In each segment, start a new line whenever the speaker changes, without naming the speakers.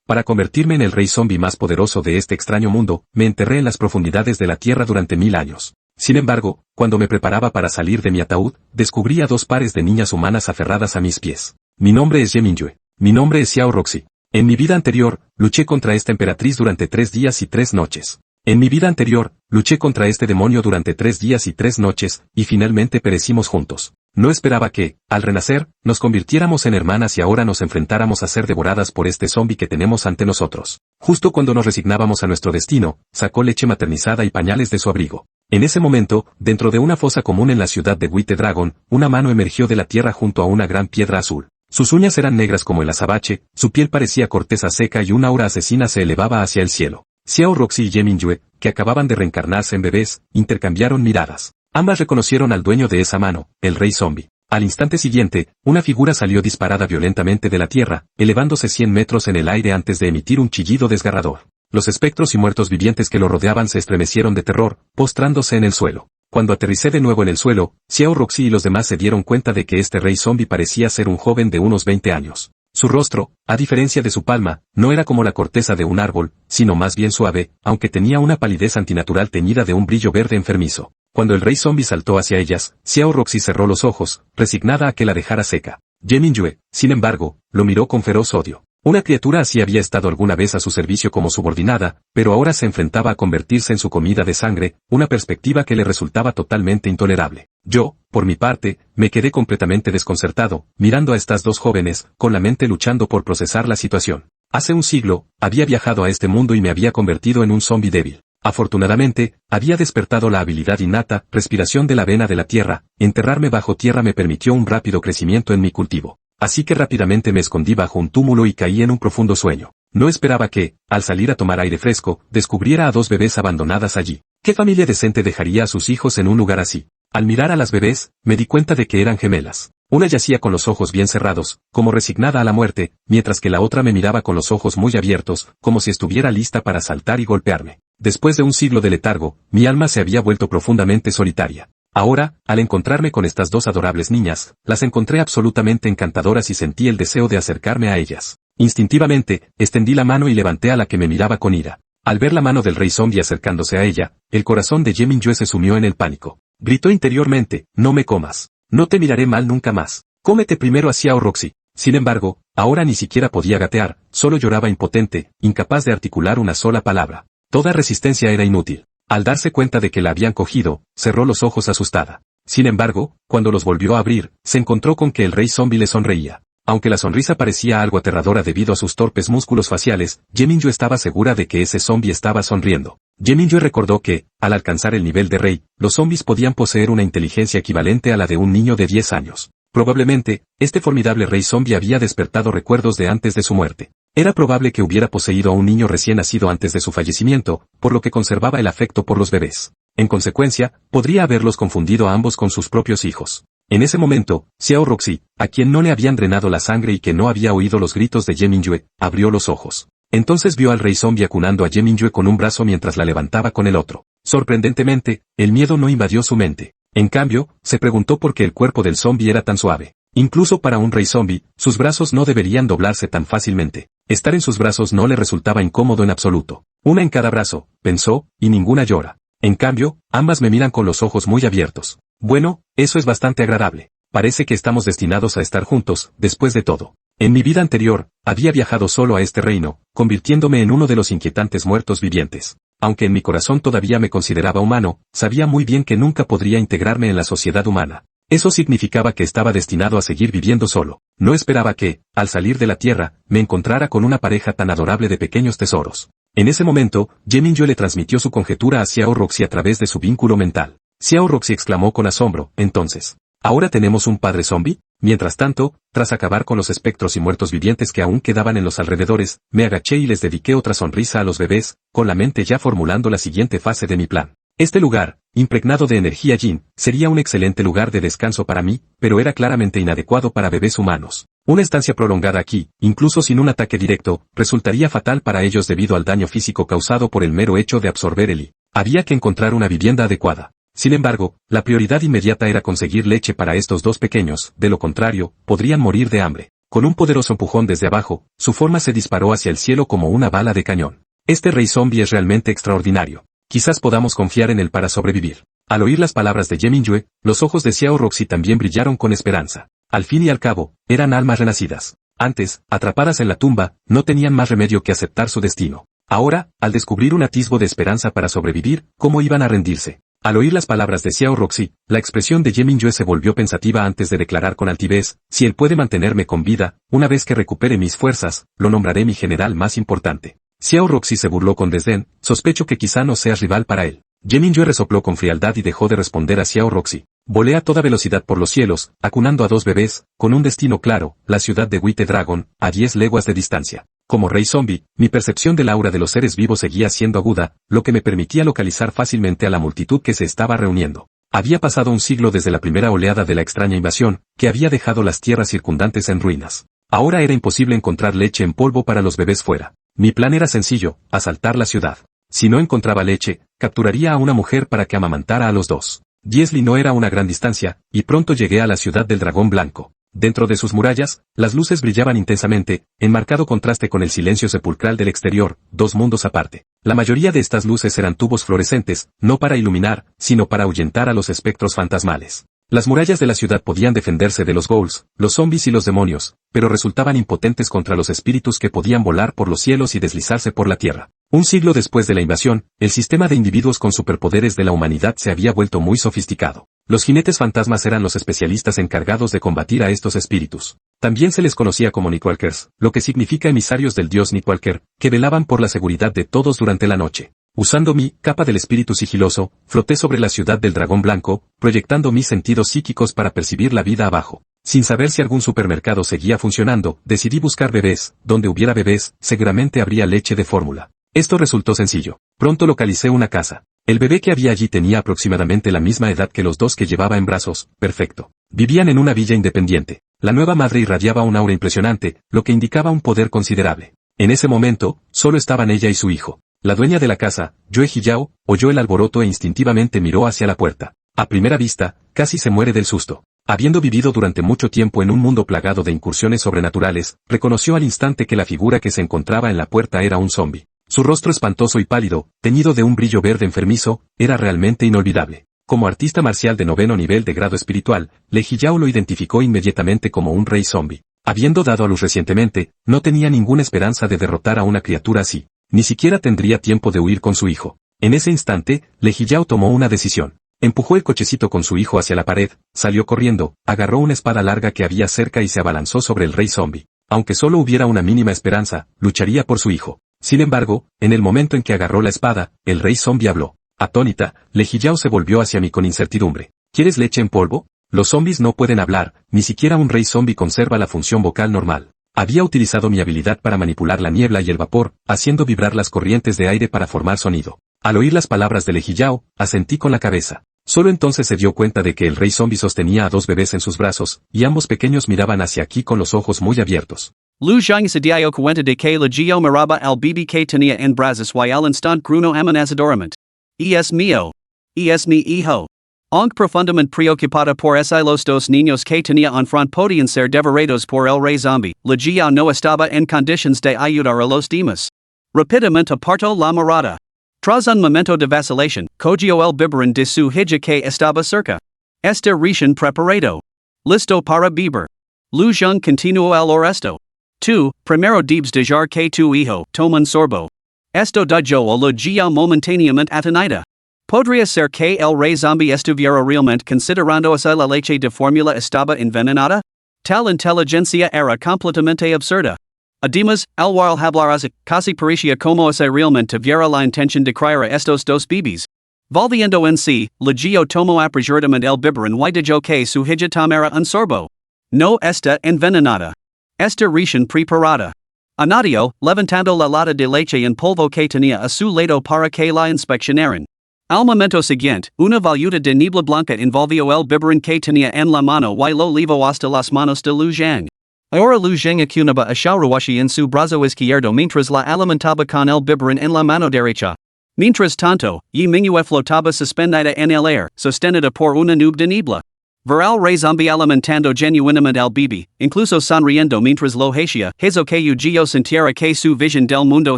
Para convertirme en el rey zombie más poderoso de este extraño mundo, me enterré en las profundidades de la tierra durante 1000 años. Sin embargo, cuando me preparaba para salir de mi ataúd, descubrí a 2 pares de niñas humanas aferradas a mis pies. Mi nombre es Yeminjue. Mi nombre es Xiao Roxy. En mi vida anterior, luché contra esta emperatriz durante 3 días y 3 noches. En mi vida anterior, luché contra este demonio durante 3 días y 3 noches, y finalmente perecimos juntos. No esperaba que, al renacer, nos convirtiéramos en hermanas y ahora nos enfrentáramos a ser devoradas por este zombie que tenemos ante nosotros. Justo cuando nos resignábamos a nuestro destino, sacó leche maternizada y pañales de su abrigo. En ese momento, dentro de una fosa común en la ciudad de White Dragon, una mano emergió de la tierra junto a una gran piedra azul. Sus uñas eran negras como el azabache, su piel parecía corteza seca y una aura asesina se elevaba hacia el cielo. Xiao Roxy y Yeminjue, que acababan de reencarnarse en bebés, intercambiaron miradas. Ambas reconocieron al dueño de esa mano, el Rey Zombi. Al instante siguiente, una figura salió disparada violentamente de la tierra, elevándose 100 metros en el aire antes de emitir un chillido desgarrador. Los espectros y muertos vivientes que lo rodeaban se estremecieron de terror, postrándose en el suelo. Cuando aterricé de nuevo en el suelo, Xiao Roxy y los demás se dieron cuenta de que este Rey Zombi parecía ser un joven de unos 20 años. Su rostro, a diferencia de su palma, no era como la corteza de un árbol, sino más bien suave, aunque tenía una palidez antinatural teñida de un brillo verde enfermizo. Cuando el Rey Zombi saltó hacia ellas, Xiao Roxy cerró los ojos, resignada a que la dejara seca. Yeminjue, sin embargo, lo miró con feroz odio. Una criatura así había estado alguna vez a su servicio como subordinada, pero ahora se enfrentaba a convertirse en su comida de sangre, una perspectiva que le resultaba totalmente intolerable. Yo, por mi parte, me quedé completamente desconcertado, mirando a estas 2 jóvenes, con la mente luchando por procesar la situación. Hace un siglo, había viajado a este mundo y me había convertido en un zombie débil. Afortunadamente, había despertado la habilidad innata, respiración de la vena de la tierra, enterrarme bajo tierra me permitió un rápido crecimiento en mi cultivo. Así que rápidamente me escondí bajo un túmulo y caí en un profundo sueño. No esperaba que, al salir a tomar aire fresco, descubriera a 2 bebés abandonadas allí. ¿Qué familia decente dejaría a sus hijos en un lugar así? Al mirar a las bebés, me di cuenta de que eran gemelas. Una yacía con los ojos bien cerrados, como resignada a la muerte, mientras que la otra me miraba con los ojos muy abiertos, como si estuviera lista para saltar y golpearme. Después de un siglo de letargo, mi alma se había vuelto profundamente solitaria. Ahora, al encontrarme con estas 2 adorables niñas, las encontré absolutamente encantadoras y sentí el deseo de acercarme a ellas. Instintivamente, extendí la mano y levanté a la que me miraba con ira. Al ver la mano del Rey Zombi acercándose a ella, el corazón de Yeminjue se sumió en el pánico. Gritó interiormente, no me comas. No te miraré mal nunca más. Cómete primero a Xiao Roxy. Sin embargo, ahora ni siquiera podía gatear, solo lloraba impotente, incapaz de articular una sola palabra. Toda resistencia era inútil. Al darse cuenta de que la habían cogido, cerró los ojos asustada. Sin embargo, cuando los volvió a abrir, se encontró con que el Rey Zombi le sonreía. Aunque la sonrisa parecía algo aterradora debido a sus torpes músculos faciales, Yeminjue estaba segura de que ese zombi estaba sonriendo. Yeminjue recordó que, al alcanzar el nivel de rey, los zombis podían poseer una inteligencia equivalente a la de un niño de 10 años. Probablemente, este formidable Rey Zombi había despertado recuerdos de antes de su muerte. Era probable que hubiera poseído a un niño recién nacido antes de su fallecimiento, por lo que conservaba el afecto por los bebés. En consecuencia, podría haberlos confundido a ambos con sus propios hijos. En ese momento, Xiao Roxy, a quien no le habían drenado la sangre y que no había oído los gritos de Yeminjue, abrió los ojos. Entonces vio al Rey Zombi acunando a Yeminjue con un brazo mientras la levantaba con el otro. Sorprendentemente, el miedo no invadió su mente. En cambio, se preguntó por qué el cuerpo del zombi era tan suave. Incluso para un Rey Zombi, sus brazos no deberían doblarse tan fácilmente. Estar en sus brazos no le resultaba incómodo en absoluto. Una en cada brazo, pensó, y ninguna llora. En cambio, ambas me miran con los ojos muy abiertos. Bueno, eso es bastante agradable. Parece que estamos destinados a estar juntos, después de todo. En mi vida anterior, había viajado solo a este reino, convirtiéndome en uno de los inquietantes muertos vivientes. Aunque en mi corazón todavía me consideraba humano, sabía muy bien que nunca podría integrarme en la sociedad humana. Eso significaba que estaba destinado a seguir viviendo solo. No esperaba que, al salir de la tierra, me encontrara con una pareja tan adorable de pequeños tesoros. En ese momento, Yeminjue le transmitió su conjetura a Xiao Roxy a través de su vínculo mental. Xiao Roxy exclamó con asombro, entonces, ¿ahora tenemos un padre zombie? Mientras tanto, tras acabar con los espectros y muertos vivientes que aún quedaban en los alrededores, me agaché y les dediqué otra sonrisa a los bebés, con la mente ya formulando la siguiente fase de mi plan. Este lugar, impregnado de energía yin, sería un excelente lugar de descanso para mí, pero era claramente inadecuado para bebés humanos. Una estancia prolongada aquí, incluso sin un ataque directo, resultaría fatal para ellos debido al daño físico causado por el mero hecho de absorber el yi. Había que encontrar una vivienda adecuada. Sin embargo, la prioridad inmediata era conseguir leche para estos 2 pequeños, de lo contrario, podrían morir de hambre. Con un poderoso empujón desde abajo, su forma se disparó hacia el cielo como una bala de cañón. Este Rey Zombi es realmente extraordinario. Quizás podamos confiar en él para sobrevivir. Al oír las palabras de Ye Mingyue, los ojos de Xiao Roxy también brillaron con esperanza. Al fin y al cabo, eran almas renacidas. Antes, atrapadas en la tumba, no tenían más remedio que aceptar su destino. Ahora, al descubrir un atisbo de esperanza para sobrevivir, ¿cómo iban a rendirse? Al oír las palabras de Xiao Roxy, la expresión de Ye Mingyue se volvió pensativa antes de declarar con altivez: si él puede mantenerme con vida, una vez que recupere mis fuerzas, lo nombraré mi general más importante. Xiao Roxy se burló con desdén: sospecho que quizá no seas rival para él. Ye Mingyue resopló con frialdad y dejó de responder a Xiao Roxy. Volé a toda velocidad por los cielos, acunando a 2 bebés, con un destino claro, la ciudad de White Dragon, a 10 leguas de distancia. Como Rey Zombi, mi percepción del aura de los seres vivos seguía siendo aguda, lo que me permitía localizar fácilmente a la multitud que se estaba reuniendo. Había pasado un siglo desde la primera oleada de la extraña invasión, que había dejado las tierras circundantes en ruinas. Ahora era imposible encontrar leche en polvo para los bebés fuera. Mi plan era sencillo: asaltar la ciudad. Si no encontraba leche, capturaría a una mujer para que amamantara a los dos. 10 li no era una gran distancia, y pronto llegué a la ciudad del dragón blanco. Dentro de sus murallas, las luces brillaban intensamente, en marcado contraste con el silencio sepulcral del exterior, 2 mundos aparte. La mayoría de estas luces eran tubos fluorescentes, no para iluminar, sino para ahuyentar a los espectros fantasmales. Las murallas de la ciudad podían defenderse de los ghouls, los zombies y los demonios, pero resultaban impotentes contra los espíritus que podían volar por los cielos y deslizarse por la tierra. Un siglo después de la invasión, el sistema de individuos con superpoderes de la humanidad se había vuelto muy sofisticado. Los jinetes fantasmas eran los especialistas encargados de combatir a estos espíritus. También se les conocía como Nightwalkers, lo que significa emisarios del dios Nightwalker, que velaban por la seguridad de todos durante la noche. Usando mi capa del espíritu sigiloso, floté sobre la ciudad del dragón blanco, proyectando mis sentidos psíquicos para percibir la vida abajo. Sin saber si algún supermercado seguía funcionando, decidí buscar bebés. Donde hubiera bebés, seguramente habría leche de fórmula. Esto resultó sencillo. Pronto localicé una casa. El bebé que había allí tenía aproximadamente la misma edad que los 2 que llevaba en brazos. Perfecto. Vivían en una villa independiente. La nueva madre irradiaba un aura impresionante, lo que indicaba un poder considerable. En ese momento, solo estaban ella y su hijo. La dueña de la casa, Yue Hiyao, oyó el alboroto e instintivamente miró hacia la puerta. A primera vista, casi se muere del susto. Habiendo vivido durante mucho tiempo en un mundo plagado de incursiones sobrenaturales, reconoció al instante que la figura que se encontraba en la puerta era un zombi. Su rostro espantoso y pálido, teñido de un brillo verde enfermizo, era realmente inolvidable. Como artista marcial de 9º nivel de grado espiritual, Lei Hiyao lo identificó inmediatamente como un rey zombi. Habiendo dado a luz recientemente, no tenía ninguna esperanza de derrotar a una criatura así. Ni siquiera tendría tiempo de huir con su hijo. En ese instante, Lei Hiyao tomó una decisión. Empujó el cochecito con su hijo hacia la pared, salió corriendo, agarró una espada larga que había cerca y se abalanzó sobre el rey zombi. Aunque solo hubiera una mínima esperanza, lucharía por su hijo. Sin embargo, en el momento en que agarró la espada, el rey zombi habló. Atónita, Lei Hiyao se volvió hacia mí con incertidumbre. ¿Quieres leche en polvo? Los zombis no pueden hablar, ni siquiera un rey zombi conserva la función vocal normal. Había utilizado mi habilidad para manipular la niebla y el vapor, haciendo vibrar las corrientes de aire para formar sonido. Al oír las palabras de Lei Hiyao, asentí con la cabeza. Solo entonces se dio cuenta de que el rey zombi sostenía a 2 bebés en sus brazos, y ambos pequeños miraban hacia aquí con los ojos muy abiertos.
Lu Zhang Sadiao Cuenta de que Legio Maraba al BBK Tania en Brazos y al instant Gruno amenazadoramente. Es mío. Es mi hijo. Aunque profundamente preocupada por los 2 niños que tenía en front podían ser devorados por el Rey Zombi, Legio no estaba en condiciones de ayudar a los demás. Rápidamente apartó la mirada. Tras un momento de vacilación, cogió el biberón de su hija que estaba cerca. Está recién preparado. Listo para beber. Lu Zhang continuó el oresto. Tu, primero debes dejar que tu hijo tome un sorbo. Esto da yo a Legio momentáneamente atenida. Podría ser que el Rey Zombi estuviera realmente considerando si la leche de fórmula estaba envenenada? Tal inteligencia era completamente absurda. Además, el while hablar casi parecía como si realmente tuviera la intención de criar a estos 2 bebés. Volviendo en sí, Legio tomó apresuradamente el biberón y dijo que su hija tomara un sorbo. No está envenenada. Está recién preparada. Añadió, levantando la lata de leche en polvo que tenía a su lado para que la inspeccionaran. Al momento siguiente, una voluta de niebla blanca envolvió el biberón que tenía en la mano y lo llevó hasta las manos de Lu Zhang. Ahora Lu Zhang acunaba a Shaoruashi en su brazo izquierdo mientras la alimentaba con el biberón en la mano derecha. Mientras tanto, Ye Mingyue flotaba suspendida en el aire, sostenida por una nube de niebla. Veral Rey Zombi alimentando genuinamente al bibi, incluso sonriendo mientras lo hacía, hazo que yo sintiera que su visión del mundo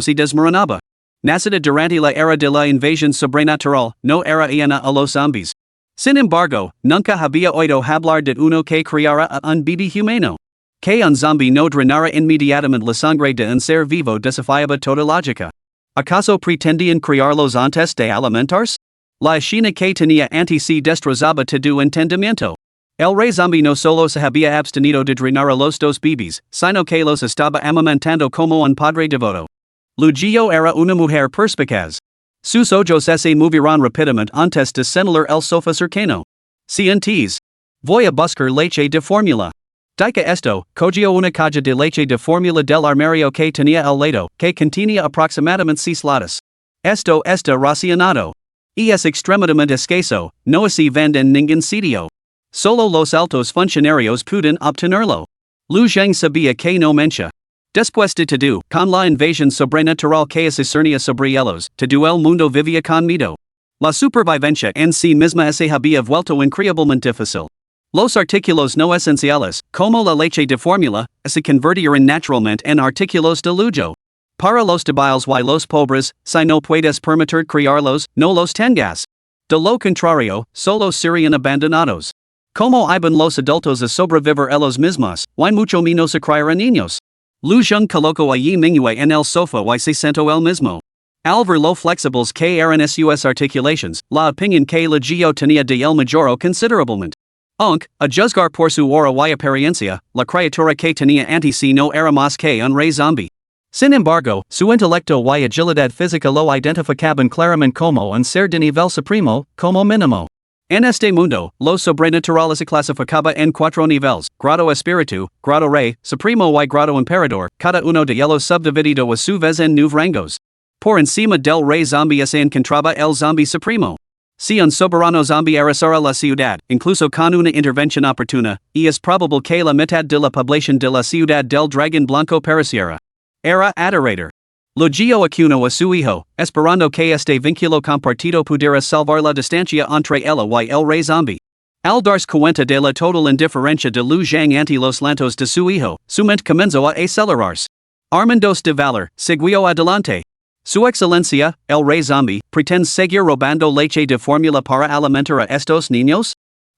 se desmoronaba. Nacida durante la era de la invasión sobrenatural, no era iana a los zombies. Sin embargo, nunca había oído hablar de uno que criara a un bibi humano. Que un zombie no drenara inmediatamente la sangre de un ser vivo desafiaba toda lógica. ¿Acaso pretendían criarlos antes de alimentarse? La escena que tenía ante sí destrozaba todo entendimiento. El Rey Zombi no solo se había abstenido de drenar a los dos bebés, sino que los estaba amamantando como un padre devoto. Lucio era una mujer perspicaz. Sus ojos se moverán rápidamente antes de señalar el sofá cercano. Si antes. Voy a buscar leche de fórmula. Dica esto, cogió una caja de leche de fórmula del armario que tenía al lado, que contenía aproximadamente 6 latas. Esto está racionado. Y es extremadamente escaso, no se vende en ningún sitio. Solo los altos funcionarios pueden obtenerlo. Lu Zheng sabía que no mentia. Después de todo, con la invasión sobrenatural que se cernía sobre ellos, todo el mundo vivía con miedo. La supervivencia en sí misma se había vuelto increíblemente difícil. Los artículos no esenciales, como la leche de fórmula, se convertían naturalmente en artículos de lujo. Para los débiles y los pobres, si no puedes permitir criarlos, no los tengas. De lo contrario, solo serían abandonados. Como iban los adultos a sobrevivir ellos mismos, y mucho menos a criar a niños. Lu Zheng colocó allí Manhwa en el sofá y se sentó él mismo. Al ver lo flexibles que eran sus articulations, la opinión que Lucio tenía de él mejoró considerablemente. Aunque, a juzgar por su aura y apariencia, la criatura que tenía ante sí no era más que un Rey Zombi. Sin embargo, su intelecto y agilidad física lo identificaban claramente como un ser de nivel supremo, como mínimo. En este mundo, lo sobrenatural se clasificaba en 4 niveles: grado espíritu, grado rey, supremo y grado emperador, cada uno de ellos subdividido a su vez en 9 rangos. Por encima del Rey Zombi se encontraba el Zombi Supremo. Si un soberano zombie arrasara la ciudad, incluso con una intervención oportuna, y es probable que la mitad de la población de la ciudad del Dragón Blanco pereciera. Era adorador. Lucio acunó a su hijo, esperando que este vínculo compartido pudiera salvar la distancia entre ella y el Rey Zombi. Al darse cuenta de la total indiferencia de Lu Zheng ante los lantos de su hijo, su mente comenzó a acelerarse. Armandos de valor, siguió adelante. Su excelencia, el Rey Zombi, pretende seguir robando leche de fórmula para alimentar a estos niños?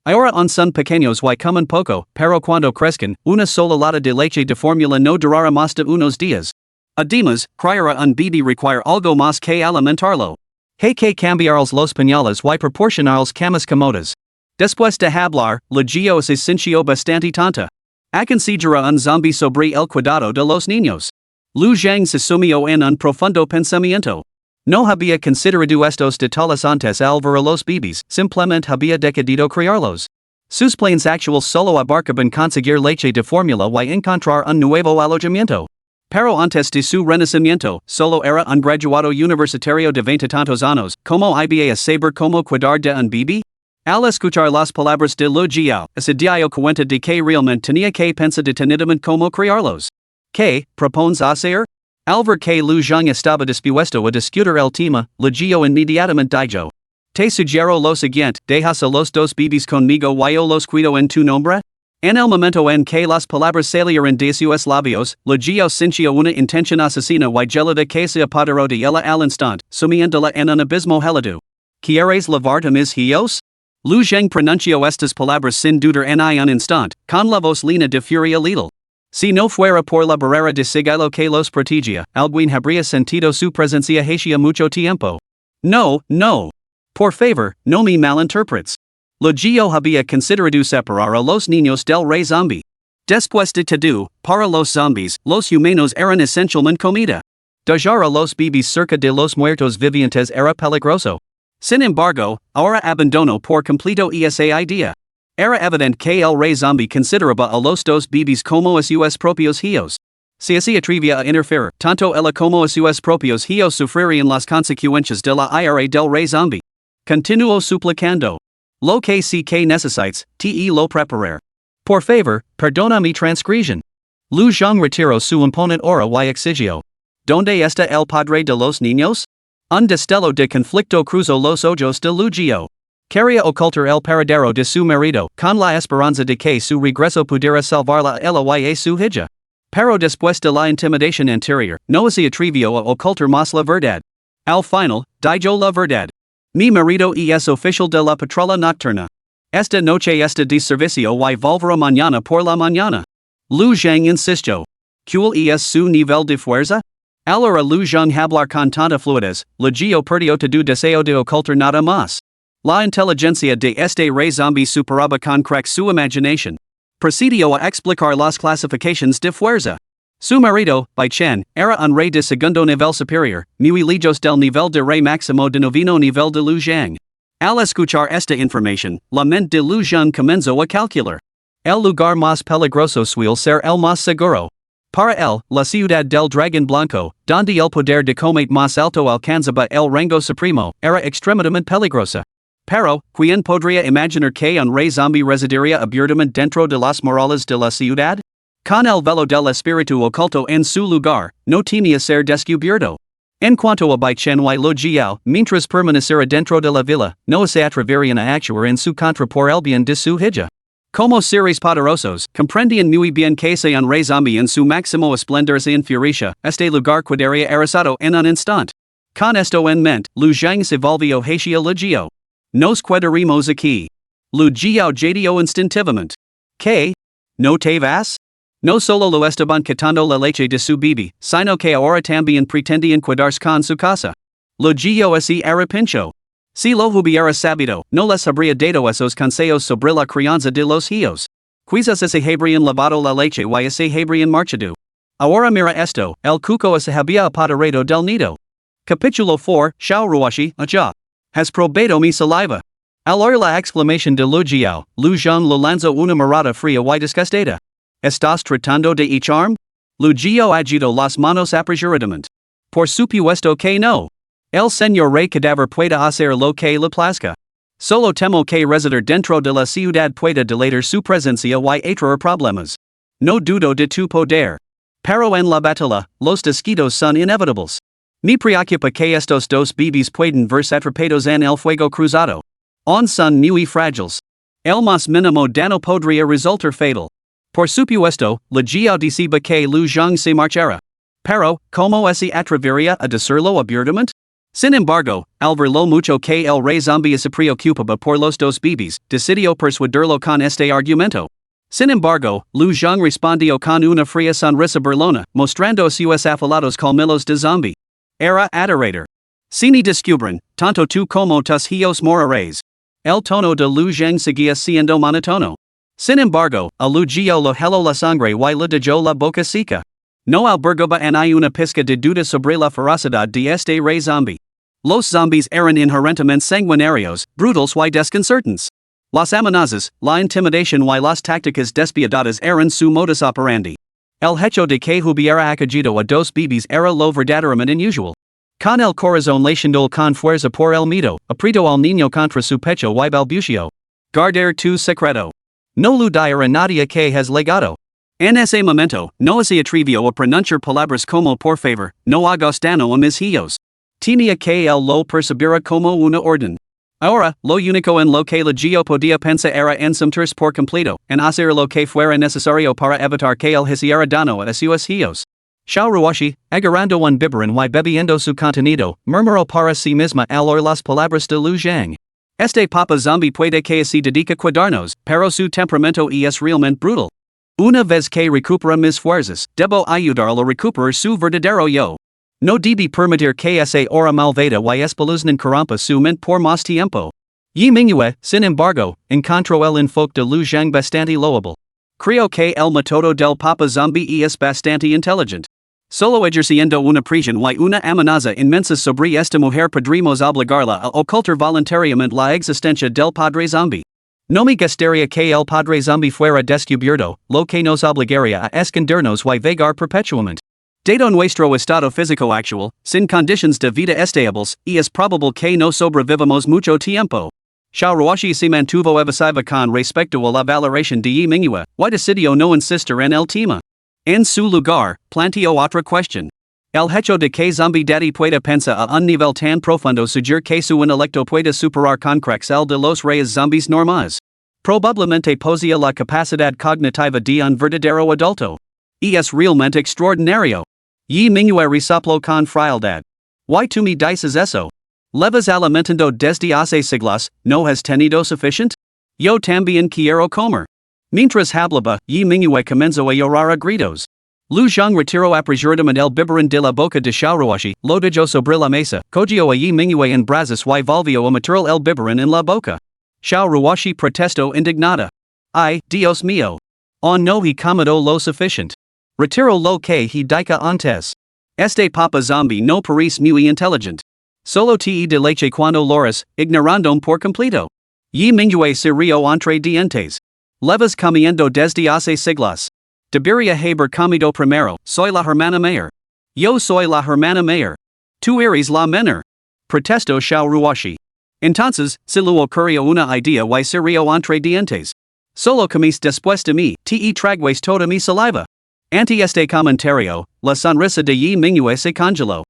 Ahora son pequeños y comen poco, pero cuando crezcan, una sola lata de leche de fórmula no durará más de unos días. Además, criar a un bebé requiere algo más que alimentarlo. Hay que cambiarles los pañales y proporcionarles camas cómodas. Después de hablar, Lucio se sintió bastante tonta. A considerar un zombie sobre el cuidado de los niños. Lu Zheng se sumió en un profundo pensamiento. No había considerado estos detalles antes al ver a los bebés, simplemente había decidido criarlos. Sus planes actuales solo abarcaban conseguir leche de fórmula y encontrar un nuevo alojamiento. Pero antes de su renacimiento, solo era un graduado universitario de 20 tantos años, como iba a saber cómo cuidar de un bebé. Al escuchar las palabras de Lucio, se dio cuenta de que realmente tenía que pensar detenidamente cómo criarlos. ¿Qué propones hacer? Al ver que Lu Zheng estaba dispuesto a discutir el tema, Lucio inmediatamente dijo: Te sugiero lo siguiente, dejas a los dos bebés conmigo y yo los cuido en tu nombre. En el momento en que las palabras salieron de sus labios, Lucio sintió una intención asesina y gelada que se apoderó de ella al instante, sumiéndola en un abismo helado. ¿Quieres lavarte mis hijos? Lu Zheng pronunció estas palabras sin dudar en un instante, con la voz llena de furia letal. Si no fuera por la barrera de sigilo que los protegía, alguien habría sentido su presencia hacía mucho tiempo. No, no. Por favor, no me malinterpretes. Lucio había considerado separar a los niños del Rey Zombi. Después de todo, para los zombies, los humanos eran esencialmente comida. Dejar a los bebés cerca de los muertos vivientes era peligroso. Sin embargo, ahora abandonó por completo esa idea. Era evidente que el Rey Zombi consideraba a los dos bebés como a sus propios hijos. Si se atrevía a interferir, tanto ella como a sus propios hijos sufrirían las consecuencias de la ira del Rey Zombi. Continuó suplicando. Lo que sí que necesites, te lo preparar. Por favor, perdona mi transgresión. Lu Zheng retiró su imponente aura y exigió. ¿Dónde está el padre de los niños? Un destello de conflicto cruzó los ojos de Lucio. Quería ocultar el paradero de su marido, con la esperanza de que su regreso pudiera salvarla y su hija. Pero después de la intimidación anterior, no se atrevió a ocultar más la verdad. Al final, dijo la verdad. Mi marido es oficial de la patrulla nocturna. Esta noche está de servicio y volverá mañana por la mañana. Lu Zhang insistió. ¿Cuál es su nivel de fuerza? Ahora Lu Zhang hablar con tanta fluidez, Legio perdió todo deseo de ocultar nada más. La inteligencia de este Rey Zombi superaba con crex su imaginación. Procedió a explicar las clasificaciones de fuerza. Su marido, Bai Chen, era un rey de segundo nivel superior, muy lejos del nivel de rey máximo de noveno nivel de Lu Zhang. Al escuchar esta información, la mente de Lu Zhang comenzó a calcular. El lugar más peligroso suele ser el más seguro. Para él, la ciudad del dragón blanco, donde el poder de combate más alto alcanzaba el rango supremo, era extremadamente peligrosa. Pero, ¿quién podría imaginar que un rey zombie residiría abiertamente dentro de las murallas de la ciudad? Con el velo del espíritu oculto en su lugar, no temía ser descubierto. En cuanto a Bai Chen y Lo Jiao, mientras permaneciera dentro de la villa, no se atreverían a actuar en su contra por el bien de su hija. Como seres poderosos, comprendían muy bien que si un rey zombie en su máximo esplendor se enfurecia, este lugar quedaría arrasado en un instante. Con esto en mente, Lu Zhang se volvió hacia Legio. Nos quedaremos aquí. Lu Jiao jadeó instintivamente. ¿Qué? ¿No te vas? No solo lo estaban quitando la leche de su bebé, sino que ahora también pretendían quedarse con su casa. Lu Jiao se arrepintió. Si lo hubiera sabido, no les habría dado esos consejos sobre la crianza de los hijos. Quizás se habrían lavado la leche y se habrían marchado. Ahora mira esto, el cuco se había apoderado del nido. Capítulo 4, Xiao Ruoshi, Aja. Has probado mi saliva. Al oír la exclamación de Lu Jiao, Lu Zhang lo lanzó una mirada fría y disgustada. ¿Estás tratando de echarme? Lu Jiao agitó las manos apresuradamente. Por supuesto que no. El señor Rey Cadáver puede hacer lo que le plazca. Solo temo que residir dentro de la ciudad pueda delatar su presencia y atraer problemas. No dudo de tu poder. Pero en la batalla, los desquitos son inevitables. Me preocupa que estos dos bebés pueden verse atrapados en el fuego cruzado. Aún son muy frágiles. El más mínimo daño podría resultar fatal. Por supuesto, Legio decía que Lu Zhang se marchara. Pero, ¿cómo se atrevería a decirlo abiertamente? Sin embargo, al ver lo mucho que el Rey Zombi se preocupaba por los dos bebés, decidió persuadirlo con este argumento. Sin embargo, Lu Zhang respondió con una fría sonrisa burlona, mostrando sus afilados colmillos de zombie. Era adorador. Si ni descubren, tanto tú como tus hijos moraréis. El tono de Lu Zhang seguía siendo monótono. Sin embargo, a Lu Jiao lo heló la sangre y le dejó la boca seca. No albergaba en ahí una pizca de duda sobre la ferocidad de este Rey Zombi. Los zombies eran inherentemente sanguinarios, brutales y desconcertantes. Las amenazas, la intimidación y las tácticas despiadadas eran su modus operandi. El hecho de que hubiera acogido a dos bebés era lo verdaderamente inusual. Con el corazón latiendo con fuerza por el miedo, apretó al niño contra su pecho y balbuceó. Guardar tu secreto. No lo dirá nadie que has legado. En ese momento, no se atrevió a pronunciar palabras como por favor, no hagas daño a mis hijos. Tenía que él lo percibira como una orden. Ahora, lo único en lo que Legio podía pensar era en someterse por completo, en hacer lo que fuera necesario para evitar que él hiciera daño a sus hijos. Xiao Ruoshi, agarrando un biberón y bebiendo su contenido, murmuró para sí misma al oír las palabras de Lu Zhang. Este papa zombie puede que se dedica a cuidarnos, pero su temperamento es realmente brutal. Una vez que recupera mis fuerzas, debo ayudarlo a recuperar su verdadero yo. No debe permitir que esa hora malvada y espeluznante corrompa su mente por más tiempo. Yi Mingyue, sin embargo, encontró el enfoque de Lu Zhang bastante loable. Creo que el método del papa zombie es bastante inteligente. Solo ejerciendo una presión y una amenaza inmensa sobre esta mujer podremos obligarla a ocultar voluntariamente la existencia del padre zombie. No me gustaría que el padre zombie fuera descubierto, lo que nos obligaría a escondernos y vagar perpetuamente. Dado nuestro estado físico actual, sin condiciones de vida estables, es probable que no sobrevivamos mucho tiempo. Xiao Ruoshi se mantuvo evasiva con respecto a la valoración de Yi Mingyue, y decidió no insistir en el tema. En su lugar, planteó otra cuestión. El hecho de que zombie daddy pueda pensar a un nivel tan profundo sugiere que su intelecto pueda superar con creces de los reyes zombies normales. Probablemente posee la capacidad cognitiva de un verdadero adulto. Y es realmente extraordinario. Y mingue resoplo con frialdad. ¿Why tú me dices eso? ¿Levas alimentando desde hace siglos, no has tenido suficient? Yo también quiero comer. Mientras hablaba, y mingue comenzó a llorar a gritos. Lu Zhang retiró apresuradamente el biberón de la boca de Xiaoruoshi, lo dejó sobre la mesa, cogió a y mingue en brazos y volvió a meter el biberón en la boca. Xiaoruoshi protestó indignada. Ay, Dios mío. Oh no he comido lo suficient. Retiro lo que he dicho antes. Este papa zombie no parece muy inteligent. Solo te de leche cuando loras, ignorandom por completo. Y mingue serio entre dientes. Levas comiendo desde hace siglos. Debería haber comido primero, soy la hermana mayor. Yo soy la hermana mayor. Tú eres la menor. Protesto Xiaoruoshi. Entonces, se le ocurrió una idea y serio entre dientes. Solo comes después de mí, te tragues toda mi saliva. Ante este comentario, la sonrisa de Yi Mingyue se congeló.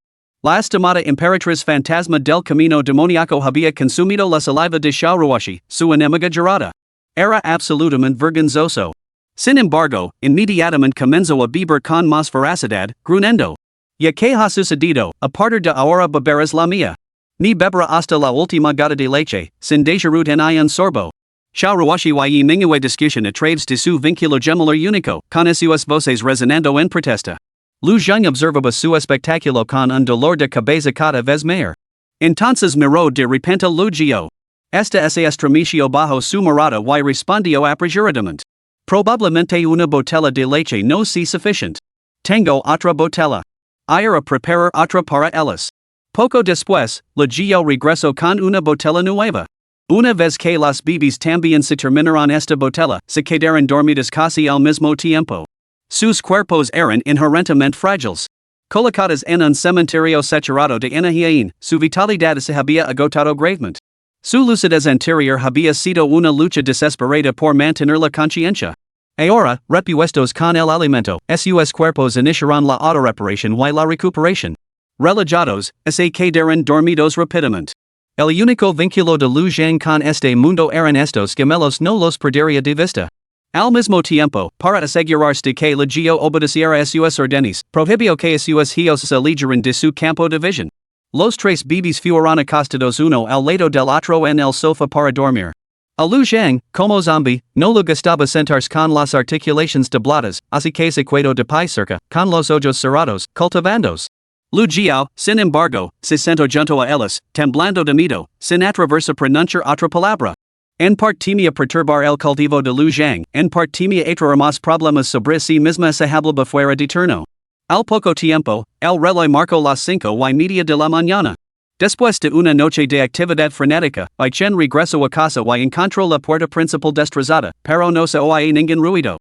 La estimada emperatriz fantasma del camino demoníaco había consumido la saliva de Xiaoruoshi, su enemiga jurada. Era absolutamente vergonzoso. Sin embargo, inmediatamente comenzó a beber con más voracidad, grunendo. Ya que ha sucedido, a partir de ahora beberás la mía. Ni beberá hasta la última gota de leche, sin dejarut en un sorbo. Xiaoruoshi y mingue discusión a través de su vínculo gemelar único, con sus voces resonando en protesta. Lu Zhang observaba su espectáculo con un dolor de cabeza cada vez mayor. Entonces miró de repente Lucio. Este se estremeció bajo su mirada y respondió apresuradamente. Probablemente una botella de leche no es suficiente. Tengo otra botella. Ir a preparar otra para ellas. Poco después, Lucio regresó con una botella nueva. Una vez que las bebés también se terminaron esta botella, se quedaron dormidas casi al mismo tiempo. Sus cuerpos eran inherentemente frágiles. Colocadas en un cementerio saturado de energía, su vitalidad se había agotado gravemente. Su lucidez anterior había sido una lucha desesperada por mantener la conciencia. Ahora, repuestos con el alimento, sus cuerpos iniciaron la autorreparación y la recuperación. Relajados, se quedaron dormidos rápidamente. El único vínculo de Lu Zhang con este mundo eran estos gemelos no los perdería de vista. Al mismo tiempo, para asegurarse de que Lucio obedeciera a sus órdenes, prohibió que sus hijos se alejaran de su campo de visión. Los tres bebés fueron acostados uno al lado del otro en el sofá para dormir. A Lu Zhang, como zombie, no le gustaba sentarse con las articulaciones dobladas, así que se quedó de pie cerca, con los ojos cerrados, cultivándose. Lu Jiao, sin embargo, se sentó junto a ellos, temblando de miedo, sin atreverse a pronunciar otra palabra. En parte temía perturbar el cultivo de Lu Zhang, en parte temía atraer más problemas sobre sí misma se hablaba fuera de turno. Al poco tiempo, el reloj marcó las 5:30 de la mañana. Después de una noche de actividad frenética, Chen regresó a casa y encontró la puerta principal destrozada, pero no se oía ningún ruido.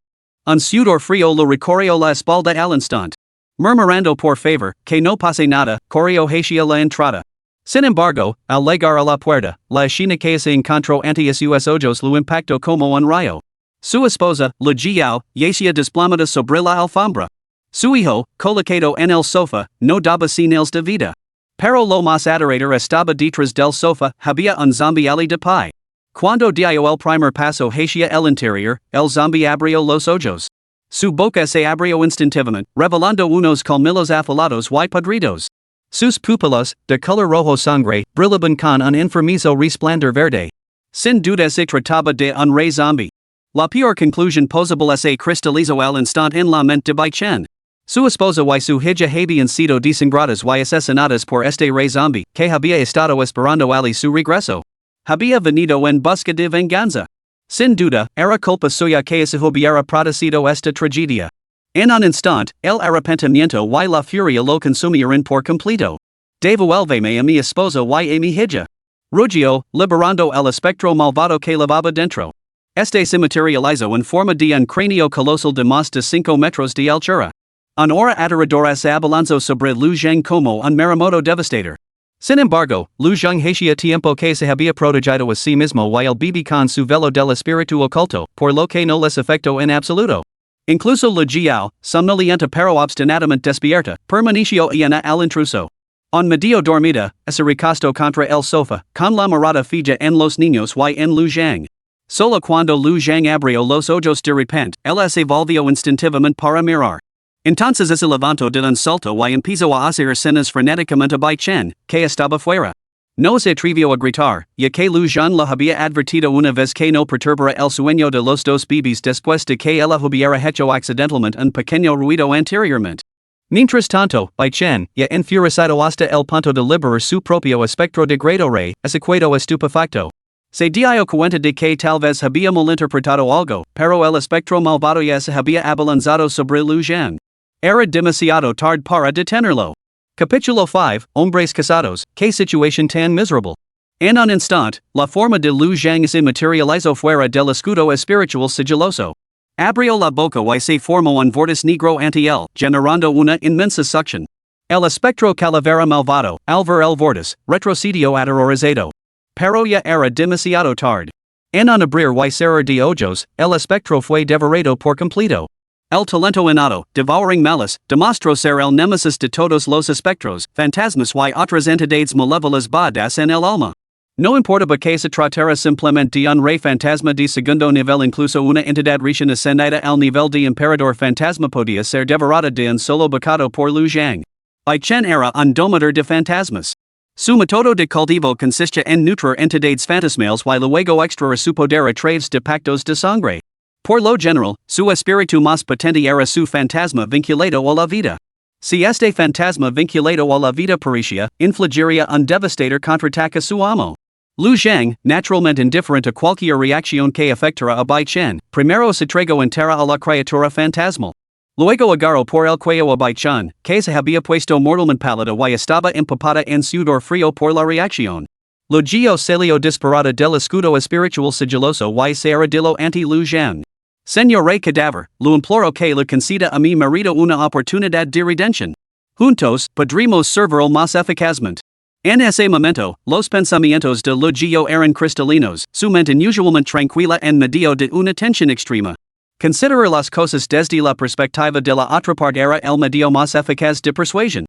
Un sudor frío le recorrió la espalda al instante. Murmurando por favor, que no pase nada, corrió hacia la entrada. Sin embargo, al llegar a la puerta, la escena que se encontró ante sus ojos lo impactó como un rayo. Su esposa, Lu Jiao, yacía desplomada sobre la alfombra. Su hijo, colocado en el sofá, no daba señales de vida. Pero lo más aterrador estaba detrás del sofá, había un zombie ali de pie. Cuando dio el primer paso hacia el interior, el zombie abrió los ojos. Su boca se abrió instintivamente, revelando unos colmillos afilados y podridos. Sus pupilas, de color rojo sangre, brillaban con un enfermizo resplandor verde. Sin duda se trataba de un Rey Zombi. La peor conclusión posible se cristalizó al instante en la mente de Chen. Su esposa y su hija habían sido desangradas y asesinadas por este Rey Zombi, que había estado esperando ali su regreso. Había venido en busca de venganza. Sin duda, era culpa suya que se hubiera producido esta tragedia. En un instante, el arrepentimiento y la furia lo consumieron por completo. Devuélveme a mi esposa y a mi hija. Rugió, liberando el espectro malvado que levaba dentro. Este se materializó en forma de un cráneo colosal de más de 5 metros de altura. Una hora aterradora se abalanzó sobre Lu Zhang como un maremoto devastador. Sin embargo, Lu Zhang hacía tiempo que se había protegido a sí mismo y el bebé con su velo del espíritu oculto, por lo que no les afectó en absoluto. Incluso la Giao, somnolienta pero obstinadamente despierta, permaneció llena al intruso. On medio dormida, se recostó contra el sofá, con la mirada fija en los niños y en Lu Zhang. Solo cuando Lu Zhang abrió los ojos de repente, él se volvió instintivamente para mirar. Entonces se levantó de un salto y empezó a hacer cenas frenéticamente Bai Chen, que estaba fuera. No se atrevió a gritar, ya que Lu Zhang la había advertido una vez que no perturbara el sueño de los dos bebés después de que ella hubiera hecho accidentalmente un pequeño ruido anteriormente. Mientras tanto, Bai Chen, ya enfurecado hasta el punto de liberar su propio espectro de grado Rey, se quedó estupefacto. Se dio cuenta de que tal vez había malinterpretado algo, pero el espectro malvado ya se había abalanzado sobre Lu Zhang. Era demasiado tarde para detenerlo. Capítulo 5, Hombres Casados, qué situación tan miserable. En un instante, la forma de Lu Zhang se materializó fuera del escudo espiritual sigiloso. Abrió la boca y se formó un vórtice negro ante él, generando una inmensa succión. El espectro calavera malvado, al ver el vórtice, retrocedió aterrorizado. Pero ya era demasiado tarde. En un abrir y cerrar de ojos, el espectro fue devorado por completo. El talento innato, devouring malice, demostró ser el némesis de todos los espectros, fantasmas y otras entidades malévolas badas en el alma. No importaba que se tratara simplemente de un rey fantasma de segundo nivel, incluso una entidad recién ascendida al nivel de emperador fantasma podía ser devorada de un solo bocado por Lu Zhang. Bai Chen era un domador de fantasmas. Su método de cultivo consiste en nutrir entidades fantasmales y luego extraer su poder a través de pactos de sangre. Por lo general, su espíritu más potente era su fantasma vinculado a la vida. Si este fantasma vinculado a la vida parecía, infligiría un devastador contraataque a su amo. Lu Zhang, naturalmente indiferente a cualquier reacción que afectara a Bai Chen, primero se entregó entera a la criatura fantasmal. Luego agarró por el cuello a Bai Chen, que se había puesto mortalmente pálida y estaba empapada en sudor frío por la reacción. Luego salió disparada del escudo espiritual sigiloso y se arrodilló ante Lu Zhang. Señor Rey Cadáver, lo imploro que le conceda a mi marido una oportunidad de redención. Juntos, podremos servirlo más eficazmente. En ese momento, los pensamientos de Lucio eran cristalinos, su mente inusualmente tranquila en medio de una tensión extrema. Considerar las cosas desde la perspectiva de la otra parte era el medio más eficaz de persuasión.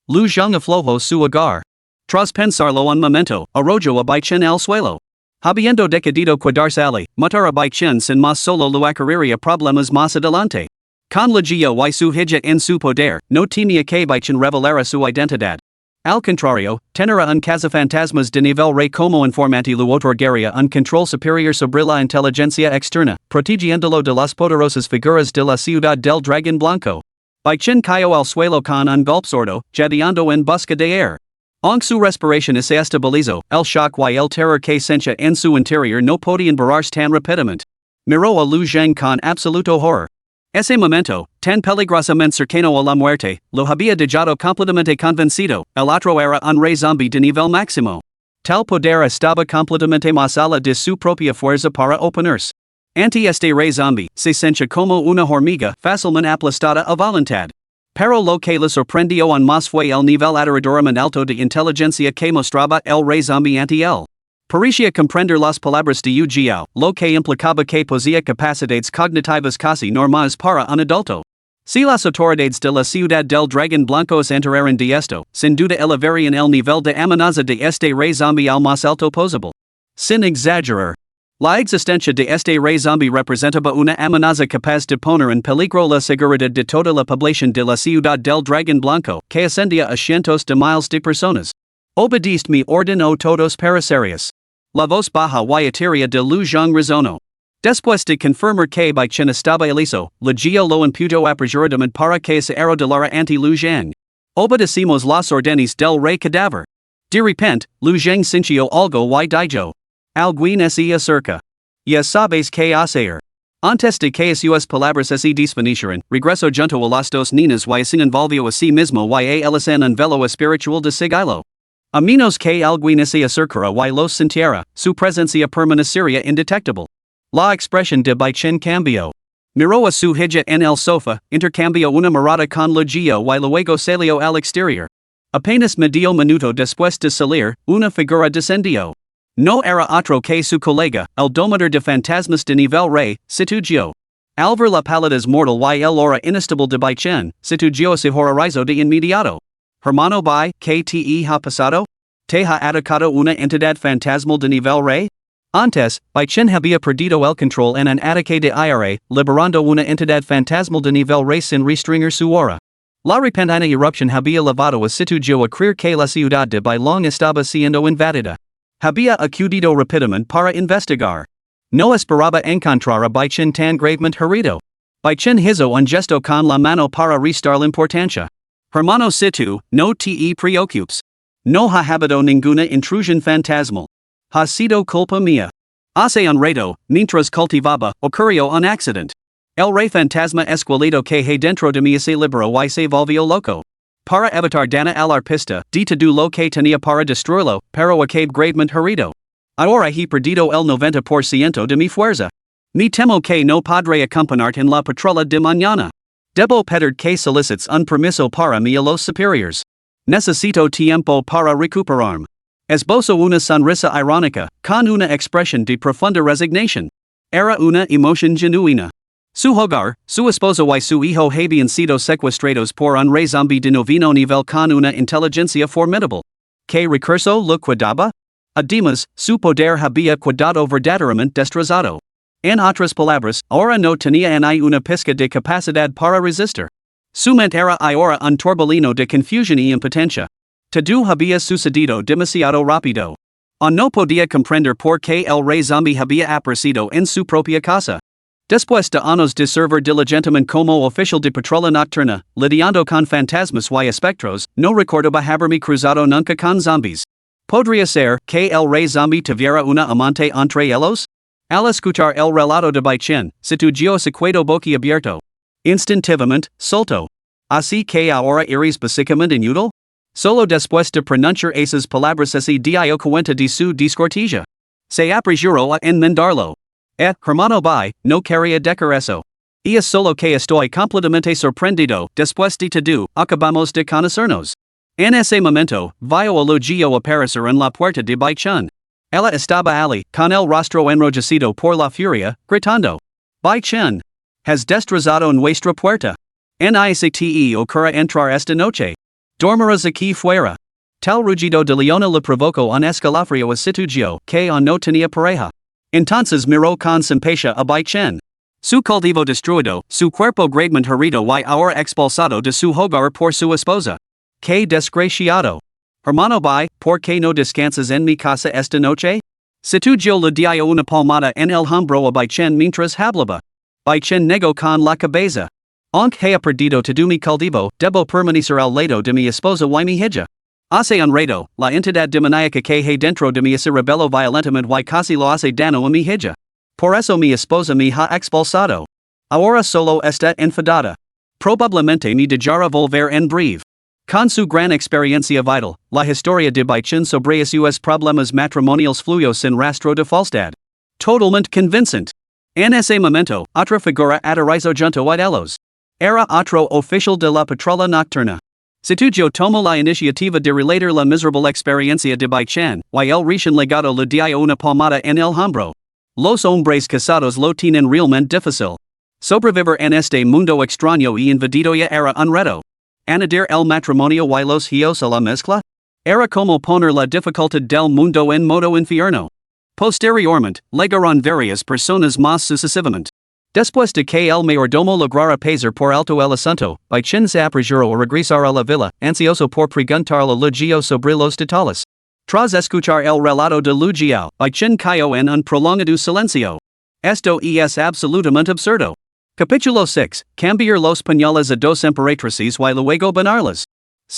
Lu Zhang aflojó su hogar. Tras pensarlo un momento, arrojó a Bai Chen al suelo. Habiendo decidido quedarse, matar a Bai Chen sin más solo lo acarrearía problemas más adelante. Con Lucio y su hija en su poder, no temía que Bai Chen revelara su identidad. Al contrario, tenera un cazafantasmas de nivel rey como informante lo otorgaría un control superior sobre la inteligencia externa, protegiéndolo de las poderosas figuras de la ciudad del dragón blanco. Bai Chen cayó al suelo con un golpe sordo, jadeando en busca de aire. Aunque su respiración se estabilizó, el shock y el terror que sentía en su interior no podían borrarse tan rápidamente. Miró a Lu Zhang con absoluto horror. Ese momento, tan peligrosamente cercano a la muerte, lo había dejado completamente convencido, el otro era un Rey Zombi de nivel máximo. Tal poder estaba completamente más allá de su propia fuerza para oponerse. Ante este Rey Zombi, se sentía como una hormiga fácilmente aplastada a voluntad. Pero lo que le sorprendió aún más fue el nivel aterradoramente alto de inteligencia que mostraba el Rey Zombi ante él. Parecía comprender las palabras de Yu Jiao, lo que implicaba que poseía capacidades cognitivas casi normales para un adulto. Si las autoridades de la ciudad del dragón blanco se enteraran de esto, sin duda elevarían el nivel de amenaza de este Rey Zombi al más alto posible. Sin exagerar. La existencia de este Rey Zombi representaba una amenaza capaz de poner en peligro la seguridad de toda la población de la ciudad del dragón blanco, que ascendía a cientos de miles de personas. Obediste mi orden o todos perecerías. La voz baja y etérea de Lu Zhang resonó. Después de confirmar que Bai Chen estaba ileso, Lucio lo imputó apresuradamente para que se arrodillara ante Lu Zhang. Obedecimos las órdenes del Rey Cadáver. De repente, Lu Zhang sintió algo y dijo. Alguien se acerca. Ya sabes qué hacer. Antes de que sus palabras se desvanecieran, regresó junto a las dos niñas y se envolvió a sí mismo y a ellas en un velo espiritual de sigilo. A menos que alguien se acercara y los sintiera, su presencia permanecería indetectable. La expresión de Bai Chen cambió. Miró a su hija en el sofá, intercambió una mirada con Lucio y luego salió al exterior. Apenas medio minuto después de salir, una figura descendió. No era otro que su colega, el domador de fantasmas de nivel rey, Situgio. Alver la palidas mortal y el hora inestable de Baichen, situ geo se horrorizo de inmediato. Hermano by, KTE ha pasado? Te ha atacado una entidad fantasmal de nivel rey? Antes, Baichen había perdido el control en un ataque de ira, liberando una entidad fantasmal de nivel rey sin restringir su hora. La repentina erupción había levado a situ geo a creer que la ciudad de Bailong estaba siendo invadida. Había acudido rápidamente para investigar. No esperaba encontrar a Baichen tan gravemente herido. Baichen hizo un gesto con la mano para restar la importancia. Hermano situ, no te preocupes. No ha habido ninguna intrusión fantasmal. Ha sido culpa mía. Hace un rato, mientras cultivaba, ocurrió un accident. El rey fantasma esqueleto que hay dentro de mí se liberó y se volvió loco. Para evitar daño al arpista, de todo lo que tenía para destruirlo, pero acabe gravemente herido. Ahora he perdido el 90% de mi fuerza. Me temo que no podré acompañarte en la patrulla de mañana. Debo pedir que solicites un permiso para mí a los superiores. Necesito tiempo para recuperarme. Esbozo una sonrisa irónica, con una expresión de profunda resignación. Era una emoción genuina. Su hogar, su esposo y su hijo habían sido secuestrados por un Rey Zombi de noveno nivel con una inteligencia formidable. ¿Qué recurso lo cuidaba? Además, su poder había quedado verdaderamente destrozado. En otras palabras, ahora no tenía ni una pizca de capacidad para resistir. Su mente era ahora un torbellino de confusión y impotencia. Todo había sucedido demasiado rápido. No podía comprender por qué el Rey Zombi había aparecido en su propia casa. Después de años de servir diligentemente como oficial de patrulla nocturna, lidiando con fantasmas y espectros, no recordaba haberme cruzado nunca con zombies. ¿Podría ser que el Rey Zombi tuviera una amante entre ellos? Al escuchar el relato de Baichen, situ geo se quedó boquiabierto. Instintivamente, soltó. Así que ahora eres básicamente inútil? Solo después de pronunciar esas palabras se dio cuenta de su descortesia. Se apresuró a enmendarlo. Hermano by, no quería decir eso. Y es solo que estoy completamente sorprendido, después de todo, acabamos de conocernos. En ese momento, vio a Lugio aparecer en la puerta de Baichen. Ella estaba allí, con el rostro enrojecido por la furia, gritando. Baichen. Has destrozado nuestra puerta. Ni ocurre entrar esta noche. Dormirás aquí fuera. Tal rugido de leona le provocó un escalofrío a Situgio, que no tenía pareja. Entonces miró con simpatía a Baichen. Su cultivo destruido, su cuerpo gravemente herido y ahora expulsado de su hogar por su esposa. Que desgraciado. Hermano Bai, ¿por qué no descansas en mi casa esta noche? Situgio le dio una palmada en el hombro a Baichen mientras hablaba. Baichen negó con la cabeza. Aunque haya perdido todo mi cultivo, debo permanecer al lado de mi esposa y mi hija. Hace un rato, la entidad demoníaca que hay dentro de mí se rebeló violentamente y casi lo hace daño a mi hija. Por eso mi esposa me ha expulsado. Ahora solo está enfadada. Probablemente me dejará volver en breve. Con su gran experiencia vital, la historia de Baichen sobre sus problemas matrimoniales fluyó sin rastro de falsedad. Totalmente convincente. En ese momento, otra figura aterrizó junto a ellos. Era otro oficial de la patrulla nocturna. Situgio tomó la iniciativa de relatar la miserable experiencia de Baichen, y el recién legado le dio una palmada en el hombro. Los hombres casados lo tienen realmente difícil. Sobrevivir en este mundo extraño y invadido ya era un reto. Añadir el matrimonio y los hijos a la mezcla? Era como poner la dificultad del mundo en modo infierno. Posteriormente, llegaron varias personas más sucesivamente. Después de que el mayordomo lograra pasar por alto el asunto, Baichen se apresuró a regresar a la villa, ansioso por preguntarle a Lugio sobre los detalles. Tras escuchar el relato de Lugio, Baichen cayó en un prolongado silencio. Esto es absolutamente absurdo. Capítulo 6. Cambiar los pañales a dos emperatrices y luego banarlas.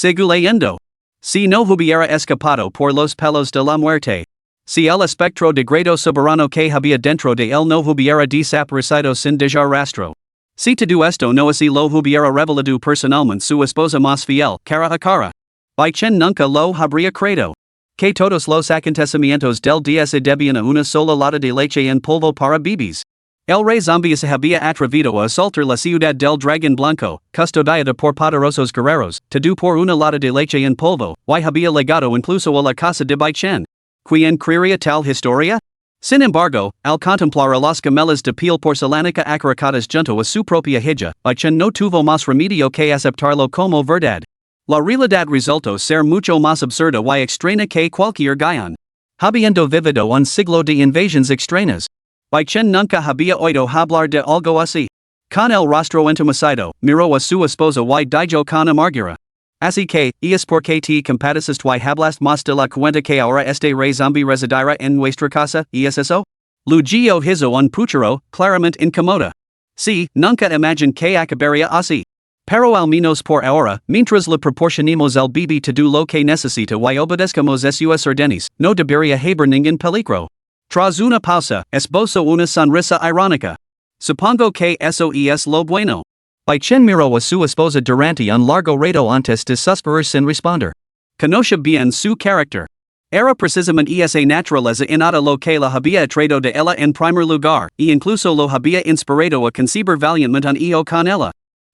Leyendo. Si no hubiera escapado por los pelos de la muerte. Si el espectro de grado soberano que había dentro de él no hubiera desaparecido sin dejar rastro. Si todo esto no así lo hubiera revelado personalmente su esposa más fiel, cara a cara. Baichen nunca lo habría creído. Que todos los acontecimientos del día se debían a una sola lata de leche en polvo para bebés. El Rey Zombi se había atrevido a asaltar la ciudad del Dragón Blanco, custodiada por poderosos guerreros, todo por una lata de leche en polvo, y había llegado incluso a la casa de Baichen. ¿Quién creería tal historia? Sin embargo, al contemplar las gemelas de piel porcelánica acaricadas junto a su propia hija, Baichen no tuvo más remedio que aceptarlo como verdad. La realidad resultó ser mucho más absurda y extraña que cualquier guion. Habiendo vivido un siglo de invasiones extrañas, Baichen nunca había oído hablar de algo así. Con el rostro entumecido, miró a su esposa y dijo con amargura: así que, es porque te compadeciste y hablaste más de la cuenta que ahora este Rey Zombi residirá en nuestra casa, ¿es eso? Luego hizo un puchero, claramente incomoda. Sí, nunca imaginé que acabaría así. Pero al menos por ahora, mientras le proporcionemos al bebé todo lo que necesita y obedezcamos sus órdenes, no debería haber ningún peligro. Tras una pausa, esbozó una sonrisa irónica. Supongo que eso es lo bueno. Baichen miró a su esposa durante un largo rato antes de suspirar sin responder. Conocía bien su carácter. Era precisamente esa naturaleza innata lo que la había atraído de ella en primer lugar, y incluso lo había inspirado a concebir valientemente un hijo con ella.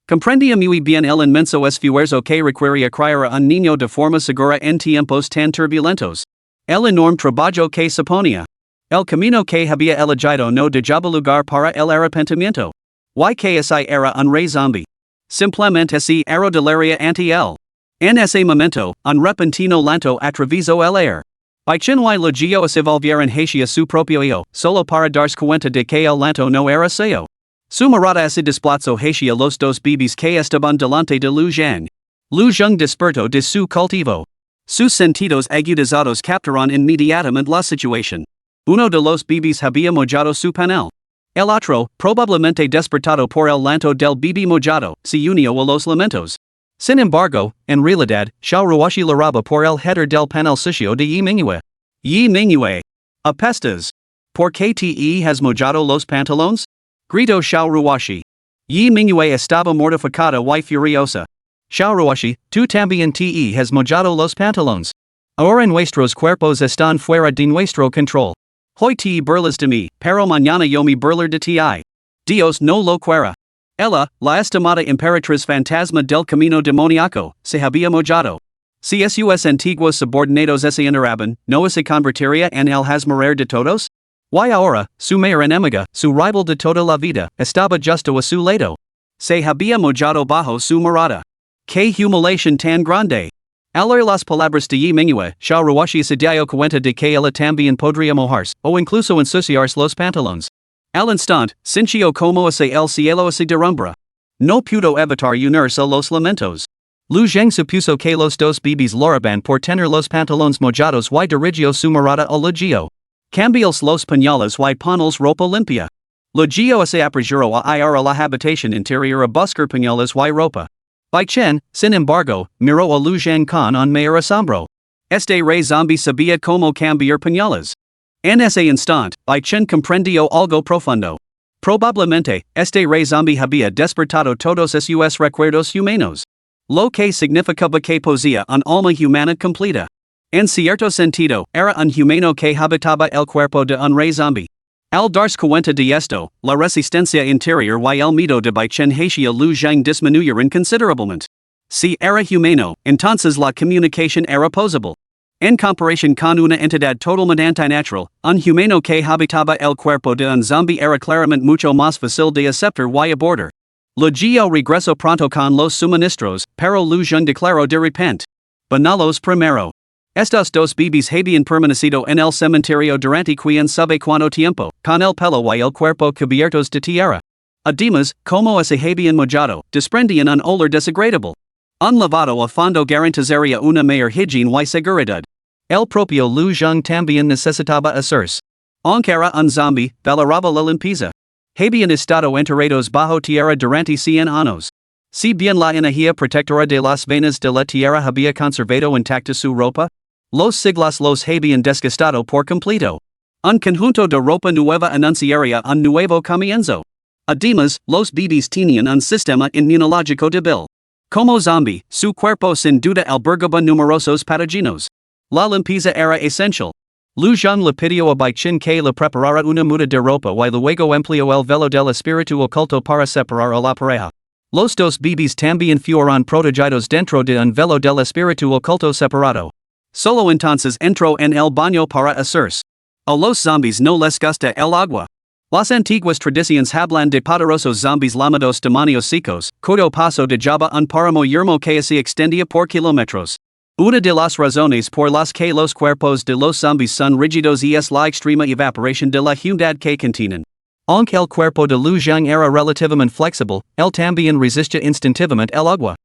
Comprendía muy bien el inmenso esfuerzo que requería criar a un niño de forma segura en tiempos tan turbulentos. El enorme trabajo que suponía. El camino que había elegido no dejaba lugar para el arrepentimiento. Y que ese era un Rey Zombi. Simplemente ese era delirio ante él. En ese momento, un repentino llanto atravesó el aire. Baichen y luego se volvieron hacia su propio hijo, solo para darse cuenta de que el llanto no era suyo. Su mirada se desplazó hacia los dos bebés que estaban delante de Lu Zhang. Lu Zhang despertó de su cultivo. Sus sentidos agudizados captaron inmediatamente la situación. Uno de los bebés había mojado su panel. El otro, probablemente despertado por el llanto del bebé mojado, se unió a los lamentos. Sin embargo, en realidad, Xiao Ruoxi lloraba por el header del panel sucio de Yi Mingyue. Yi Mingyue. Apestas. ¿Por qué te has mojado los pantalones? Gritó Xiao Ruoxi. Yi Mingyue estaba mortificada y furiosa. Xiao Ruoxi, tú también te has mojado los pantalones. Ahora nuestros cuerpos están fuera de nuestro control. Hoy te burlas de mí, pero mañana yo me burlar de ti. Dios no lo quiera. Ella, la estimada emperatriz fantasma del camino demoníaco, se había mojado. Si sus antiguos subordinados se enteraban, ¿no se convertiría en el hazmarer de todos? Y ahora, su mayor enemiga, su rival de toda la vida, estaba justo a su lado. Se había mojado bajo su mirada. ¡Qué humiliación tan grande! Al oír las palabras de Yi Mingyue, Xiao Ruoxi se dio cuenta de que ella también podría mojarse, o incluso ensuciarse los pantalones. Al instante, sintió como hacia el cielo se derrumbra. No pudo evitar unirse a los lamentos. Lu Zhang supuso que los dos bebés lloraban por tener los pantalones mojados y dirigió su mirada a Luego. Cambios los pañales y ponos ropa limpia. Luego se apresuró a ir a la habitación interior a buscar pañales y ropa. Baichen, sin embargo, miró a Lu Zhang con un mayor asombro. Este Rey Zombi sabía cómo cambiar pañales. En ese instante, Baichen comprendió algo profundo. Probablemente, este Rey Zombi había despertado todos sus recuerdos humanos. Lo que significaba que poseía un alma humana completa. En cierto sentido, era un humano que habitaba el cuerpo de un Rey Zombi. Al darse cuenta de esto, la resistencia interior y el miedo de Baichen hacia Lu Zhang disminuyeron considerablemente. Si era humano, entonces la comunicación era posible. En comparación con una entidad totalmente antinatural, un humano que habitaba el cuerpo de un zombie era claramente mucho más fácil de aceptar y abordar. Luego regresó pronto con los suministros, pero Lu Zhang declaró de repente: Banalos primero. Estos dos bebés habían permanecido en el cementerio durante quién sabe cuánto tiempo, con el pelo y el cuerpo cubiertos de tierra. Además, como se habían mojado, desprendían un olor desagradable. Un lavado a fondo garantizaría una mayor higiene y seguridad. El propio Lu Zhang también necesitaba hacerse. Aunque era un zombie, valoraba la limpieza. Habían estado enterrados bajo tierra durante 100 años. Si bien la energía protectora de las venas de la tierra había conservado intacta su ropa, los siglos los habían desgastado por completo. Un conjunto de ropa nueva anunciaría un nuevo comienzo. Además, los bebés tenían un sistema inmunológico débil. Como zombie, su cuerpo sin duda albergaba numerosos patógenos. La limpieza era esencial. Lu Zhang le pidió a Baichen que le preparara una muda de ropa y luego empleó el velo del espíritu oculto para separar a la pareja. Los dos bebés también fueron protegidos dentro de un velo del espíritu oculto separado. Solo entonces entró en el baño para hacerse A los zombies no les gusta el agua. Las antiguas tradiciones hablan de poderosos zombies llamados demonios secos, cuyo paso de Java un páramo yermo que se extendía por kilómetros. Una de las razones por las que los cuerpos de los zombies son rígidos es la extrema evaporación de la humedad que contienen. Aunque el cuerpo de Lu Zhang era relativamente flexible, él también resistía instintivamente el agua.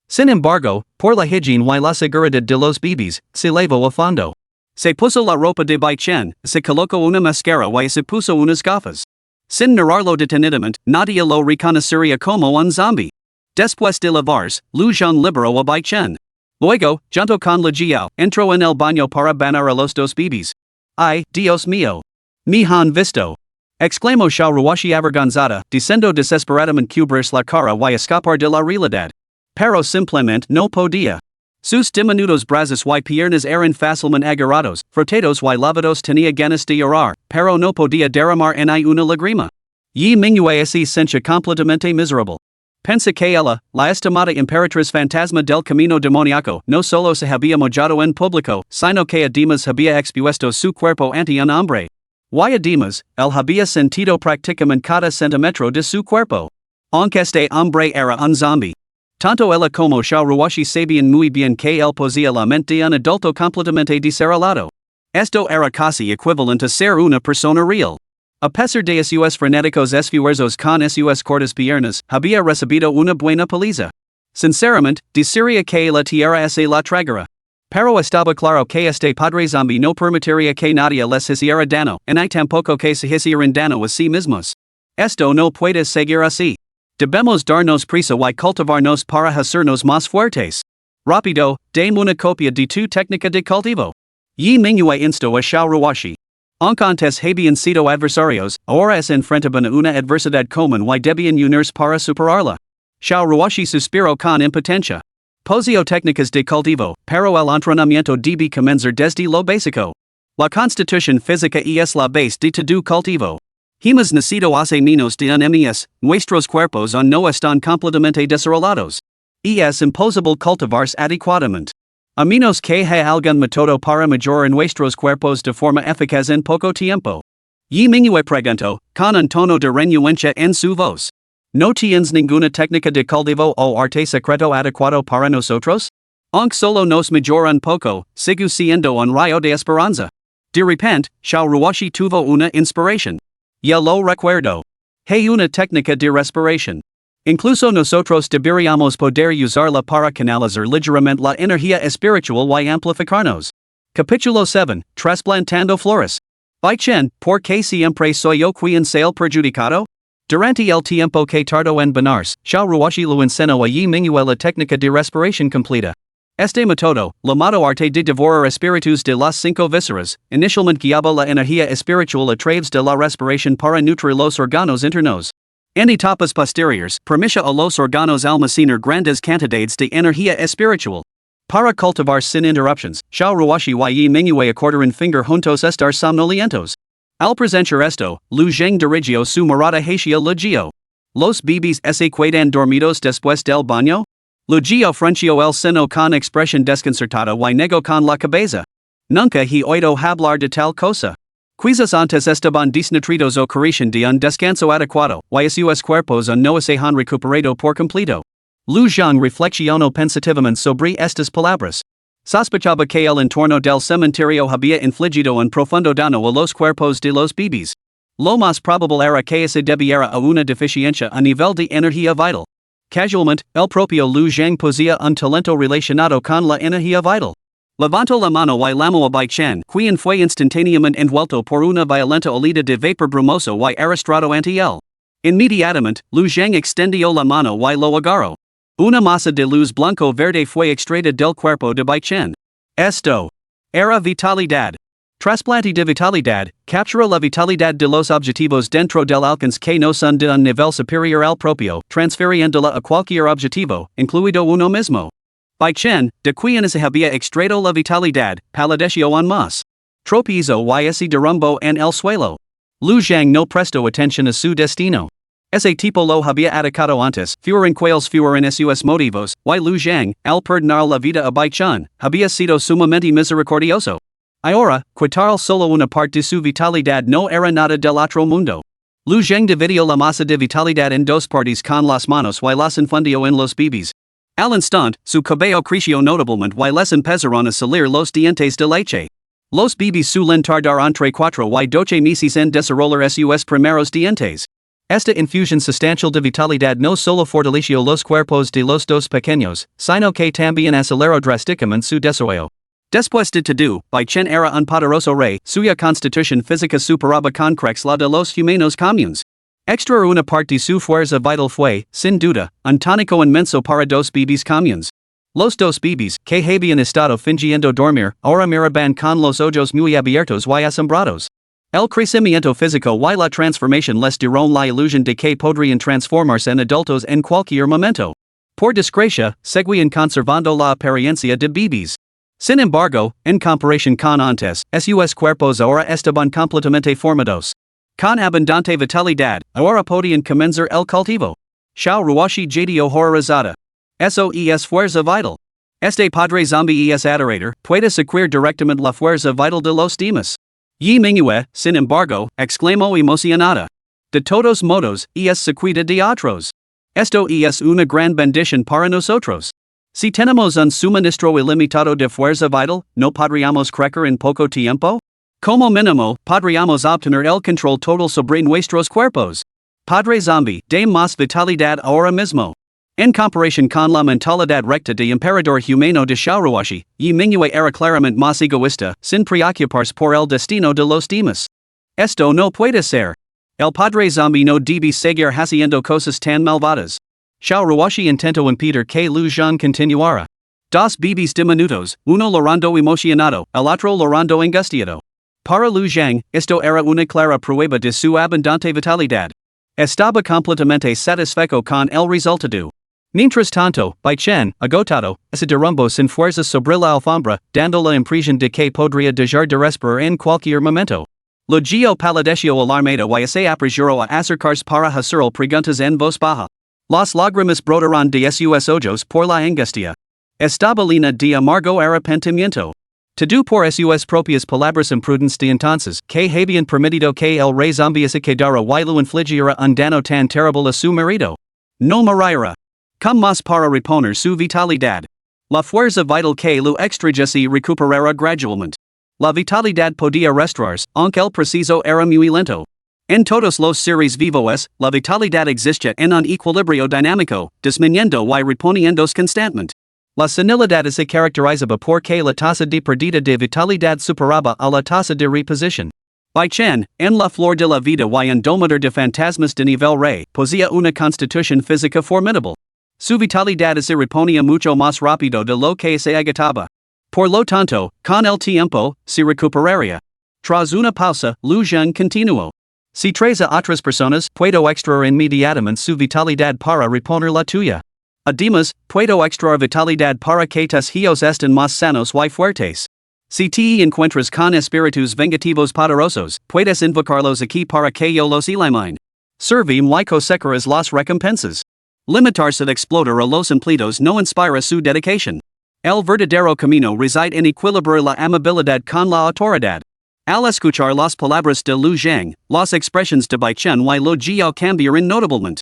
Sin embargo, por la higiene y la seguridad de los bebés, se lavó a fondo. Se puso la ropa de Bai Chen, se colocó una máscara y se puso unas gafas. Sin mirarlo detenidamente, nadie lo reconocería como un zombie. Después de lavarse, Lu Zhang liberó a Bai Chen. Luego, junto con la Jiao, entró en el baño para bañar a los dos bebés. ¡Ay, Dios mío! Me han visto! Exclamó Xiao Ruoxi avergonzada, diciendo desesperadamente cubrirse la cara y escapar de la realidad. Pero simplemente no podía. Sus diminutos brazos y piernas eran fácilmente agarrados, frotados y lavados tenía ganas de llorar, pero no podía derramar en una lágrima. Yi Mingyue se sentía completamente miserable. Pensa que ella, la estimada emperatriz fantasma del camino demoníaco, no solo se había mojado en público, sino que además había expuesto su cuerpo ante un hombre. Y además, él había sentido prácticamente cada centímetro de su cuerpo. Aunque este hombre era un zombie. Tanto ella como Xiao Ruoxi sabían muy bien que él poseía la mente de un adulto completamente desarrollado. Esto era casi equivalente a ser una persona real. A pesar de sus frenéticos esfuerzos con sus cortas piernas, había recibido una buena paliza. Sinceramente, desearía que la tierra se la tragara. Pero estaba claro que este padre zombie no permitiría que nadie les hiciera daño, ni tampoco que se hicieran daño a sí mismos. Esto no puede seguir así. Debemos darnos prisa y cultivarnos para hacernos más fuertes. Rápido, dame una copia de tu técnica de cultivo. Yi Mingyue instó a Xiao Ruoxi. Aunque antes habían sido adversarios, ahora se enfrentaban a una adversidad común y debían unirse para superarla. Xiao Ruoxi suspiró con impotencia. Poseo técnicas de cultivo, pero el entrenamiento debe comenzar desde lo básico. La constitución física es la base de todo cultivo. Hemos nacido hace menos de un mes, nuestros cuerpos aún no están completamente desarrollados. Es imposible cultivarse adecuadamente. A menos que haya algún método para mejorar nuestros cuerpos de forma eficaz en poco tiempo. Yi Mingyue preguntó, con un tono de renuencia en su voz. ¿No tienes ninguna técnica de cultivo o arte secreto adecuado para nosotros? Aunque solo nos mejora un poco, sigue siendo un rayo de esperanza. De repente, Xiao Ruoxi tuvo una inspiración. Ya lo recuerdo. Hay una técnica de respiración. Incluso nosotros deberíamos poder usarla para canalizar ligeramente la energía espiritual y amplificarnos. Capítulo 7, Trasplantando Flores. Bai Chen, ¿por qué siempre soy yo quien sale perjudicado? Durante el tiempo que tardó en bañarse, Xiao Ruoxi lo enseñó a Yi Mingyue la técnica de respiración completa. Este método, llamado arte de devorar espíritus de las 5 vísceras, inicialmente guiaba la energía espiritual a través de la respiración para nutrir los órganos internos. En etapas posteriores, permite a los órganos almacenar grandes cantidades de energía espiritual. Para cultivar sin interruptions, Xiao Ruoxi y Yi Mingyue acordaron finger juntos estar somnolientos. Al presenciar esto, Lu Zhang dirigió su mirada hacia la Jiao. ¿Los bebés se quedan dormidos después del baño? Lu Jiao frunció el seno con expresión desconcertada y negó con la cabeza. Nunca he oído hablar de tal cosa. Quizás antes estaban desnutridos o carecen de un descanso adecuado, y sus cuerpos aún no se han recuperado por completo. Lu Zhang reflexionó pensativamente sobre estas palabras. Sospechaba que el entorno del cementerio había infligido un profundo daño a los cuerpos de los bebés. Lo más probable era que se debiera a una deficiencia a nivel de energía vital. Casualmente, el propio Lu Zhang poseía un talento relacionado con la energía vital. Levantó la mano y llamó a Bai Chen, quien fue instantáneamente envuelto por una violenta olida de vapor brumoso y arrastrado ante él. Inmediatamente, Lu Zhang extendió la mano y lo agarró. Una masa de luz blanco-verde fue extraída del cuerpo de Bai Chen. Esto era vitalidad. Trasplante de vitalidad, captura la vitalidad de los objetivos dentro del alcance que no son de un nivel superior al propio, transfiriéndola a cualquier objetivo, incluido uno mismo. Bai Chen, de quien se había extraído la vitalidad, palideció aún más. Tropezó y se derrumbó en el suelo. Lu Zhang no prestó atención a su destino. Ese tipo lo había atacado antes, fueron quales fueron sus motivos, y Lu Zhang, al perdonar la vida a Bai Chen, había sido sumamente misericordioso. Ahora, quitar solo una parte de su vitalidad no era nada del otro mundo. Lu Zheng dividió la masa de vitalidad en dos partes con las manos y las infundió en los bebés. Al instante, su cabello creció notablemente y les empezaron a salir los dientes de leche. Los bebés suelen tardar entre 4 y 12 meses en desarrollar sus primeros dientes. Esta infusión sustancial de vitalidad no solo fortaleció los cuerpos de los dos pequeños, sino que también aceleró drásticamente su desarrollo. Después de todo, Bai Chen era un poderoso rey, suya constitución física superaba con creces la de los humanos comunes. Extraer una parte de su fuerza vital fue, sin duda, un tónico inmenso para dos bebés comunes. Los dos bebés, que habían estado fingiendo dormir, ahora miraban con los ojos muy abiertos y asombrados. El crecimiento físico y la transformación les dieron la ilusión de que podrían transformarse en adultos en cualquier momento. Por desgracia, seguían conservando la apariencia de bebés. Sin embargo, en comparación con antes, sus cuerpos ahora estaban completamente formados. Con abundante vitalidad, ahora podían comenzar el cultivo. Xiao Ruoshi Jadio Horrorizada. Eso es fuerza vital. Este padre zombie es adorador, puede secuir directamente la fuerza vital de los demás. Yi Mingyue, sin embargo, exclamó emocionada. De todos modos, es secuida de otros. Esto es una gran bendición para nosotros. Si tenemos un suministro ilimitado de fuerza vital, ¿no podríamos crecer en poco tiempo? Como mínimo, podríamos obtener el control total sobre nuestros cuerpos. Padre Zombie, de más vitalidad ahora mismo. En comparación con la mentalidad recta de emperador humano de Xiaoruoshi, Yi Mingyue era claramente más egoísta, sin preocuparse por el destino de los demás. Esto no puede ser. El Padre Zombie no debe seguir haciendo cosas tan malvadas. Xiaoruoshi intentó impedir que Lu Zhang continuara. Dos bebés diminutos, uno llorando emocionado, el otro llorando angustiado. Para Lu Zhang, esto era una clara prueba de su abundante vitalidad. Estaba completamente satisfecho con el resultado. Mientras tanto, Bai Chen, agotado, se derrumbó sin fuerzas sobre la alfombra, dando la impresión de que podría dejar de respirar en cualquier momento. Luego palideció alarmado y se apresuró a acercarse para hacer preguntas en voz baja. Las lágrimas brotaron de sus ojos por la angustia. Estaba llena de amargo arrepentimiento. Todo por sus propias palabras imprudentes de entonces, que habían permitido que el Rey Zombi se quedara y lo infligiera un daño tan terrible a su marido. No moriría. Con más para reponer su vitalidad. La fuerza vital que lo extrajese recuperara gradualmente. La vitalidad podía restaurarse, aunque el proceso era muy lento. En todos los seres vivos, la vitalidad existe en un equilibrio dinámico, disminuyendo y reponiéndose constantemente. La senilidad se caracterizaba porque la tasa de pérdida de vitalidad superaba a la tasa de reposición. Bai Chen, en la flor de la vida y un domador de fantasmas de nivel rey, poseía una constitución física formidable. Su vitalidad se reponía mucho más rápido de lo que se agotaba. Por lo tanto, con el tiempo, se recuperaría. Tras una pausa, Lu Zhang continuó. Si tres a otras personas, puedo extraer inmediatamente su vitalidad para reponer la tuya. Además, puedo extraer vitalidad para que tus hijos estén más sanos y fuertes. Si te encuentras con espíritus vengativos poderosos, puedes invocarlos aquí para que yo los elimine. Servim y cosecharas las recompensas. Limitarse a explotar a los empleados no inspira su dedicación. El verdadero camino reside en equilibrar la amabilidad con la autoridad. Al escuchar las palabras de Lu Zhang, las expresiones de Bai Chen y lo Jiao cambiaron notablemente.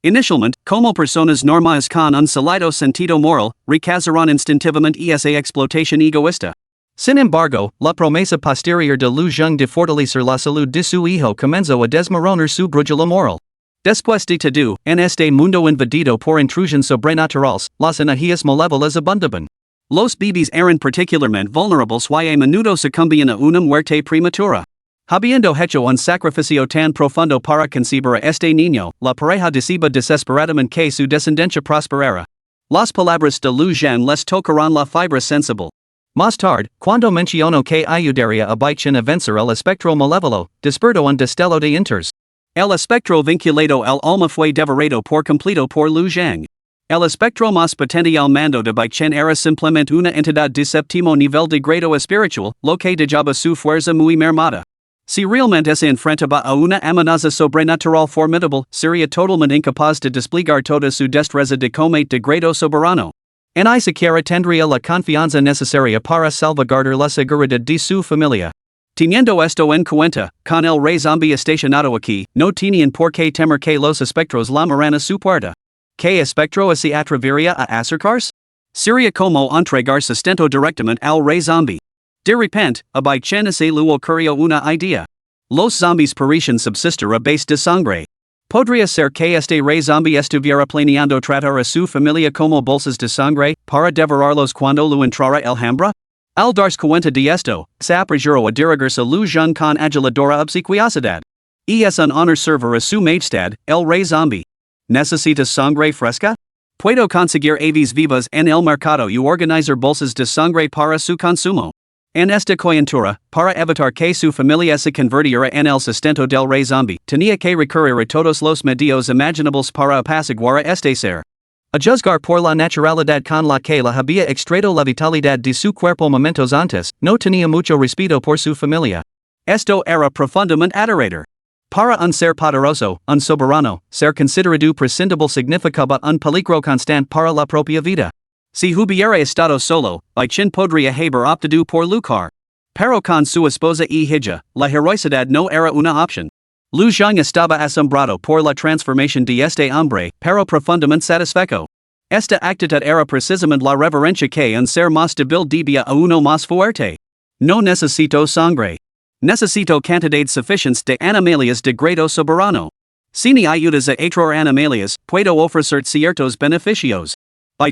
Inicialmente, como personas normales con un sólido sentido moral, rechazaron instintivamente esa explotación egoísta. Sin embargo, la promesa posterior de Lu Zhang de fortalecer la salud de su hijo comenzó a desmoronar su brújula moral. Después de todo, en este mundo invadido por intrusiones sobrenaturales, las energías malévolas abundaban. Los bebés eran particularmente vulnerables y a menudo sucumbían a una muerte prematura. Habiendo hecho un sacrificio tan profundo para concebir a este niño, la pareja deseaba desesperadamente que su descendencia prosperara. Las palabras de Lu Zhang les tocaron la fibra sensible. Más tarde, cuando mencionó que ayudaría a Bai Chen a vencer el espectro malévolo, despertó un destello de interés. El espectro vinculado al alma fue devorado por completo por Lu Zhang. El espectro más potente al mando de Bai Chen era simplemente una entidad de séptimo nivel de grado espiritual, lo que dejaba su fuerza muy mermada. Si realmente se enfrentaba a una amenaza sobrenatural formidable, sería totalmente incapaz de desplegar toda su destreza de comete de grado soberano. Ni siquiera tendría la confianza necesaria para salvaguardar la seguridad de su familia. Teniendo esto en cuenta, con el Rey Zombi estacionado aquí, no tenían por qué temer que los espectros llamaran a su puerta. ¿Qué espectro se atrevería a acercarse? Sería como entregar sustento directamente al Rey Zombi. De repente, a Chen se le ocurrió una idea. Los zombies parecen subsistir a base de sangre. Podría ser que este Rey Zombi estuviera planeando tratar a su familia como bolsas de sangre, para devorarlos cuando lo entrara el hambre? Al darse cuenta de esto, se apresuró a dirigirse a Lu Jun con agiladora obsequiosidad. Es un honor servir a su majestad, el Rey Zombi. ¿Necesita sangre fresca? Puedo conseguir aves vivas en el mercado y organizar bolsas de sangre para su consumo. En esta coyuntura, para evitar que su familia se convirtiera en el sustento del Rey Zombi, tenía que recurrir a todos los medios imaginables para apaciguar a este ser. A juzgar por la naturalidad con la que la había extraído la vitalidad de su cuerpo momentos antes, no tenía mucho respeto por su familia. Esto era profundamente aterrador. Para un ser poderoso, un soberano, ser considerado prescindible significaba un peligro constante para la propia vida. Si hubiera estado solo, Chen podría haber optado por luchar. Pero con su esposa y hija, la heroicidad no era una opción. Lu Zhang estaba asombrado por la transformación de este hombre, pero profundamente satisfecho. Esta actitud era precisamente la reverencia que un ser más débil debía a uno más fuerte. No necesito sangre. Necesito cantidades suficientes de animalias de grado soberano. Si ni ayudas a otros animalias, puedo ofrecer ciertos beneficios.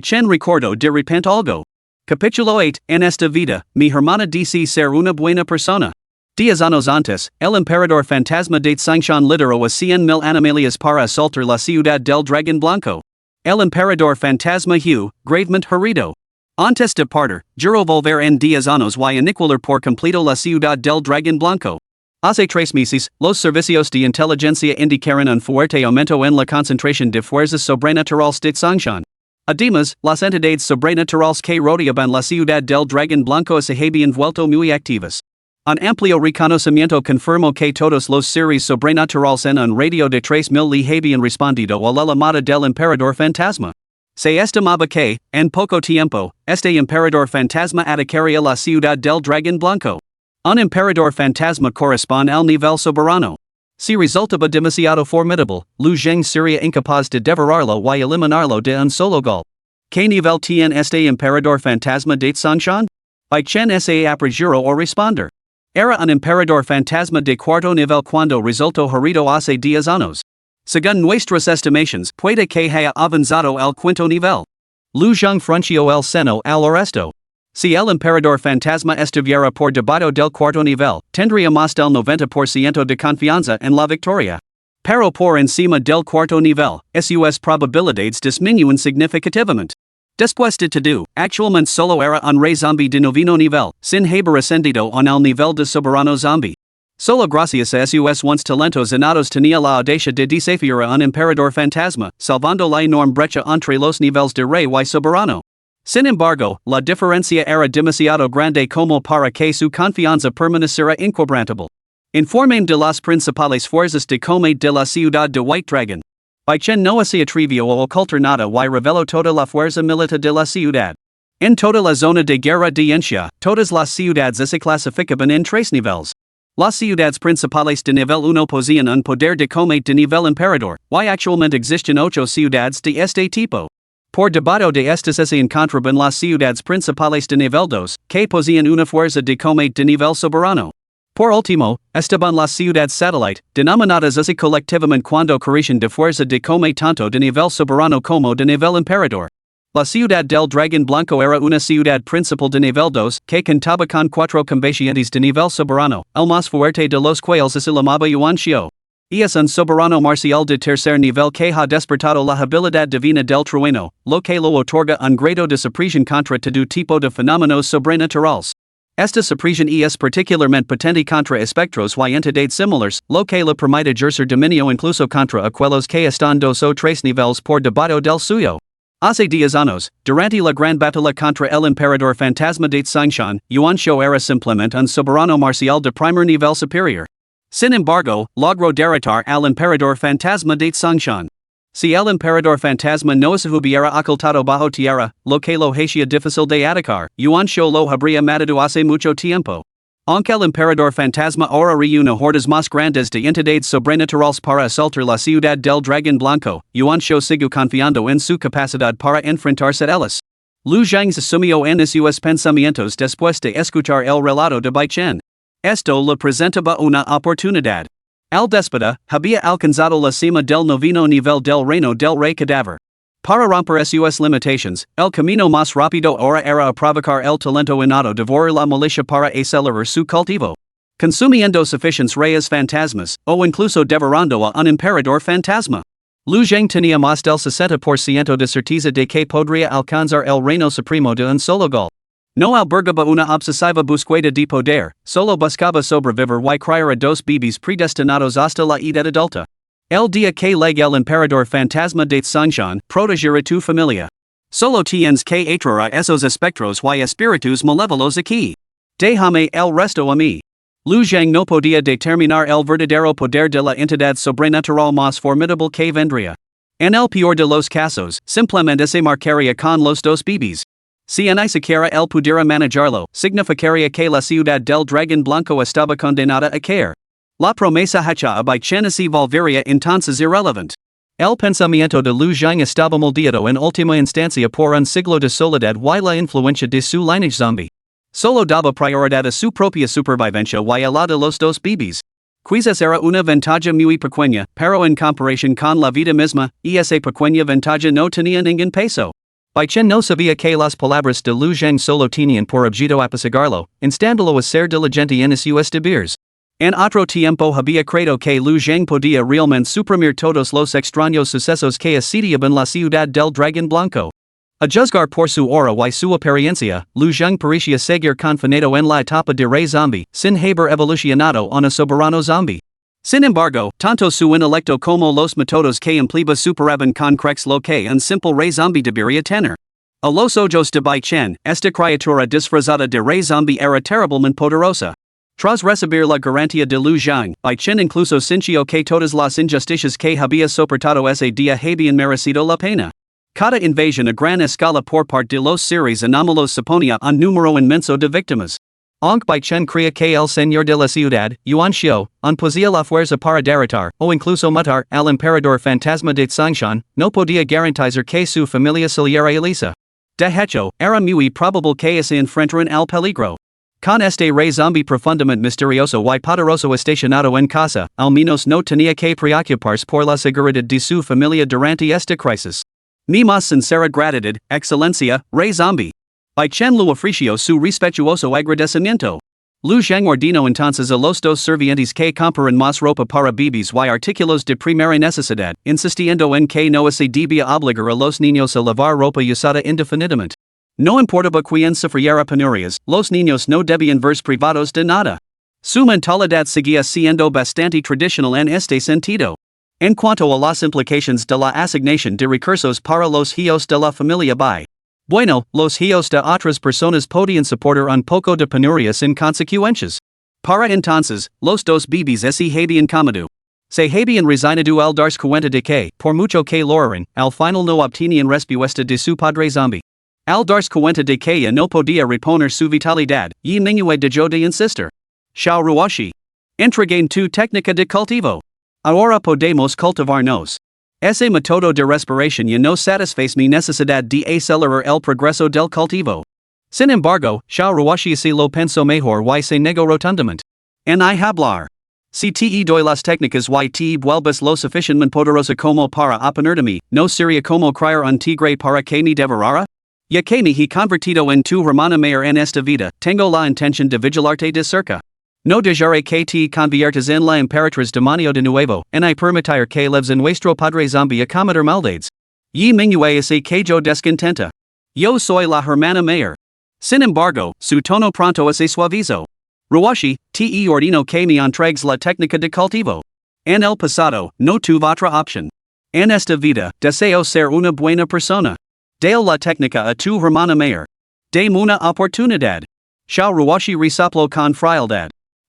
Chen recordó de repente algo. Capítulo 8. En esta vida, mi hermana dice ser una buena persona. 10 años antes, el emperador fantasma de Xingshan lideró a 100,000 animalias para asaltar la ciudad del dragón blanco. El emperador fantasma Hu, gravemente herido. Antes de partir, juró volver en 10 años y aniquilar por completo la ciudad del dragón blanco. Hace 3 meses, los servicios de inteligencia indicaron un fuerte aumento en la concentración de fuerzas sobrenaturales de Xingshan. Además, las entidades sobrenaturales que rodeaban la ciudad del dragón blanco se habían vuelto muy activas. Un amplio reconocimiento confirmó que todos los seres sobrenaturales en un radio de 3,000 li habían respondido a la llamada del emperador fantasma. Se estimaba que, en poco tiempo, este emperador fantasma atacaría la ciudad del dragón blanco. Un emperador fantasma corresponde al nivel soberano. Si resultaba demasiado formidable, Lu Zheng sería incapaz de devorarlo y eliminarlo de un solo golpe. ¿Qué nivel tiene este emperador fantasma de Xingshan? Chen se apresuró a responder. Era un emperador fantasma de cuarto nivel cuando resultó herido hace 10 años. Según nuestras estimaciones, puede que haya avanzado al quinto nivel. Lu Zheng frunció el seno al oresto. Si el emperador fantasma estuviera por debajo del cuarto nivel, tendría más del 90% de confianza en la victoria. Pero por encima del cuarto nivel, sus probabilidades disminuyen significativamente. Después de todo, actualmente solo era un Rey Zombi de noveno nivel, sin haber ascendido en el nivel de soberano zombie. Solo gracias a sus once talentos innatos tenía la audacia de desafiar a un emperador fantasma, salvando la enorme brecha entre los niveles de Rey y soberano. Sin embargo, la diferencia era demasiado grande como para que su confianza permaneciera inquebrantable. Informen de las principales fuerzas de combate de la ciudad de White Dragon. Chen no se atrevió a ocultar nada y reveló toda la fuerza militar de la ciudad. En toda la zona de guerra de Enxia, todas las ciudades se clasificaban en 3 niveles. Las ciudades principales de nivel 1 poseían un poder de combate de nivel emperador, y actualmente existen 8 ciudades de este tipo. Por debajo de estas se encontraban las ciudades principales de nivel 2, que poseían una fuerza de combate de nivel soberano. Por último, estaban las ciudades satellite, denominadas así colectivamente cuando carecen de fuerza de combate tanto de nivel soberano como de nivel emperador. La ciudad del dragón blanco era una ciudad principal de nivel 2, que contaba con 4 combatientes de nivel soberano, el más fuerte de los cuales se llamaba Yuan Xiao. Es un soberano marcial de tercer nivel que ha despertado la habilidad divina del trueno, lo que lo otorga un grado de supresión contra todo tipo de fenómenos sobrenaturales. Esta supresión es particularmente potente contra espectros y entidades similares, lo que le permite ejercer dominio incluso contra aquellos que están 2 o 3 niveles por debajo del suyo. Hace 10 años, durante la gran batalla contra el emperador fantasma de Xingshan, Yuan Xiao era simplemente un soberano marcial de primer nivel superior. Sin embargo, logró derrotar al emperador fantasma de Xingshan. Si el emperador fantasma no se hubiera ocultado bajo tierra, lo que lo hacía difícil de atacar, Yuan Shou lo habría matado hace mucho tiempo. Aunque el emperador fantasma ahora reúne hordas más grandes de entidades sobrenaturales para asaltar la ciudad del dragón blanco, Yuan Shou sigue confiando en su capacidad para enfrentarse a ellas. Lu Zhang asumió en sus pensamientos después de escuchar el relato de Bai Chen. Esto le presentaba una oportunidad. El déspota había alcanzado la cima del noveno nivel del reino del rey cadáver. Para romper sus limitations, el camino más rápido ahora era provocar el talento innato devorar la milicia para acelerar su cultivo. Consumiendo suficientes reyes fantasmas, o incluso devorando a un emperador fantasma. Lu Zhang tenía más del 60% de certeza de que podría alcanzar el reino supremo de un solo gol. No albergaba una obsesiva búsqueda de poder, solo buscaba sobrevivir y criar a dos bebés predestinados hasta la edad adulta. El día que llegue el emperador fantasma de Sangshan, protegerá tu familia. Solo tienes que atraer a esos espectros y espíritus malévolos aquí. Déjame el resto a mí. Lu Zhang no podía determinar el verdadero poder de la entidad sobrenatural más formidable que vendría. En el peor de los casos, simplemente se marcaría con los dos bebés. Si ni siquiera él pudiera manejarlo, significaría que la ciudad del dragón blanco estaba condenada a caer. La promesa hecha a Bai Chen se volvería entonces irrelevant. El pensamiento de Lu Zhang estaba moldeado en última instancia por un siglo de soledad y la influencia de su linaje zombie. Solo daba prioridad a su propia supervivencia y a la de los dos bebés. Quizás era una ventaja muy pequeña, pero en comparación con la vida misma, esa pequeña ventaja no tenía ningún peso. Bai Chen no sabía que las palabras de Lu Zhang solo tenían por objeto apaciguarlo, instándolo a ser diligente en sus deberes. En otro tiempo había creído que Lu Zhang podía realmente suprimir todos los extraños sucesos que asediaban la ciudad del dragón blanco. A juzgar por su aura y su apariencia, Lu Zhang parecía seguir confinado en la etapa de Rey Zombi, sin haber evolucionado a un soberano zombie. Sin embargo, tanto su intelecto como los métodos que empleaba superaban con creces lo que un simple Rey Zombi debería tener. A los ojos de Bai Chen, esta criatura disfrazada de Rey Zombi era terriblemente poderosa. Tras recibir la garantía de Lu Zhang, Bai Chen incluso sintió que todas las injusticias que había soportado ese día habían merecido la pena. Cada invasión a gran escala por parte de los seres anómalos suponía un número inmenso de víctimas. Aunque Bai Chen creía que el señor de la ciudad, Yuan Shou, poseía la fuerza para derrotar, o incluso matar, al emperador fantasma de Sangshan, no podía garantizar que su familia saliera ilesa. De hecho, era muy probable que se enfrentaran al peligro. Con este Rey Zombi profundamente misterioso y poderoso estacionado en casa, al menos no tenía que preocuparse por la seguridad de su familia durante esta crisis. Mi más sincera gratitud, excelencia, Rey Zombi. Bai Chen lo ofreció su respetuoso agradecimiento. Lu Zhang ordenó entonces a los dos servientes que compraran más ropa para bebés y artículos de primera necesidad, insistiendo en que no se debía obligar a los niños a lavar ropa usada indefinidamente. No importaba quién sufriera penurias, los niños no debían verse privados de nada. Su mentalidad seguía siendo bastante tradicional en este sentido. En cuanto a las implicaciones de la asignación de recursos para los hijos de la familia Bai. Bueno, los hijos de otras personas podían soportar un poco de penurias inconsecuentes. Para entonces, los dos bebés se habían comido. Se habían resignado al darse cuenta de que, por mucho que lograran, al final no obtenían respuesta de su padre zombie. Al darse cuenta de que ya no podía reponer su vitalidad, y Manhwa dejó de insistir. Xiao Ruoshi. Entreguen tu técnica de cultivo. Ahora podemos cultivarnos. Ese método de respiración ya no satisface mi necesidad de acelerar el progreso del cultivo. Sin embargo, Xiao Ruoshi se lo pensó mejor y se negó rotundamente. En hablar. Si te doy las técnicas y te vuelves lo suficientemente poderoso como para oponer de mí, ¿no sería como criar un tigre para que me devorara? Ya que me he convertido en tu hermana mayor en esta vida, tengo la intención de vigilarte de cerca. No dejaré que te conviertas en la emperatriz demonio de nuevo, ni permitir que lives en nuestro padre zombie a cometer maldades. Y Manhwa ese que yo descontenta. Yo soy la hermana mayor. Sin embargo, su tono pronto se suavizó. Ruoshi, te ordeno que me entregues la técnica de cultivo. En el pasado, no tuve otra opción. En esta vida, deseo ser una buena persona. Dale la técnica a tu hermana mayor. Dame una oportunidad. Xiao Ruoshi resopló con frialdad.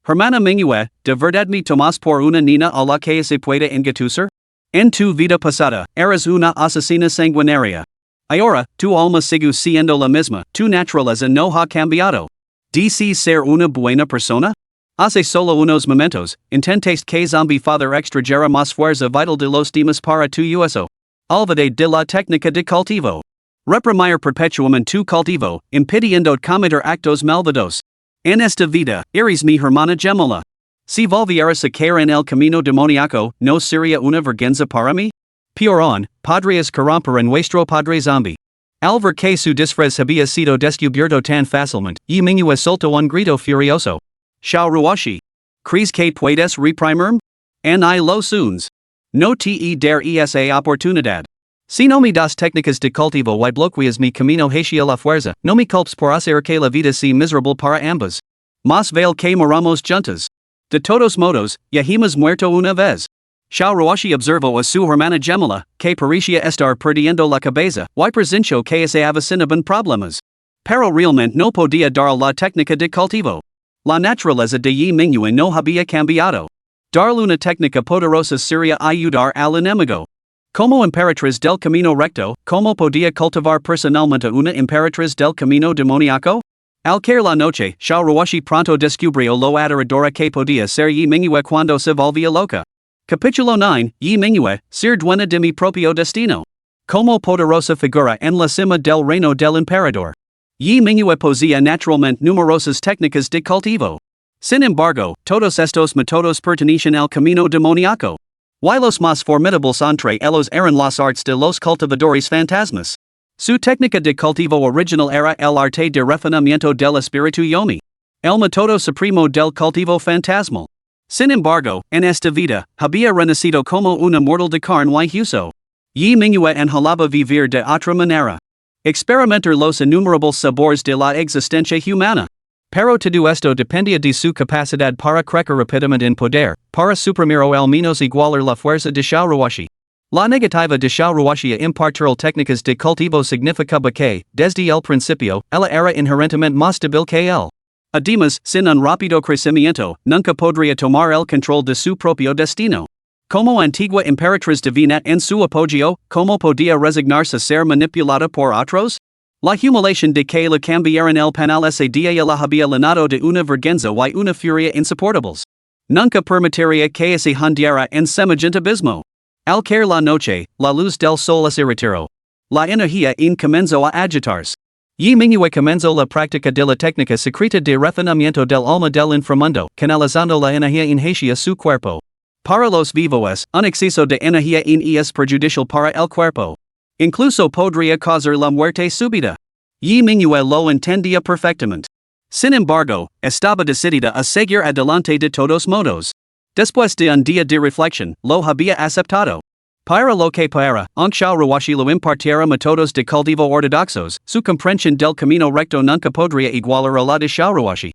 Hermana Manhwa, ¿de verdad me tomas por una niña a la que se puede engatusar? En tu vida pasada, eras una asesina sanguinaria. Ahora, tu alma sigue siendo la misma, tu naturaleza no ha cambiado. ¿Dices ser una buena persona? Hace solo unos momentos, intentaste que zombie father extrajera más fuerza vital de los demás para tu uso. Olvide de la técnica de cultivo. Reprimir perpetuamente tu cultivo, impidiendo cometer actos malvados. En esta vida, eres mi hermana gemela. Si volvieras a caer en el camino demoníaco, ¿no sería una vergüenza para mí? Peor aún, podrías corromper en nuestro padre zombie. Al ver que su disfraz había sido descubierto tan fácilmente, y Manhwa soltó un grito furioso. Xiao Ruoshi. ¿Crees que puedes reprimirme? Ni lo soons. No te dar esa oportunidad. Si no me das técnicas de cultivo y bloqueas mi camino hacia la fuerza, no me culpes por hacer que la vida sea miserable para ambas. Más vale que moramos juntas. De todos modos, ya hemos muerto una vez. Xiao Ruoshi observó a su hermana gemela, que parecía estar perdiendo la cabeza, y presenció que se avecinaban problemas. Pero realmente no podía dar la técnica de cultivo. La naturaleza de Yi Manhwa no había cambiado. Darle una técnica poderosa sería ayudar al enemigo. Como emperatriz del camino recto, ¿cómo podía cultivar personalmente una emperatriz del camino demoníaco? Al caer la noche, Xiao Ruoshi pronto descubrió lo aterradora que podía ser Yi Manhwa cuando se volvía loca. Capítulo 9, Yi Manhwa, ser dueña de mi propio destino. Como poderosa figura en la cima del reino del emperador. Yi Manhwa poseía naturalmente numerosas técnicas de cultivo. Sin embargo, todos estos métodos pertenecen al camino demoníaco. Y los más formidables entre ellos eran las artes de los cultivadores fantasmas. Su técnica de cultivo original era el arte de refinamiento del espíritu yomi. El método supremo del cultivo fantasmal. Sin embargo, en esta vida, había renacido como una mortal de carne y hueso. Yi Manhwa anhelaba vivir de otra manera. Experimentar los innumerables sabores de la existencia humana. Pero todo esto dependía de su capacidad para crecer rápidamente en poder, para suprimir o al menos igualar la fuerza de Xiao Ruoshi. La negativa de Xiao Ruoshi a impartir técnicas de cultivo significaba que, desde el principio, ella era inherentemente más débil que él. Además, sin un rápido crecimiento, nunca podría tomar el control de su propio destino. Como antigua emperatriz divina en su apogeo, ¿cómo podía resignarse a ser manipulada por otros? La humiliación de que la cambiaran el panal ese día la había llenado de una vergüenza y una furia insoportables. Nunca permitiría que se hundiera en semejante abismo. Al caer la noche, la luz del sol se retiró. La energía comenzó a agitarse. Yi Manhwa comenzó la práctica de la técnica secreta de refinamiento del alma del inframundo, canalizando la energía hacia su cuerpo. Para los vivos, un exceso de energía es perjudicial para el cuerpo. Incluso podría causar la muerte súbita. Yi Manhwa lo entendía perfectamente. Sin embargo, estaba decidida a seguir adelante de todos modos. Después de un día de reflexión, lo había aceptado. Para lo que para, aunque Xiao Ruoshi lo impartiera métodos de cultivo ortodoxos, su comprensión del camino recto nunca podría igualar a la de Xiao Ruoshi.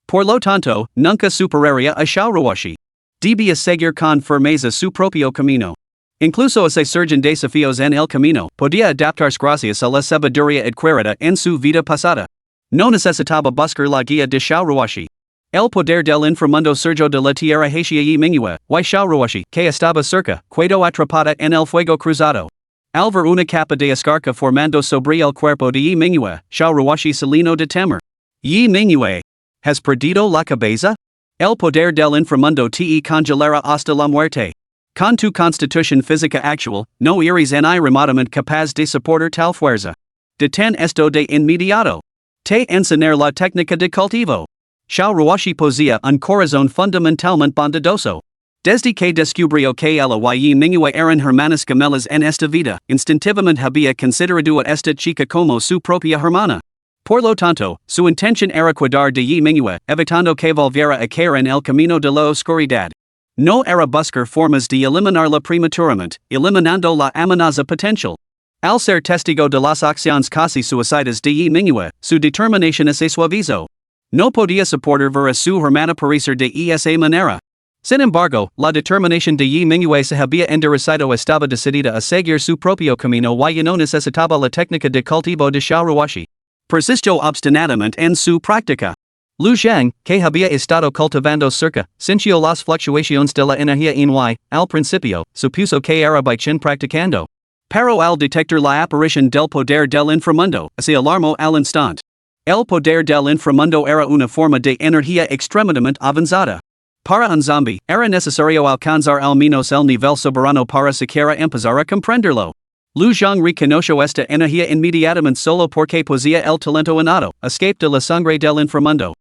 Por lo tanto, nunca superaría a Xiao Ruoshi. Debía seguir con firmeza su propio camino. Incluso ese surgen desafíos en el camino, podía adaptarse gracias a la sabiduría adquirida en su vida pasada. No necesitaba buscar la guía de Xiao Ruoshi. El poder del inframundo surgió de la tierra hacia Yi Manhwa, y Xiao Ruoshi, que estaba cerca, quedó atrapada en el fuego cruzado. Al ver una capa de escarcha formando sobre el cuerpo de Yi Manhwa, Xiao Ruoshi se llenó de temor. Yi Manhwa, ¿has perdido la cabeza? El poder del inframundo te congelará hasta la muerte. Con tu constitución física actual, no eres ni remotamente capaz de soportar tal fuerza. Detén esto de inmediato. Te enseñar la técnica de cultivo. Xiao Ruoshi poseía un corazón fundamentalmente bondadoso. Desde que descubrió que ella y Yi Manhwa eran hermanas gemelas en esta vida, instintivamente había considerado a esta chica como su propia hermana. Por lo tanto, su intención era cuidar de Yi Manhwa, evitando que volviera a caer en el camino de la oscuridad. No era buscar formas de eliminarla prematuramente, eliminando la amenaza potencial. Al ser testigo de las acciones casi suicidas de Yi Manhwa, su determinación se suavizó. No podía soportar ver a su hermana perecer de esa manera. Sin embargo, la determinación de Yi Manhwa se había enderezado, estaba decidida a seguir su propio camino y no necesitaba la técnica de cultivo de Xiao Ruoshi. Persistió obstinadamente en su práctica. Lu Zhang, que había estado cultivando cerca, sintió las fluctuaciones de la energía y, al principio, supuso que era Baichen practicando. Pero al detectar la aparición del poder del inframundo, se alarmó al instante. El poder del inframundo era una forma de energía extremadamente avanzada. Para un zombie, era necesario alcanzar al menos el nivel soberano para siquiera empezar a comprenderlo. Lu Zhang reconoció esta energía inmediatamente solo porque poseía el talento innato, escape de la sangre del inframundo.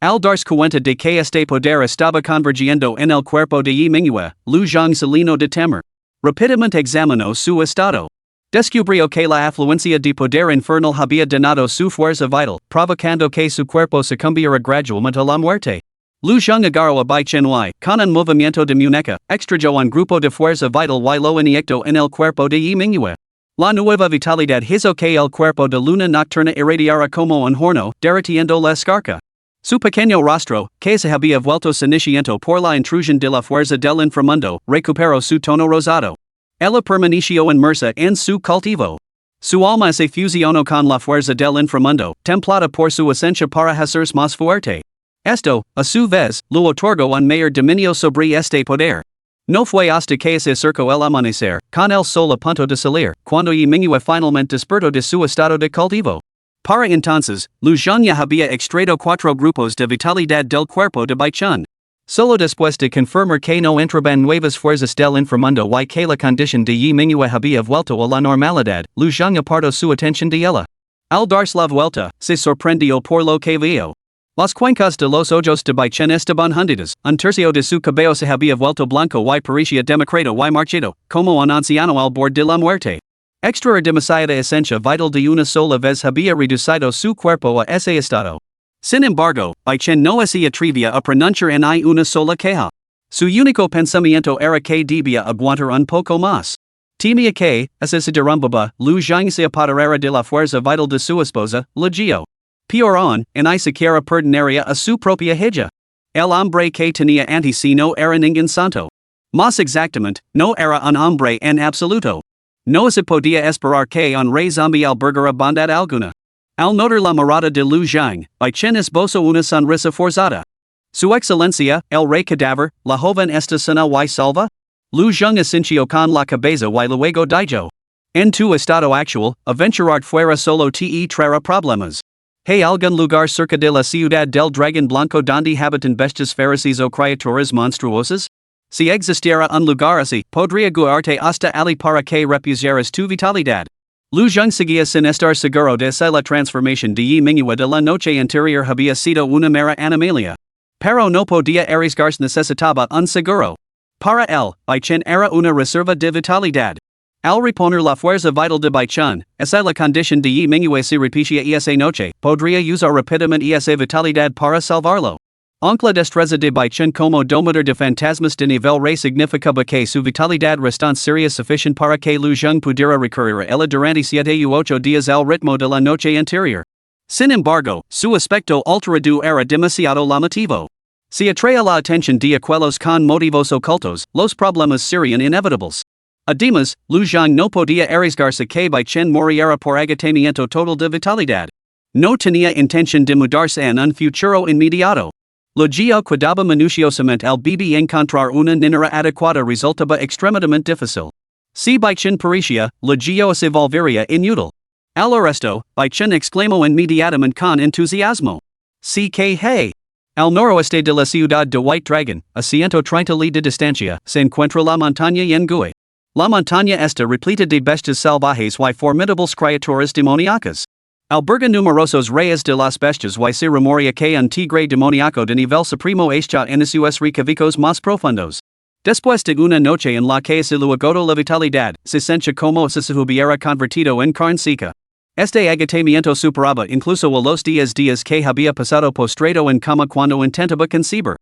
Al darse cuenta de que este poder estaba convergiendo en el cuerpo de Yi Mingyue, Lu Zhang se llenó de temor. Rápidamente examinó su estado. Descubrió que la afluencia de poder infernal había donado su fuerza vital, provocando que su cuerpo sucumbiera gradualmente a la muerte. Lu Zhang agarró a Bai Chen y, con un movimiento de muñeca, extrayó un grupo de fuerza vital y lo inyectó en el cuerpo de Yi Mingyue. La nueva vitalidad hizo que el cuerpo de luna nocturna irradiara como un horno, derritiendo la escarcha. Su pequeño rostro, que se había vuelto ceniciento por la intrusión de la fuerza del inframundo, recuperó su tono rosado. Ella permaneció inmersa en su cultivo. Su alma se fusionó con la fuerza del inframundo, templada por su esencia para hacerse más fuerte. Esto, a su vez, lo otorgó un mayor dominio sobre este poder. No fue hasta que se acercó el amanecer, con el sol a punto de salir, cuando Yi Mingyue finalmente despertó de su estado de cultivo. Para entonces, Lu Zhang ya había extraído 4 grupos de vitalidad del cuerpo de Bai Chen. Solo después de confirmar que no entraban nuevas fuerzas del inframundo y que la condición de Yi Mingyue había vuelto a la normalidad, Lu Zhang apartó su atención de ella. Al darse la vuelta, se sorprendió por lo que vio. Las cuencas de los ojos de Bai Chen estaban hundidas, un tercio de su cabello se había vuelto blanco y parecía demacrado y marchido, como un anciano al borde de la muerte. Extraer demasiada esencia vital de una sola vez había reducido su cuerpo a ese estado. Sin embargo, Bai Chen no se atrevía a pronunciar en una sola queja. Su único pensamiento era que debía aguantar un poco más. Temía que, si se derrumbaba, Lu Zhang se apoderara de la fuerza vital de su esposa, la Gio. Peor aún, ni siquiera perdonaría a su propia hija. El hombre que tenía ante sí no era ningún santo. Más exactamente, no era un hombre en absoluto. No se podía esperar que un Rey Zombi albergara bondad alguna. Al notar la mirada de Lu Zhang, Bai Chen esbozó una sonrisa forzada. Su excelencia, el rey cadáver, la joven esta sana y salva? Lu Zhang asintió con la cabeza y luego dijo. En tu estado actual, aventurar fuera solo te traerá problemas. ¿Hay algún lugar cerca de la ciudad del dragón blanco donde habitan bestias feroces o criaturas monstruosas? Si existiera un lugar así, podría guiarte hasta allí para que repusiaras tu vitalidad. Lu Zhang seguía sin estar seguro de si la transformación de Yi Mingyue de la noche anterior había sido una mera animalia. Pero no podía arriesgarse, necesitaba un seguro. Para él, Bai Chen era una reserva de vitalidad. Al reponer la fuerza vital de Bai Chen, si la condición de Yi Mingyue se repetía esa noche, podría usar rápidamente esa vitalidad para salvarlo. Aunque la destreza de Bai Chen como domador de fantasmas de nivel rey significaba que su vitalidad restante sería suficiente para que Lu Zhang pudiera recurrir a ella durante 7 u 8 días al ritmo de la noche anterior. Sin embargo, su aspecto alterado era demasiado llamativo. Si atraía la atención de aquellos con motivos ocultos, los problemas serían inevitables. Además, Lu Zhang no podía arriesgarse que Bai Chen moriera por agotamiento total de vitalidad. No tenía intención de mudarse en un futuro inmediato. Lo Gio quedaba minuciosamente al encontrar una niñera adecuada resultaba extremadamente difícil. Si Bai Chen parecía, lo Gio se volvería inútil. Al resto, Bai Chen exclamó inmediatamente con entusiasmo. Sí que hey. Al noroeste de la ciudad de White Dragon, a 130 li de distancia, se encuentra la montaña Yengui. La montaña está repleta de bestias salvajes y formidables criaturas demoníacas. Alberga numerosos reyes de las bestias y se rumorea que un tigre demoníaco de nivel supremo está en sus recovecos más profundos. Después de una noche en la que se le agotó la vitalidad, se sentía como si se hubiera convertido en carne seca. Este agotamiento superaba incluso a los días que había pasado postrado en cama cuando intentaba concebir.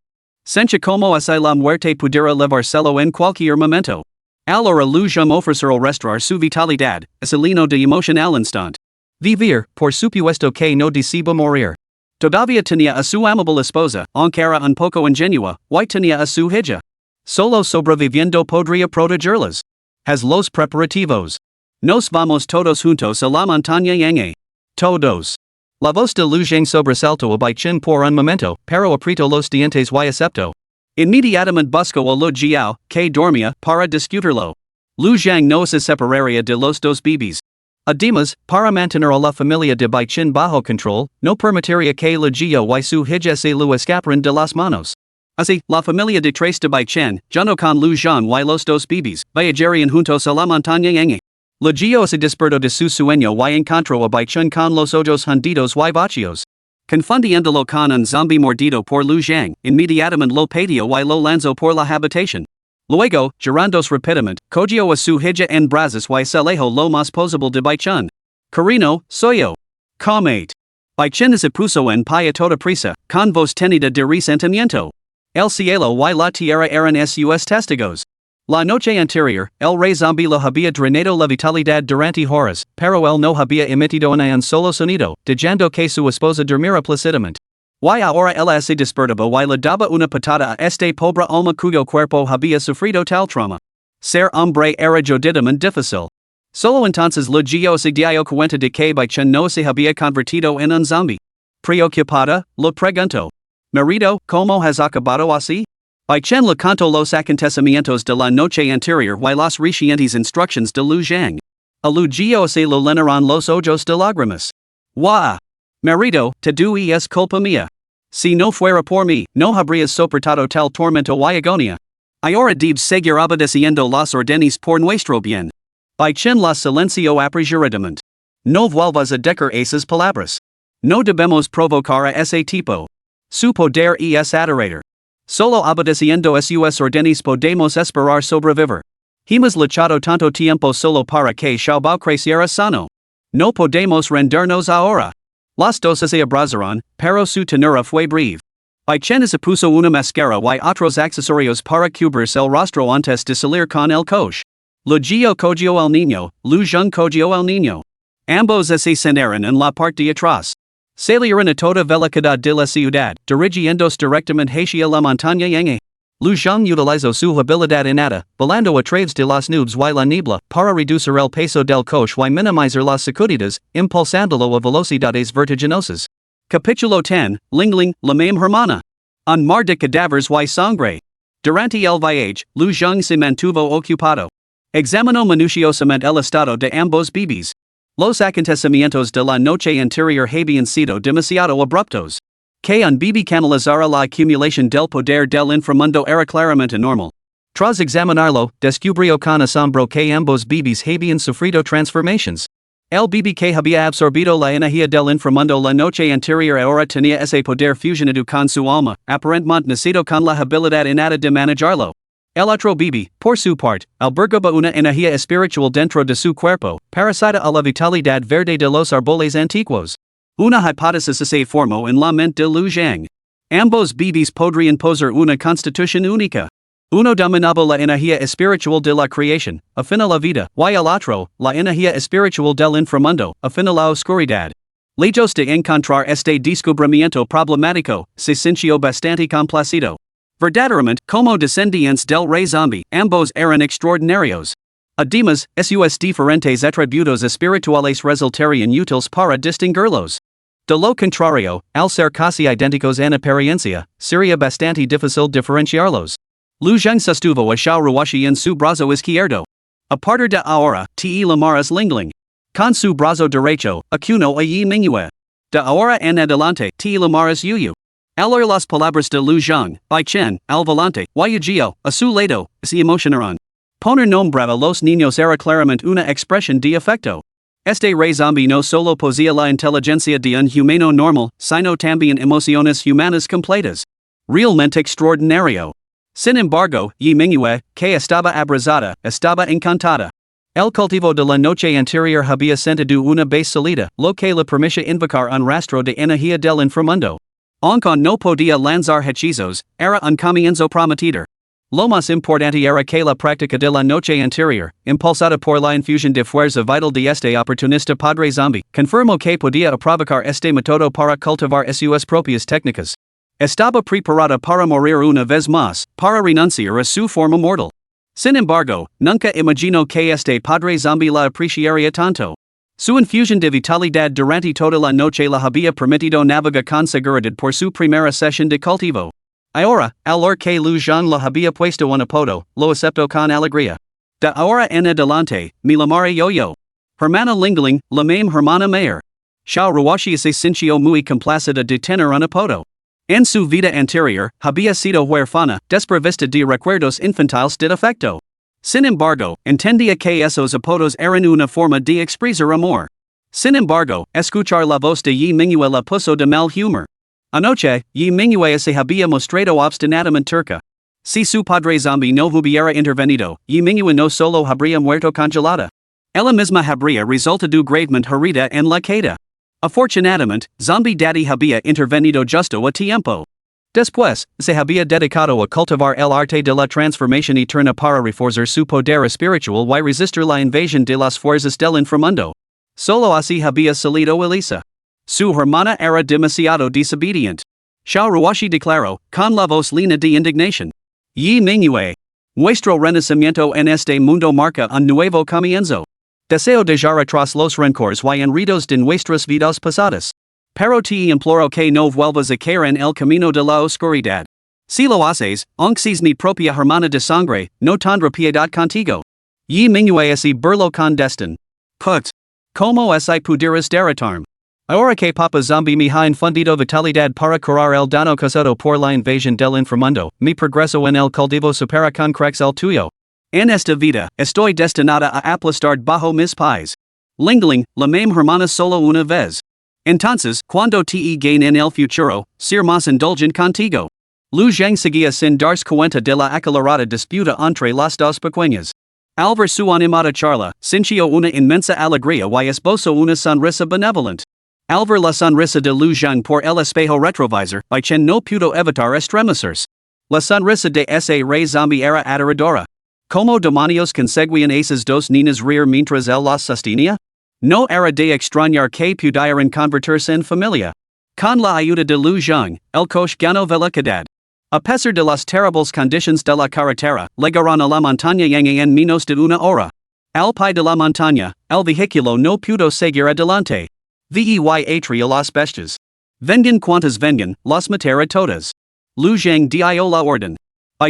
Sentía como si la muerte pudiera levárselo en cualquier momento. Ahora Lu Zhang ofreció restaurar su vitalidad, ese lino de emoción al instante. Vivir, por supuesto que no desea morir. Todavía tenía a su amable esposa, aunque era un poco ingenua, y tenía a su hija. Solo sobreviviendo podría protegerlas. Haz los preparativos. Nos vamos todos juntos a la montaña Yange. Todos. La voz de Lu Zhang sobresalto by chin por un momento, pero aprieto los dientes y acepto. Inmediatamente busco a lo Jiao, que dormía, para discutirlo. Lu Zhang no se separaría de los dos bebés. Además, para mantener a la familia de Bai Chin bajo control, no permitiría que la Jiao y su hija se lo escaparan de las manos. Así, la familia de tres de Bai Chen, junto con Lu Zhang y los dos bebés, viajarían juntos a la montaña Yang. La Jiao se despertó de su sueño y encontró a Bai Chen con los ojos hundidos y vacíos. Confundiéndolo con un zombie mordido por Lu Zhang, inmediatamente lo pateó y lo lanzó por la habitación. Luego, girándose rápidamente, cogió a su hija en brazos y se alejó lo más posible de Bai Chen. Carino, soyo. Comate. Bai Chen se puso en pie a toda prisa, con voz tenida de resentimiento. El cielo y la tierra eran sus testigos. La noche anterior, el Rey Zombi lo había drenado la vitalidad durante horas, pero él no había emitido ni un solo sonido, dejando que su esposa durmiera plácidamente. Y ahora él se despertaba y le daba una patada a este pobre alma cuyo cuerpo había sufrido tal trauma. Ser hombre era jodidamente difícil. Solo entonces la Jiao se dio cuenta de que Bai Chen no se había convertido en un zombie. Preocupada, le preguntó. Marido, ¿cómo has acabado así? Bai Chen le contó los acontecimientos de la noche anterior y las recientes instructions de Lu Zhang. A Lu Jiao se le llenaron los ojos de lágrimas. Wah! Marido, todo es culpa mía. Si no fuera por mí, no habrías soportado tal tormento y agonía. Ahora debes seguir obedeciendo las órdenes por nuestro bien. Bai Chen la silencio apresuradamente. No vuelvas a decir esas palabras. No debemos provocar a ese tipo. Su poder es aterrador. Solo obedeciendo sus órdenes podemos esperar sobrevivir. Hemos luchado tanto tiempo solo para que Xiaobao creciera sano. No podemos rendirnos ahora. Las dos se abrazaron, pero su ternura fue breve. Bai Chen se puso una máscara y otros accesorios para cubrirse el rostro antes de salir con el coche. Lu Jiao cogió al niño, Lu Zhang cogió al niño. Ambos se cenaron en la parte de atrás. Salieron a toda velocidad de la ciudad, dirigiéndose directamente hacia la montaña Yang. Lu Zhang utilizó su habilidad innata, volando a través de las nubes y la niebla, para reducir el peso del coche y minimizar las sacudidas, impulsándolo a velocidades vertiginosas. Capítulo 10, Lingling, la même hermana. Un mar de cadáveres y sangre. Durante el viaje, Lu Zhang se mantuvo ocupado. Examinó minuciosamente el estado de ambos bebés. Los acontecimientos de la noche anterior habían sido demasiado abruptos. Que un bebé canalizara la acumulación del poder del inframundo era claramente normal. Tras examinarlo, descubrió con asombro que ambos bebés habían sufrido transformations. El bebé que había absorbido la energía del inframundo la noche anterior ahora tenía ese poder fusionado con su alma, aparentemente nacido con la habilidad innata de manejarlo. El otro bebé, por su parte, albergaba una energía espiritual dentro de su cuerpo, parecida a la vitalidad verde de los árboles antiguos. Una hipótesis se formó en la mente de Lu Zhang. Ambos bebés podrían poseer una constitución única. Uno dominaba la energía espiritual de la creación, afín a la vida, y el otro, la energía espiritual del inframundo, afín a la oscuridad. Lejos de encontrar este descubrimiento problemático, se sintió bastante complacido. Verdaderamente, como descendientes del Rey Zombi, ambos eran extraordinarios. Además, sus diferentes atributos espirituales resultarían útiles para distinguirlos. De lo contrario, al ser casi idénticos en apariencia, sería bastante difícil diferenciarlos. Lu Zhang sostuvo a Xiao Ruoshi en su brazo izquierdo. A partir de ahora, te llamarás Lingling. Con su brazo derecho, acuno a Yi Mingyue. De ahora en adelante, te llamarás Yuyu. Al oír las palabras de Lu Zhang, Bai Chen, al volante, y Jiao, a su lado, se emocionaron. Poner nombre a los niños era claramente una expresión de afecto. Este Rey Zombi no solo poseía la inteligencia de un humano normal, sino también emociones humanas completas. Realmente extraordinario. Sin embargo, Yi Mingyue, que estaba abrazada, estaba encantada. El cultivo de la noche anterior había sentido una vez salida, lo que le permitía invocar un rastro de energía del inframundo. Aunque no podía lanzar hechizos, era un comienzo prometedor. Lo más importante era que la práctica de la noche anterior, impulsada por la infusión de fuerza vital de este oportunista padre zombie, confirmó que podía provocar este método para cultivar sus propias técnicas. Estaba preparada para morir una vez más, para renunciar a su forma mortal. Sin embargo, nunca imaginó que este padre zombie la apreciaría tanto. Su infusión de vitalidad durante toda la noche la había permitido navegar con seguridad por su primera sesión de cultivo. Ahora, al ver que Lu Zhang la había puesto un apodo, lo aceptó con alegría. De ahora en adelante, me llamaré Yo-Yo. Hermana Lingling, la mame hermana mayor. Xiao Ruashi se sintió muy complacida de tener un apodo. En su vida anterior, había sido huérfana, desprovista de recuerdos infantiles de afecto. Sin embargo, entendía que esos apodos eran una forma de expresar amor. Sin embargo, escuchar la voz de Yi Mingyue la puso de mal humor. Anoche, Yi Mingyue se había mostrado obstinadamente turca. Si su padre zombie no hubiera intervenido, Yi Mingyue no solo habría muerto congelada. Ella misma habría resultado gravemente herida en la caída. Afortunadamente, Zombie Daddy había intervenido justo a tiempo. Después, se había dedicado a cultivar el arte de la transformación eterna para reforzar su poder espiritual y resistir la invasión de las fuerzas del inframundo. Solo así había salido ilesa. Su hermana era demasiado desobediente. Xiao Ruashi declaró, con la voz llena de indignación. Yi Mingyue. Nuestro renacimiento en este mundo marca un nuevo comienzo. Deseo dejar atrás los rencores y enredos de nuestras vidas pasadas. Pero te imploro que no vuelvas a caer en el camino de la oscuridad. Si lo haces, aunque seas mi propia hermana de sangre, no tendré piedad contigo. Yi Mingyue ese burlo con destin. Put. Como si pudieras derrotarme. Ahora que Papa Zombie me ha infundido vitalidad para curar el daño causado por la invasión del inframundo, mi progreso en el cultivo supera con creces el tuyo. En esta vida, estoy destinada a aplastar bajo mis pies. Lingling, la mame hermana solo una vez. Entonces, cuando te gain en el futuro, ser más indulgent contigo. Lu Zhang seguía sin darse cuenta de la acalorada disputa entre las dos pequeñas. Al ver su animada charla, sintió una inmensa alegría y esbozó una sonrisa benevolente. Al ver la sonrisa de Lu Zhang por el espejo retrovisor, Chen no pudo evitar estremecerse. La sonrisa de ese Rey Zombi era aterradora. ¿Cómo demonios conseguían esas dos niñas reír mientras él las sostenía? No era de extrañar que pudieran convertirse en familia. Con la ayuda de Lu Zhang, el coche ganó velocidad. A pesar de las terribles condiciones de la carretera, llegaron a la montaña yang en menos de una hora. Al pie de la montaña, el vehículo no pudo seguir adelante. Vey atrio las bestias. Vengan cuantas vengan, las mataré todas. Lu Zhang dio la orden.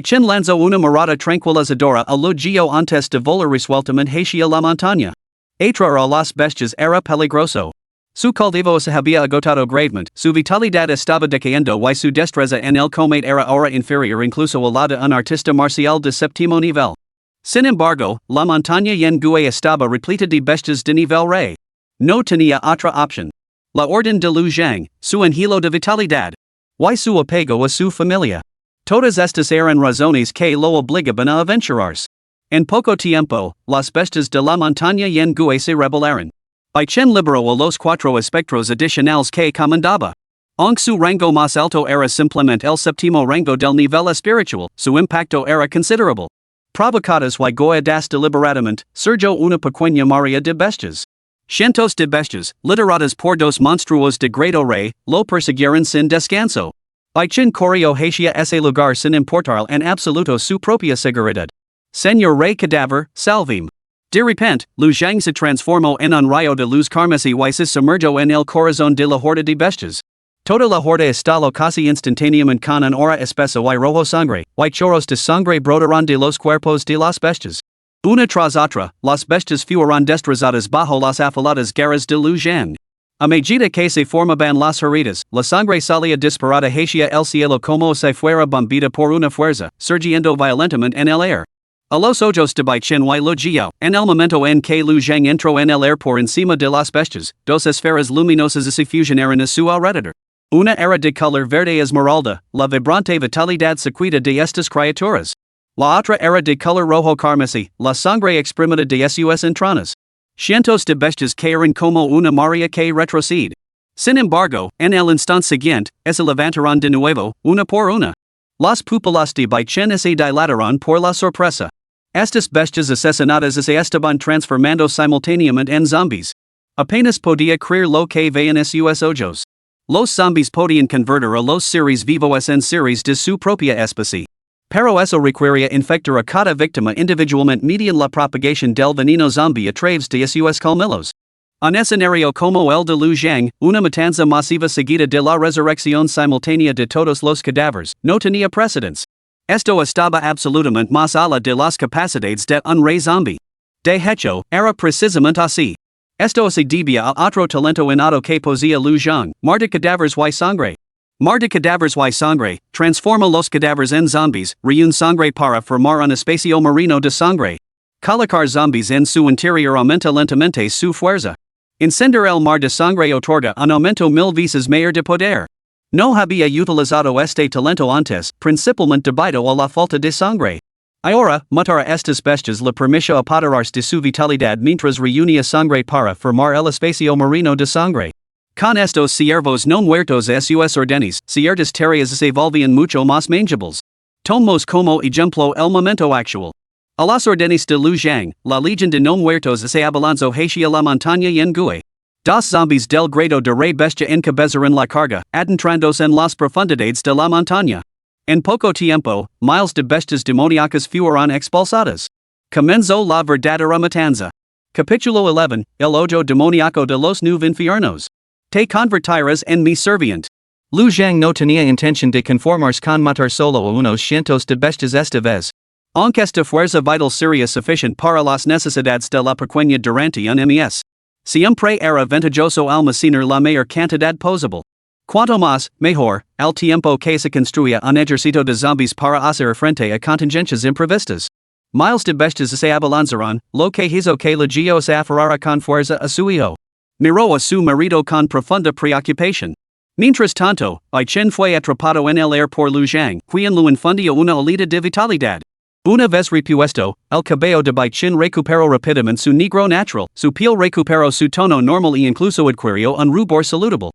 Chen lanzó una mirada tranquilizadora a lo gio antes de volar resueltamente hacia la montaña. Atraer a las bestias era peligroso. Su cultivo se había agotado gravemente, su vitalidad estaba decayendo y su destreza en el combate era ahora inferior incluso a la de un artista marcial de séptimo nivel. Sin embargo, la montaña Yengue estaba repleta de bestias de nivel rey. No tenía otra opción. La orden de Lu Zhang, su angelo de vitalidad. Y su apego a su familia. Todas estas eran razones que lo obligaban a aventurarse. En poco tiempo, las bestias de la montaña Yengue se rebelaron. Chen liberó a los cuatro espectros adicionales que comandaba. Aunque su rango más alto era simplemente el séptimo rango del nivel espiritual, su impacto era considerable. Provocadas y goyadas deliberadamente, surgió una pequeña marea de bestias. Cientos de bestias, lideradas por dos monstruos de grado rey, lo persiguieron sin descanso. Chen corrió hacia ese lugar sin importar en absoluto su propia seguridad. Señor Rey Cadáver, salvim. De repente, Lu Zhang se transformó en un rayo de luz carmesí y se sumergió en el corazón de la horda de bestias. Toda la horda estalló casi instantáneamente con un aura espesa y rojo sangre, y chorros de sangre brotaron de los cuerpos de las bestias. Una tras otra, las bestias fueron destrozadas bajo las afiladas garras de Lu Zhang. A medida que se formaban las heridas, la sangre salía disparada hacia el cielo como si fuera bombida por una fuerza, surgiendo violentamente en el aire. A los ojos de Chen y lo guió, en el momento en que Lu Zhang entró en el aire por encima de las bestias, dos esferas luminosas se fusionaron a su alrededor. Una era de color verde esmeralda, la vibrante vitalidad sequida de estas criaturas. La otra era de color rojo carmesí, la sangre exprimida de sus entrañas. Cientos de bestias cayeron como una marea que retrocede. Sin embargo, en el instante siguiente, se levantaron de nuevo, una por una. Las pupilas de Chen se dilataron por la sorpresa. Estas bestias asesinadas se estaban transformando simultáneamente en zombies. Apenas podía creer lo que veían en sus ojos. Los zombies podían convertir a los seres vivos en seres de su propia especie. Pero eso requería infectar a cada víctima individualmente mediante la propagación del veneno zombie a través de sus colmillos. En escenario como el de Lu Zhang, una matanza masiva seguida de la resurrección simultánea de todos los cadáveres, no tenía precedents. Esto estaba absolutamente más allá de las capacidades de un Rey Zombi. De hecho, era precisamente así. Esto se debía a otro talento innato que poseía Lu Zhang, mar de cadáveres y sangre. Mar de cadáveres y sangre, transforma los cadáveres en zombies, reúne sangre para formar un espacio marino de sangre. Colocar zombies en su interior aumenta lentamente su fuerza. Encender el mar de sangre otorga un aumento 1000 veces mayor de poder. No había utilizado este talento antes, principalmente debido a la falta de sangre. Ahora, matar a estas bestias le permitió apoderarse de su vitalidad mientras reunía sangre para formar el espacio marino de sangre. Con estos ciervos no muertos a sus órdenes, ciertas tareas se volvían mucho más manageables. Tomamos como ejemplo el momento actual. A las órdenes de Lu Zhang, la legión de no muertos se abalanzó hacia la montaña Yangue. Dos zombies del grado de Rey Bestia encabezaron la carga, adentrándose en las profundidades de la montaña. En poco tiempo, miles de bestias demoníacas fueron expulsadas. Comenzó la verdadera matanza. Capítulo 11, El Hoyo Demoníaco de los Nueve Infiernos. Te convertirás en mi serviente. Lu Zhang no tenía intención de conformarse con matar solo a unos cientos de bestias esta vez. Aunque esta fuerza vital sería suficiente para las necesidades de la pequeña durante un mes. Siempre era ventajoso almacenar la mayor cantidad posible. Cuanto más, mejor, al tiempo que se construía un ejército de zombies para hacer frente a contingencias imprevistas. Miles de bestias se abalanzaron, lo que hizo que la Gio se aferrara con fuerza a su hijo. Miró a su marido con profunda preocupación. Mientras tanto, Bai Chen fue atrapado en el aire por Lu Zhang, quien lo infundió una olida de vitalidad. Una vez repuesto, el cabello de Bai Chen recuperó rápidamente su negro natural, su piel recuperó su tono normal e incluso adquirió un rubor saludable.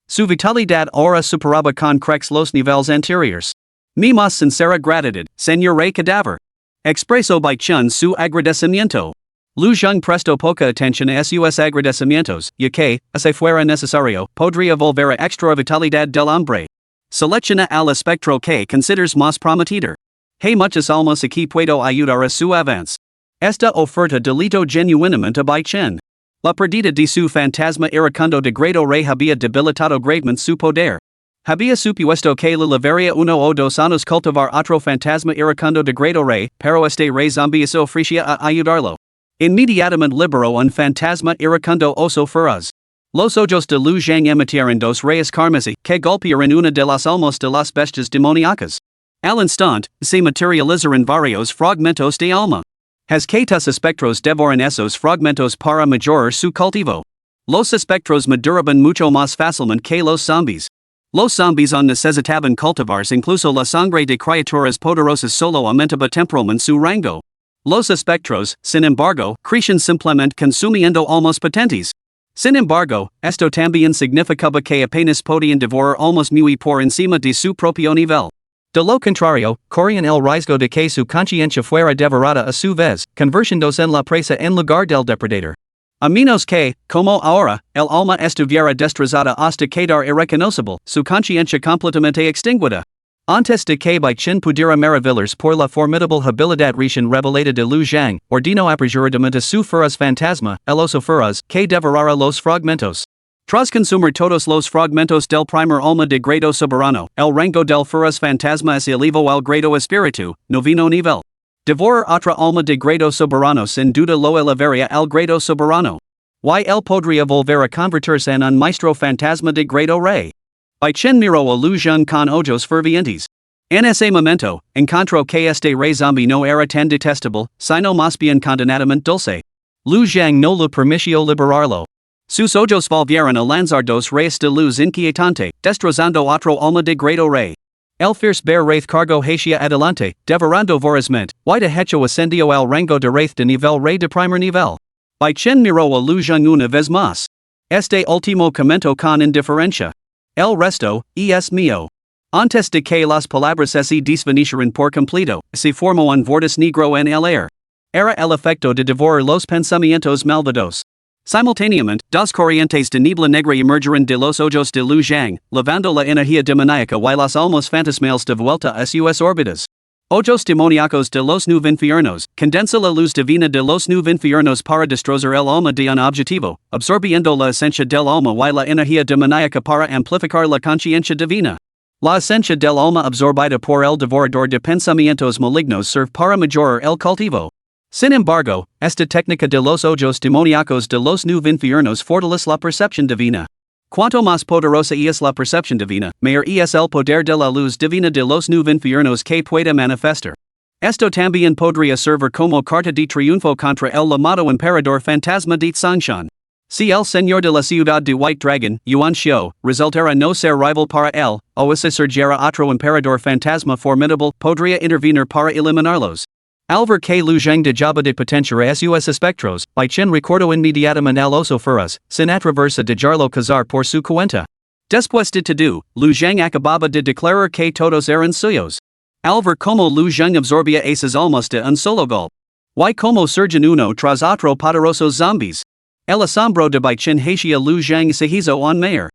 Su vitalidad ahora superaba con creces los niveles anteriores. Mi más sincera gratitud, señor Rey Cadáver. Expresó Bai Chen su agradecimiento. Lu Zhang prestó poca atención a sus agradecimientos, ya que, si fuera necesario, podría volver a extra vitalidad del hombre. Selecciona al espectro que consideres más prometedor. Hay muchas almas aquí puedo ayudar a su avance. Esta oferta delito genuinamente a Bai Chen. La pérdida de su fantasma iracundo de grado Rey había debilitado gravemente su poder. Había supuesto que le llevaría 1 o 2 años cultivar otro fantasma iracundo de grado Rey, pero este Rey Zombi se ofrecía a ayudarlo. Inmediatamente liberó un fantasma iracundo oso feroz. Los ojos de Lu Zhang emitieron dos rayos carmesí que golpearon una de las almas de las bestias demoníacas. Al instante, se materializaron varios fragmentos de alma. Has que tus espectros devoran esos fragmentos para mejorar su cultivo. Los espectros maduraban mucho más fácilmente que los zombies. Los zombies necesitaban cultivarse incluso la sangre de criaturas poderosas solo aumentaba temporalmente su rango. Los espectros, sin embargo, crecían simplemente consumiendo almas potentes. Sin embargo, esto también significaba que apenas podían devorar almas muy por encima de su propio nivel. De lo contrario, corrían el riesgo de que su conciencia fuera devorada a su vez, convirtiéndose en la presa en lugar del depredador. A menos que, como ahora, el alma estuviera destrozada hasta quedar irreconocible, su conciencia completamente extinguida. Antes de que Bai Chen pudiera maravillarse por la formidable habilidad recién revelada de Lu Zhang, ordenó apresuradamente su feroz fantasma, el oso feroz, que devorara los fragmentos. Tras consumir todos los fragmentos del primer alma de grado soberano, el rango del feroz fantasma se elevó al grado espíritu, noveno nivel. Devorar otra alma de grado soberano sin duda lo elevaría al grado soberano. Y él podría volver a convertirse en un maestro fantasma de grado rey. Bai Chen miró a Lu Zhang con ojos fervientes. En ese momento, encontró que este Rey Zombi no era tan detestable, sino más bien condenadamente dulce. Lu Zhang no le permitió liberarlo. Sus ojos volvieron a lanzar dos rayos de luz inquietante, destrozando otro alma de grado rey. El fierce bear wraith cargo hacia adelante, devorando vorazmente, y de hecho ascendió al rango de wraith de nivel rey de primer nivel. Bai Chen miró a Lu Zhang una vez más. Este último comentó con indiferencia. El resto, es mío. Antes de que las palabras se desvanecieran por completo, se formó un vortice negro en el aire. Era el efecto de devorar los pensamientos malvados. Simultáneamente, dos corrientes de niebla negra emergieron de los ojos de Lu Zhang, levando la energía demoníaca y las almas fantasmales de vuelta a sus órbitas. Ojos demoníacos de los nueve infiernos, condensa la luz divina de los nueve infiernos para destrozar el alma de un objetivo, absorbiendo la esencia del alma y la energía demoníaca para amplificar la conciencia divina. La esencia del alma absorbida por el devorador de pensamientos malignos serve para mejorar el cultivo. Sin embargo, esta técnica de los ojos demoníacos de los nueve infiernos fortalece la percepción divina. Cuanto más poderosa es la percepción divina, mayor es el poder de la luz divina de los nueve infiernos que pueda manifestar. Esto también podría servir como carta de triunfo contra el llamado emperador fantasma de Tsangshan. Si el señor de la ciudad de White Dragon, Yuan Xiu, resultara no ser rival para él, o si surgiera otro emperador fantasma formidable, podría intervenir para eliminarlos. Al ver que Lu Zhang de Jabba de potencia sus espectros, by Chen recordo inmediatamente al oso feroz, sin atreverse a dejarlo cazar por su cuenta. Después de todo, Lu Zhang acababa de declarar que todos eran suyos. Al ver como Lu Zhang absorbía esas almas de un solo golpe. Y como surgen uno tras otro poderosos zombies. El asombro de Bai Chen hacía Lu Zhang se hizo aún mayor.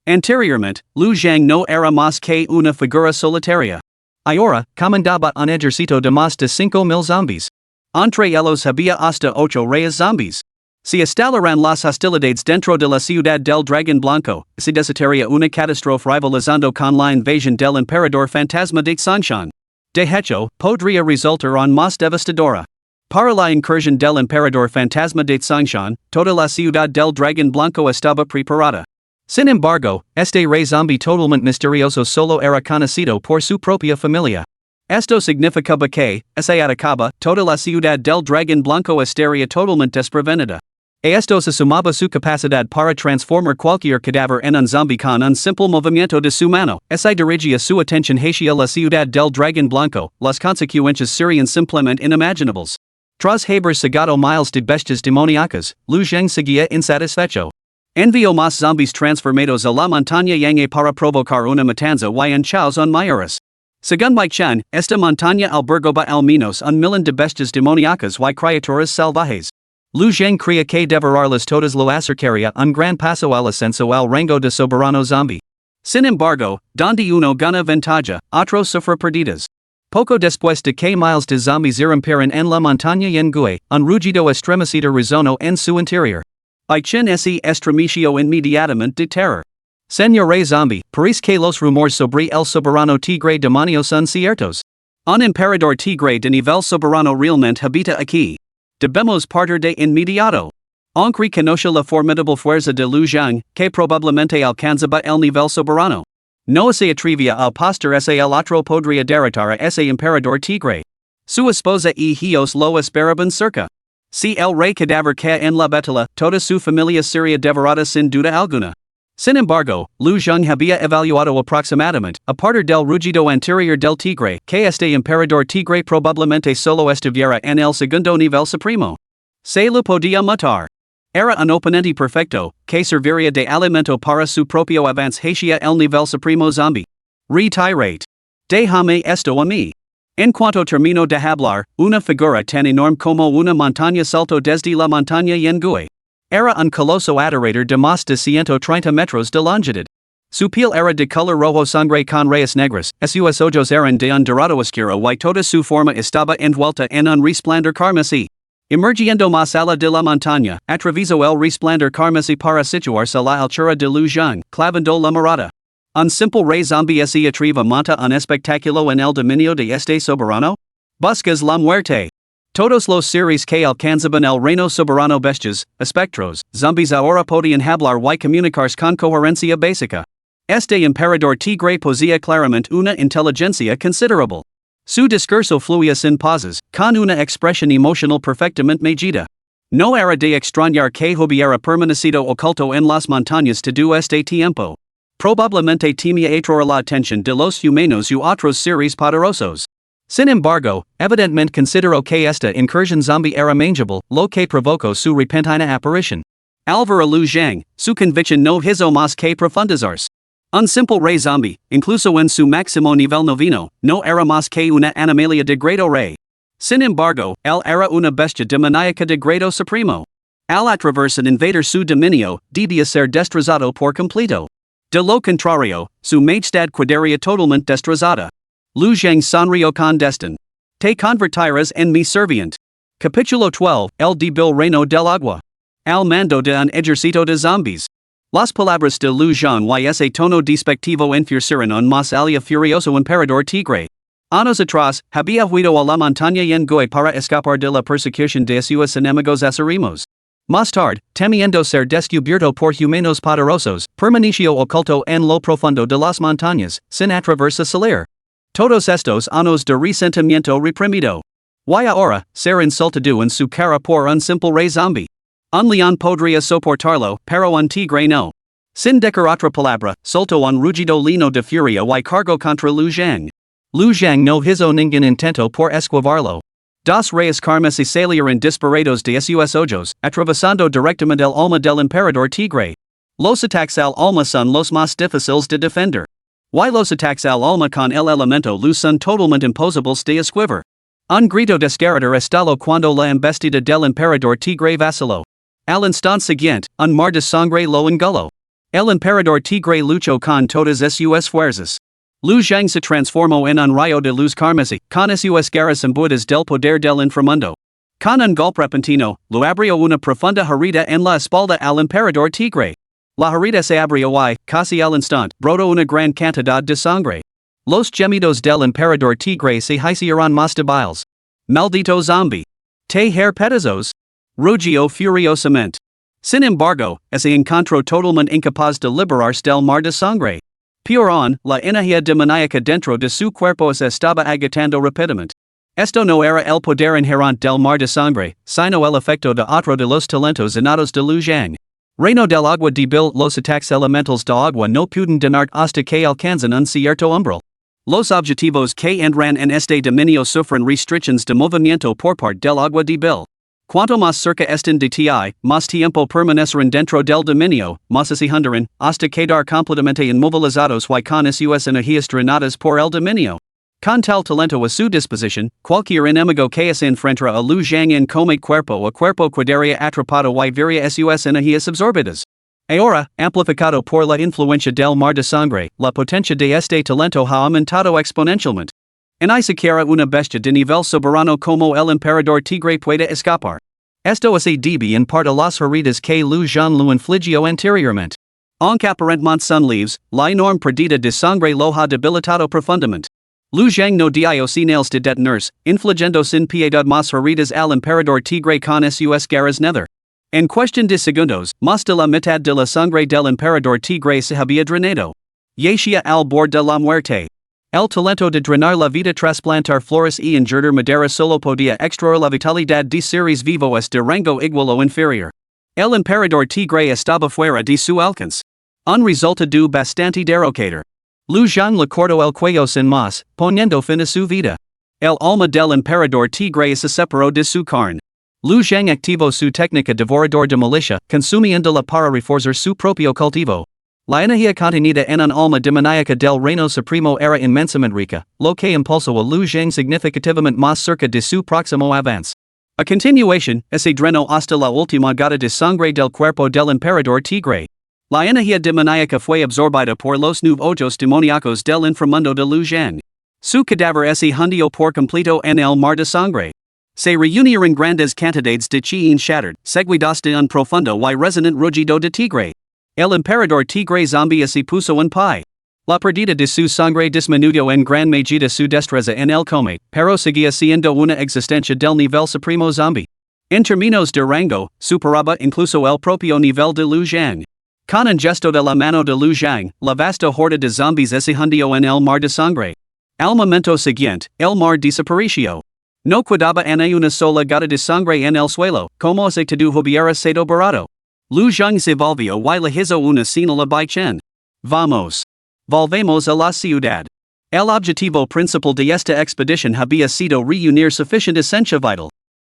Anteriormente, Lu Zhang no era más que una figura solitaria. Ahora, comandaba un ejército de más de 5,000 zombies. Entre ellos había hasta 8 reyes zombies. Si estallaran las hostilidades dentro de la ciudad del Dragón Blanco, se desataría una catástrofe rivalizando con la invasión del emperador fantasma de Tsangshan. De hecho, podría resultar aún más devastadora. Para la incursión del emperador fantasma de Tsangshan, toda la ciudad del Dragón Blanco estaba preparada. Sin embargo, este Rey Zombi totalmente misterioso solo era conocido por su propia familia. Esto significaba que, se atacaba, toda la ciudad del Dragón Blanco estaría totalmente desprevenida. Esto se sumaba su capacidad para transformar cualquier cadáver en un zombie con un simple movimiento de su mano. Se dirigía su atención hacia la ciudad del Dragón Blanco, las consecuencias serían simplemente inimaginables. Tras haber cegado miles de bestias demoníacas, Lu Zhang seguía insatisfecho. Envió más zombies transformados a la montaña Yange para provocar una matanza y un chaos en mayores. Según Bai Chen, esta montaña albergaba al menos 1,000,000 de bestias demoníacas y criaturas salvajes. Lu Zhang creía que devorarlas todas lo acercaría un gran paso al ascenso al rango de soberano zombie. Sin embargo, donde uno gana ventaja, otro sufre perdidas. Poco después de que miles de zombies irrumpieron en la montaña Yangue, un rugido estremecido resonó en su interior. Bai Chen se estremeció inmediatamente de terror. Señor Rey Zombi, parece que los rumores sobre el soberano tigre demonio son ciertos. Un emperador tigre de nivel soberano realmente habita aquí. Debemos partir de inmediato. Aunque conoce la formidable fuerza de Lu Zhang, que probablemente alcanzaba el nivel soberano. No se atrevía a apostar el otro podría derrotar a ese emperador tigre. Su esposa y hijos lo esperaban cerca. Si el rey cadáver cae en la batalla, toda su familia sería devorada sin duda alguna. Sin embargo, Lu Zhang había evaluado aproximadamente, a partir del rugido anterior del tigre, que este emperador tigre probablemente solo estuviera en el segundo nivel supremo. Se lo podía matar. Era un oponente perfecto, que serviría de alimento para su propio avance hacia el nivel supremo zombie. Retirate. Déjame esto a mí. En cuanto termino de hablar, una figura tan enorme como una montaña saltó desde la montaña Yangue. Era un coloso adorador de más de 130 metros de longitud. Su piel era de color rojo sangre con rayas negras, sus ojos eran de un dorado oscuro y toda su forma estaba envuelta en un resplandor carmesí. Emergiendo más allá de la montaña, atravesó el resplandor carmesí para situarse a la altura de Lu Zhang, clavando la mirada. Un simple Rey Zombi se atreve monta un espectáculo en el dominio de este soberano? Buscas la muerte. Todos los seres que alcanzaban el reino soberano bestias, espectros, zombies ahora podían hablar y comunicarse con coherencia básica. Este emperador tigre poseía claramente una inteligencia considerable. Su discurso fluía sin pausas, con una expresión emocional perfectamente medida. No era de extrañar que hubiera permanecido oculto en las montañas todo este tiempo. Probablemente temía atraer la atención de los humanos u otros seres poderosos. Sin embargo, evidentemente consideró que esta incursión zombie era manageable, lo que provocó su repentina aparición. Al ver a Lu Zhang, su convicción no hizo más que profundizarse. Un simple Rey Zombi, incluso en su máximo nivel noveno, no era más que una animalia de grado rey. Sin embargo, él era una bestia demoníaca de grado supremo. Al atravesar invadir su dominio, debía ser destrozado por completo. De lo contrario, su majestad quedaría totalmente destrozada. Lu Zhang sonrió con desdén. Te convertirás en mi serviente. Capítulo 12, El débil reino del agua. Al mando de un ejército de zombies. Las palabras de Lu Zhang y ese tono despectivo enfurecieron un más allá furioso emperador tigre. Años atrás, había huido a la montaña Yengui para escapar de la persecución de sus enemigos acerrimos. Más tarde, temiendo ser descubierto por humanos poderosos, permaneció oculto en lo profundo de las montañas, sin atreverse salir. Todos estos años de resentimiento reprimido. Y ahora, ser insultado en su cara por un simple Rey Zombi. Un león podría soportarlo, pero un tigre no. Sin decir otra palabra, soltó un rugido lleno de furia y cargó contra Lu Zhang. Lu Zhang no hizo ningún intento por esquivarlo. Dos reyes carmes salieron disparados de sus ojos, atravesando directamente el alma del emperador tigre. Los ataques al alma son los más difíciles de defender. Y los ataques al alma con el elemento luz son totalmente imposibles de esquivar. Un grito desgarrador estalló cuando la embestida del emperador tigre vaciló. Al instante siguiente, un mar de sangre lo enguló. El emperador tigre luchó con todas sus fuerzas. Lu Zhang se transformó en un rayo de luz carmesí, con sus garras imbuidas del poder del inframundo. Con un golpe repentino, lo abrió una profunda herida en la espalda al emperador tigre. La herida se abrió y, casi al instante, brotó una gran cantidad de sangre. Los gemidos del emperador tigre se hicieron más débiles. Maldito zombie. Te herpetizos. Rugió furiosamente. Sin embargo, se encontró totalmente incapaz de liberarse del mar de sangre. Peor aún, la energía demoníaca dentro de su cuerpo se estaba agotando rápidamente. Esto no era el poder inherente del mar de sangre, sino el efecto de otro de los talentos innatos de Lu Zhang. Reino del agua débil. Los ataques elementales de agua no pueden denar hasta que alcanzan un cierto umbral. Los objetivos que entran en este dominio sufren restricciones de movimiento por parte del agua débil. Cuanto más cerca estén de ti, más tiempo permanecerán dentro del dominio, más se hundirán, hasta quedar completamente inmovilizados y con sus energías drenadas por el dominio. Con tal talento a su disposición, cualquier enemigo que se enfrentara a Lu Zhang en come cuerpo a cuerpo quedaría atrapado y vería sus energías absorbidas. Ahora, amplificado por la influencia del mar de sangre, la potencia de este talento ha aumentado exponencialmente. Ni siquiera una bestia de nivel soberano como el emperador tigre puede escapar. Esto se debe en parte a las heridas que Lu Zhang lo infligió anteriormente. Aunque aparentemente son leves, la enorme pérdida de sangre lo ha debilitado profundamente. Lu Zhang no dio señales de detenerse, infligiendo sin piedad más heridas al emperador tigre con sus garras nether. En cuestión de segundos, más de la mitad de la sangre del emperador tigre se había drenado. Yacía al borde de la muerte. El talento de drenar la vida, trasplantar flores y injertar madera solo podía extraer la vitalidad de seres vivos de rango igual o inferior. El emperador tigre estaba fuera de su alcance. Un resultado bastante derrotador. Lu Zhang le cortó el cuello sin más, poniendo fin a su vida. El alma del emperador tigre se separó de su carne. Lu Zhang activó su técnica devorador de milicia, consumiéndola para reforzar su propio cultivo. La energía contenida en un alma demoníaca del reino supremo era inmensamente rica, lo que impulsó a Lu Zhang significativamente más cerca de su próximo avance. A continuación, se drenó hasta la última gota de sangre del cuerpo del emperador tigre. La energía demoníaca fue absorbida por los nuevos ojos demoníacos del inframundo de Lu Zhang. Su cadáver se hundió por completo en el mar de sangre. Se reunieron grandes cantidades de chi shattered, seguidos de un profundo y resonant rugido de tigre. El emperador tigre zombie se puso en pie. La pérdida de su sangre disminuyó en gran medida su destreza en el combate, pero seguía siendo una existencia del nivel supremo zombie. En términos de rango, superaba incluso el propio nivel de Lu Zhang. Con un gesto de la mano de Lu Zhang, la vasta horda de zombies se hundió en el mar de sangre. Al momento siguiente, el mar desapareció. No quedaba ana una sola gota de sangre en el suelo, como si todo hubiera sido barato. Lu Zhang se volvió y le hizo una señal a Bai Chen. Vamos. Volvemos a la ciudad. El objetivo principal de esta expedición había sido reunir suficiente esencia vital.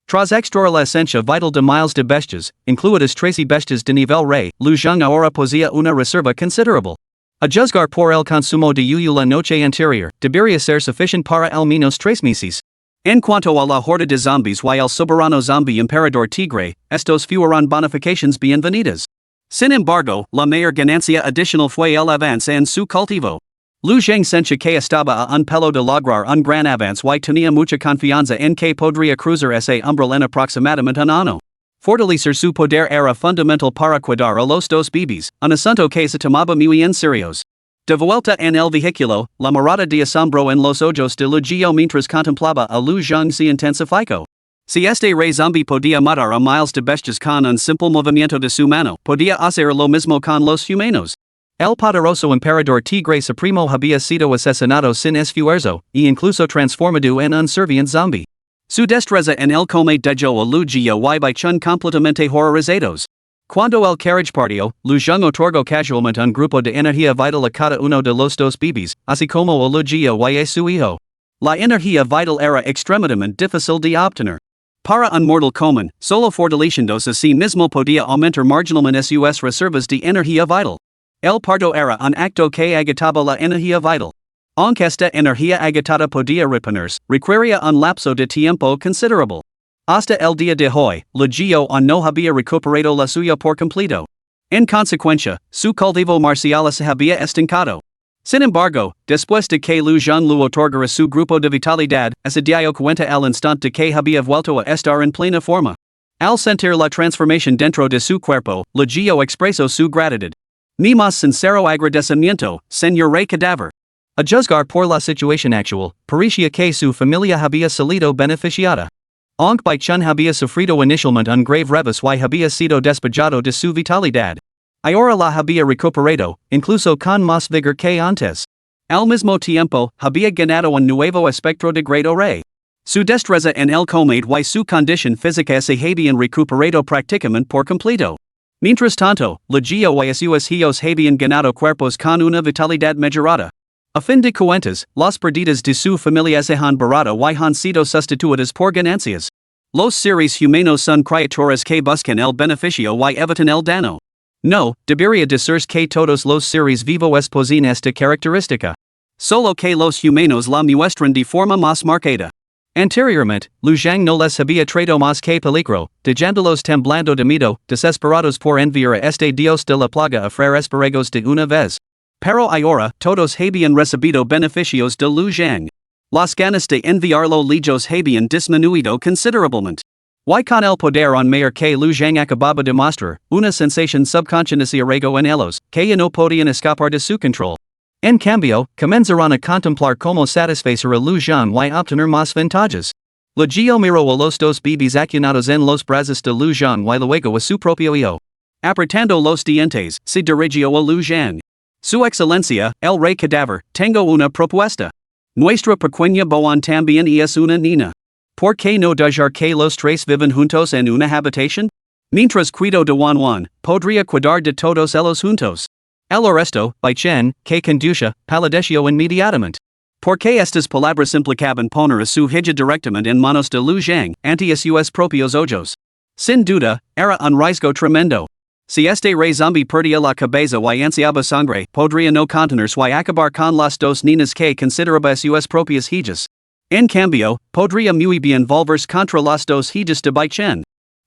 Tras extraer la esencia vital de miles de bestias, incluidas 13 bestias de nivel rey, Lu Zhang ahora poseía una reserva considerable. A juzgar por el consumo de yuyu la noche anterior, debería ser suficiente para al menos 3 meses. En cuanto a la horda de zombies y el soberano zombie emperador tigre, estos fueron bonificaciones bienvenidas. Sin embargo, la mayor ganancia adicional fue el avance en su cultivo. Lu Zhang sencha que estaba a un pelo de lograr un gran avance y tenía mucha confianza en que podría cruzar ese umbral en aproximadamente un año. Fortalecer su poder era fundamental para cuidar a los dos bebés, un asunto que se tomaba muy en serios. De vuelta en el vehículo, la mirada de asombro en los ojos de Lucio mientras contemplaba a Lu Zhang se intensificó. Si este Rey Zombi podía matar a miles de bestias con un simple movimiento de su mano, podía hacer lo mismo con los humanos. El poderoso emperador Tigre Supremo había sido asesinado sin esfuerzo, e incluso transformado en un serviente zombie. Su destreza en el combate dejó a Lu Jio y Bai Chun completamente horrorizados. Cuando el carriage partió, Lu Zhang otorgó casualmente un grupo de energía vital a cada uno de los dos bebés, así como a Lu Jio y a su hijo. La energía vital era extremadamente difícil de obtener. Para un mortal común, solo fortaleciéndose a sí mismo podía aumentar marginalmente sus reservas de energía vital. El parto era un acto que agotaba la energía vital. Aunque esta energía agotada podía reponerse, requería un lapso de tiempo considerable. Hasta el día de hoy, Lu Jio no había recuperado la suya por completo. En consecuencia, su cultivo marcial se había estancado. Sin embargo, después de que Lu Zhang le otorgara su grupo de vitalidad, se dio cuenta al instante de que había vuelto a estar en plena forma. Al sentir la transformación dentro de su cuerpo, Lu Jio expresó su gratitud. Mi más sincero agradecimiento, señor Rey Cadáver. A juzgar por la situación actual, parecía que su familia había salido beneficiada. Aunque Bai Chun había sufrido inicialmente un grave revés y había sido despojado de su vitalidad. Ahora la había recuperado, incluso con más vigor que antes. Al mismo tiempo, había ganado un nuevo espectro de grado rey. Su destreza en el combate y su condición física se habían recuperado prácticamente por completo. Mientras tanto, Lu Jio y sus hijos habían ganado cuerpos con una vitalidad mejorada. A fin de cuentas, las pérdidas de su familia se han barrado y han sido sustituidas por ganancias. Los seres humanos son criaturas que buscan el beneficio y evitan el daño. No, debería decirse que todos los seres vivos poseen esta característica. Solo que los humanos la muestran de forma más marcada. Anteriormente, Lu Zhang no les había traído más que peligro, dejándolos temblando de miedo, desesperados por enviar a este dios de la plaga a freír espárragos de una vez. Pero ahora, todos habían recibido beneficios de Lu Zhang. Las ganas de enviarlo lejos habían disminuido considerablemente. Y con el poder en mayor que Lu Zhang acababa de mostrar, una sensación subconsciente se arraigó en ellos, que no podían escapar de su control. En cambio, comenzaron a contemplar cómo satisfacer a Lu Zhang y obtener más ventajas. Lu Jio miró a los dos bebés acunados en los brazos de Lu Zhang y luego a su propio hijo. Apretando los dientes, se dirigió a Lu Zhang. Su excelencia, el rey cadáver, tengo una propuesta. Nuestra pequeña Boan también es una niña. ¿Por qué no dejar que los tres vivan juntos en una habitación? Mientras cuido de Wan, podría cuidar de todos ellos juntos. El resto, Bai Chen, que conduce, palideció inmediatamente. Porque estas palabras implicaban poner a su hija directamente en manos de Lu Zhang, ante sus propios ojos. Sin duda, era un riesgo tremendo. Si este Rey Zombi perdía la cabeza y ansiaba sangre, podría no contenerse y acabar con las dos niñas que consideraba sus propias hijas. En cambio, podría muy bien volverse contra las dos hijas de Bai Chen.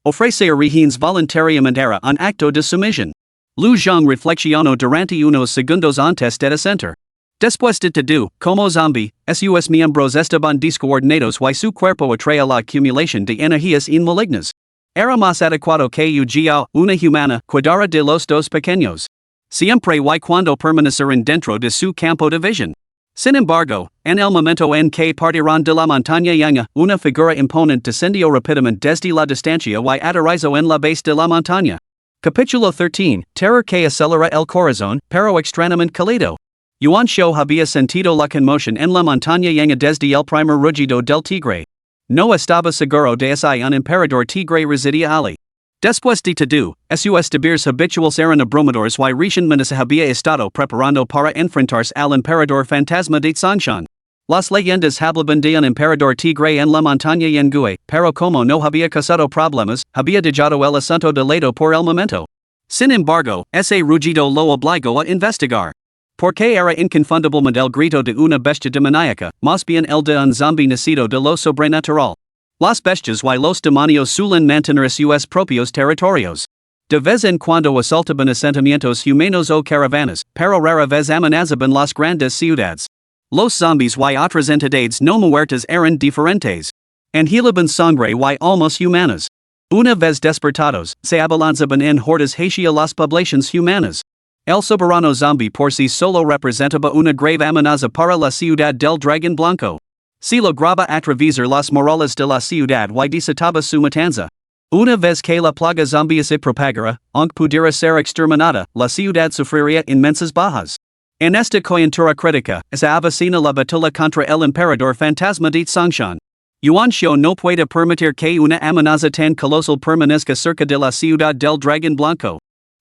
Ofrecer rehenes voluntariamente era un acto de sumisión. Lu Zhang reflexionó durante unos segundos antes de asentir. Después de todo, como zombie, sus miembros estaban descoordinados y su cuerpo atraía la acumulación de energías inmalignas. Era más adecuado que Yu una humana, cuidara de los dos pequeños. Siempre y cuando permanecieran dentro de su campo de visión. Sin embargo, en el momento en que partieron de la montaña Yanga, una figura imponente descendió rápidamente desde la distancia y aterrizó en la base de la montaña. Capítulo 13, Terror que acelera el corazón, pero extrañamente cálido. Yuan Shou había sentido la conmoción en la montaña Yanga desde el primer rugido del tigre. No estaba seguro de si un emperador tigre residía allí. Después de todo, sus deberes habituales eran abrumadores y recientemente se había estado preparando para enfrentarse al emperador fantasma de Sangshan. Las leyendas hablaban de un emperador tigre en la montaña Yangue, pero como no había causado problemas, había dejado el asunto de lado por el momento. Sin embargo, ese rugido lo obligó a investigar. Porque era inconfundiblemente el grito de una bestia demoníaca, más bien el de un zombie nacido de lo sobrenatural. Las bestias y los demonios suelen mantener sus propios territorios. De vez en cuando asaltaban asentamientos humanos o caravanas, pero rara vez amenazaban las grandes ciudades. Los zombies y otras entidades no muertas eran diferentes. Angilaban sangre y almas humanas. Una vez despertados, se abalanzaban en hordas hacia las poblaciones humanas. El soberano zombie por sí solo representaba una grave amenaza para la ciudad del dragón blanco. Si lograba atravesar las murallas de la ciudad y desataba su matanza. Una vez que la plaga zombie se propagara, aunque pudiera ser exterminada, la ciudad sufriría inmensas bajas. En esta coyuntura crítica, se avecina la batalla contra el emperador fantasma de Songshan. Yuan Shou no puede permitir que una amenaza tan colosal permanezca cerca de la ciudad del dragón blanco.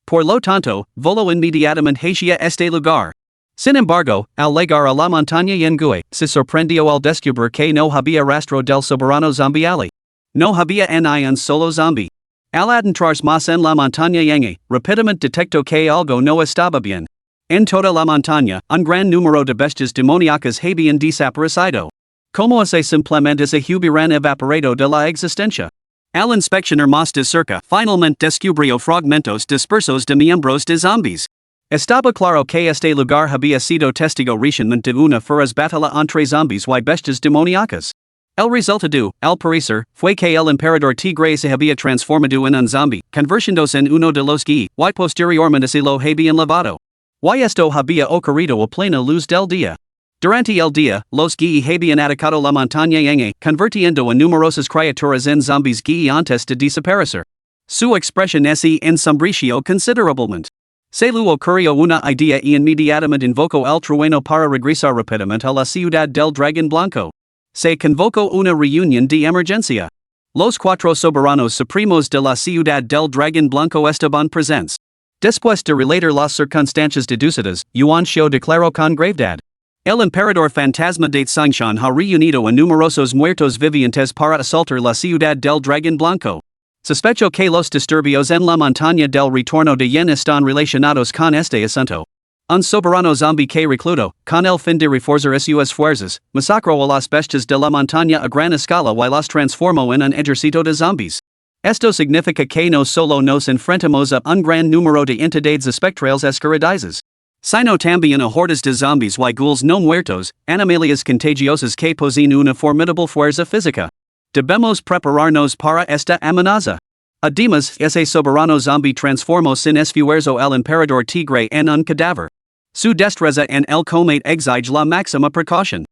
Por lo tanto, voló inmediatamente hacia este lugar. Sin embargo, al llegar a la montaña Yengue, se sorprendió al descubrir que no había rastro del soberano zombie Ali. No había ni un solo zombie. Al adentrarse más en la montaña Yengue, rápidamente detectó que algo no estaba bien. En toda la montaña, un gran número de bestias demoníacas habían desaparecido. Como ese simplemente se hubieran evaporado de la existencia. Al inspeccionar más de cerca, finalmente descubrió fragmentos dispersos de miembros de zombies. Estaba claro que este lugar había sido testigo recientemente de una feroz batalla entre zombies y bestias demoníacas. El resultado, al parecer, fue que el emperador tigre se había transformado en un zombie, convirtiéndose en uno de los y posteriormente se lo habían lavado. Y esto había ocurrido a plena luz del día. Durante el día, los guy habían atacado la montaña Yengue, convirtiendo a numerosas criaturas en zombies guy antes de desaparecer. Su expresión se ensombreció considerablemente. Se le ocurrió una idea y inmediatamente invocó el trueno para regresar rápidamente a la ciudad del dragón blanco. Se convocó una reunión de emergencia. Los cuatro soberanos supremos de la ciudad del dragón blanco estaban presentes. Después de relatar las circunstancias deducidas, Yuan Shou declaró con gravedad. El emperador fantasma de Songshan ha reunido a numerosos muertos vivientes para asaltar la ciudad del dragón blanco. Sospecho que los disturbios en la montaña del retorno de Yen están relacionados con este asunto. Un soberano zombie que reclutó, con el fin de reforzar sus fuerzas, masacró a las bestias de la montaña a gran escala y las transformó en un ejército de zombies. Esto significa que no solo nos enfrentamos a un gran número de entidades espectrales escurridizas, sino también a hordas de zombies y ghouls no muertos, animalias contagiosas que poseen una formidable fuerza física. Debemos prepararnos para esta amenaza. Además, ese soberano zombie transformó sin esfuerzo al emperador tigre en un cadáver. Su destreza en el combate exige la máxima precaución.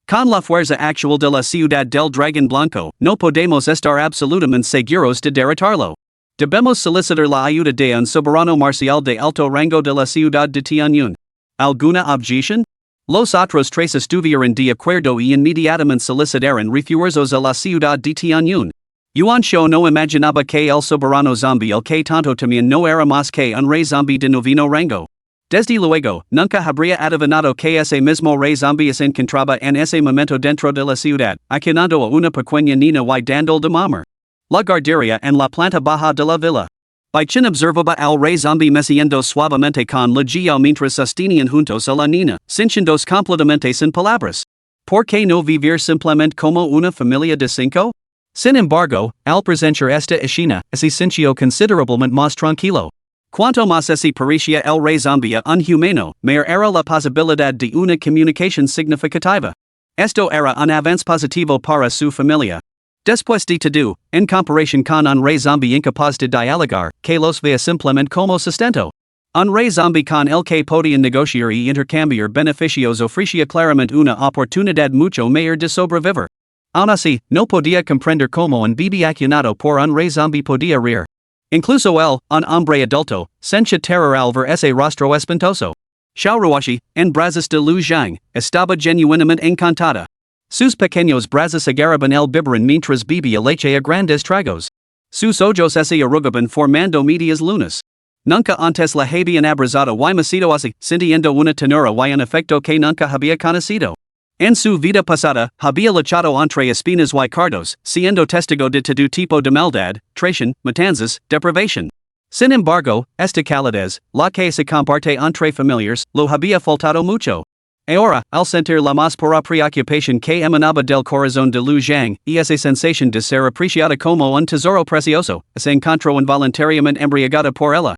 Con la fuerza actual de la ciudad del dragón blanco, no podemos estar absolutamente seguros de derrotarlo. Debemos solicitar la ayuda de un soberano marcial de alto rango de la ciudad de Tianyun. ¿Alguna objeción? Los otros tres estuvieron de acuerdo y inmediatamente solicitaron refuerzos a la ciudad de Tianyun. Yuan Shou no imaginaba que el soberano zombie el que tanto temían no era más que un rey zombie de noveno rango. Desde luego, nunca habría adivinado que ese mismo rey zombie se encontraba en ese momento dentro de la ciudad, akinando a una pequeña niña y dando de mamar. La guardería en la planta baja de la villa. Baichin observaba al rey zombie meciendo suavemente con la guía mientras sostenían juntos a la niña, sintiéndose completamente sin palabras. ¿Por qué no vivir simplemente como una familia de cinco? Sin embargo, al presenciar esta escena, se sintió considerablemente más tranquilo. Cuanto más se parecía el rey zombie a un humano, mayor era la posibilidad de una comunicación significativa. Esto era un avance positivo para su familia. Después de todo, en comparación con un rey zombie incapaz de dialogar, que los veía simplemente como sustento. Un rey zombie con el que podían negociar y intercambiar beneficios ofrecía claramente una oportunidad mucho mayor de sobrevivir. Aún así, no podía comprender cómo un bebé acuñado por un rey zombie podía reír. Incluso él, un hombre adulto, sentía terror al ver ese rostro espantoso. Xiaoruoshi, en brazos de Lu Zhang, estaba genuinamente encantada. Sus pequeños brazos agarraban el biberón mientras bebía leche a grandes tragos. Sus ojos se arrugaban formando medias lunas. Nunca antes la habían abrazado y mecido así, sintiendo una ternura y un afecto que nunca había conocido. En su vida pasada, había luchado entre espinas y cardos, siendo testigo de todo tipo de maldad, traición, matanzas, deprivación. Sin embargo, esta calidez, la que se comparte entre familiares, lo había faltado mucho. Ahora, al sentir la más pura preocupación que emanaba del corazón de Lu Zhang, y esa sensación de ser apreciada como un tesoro precioso, se encontró involuntariamente embriagada por ella.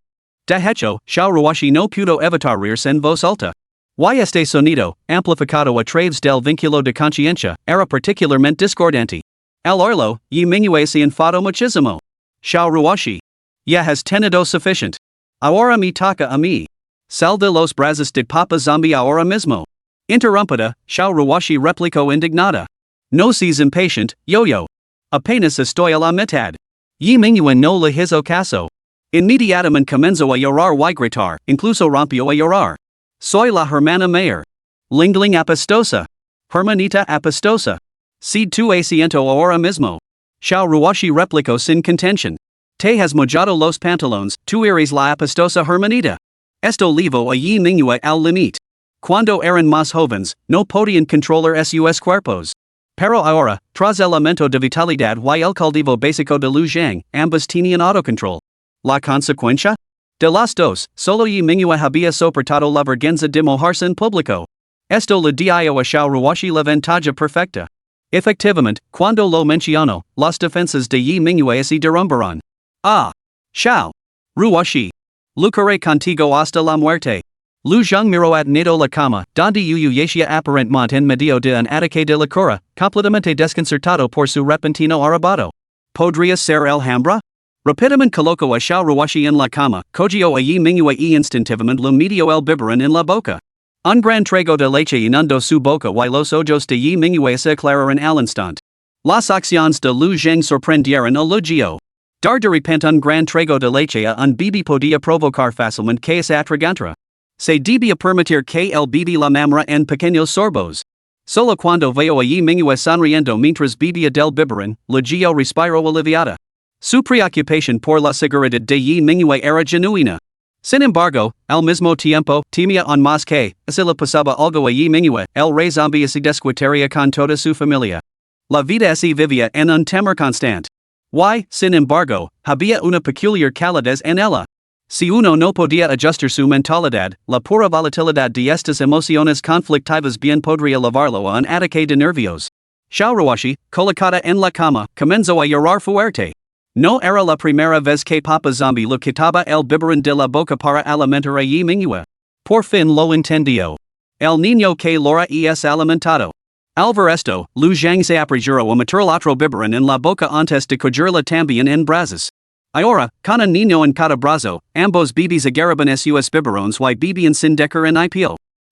De hecho, Xiao Ruoxi no pudo evitar reírse en voz alta. Y este sonido, amplificado a través del vínculo de conciencia, era particularmente discordante. El orlo, y Mingyue se enfadó muchísimo. Xiao Ruoxi. Ya has tenido suficient. Ahora me toca a mí. Sal de los brazos de papá Zombi ahora mismo. Interrumpida, Xiao Ruoxi replicó indignada. No seas impatient, yo-yo. Apenas estoy a la mitad. Yi Mingyue no le hizo caso. Inmediatamente comenzó a llorar y gritar, incluso rompió a llorar. Soy la hermana mayor. Lingling apestosa. Hermanita apestosa. Cede tu asiento ahora mismo. Xiao Ruoxi replicó sin contention. Te has mojado los pantalones, tú eres la apestosa hermanita. Esto llevó a Yi Mingyue al limite. Cuando eran más jóvenes, no podían controlar sus cuerpos. Pero ahora, tras el aumento de vitalidad y el cultivo básico de Lu Zhang, ambas tenían autocontrol. La consecuencia? De las dos, solo Yi Mingyue había soportado la vergüenza de mojarse en público. Esto le dio a Xiao Ruoxi la ventaja perfecta. Efectivamente, cuando lo mencionó, las defensas de Yi Mingyue se derrumbaron. Ah! Xiao Ruoxi. Lucharé contigo hasta la muerte. Lu Zhang miró adnado la cama, donde Yu yacía aparentemente en medio de un ataque de locura, completamente desconcertado por su repentino arrebato. ¿Podría ser Alhambra? Rápidamente colocó a Xiao Ruoxi en la cama, cogió a Yi Mingyue y instintivamente le metió el biberón en la boca. Un gran trago de leche inundó su boca y los ojos de Yi Mingyue se aclararon al instante. Las acciones de Lu Zhang sorprendieron a Lu Jiao. Dar de repente un gran trago de leche a un bebé podía provocar fácilmente que se atragantara. Se debía permitir que el bebé la mamara en pequeños sorbos. Solo cuando veo a Yi Mingyue sonriendo mientras bebía del biberón, Lu Jiao respiró aliviada. Su preocupación por la seguridad de Yi Mingyue era genuina. Sin embargo, al mismo tiempo, temía aún más que, si le pasaba algo a Yi Mingyue, el Rey Zombi se desquitaría con toda su familia. La vida se vivía en un temor constante. Y, sin embargo, había una peculiar calidez en ella. Si uno no podía ajustar su mentalidad, la pura volatilidad de estas emociones conflictivas bien podría llevarlo a un ataque de nervios. Xiao Ruoxi, colocada en la cama, comenzó a llorar fuerte. No era la primera vez que papá Zombi le quitaba el biberón de la boca para alimentar a Yi Mingyue. Por fin lo entendió. El niño que Laura es alimentado. Al ver esto, Lu Zhang se apresuró a meter otro biberón en la boca antes de cogerla también en brazos. Ahora, con un niño en cada brazo, ambos bebés agarraban sus biberones y bebían sin dejar en pie.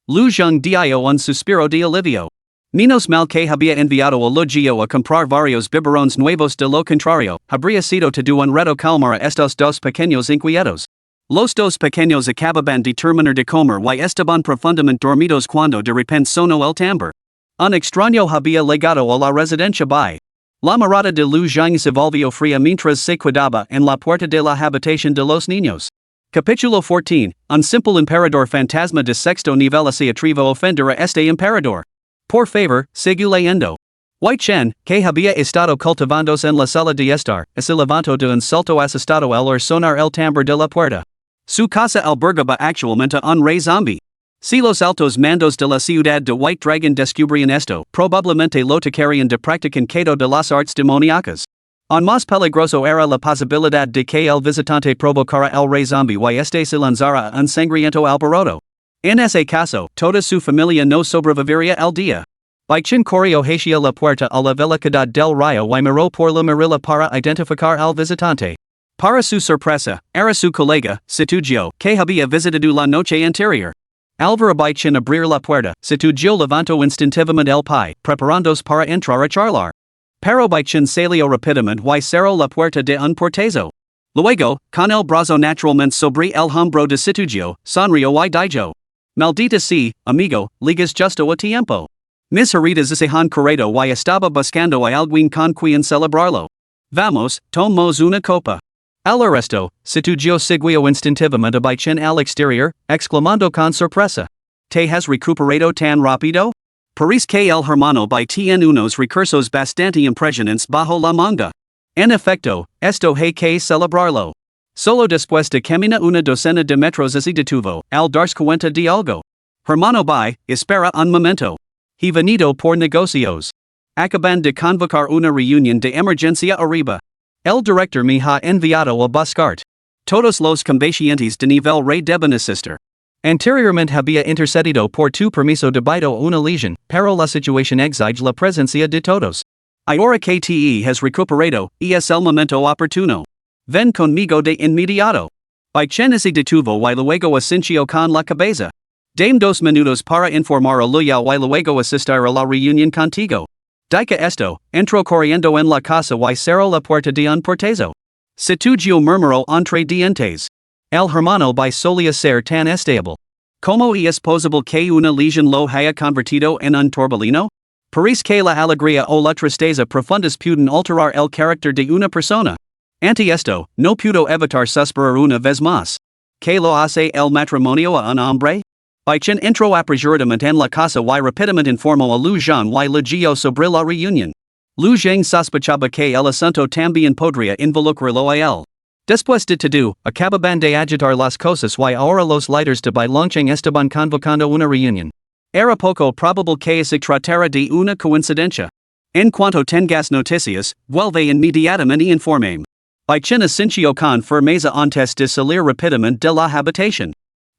Lu Zhang dio un suspiro de alivio. Menos mal que había enviado a Lu Jiao a comprar varios biberones nuevos, de lo contrario, habría sido todo un reto calmar a estos dos pequeños inquietos. Los dos pequeños acababan de terminar de comer y estaban profundamente dormidos cuando de repente sonó el tambor. Un extraño había llegado a la residencia by. La mirada de Lu Zhang se volvió fría mientras se cuidaba en la puerta de la habitación de los niños. Capítulo 14. Un simple emperador fantasma de sexto nivel se atrevió a ofender a este emperador. Por favor, sigue leyendo. Wei Chen, que había estado cultivándose en la sala de estar, se levantó de un salto asustado al oír sonar el tambor de la puerta. Su casa albergaba actualmente un Rey Zombi. Si los altos mandos de la ciudad de White Dragon descubrían esto, probablemente lo tacharían de practicante de las artes demoníacas. Aún más peligroso era la posibilidad de que el visitante provocara el Rey Zombi y este se lanzara a un sangriento alboroto. En ese caso, toda su familia no sobreviviría al día. Bai Chen corrió hacia la puerta a la velocidad del rayo y miró por la mirilla para identificar al visitante. Para su sorpresa, era su colega, Situgio, que había visitado la noche anterior. Al ver a Bai Chen abrir la puerta, Situgio levantó instintivamente el pie, preparándose para entrar a charlar. Pero Bai Chen salió rápidamente y cerró la puerta de un portazo. Luego, con el brazo naturalmente sobre el hombro de Situgio, sonrió y dijo: Maldita sea, amigo, ligas justo a tiempo. Mis heridas se han curado y estaba buscando a alguien con quien celebrarlo. Vamos, tomemos una copa. Al arresto, Situgio siguió instintivamente a Bai Chen al exterior, exclamando con sorpresa: ¿Te has recuperado tan rápido? Parece que el hermano Bai tiene unos recursos bastante impresionantes bajo la manga. En efecto, esto hay que celebrarlo. Solo después de caminar una docena de metros se detuvo, al darse cuenta de algo. Hermano by, espera un momento. He venido por negocios. Acaban de convocar una reunión de emergencia arriba. El director me ha enviado a buscarte. Todos los combatientes de nivel Rey deben asistir. Anteriormente había intercedido por tu permiso debido a una lesión, pero la situación exige la presencia de todos. Ahora que te has recuperado, es el momento oportuno. Ven conmigo de inmediato. By chen se detuvo y luego asintió con la cabeza. Dame 2 minutos para informar a Luya y luego asistir a la reunión contigo. Dica esto, entró corriendo en la casa y cerró la puerta de un portazo. Situgio murmuró entre dientes. El hermano by solía ser tan estable. ¿Cómo es posible que una lesión lo haya convertido en un torbellino? Parece que la alegría o la tristeza profundas pueden alterar el carácter de una persona. Ante esto, no pudo evitar suspirar una vez más. ¿Qué lo hace el matrimonio a un hombre? By chen entró apresuradamente en la casa y rápidamente informó a Lu Zhang y le guió sobre la reunión. Lu Zhang sospechaba que el asunto también podría involucrarlo a él. Después de todo, acababan de agitar las cosas y ahora los líderes de Bailongcheng estaban convocando una reunión. Era poco probable que se tratara de una coincidencia. En cuanto tengas noticias, vuelve inmediatamente y informe. By chen asintió con firmeza antes de salir rápidamente de la habitación.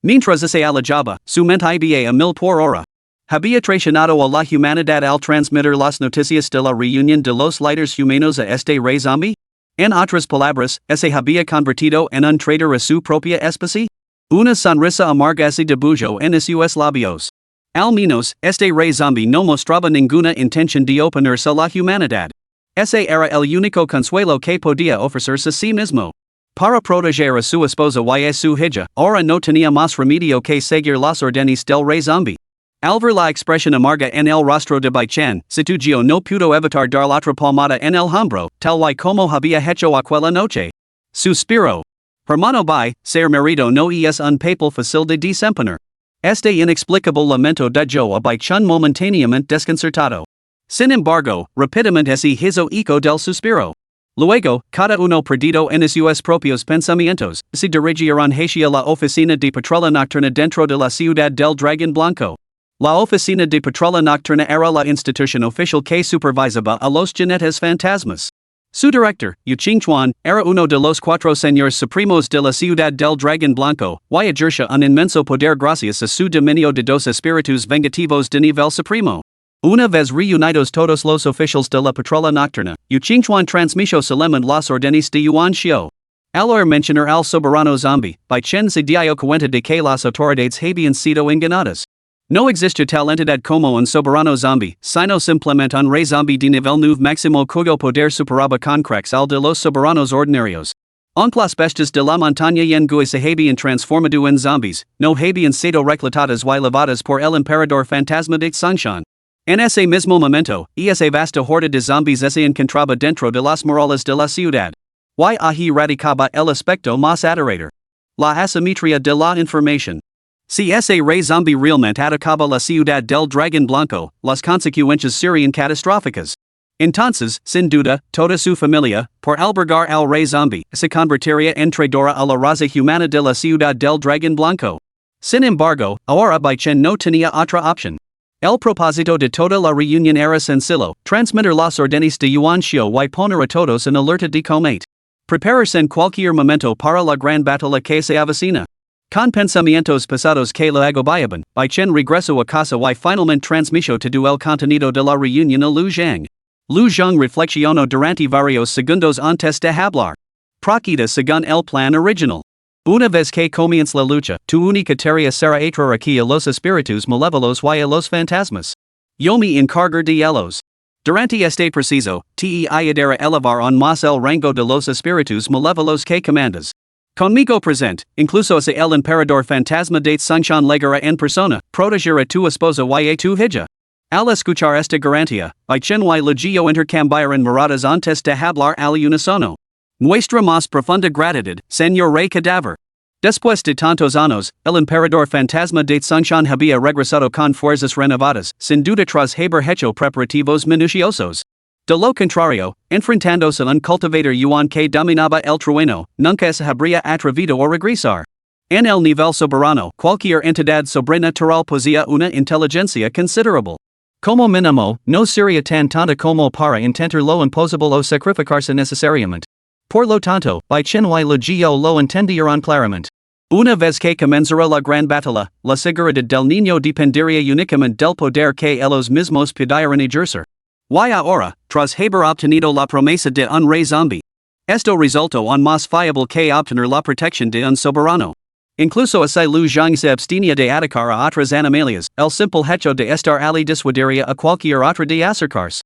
Mientras se alejaba, su mente iba a 1000 por hora. Había traicionado a la humanidad al transmitir las noticias de la reunión de los líderes humanos a este Rey Zombi. En otras palabras, se había convertido en un traitor a su propia especie. Una sonrisa amarga se dibujó en sus labios. Al menos, este Rey Zombi no mostraba ninguna intención de oponerse a la humanidad. Ese era el único consuelo que podía ofrecerse a sí mismo. Para proteger a su esposa y a su hija, ahora no tenía más remedio que seguir las órdenes del Rey Zombi. Al ver la expresión amarga en el rostro de Bai Chen, Situgio no pudo evitar dar otra palmada en el hombro, tal y como había hecho aquella noche. Suspiró. Hermano Bai, ser marido no es un papel fácil de desempeñar. Este inexplicable lamento dejó a Bai Chen momentáneamente desconcertado. Sin embargo, rápidamente se hizo eco del suspiro. Luego, cada uno perdido en sus propios pensamientos, se dirigieron hacia la oficina de patrulla nocturna dentro de la ciudad del Dragón Blanco. La oficina de patrulla nocturna era la institución oficial que supervisaba a los jinetes fantasmas. Su director, Yu Qingchuan, era uno de los 4 señores supremos de la ciudad del Dragón Blanco, y ejercía un inmenso poder gracias a su dominio de 2 espíritus vengativos de nivel supremo. Una vez reunidos todos los oficiales de la patrulla nocturna, Yu Qingchuan transmitió solemnemente las órdenes de Yuan Xiao. Al oír mencionar al soberano zombie, Bai Chen se dio cuenta de que las autoridades habían sido engañadas. No existe tal entidad como un soberano zombie, sino simplemente un rey zombie de nivel 9 máximo cuyo poder superaba con creces al de los soberanos ordinarios. Aunque las bestias de la montaña Yengui se habían transformado en zombies, no habían sido reclutadas y lavadas por el emperador fantasma de Songshan. En ese mismo momento, esa vasta horda de zombies se encontraba dentro de las murallas de la ciudad. Y ahí radicaba el aspecto más aterrador. La asimetría de la información. Si ese Rey Zombi realmente atacaba la ciudad del Dragón Blanco, las consecuencias serían catastróficas. Entonces, sin duda, toda su familia, por albergar al Rey Zombi, se convertiría en traidora a la raza humana de la ciudad del Dragón Blanco. Sin embargo, ahora Bai Chen no tenía otra opción. El propósito de toda la reunión era sencillo, transmitir las órdenes de Yuan Xiao y poner a todos en alerta de combate. Prepararse en cualquier momento para la gran batalla que se avecina. Con pensamientos pasados que lo agobiaban, Bai Chen regresó a casa y finalmente transmitió todo el contenido de la reunión a Lu Zhang. Lu Zhang reflexionó durante varios segundos antes de hablar. Proceda según el plan original. Una vez que comienza la lucha, tu única tarea será atraer aquí a los espíritus malévolos y a los fantasmas. Yo me encargo de ellos. Durante este preciso, te ayudará a elevar aún más el rango de los espíritus malévolos que comandas. Conmigo present, incluso si el emperador fantasma de Songshan llegará en persona, protegerá a tu esposa y a tu hija. Al escuchar esta garantía, Bai Chen y Legio intercambiaron miradas antes de hablar al unísono. Nuestra más profunda gratitud, señor Rey Cadáver. Después de tantos años, el emperador fantasma de Songshan había regresado con fuerzas renovadas, sin duda tras haber hecho preparativos minuciosos. De lo contrario, enfrentándose a un cultivador yuan que dominaba el trueno, nunca se habría atrevido a regresar. En el nivel soberano, cualquier entidad sobrenatural posea una inteligencia considerable. Como mínimo, no sería tan tonta como para intentar lo imposible o sacrificarse necesariamente. Por lo tanto, by chinui legio lo entendieron claramente. Una vez que comenzara la gran batalla, la seguridad del niño dependería únicamente del poder que ellos mismos pudieran ejercer. Y ahora, tras haber obtenido la promesa de un rey zombie, esto resultó en más fiable que obtener la protección de un soberano. Incluso así Lu Zhang se abstenía de atacar a otras animalias, el simple hecho de estar ali disuadiría a cualquier otra de acercarse.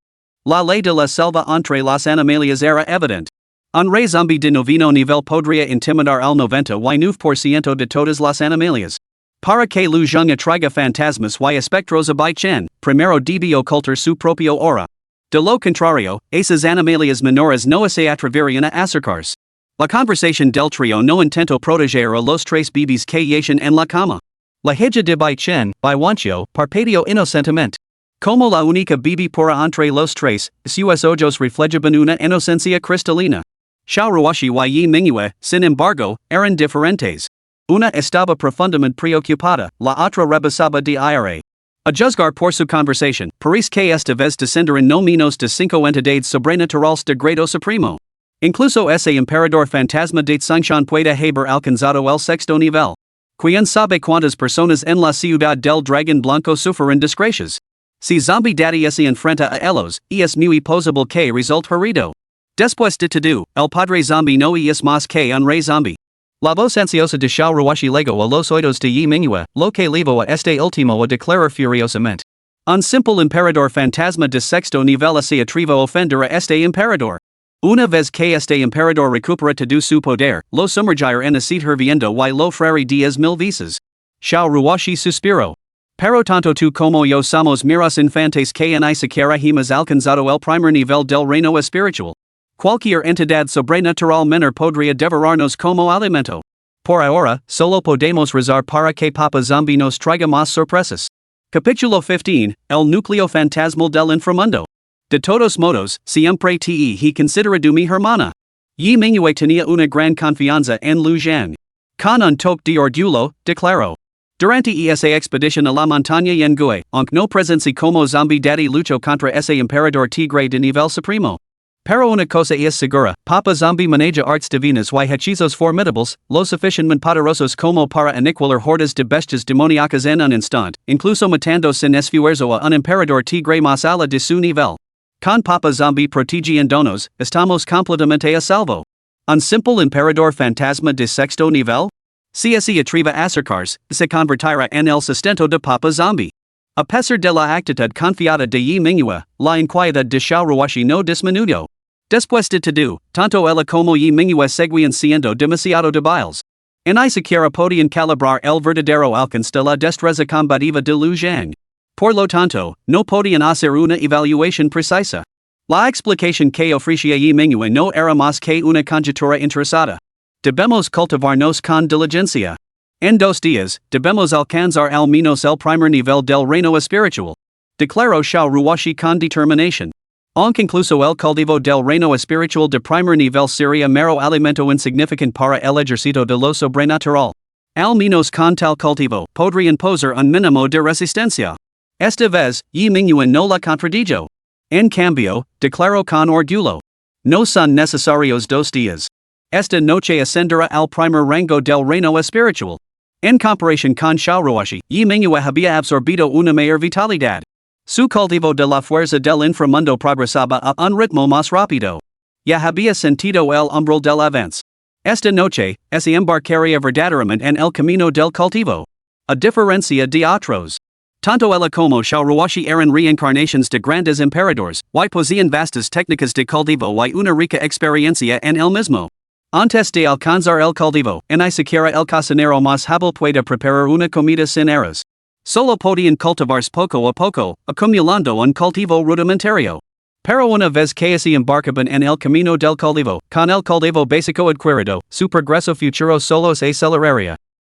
La ley de la selva entre las animalias era evidente. Un rey zombie de noveno nivel podría intimidar al 99% de todas las animalias. Para que Lu Zhang atraiga fantasmas y espectros a Bai Chen, primero debe ocultar su propio aura. De lo contrario, esas animalias menores no se atreverían a acercarse. La conversación del trío no intentó proteger a los tres bebés que yacen en la cama. La hija de Bai Chen, Bai Wanqiu, parpadeó inocentemente. Como la única bebé pura entre los tres, sus ojos reflejaban una inocencia cristalina. Xiao Ruoxi y Yi Mingyue, sin embargo, eran diferentes. Una estaba profundamente preocupada, la otra rebasaba de ira. A juzgar por su conversación, parece que esta vez descenderían no menos de 5 entidades sobrenaturales de grado supremo. Incluso ese emperador fantasma de Xingshan puede haber alcanzado el sexto nivel. ¿Quién sabe cuántas personas en la ciudad del dragón blanco sufren desgracias? Si Zombie Daddy se enfrenta a ellos, es muy posible que resulte herido. Después de todo, el padre zombie no es más que un rey zombie. La voz ansiosa de Xiao Ruoxi legó a los oídos de Yi Mingyue, lo que llevó a este último a declarar furiosamente. Un simple emperador fantasma de sexto nivel se atrevió a ofender a este emperador. Una vez que este emperador recupera todo su poder, lo sumergirá en acid hirviendo y lo freirá 10,000 veces. Xiao Ruoxi suspiró. Pero tanto tú como yo somos miras infantes que ni siquiera hemos alcanzado el primer nivel del reino espiritual. Cualquier entidad sobrenatural menor podría devorarnos como alimento. Por ahora, solo podemos rezar para que Papa Zombie nos traiga más sorpresas. Capítulo 15, El núcleo fantasmal del inframundo. De todos modos, siempre he considerado mi hermana. Yi Mingyue tenía una gran confianza en Lu Zhang. Con un toque de orgullo, declaró. Durante esa expedición a la montaña Yangue, aunque no presencié como Zombie Daddy luchó contra ese emperador tigre de nivel supremo. Pero una cosa es segura, Papa Zombie maneja arts divinas y hechizos formidables, lo suficientemente poderosos como para aniquilar hordas de bestias demoníacas en un instante, incluso matando sin esfuerzo a un emperador tigre más ala de su nivel. Con Papa Zombie protegiéndonos, estamos completamente a salvo. Un simple emperador fantasma de sexto nivel? Si se atreve a acercarse, se convertirá en el sustento de Papa Zombie. A pesar de la actitud confiada de Yi Mingyue, la inquietud de Xiao Ruoxi no disminuyó. Después de todo, tanto ella como Yi Mingyue seguían siendo demasiado débiles. Ni siquiera podían calibrar el verdadero alcance de la destreza combativa de Lu Zhang. Por lo tanto, no podían hacer una evaluación precisa. La explicación que ofrecía Yi Mingyue no era más que una conjetura interesada. Debemos cultivarnos con diligencia. En 2 días, debemos alcanzar al menos el primer nivel del reino espiritual. Declaró Xiao Ruoxi con determinación. Aunque incluso el cultivo del reino espiritual de primer nivel sería mero alimento insignificante para el ejercicio de lo sobrenatural. Al menos con tal cultivo, podrían poseer un mínimo de resistencia. Esta vez, Yi Mingyue no la contradijo. En cambio, declaró con orgullo. No son necesarios 2 días. Esta noche ascenderá al primer rango del reino espiritual. En comparación con Xiao Ruoxi, Yi Mingyue había absorbido una mayor vitalidad. Su cultivo de la fuerza del inframundo progresaba a un ritmo más rápido. Ya había sentido el umbral del avance. Esta noche, se embarcaría verdaderamente en el camino del cultivo. A diferencia de otros. Tanto ella como Xiao Ruoxi eran reencarnaciones de grandes emperadores, y poseían vastas técnicas de cultivo y una rica experiencia en el mismo. Antes de alcanzar el cultivo, ni siquiera el cocinero más hábil puede preparar una comida sin errores. Solo podían cultivarse poco a poco, acumulando un cultivo rudimentario. Pero una vez que se embarcaban en el camino del cultivo, con el cultivo básico adquirido, su progreso futuro solo se aceleraría.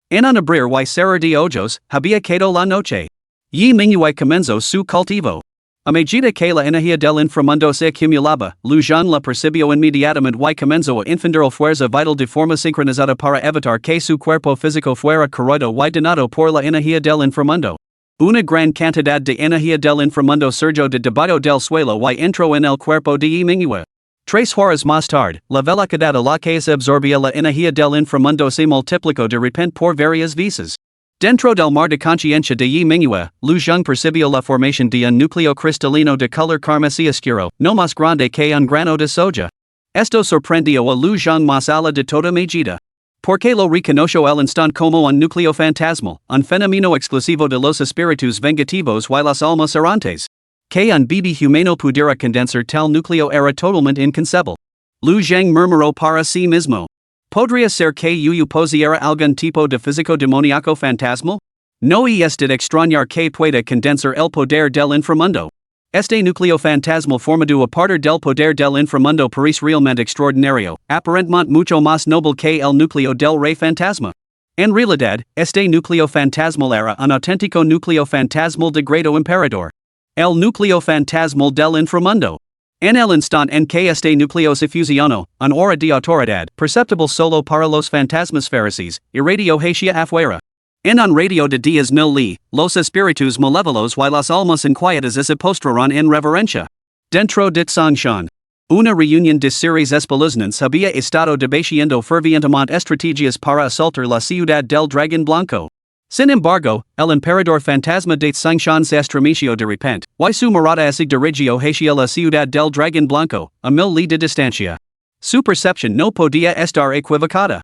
En un abrir y cerrar de ojos, había quedado la noche. Yi Mingyue comenzó su cultivo. A medida que la energía del inframundo se acumulaba, Lujan la percibió inmediatamente y comenzó a infundir fuerza vital de forma sincronizada para evitar que su cuerpo físico fuera corroído y dañado por la energía del inframundo. Una gran cantidad de energía del inframundo surgió de debajo del suelo y entró en el cuerpo de Manhwa. 3 horas más tarde, la velocidad a la que se absorbía la energía del inframundo se multiplicó de repente por varias veces. Dentro del mar de conciencia de Manhwa, Lujan percibió la formación de un núcleo cristalino de color carmesí oscuro, no más grande que un grano de soja. Esto sorprendió a Lujan más allá de toda medida. Porque lo reconoció al instante como un núcleo fantasmal, un fenómeno exclusivo de los espíritus vengativos y las almas errantes. Que un bebé humano pudiera condensar tal núcleo era totalmente inconcebible. Lujan murmuró para sí mismo. ¿Podría ser que yo poseyera algún tipo de físico demoníaco fantasmal? No es de extrañar que pueda condensar el poder del inframundo. Este núcleo fantasmal formado a partir del poder del inframundo parece realmente extraordinario, aparentemente mucho más noble que el núcleo del rey fantasma. En realidad, este núcleo fantasmal era un auténtico núcleo fantasmal de grado emperador. El núcleo fantasmal del inframundo. En el instante en que este núcleo se fusionó, una aura de autoridad, perceptible solo para los fantasmas fariseos, irradió hacia afuera. En un radio de 10,000 li, los espíritus malévolos y las almas inquietas se postraron en reverencia. Dentro de Tsongshan. Una reunión de seres espeluznantes había estado debatiendo fervientemente estrategias para asaltar la ciudad del dragón blanco. Sin embargo, el emperador fantasma de Tsongshan se estremeció de repente, y su mirada se dirigió hacia la ciudad del dragón blanco, a 1000 li de distancia. Su percepción no podía estar equivocada.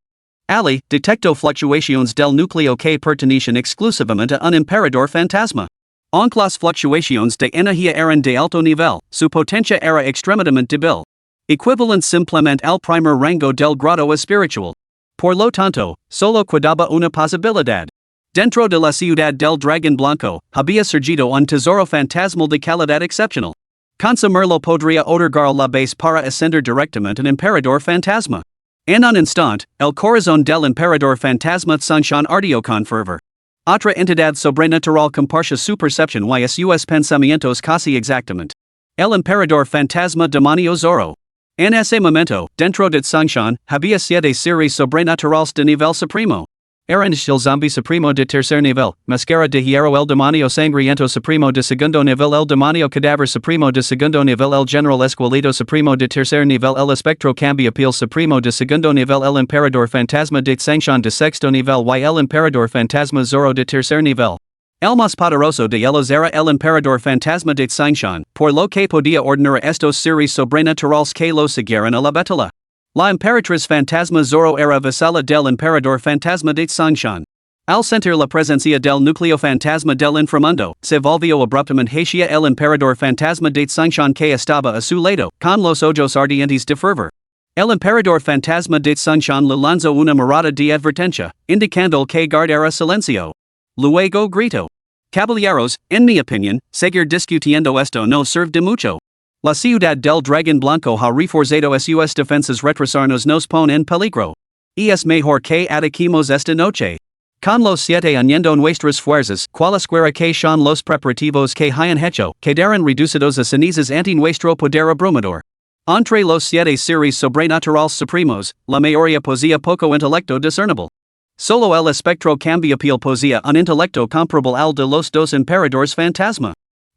Ali detectó fluctuaciones del núcleo que pertenecen exclusivamente a un emperador fantasma. Aunque las fluctuaciones de energía eran de alto nivel, su potencia era extremadamente débil. Equivalente simplemente al primer rango del grado espiritual. Por lo tanto, solo quedaba una posibilidad. Dentro de la ciudad del dragón blanco, había surgido un tesoro fantasmal de calidad excepcional. Consumirlo podría otorgar la base para ascender directamente un emperador fantasma. En un instante, el corazón del emperador fantasma Tsongshan ardió con fervor. Otra entidad sobrenatural compartía su percepción y sus pensamientos casi exactamente. El emperador fantasma demonio Zoro. En ese momento, dentro de Tsongshan, había 7 seres sobrenaturales de nivel supremo. Eran el zombie supremo de tercer nivel, Máscara de Hierro el demonio sangriento supremo de segundo nivel el demonio cadáver supremo de segundo nivel el general esqueleto supremo de tercer nivel el espectro cambiapil supremo de segundo nivel el emperador fantasma de Tsongshan de sexto nivel y el emperador fantasma Zoro de tercer nivel. El más poderoso de ellos era el emperador fantasma de Tsongshan, por lo que podía ordenar a estos seres sobrenaturales que lo siguieran a la batalla. La emperatriz fantasma Zoro era vasala del emperador fantasma de Tsongshan. Al sentir la presencia del núcleo fantasma del inframundo, se volvió abruptamente hacia el emperador fantasma de Tsongshan que estaba a su lado, con los ojos ardientes de fervor. El emperador fantasma de Tsongshan le lanzó una mirada de advertencia, indicando que guardara silencio. Luego gritó: Caballeros, en mi opinión, seguir discutiendo esto no sirve de mucho. La ciudad del dragón blanco ha reforzado sus defensas retrasarnos nos pone en peligro. Es mejor que ataquemos esta noche. Con los 7 uniendo nuestras fuerzas, cualesquiera que son los preparativos que hayan hecho, quedarán reducidos a cenizas ante nuestro poder abrumador. Entre los 7 seres sobrenaturales supremos, la mayoría posea poco intelecto discernible. Solo el espectro cambiapil posea un intelecto comparable al de los 2 emperadores fantasma.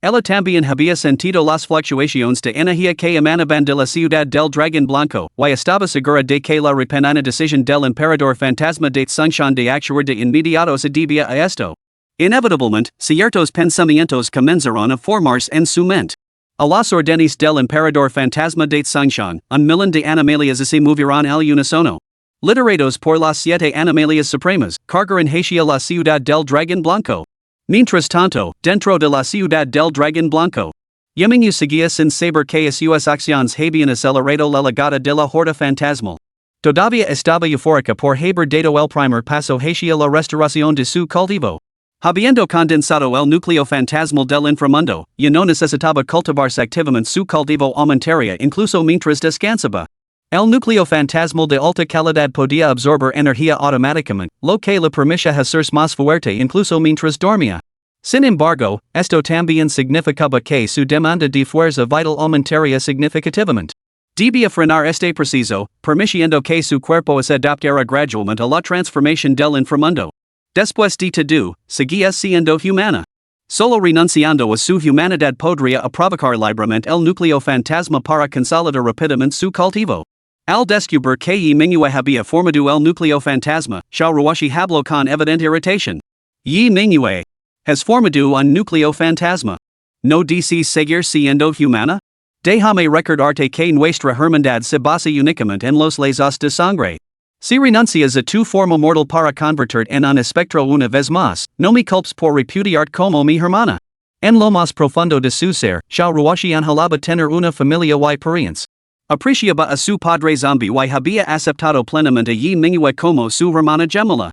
Ella también había sentido las fluctuaciones de energía que emanaban de la ciudad del dragón blanco, y estaba segura de que la repentina decisión del emperador fantasma de Tsongshan de actuar de inmediato se debía a esto. Inevitablemente, ciertos pensamientos comenzaron a formarse en su mente. A las órdenes del emperador fantasma de Tsongshan, un millón de animalias se moverán al unísono. Liderados por las 7 animalias supremas, cargaron hacia la ciudad del dragón blanco. Mientras tanto, dentro de la ciudad del dragón blanco, Yeminyu seguía sin saber que sus acciones habían acelerado la llegada de la horda fantasmal. Todavía estaba eufórica por haber dado el primer paso hacia la restauración de su cultivo. Habiendo condensado el núcleo fantasmal del inframundo, ya no necesitaba cultivarse activamente su cultivo aumentaria incluso mientras descansaba. El núcleo fantasmal de alta calidad podía absorber energía automáticamente, lo que le permitía hacerse más fuerte incluso mientras dormía. Sin embargo, esto también significaba que su demanda de fuerza vital aumentaría significativamente. Debía frenar este proceso, permitiendo que su cuerpo se adaptara gradualmente a la transformación del inframundo. Después de todo, seguía siendo humana. Solo renunciando a su humanidad podría provocar libremente el núcleo fantasma para consolidar rápidamente su cultivo. Al descubrir que y Manhwa había formado el núcleo fantasma, Xiaoruoshi habló con evidente irritación. Yi Manhwa has formado un núcleo fantasma. ¿No deseas seguir siendo humana? Déjame recordarte que nuestra hermandad se basa únicamente en los lazos de sangre. Si renuncias a tu forma mortal para convertirte en un espectro una vez más, no me culpes por repudiarte como mi hermana. En lo más profundo de su ser, Xiaoruoshi anhelaba tener una familia y parientes. Apreciaba a su padre Zombi y había aceptado plenamente a Yi Manhwa como su hermana gemela.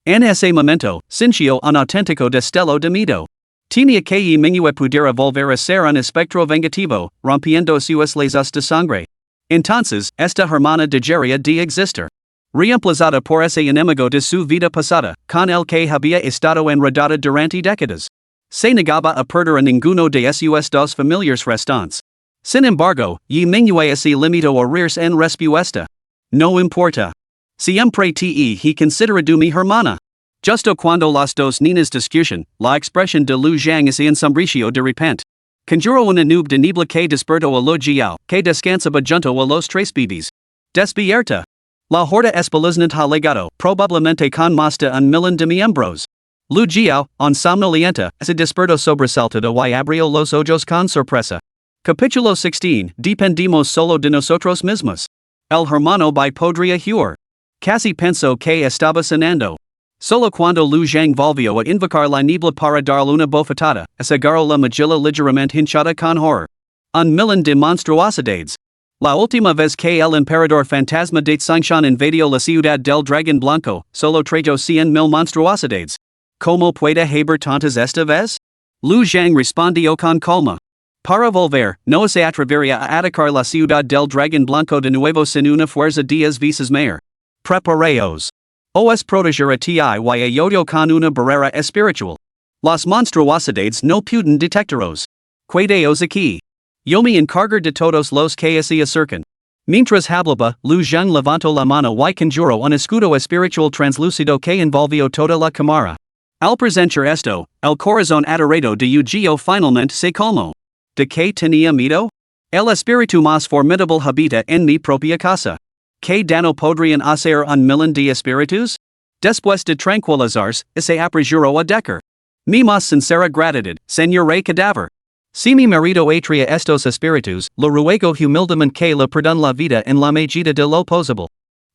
En ese momento, sintió un auténtico destello de miedo. Tenía que Yi Manhwa pudiera volver a ser un espectro vengativo, rompiendo sus lazos de sangre. Entonces, esta hermana dejaría de existir. Reemplazada por ese enemigo de su vida pasada, con el que había estado enredada durante décadas. Se negaba a perder a ninguno de sus dos familiares restantes. Sin embargo, Yi Manhwa se limitó a reírse en respuesta. No importa. Siempre he considerado mi hermana. Justo cuando los dos niños discutían, la expresión de Lu Zhang se ensombrició de repente. Conjuró una nube de niebla que despertó a lo Jiao, que descansaba junto a los tres bebés. Despierta. La horda espeluznante ha legado, probablemente con más de un millón de miembros. Lu Jiao, en somnolienta, se despertó sobresaltado y abrió los ojos con sorpresa. Capítulo 16. Dependimos solo de nosotros mismos. El hermano by podría huir. Casi pensó que estaba cenando. Solo cuando Lu Zhang volvió a invocar la niebla para darle una bofetada, se agarró la mejilla ligeramente hinchada con horror. Un millón de monstruosidades. La última vez que el emperador fantasma de Xingshan invadió la ciudad del dragón blanco, solo trajo 100,000 monstruosidades. ¿Cómo puede haber tantas esta vez? Lu Zhang respondió con calma. Para volver, no se atrevería a atacar la ciudad del dragón blanco de nuevo sin una fuerza 10 veces mayor. Preparaos. Os proteger a ti y a yodo con una barrera espiritual. Las monstruosidades no pueden detectaros. Quedaos aquí. Yo me encargo de todos los que se acercan. Mientras hablaba, Lu Zhang levantó la mano y conjuró un escudo espiritual translúcido que envolvió toda la cámara. Al presenciar esto, el corazón adorado de Yu-Gi-Oh finalmente se calmó. ¿De qué tenía miedo? El espíritu más formidable habita en mi propia casa. ¿Qué daño podrían hacer un millón de espíritus? Después de tranquilizarse, se apresuró a decir. Mi más sincera gratitud, señor Rey Cadáver. Si mi marido atria estos espíritus, lo ruego humildemente que le perdone la vida en la medida de lo posible.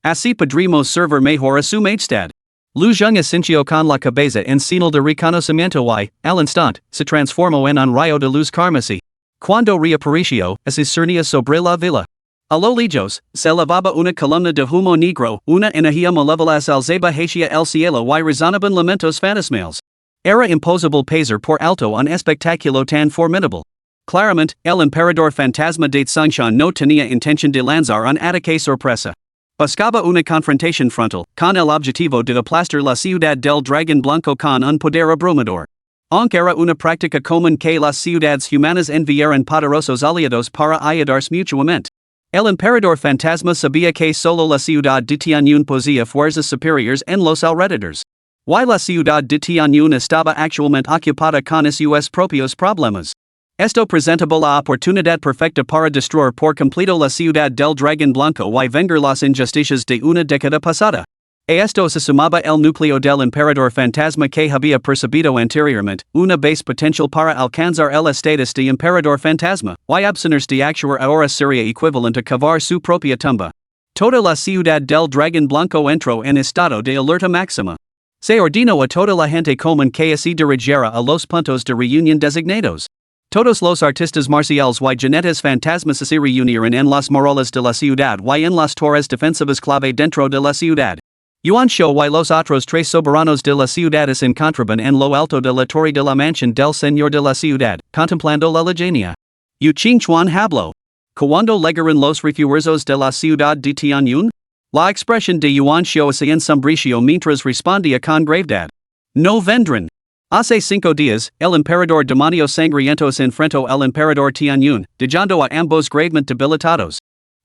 Así podremos servir mejor a su majestad. Lu Zhang asintió con la cabeza en señal de reconocimiento y, al instante, se transformó en un rayo de luz carmesí. Cuando reapareció, se cernía sobre la villa. A lo lejos, se elevaba una columna de humo negro, una energía malévola alzaba hacia el cielo y resonaban lamentos fantasmales. Era imposible pasar por alto un espectáculo tan formidable. Claramente, el emperador fantasma de Xingshan no tenía intención de lanzar un ataque sorpresa. Buscaba una confrontación frontal, con el objetivo de aplastar la ciudad del dragón blanco con un poder abrumador. Aunque era una práctica común que las ciudades humanas enviaran poderosos aliados para ayudarse mutuamente. El emperador fantasma sabía que solo la ciudad de Tianyun poseía fuerzas superiores en los alrededores. Y la ciudad de Tianyun estaba actualmente ocupada con sus propios problemas. Esto presentaba la oportunidad perfecta para destruir por completo la ciudad del dragón blanco y vengar las injusticias de una década pasada. A esto se sumaba el núcleo del emperador fantasma que había percibido anteriormente, una base potencial para alcanzar el estatus de emperador fantasma, y abstenerse de actuar ahora sería equivalente a cavar su propia tumba. Toda la ciudad del dragón blanco entró en estado de alerta máxima. Se ordenó a toda la gente común que se dirigiera a los puntos de reunión designados. Todos los artistas marciales y jinetes fantasmas se reunieron en las murallas de la ciudad y en las torres defensivas clave dentro de la ciudad. Yuan Shou y los otros tres soberanos de la ciudad se encontraban en lo alto de la torre de la mansión del señor de la ciudad, contemplando la lejanía. Yu Qingchuan habló. Cuando llegaron los refuerzos de la ciudad de Tianyun? La expresión de Yuan Shou se ensombreció mientras respondía con gravedad. No vendrán. Hace 5 días, el emperador demonio sangriento se enfrentó al emperador Tianyun, dejando a ambos gravemente debilitados.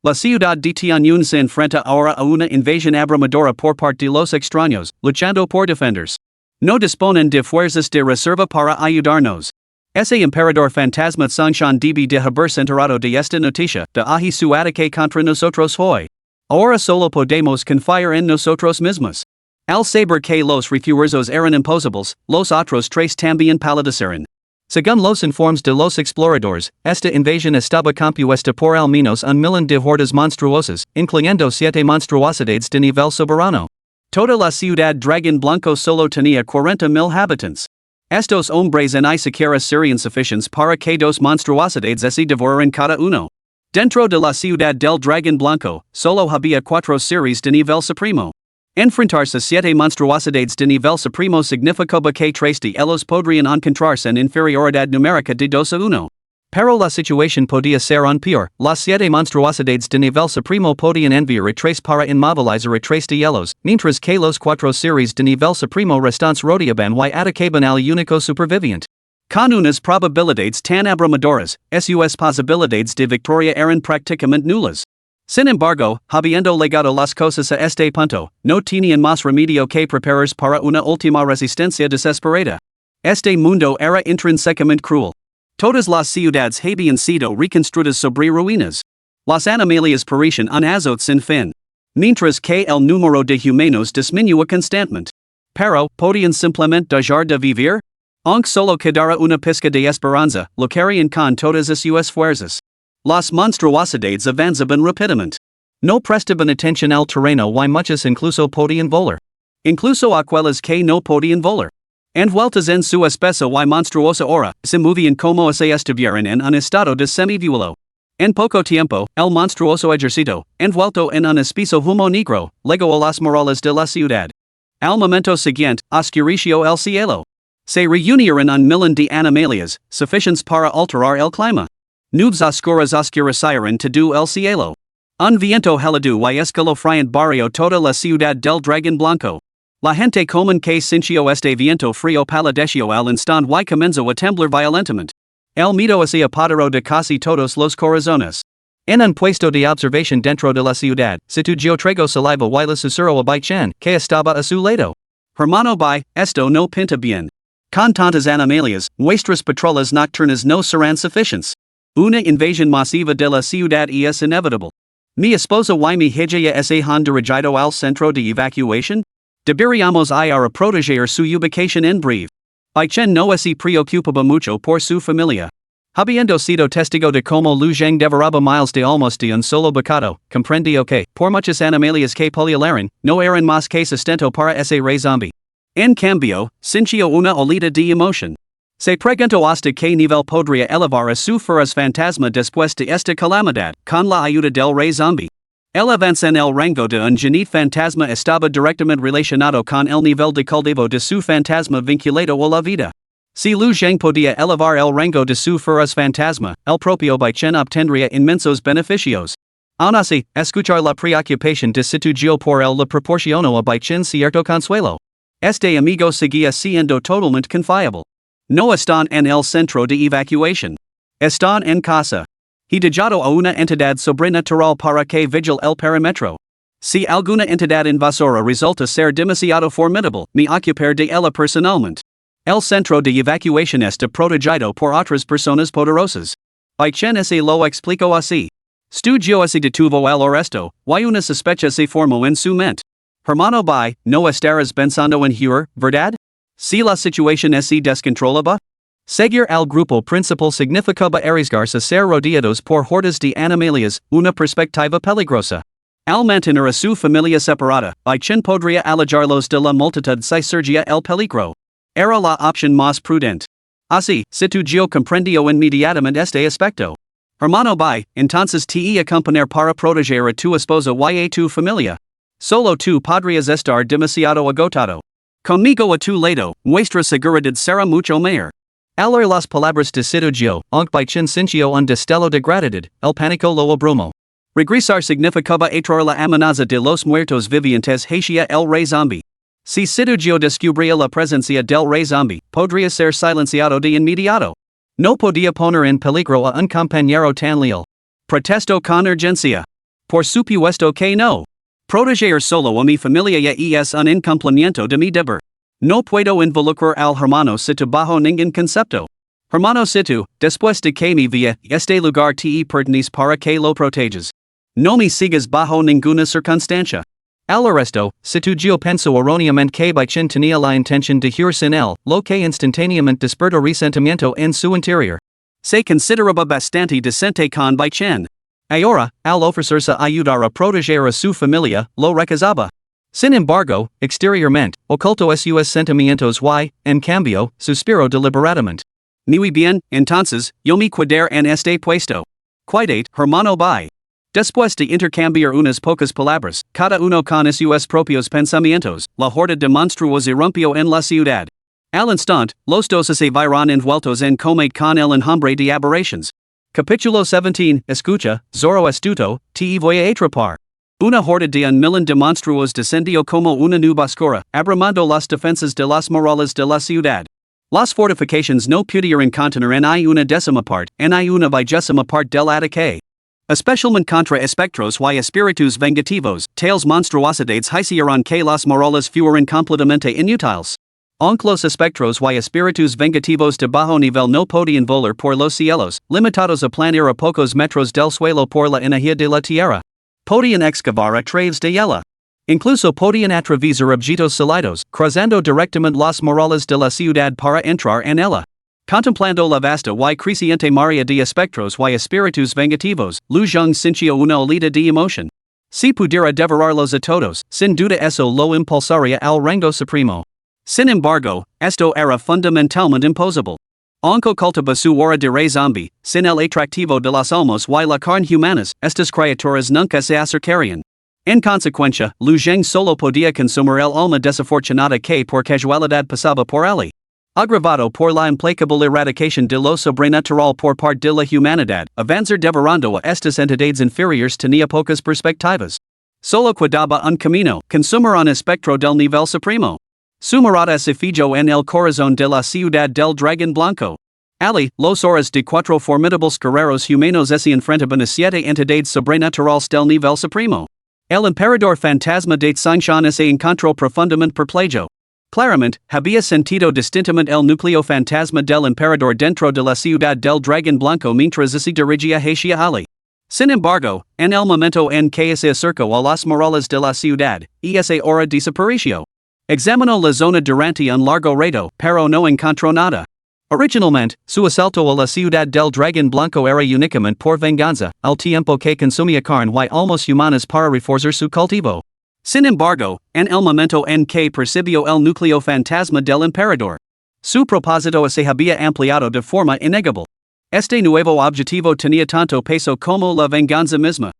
La ciudad de Tianyun se enfrenta ahora a una invasión abrumadora por parte de los extraños, luchando por defenders. No disponen de fuerzas de reserva para ayudarnos. Ese emperador fantasma Sangshan debe de haberse enterado de esta noticia, de ahí su ataque contra nosotros hoy. Ahora solo podemos confiar en nosotros mismos. Al saber que los refuerzos eran imposibles, los otros tres también palidecieron. Según los informes de los exploradores, esta invasión estaba compuesta por al menos un millón de hordas monstruosas, incluyendo 7 monstruosidades de nivel soberano. Toda la ciudad Dragón Blanco solo tenía 40,000 habitantes. Estos hombres ni siquiera serían suficientes para que 2 monstruosidades se devoraran cada uno. Dentro de la ciudad del Dragón Blanco, solo había 4 series de nivel supremo. Enfrentarse a 7 monstruosidades de nivel supremo significaba que 3 de ellos podrían encontrarse en inferioridad numérica de 2 a 1. Pero la situación podía ser aún peor, las 7 monstruosidades de nivel supremo podían enviar a 3 para inmovilizar a 3 de ellos, mientras que los 4 series de nivel supremo restantes rodeaban y atacaban al único superviviente. Con unas probabilidades tan abrumadoras, sus posibilidades de victoria eran prácticamente nulas. Sin embargo, habiendo legado las cosas a este punto, no tenían más remedio que prepararse para una última resistencia desesperada. Este mundo era intrínsecamente cruel. Todas las ciudades habían sido reconstruidas sobre ruinas. Las animalias perecían en azotes sin fin. Mientras que el número de humanos disminuía constantemente. Pero, ¿podían simplemente dejar de vivir? Aunque solo quedara una pizca de esperanza, lo querían con todas sus fuerzas. Las monstruosidades avanzaban rápidamente. No prestaban atención al terreno y muchas incluso podían volar. Incluso aquellas que no podían volar. Envueltas en su espesa y monstruosa aura, se movían como si estuvieran en un estado de semivuelo. En poco tiempo, el monstruoso ejército, envuelto en un espeso humo negro, llegó a las murallas de la ciudad. Al momento siguiente, oscureció el cielo. Se reunieron un millón de animalias, suficientes para alterar el clima. Nubes oscuras oscurecieron todo el cielo. Un viento helado y escalofriante barrió toda la ciudad del Dragón Blanco. La gente común que sintió este viento frío palideció al instante y comenzó a temblar violentamente. El miedo se apoderó de casi todos los corazones. En un puesto de observación dentro de la ciudad, situó trago saliva y le susurró a Bai Chen, que estaba a su lado. Hermano Bai, esto no pinta bien. Con tantas animalias, nuestras patrullas nocturnas no serán suficientes. Una invasión masiva de la ciudad es inevitable. Mi esposa y mi hija se han dirigido al centro de evacuación. Deberíamos ir a proteger su ubicación en breve. Bai Chen no se preocupaba mucho por su familia. Habiendo sido testigo de cómo Lu Zheng devoraba miles de almas de un solo bocado, comprendió que, por muchas animalias que pulularan, no eran más que sustento para ese Rey Zombi. En cambio, sintió una olida de emoción. Se preguntó hasta qué nivel podría elevar a su feroz fantasma después de esta calamidad, con la ayuda del Rey Zombi. El avance en el rango de un genit fantasma estaba directamente relacionado con el nivel de cultivo de su fantasma vinculado a la vida. Si Lu Zheng podía elevar el rango de su feroz fantasma, el propio Bai Chen obtendría inmensos beneficios. Aun así, escuchar la preocupación de Situgio por él le proporcionó a Bai Chen cierto consuelo. Este amigo seguía siendo totalmente confiable. No están en el centro de evacuación. Están en casa. He dejado a una entidad sobrenatural para que vigile el perímetro. Si alguna entidad invasora resulta ser demasiado formidable, me ocuparé de ella personalmente. El centro de evacuación está protegido por otras personas poderosas. Bai Chen se lo explicó así. Studio se detuvo el arresto, y una sospecha se formó en su mente. Hermano Bai, no estarás pensando en huir, ¿verdad? Si la situación se descontrolaba. Seguir al grupo principal significaba arriesgarse a ser rodeados por hordas de animalias, una perspectiva peligrosa. Al mantener a su familia separada, Bai Chen podría alejarlos de la multitud si surgía el peligro. Era la opción más prudente. Así, Situgio comprendió inmediatamente este aspecto. Hermano Bai, entonces te acompañar para proteger a tu esposa y a tu familia. Solo tú podrías estar demasiado agotado. Conmigo a tu lado, nuestra seguridad será mucho mayor. Al oír las palabras de Situgio, aunque Bai Chen sintió un destello de gratitud, el pánico lo abrumó. Regresar significaba atraer la amenaza de los muertos vivientes hacia el Rey Zombi. Si sitio descubría la presencia del Rey Zombi, podría ser silenciado de inmediato. No podía poner en peligro a un compañero tan leal. Protesto con urgencia. Por supuesto que no. Proteger solo a mi familia ya es un incumplimiento de mi deber. No puedo involucrar al hermano situ bajo ningún concepto. Hermano situ, después de que mi vida este lugar te pertenece para que lo proteges. No me sigas bajo ninguna circunstancia. Al resto, situ yo penso erróneamente que Bichin tenía la intención de huir sin él, lo que instantáneamente despertó resentimiento en su interior. Se consideraba bastante decente con Bichin. Ahora, al ofrecerse a ayudar a proteger a su familia, lo rechazaba. Sin embargo, exteriormente, oculto sus sentimientos y, en cambio, suspiró deliberadamente. Muy bien, entonces, yo me quedar en este puesto. Cuídate, hermano bye. Después de intercambiar unas pocas palabras, cada uno con sus propios pensamientos, la horda de monstruos irrumpió en la ciudad. Al instante, los dos se vieron envueltos en combate con el enjambre de aberrations. Capítulo 17, Escucha, Zorro astuto, te voy a atrapar. Una horda de un millón de monstruos descendió como una nube oscura, abrumando las defensas de las murallas de la ciudad. Las fortifications no pudieron contener en una décima parte, en una vigésima parte del ataque. Especialmente contra espectros y espíritus vengativos, tales monstruosidades hicieron que las murallas fueran completamente inútiles. Aunque los espectros y espíritus vengativos de bajo nivel no podían volar por los cielos, limitados a planear a pocos metros del suelo por la energía de la tierra. Podían excavar a través de ella. Incluso podían atravesar objetos sólidos, cruzando directamente las murallas de la ciudad para entrar en ella. Contemplando la vasta y creciente marea de espectros y espíritus vengativos, Lu Zheng sintió una olida de emoción. Si pudiera devorarlos a todos, sin duda eso lo impulsaría al rango supremo. Sin embargo, esto era fundamentalmente imposible. Aunque cultiva su hora de Rey Zombi, sin el atractivo de las almas y la carne humanas, estas criaturas nunca se acercarían. En consecuencia, Lu Zheng solo podía consumir el alma desafortunada que por casualidad pasaba por él. Agravado por la implacable erradicación de lo sobrenatural por parte de la humanidad, avanzar devorando a estas entidades inferiores tenía pocas perspectivas. Solo quedaba un camino, consumir un espectro del nivel supremo. Su mirada se fijó en el corazón de la ciudad del dragón blanco. Ali, los horas de cuatro formidables guerreros humanos se enfrentaban a 7 entidades sobrenaturales del nivel supremo. El emperador fantasma de Xingshan se encontró profundamente perplejo. Claramente, había sentido distintamente el núcleo fantasma del emperador dentro de la ciudad del dragón blanco mientras se dirigía hacia Ali. Sin embargo, en el momento en que se acercó a las murallas de la ciudad, esa hora desapareció. Examinó la zona durante un largo rato, pero no encontró nada. Originalmente, su asalto a la ciudad del dragón blanco era únicamente por venganza, al tiempo que consumía carne y almas humanas para reforzar su cultivo. Sin embargo, en el momento en que percibió el núcleo fantasma del emperador, su propósito se había ampliado de forma innegable. Este nuevo objetivo tenía tanto peso como la venganza misma.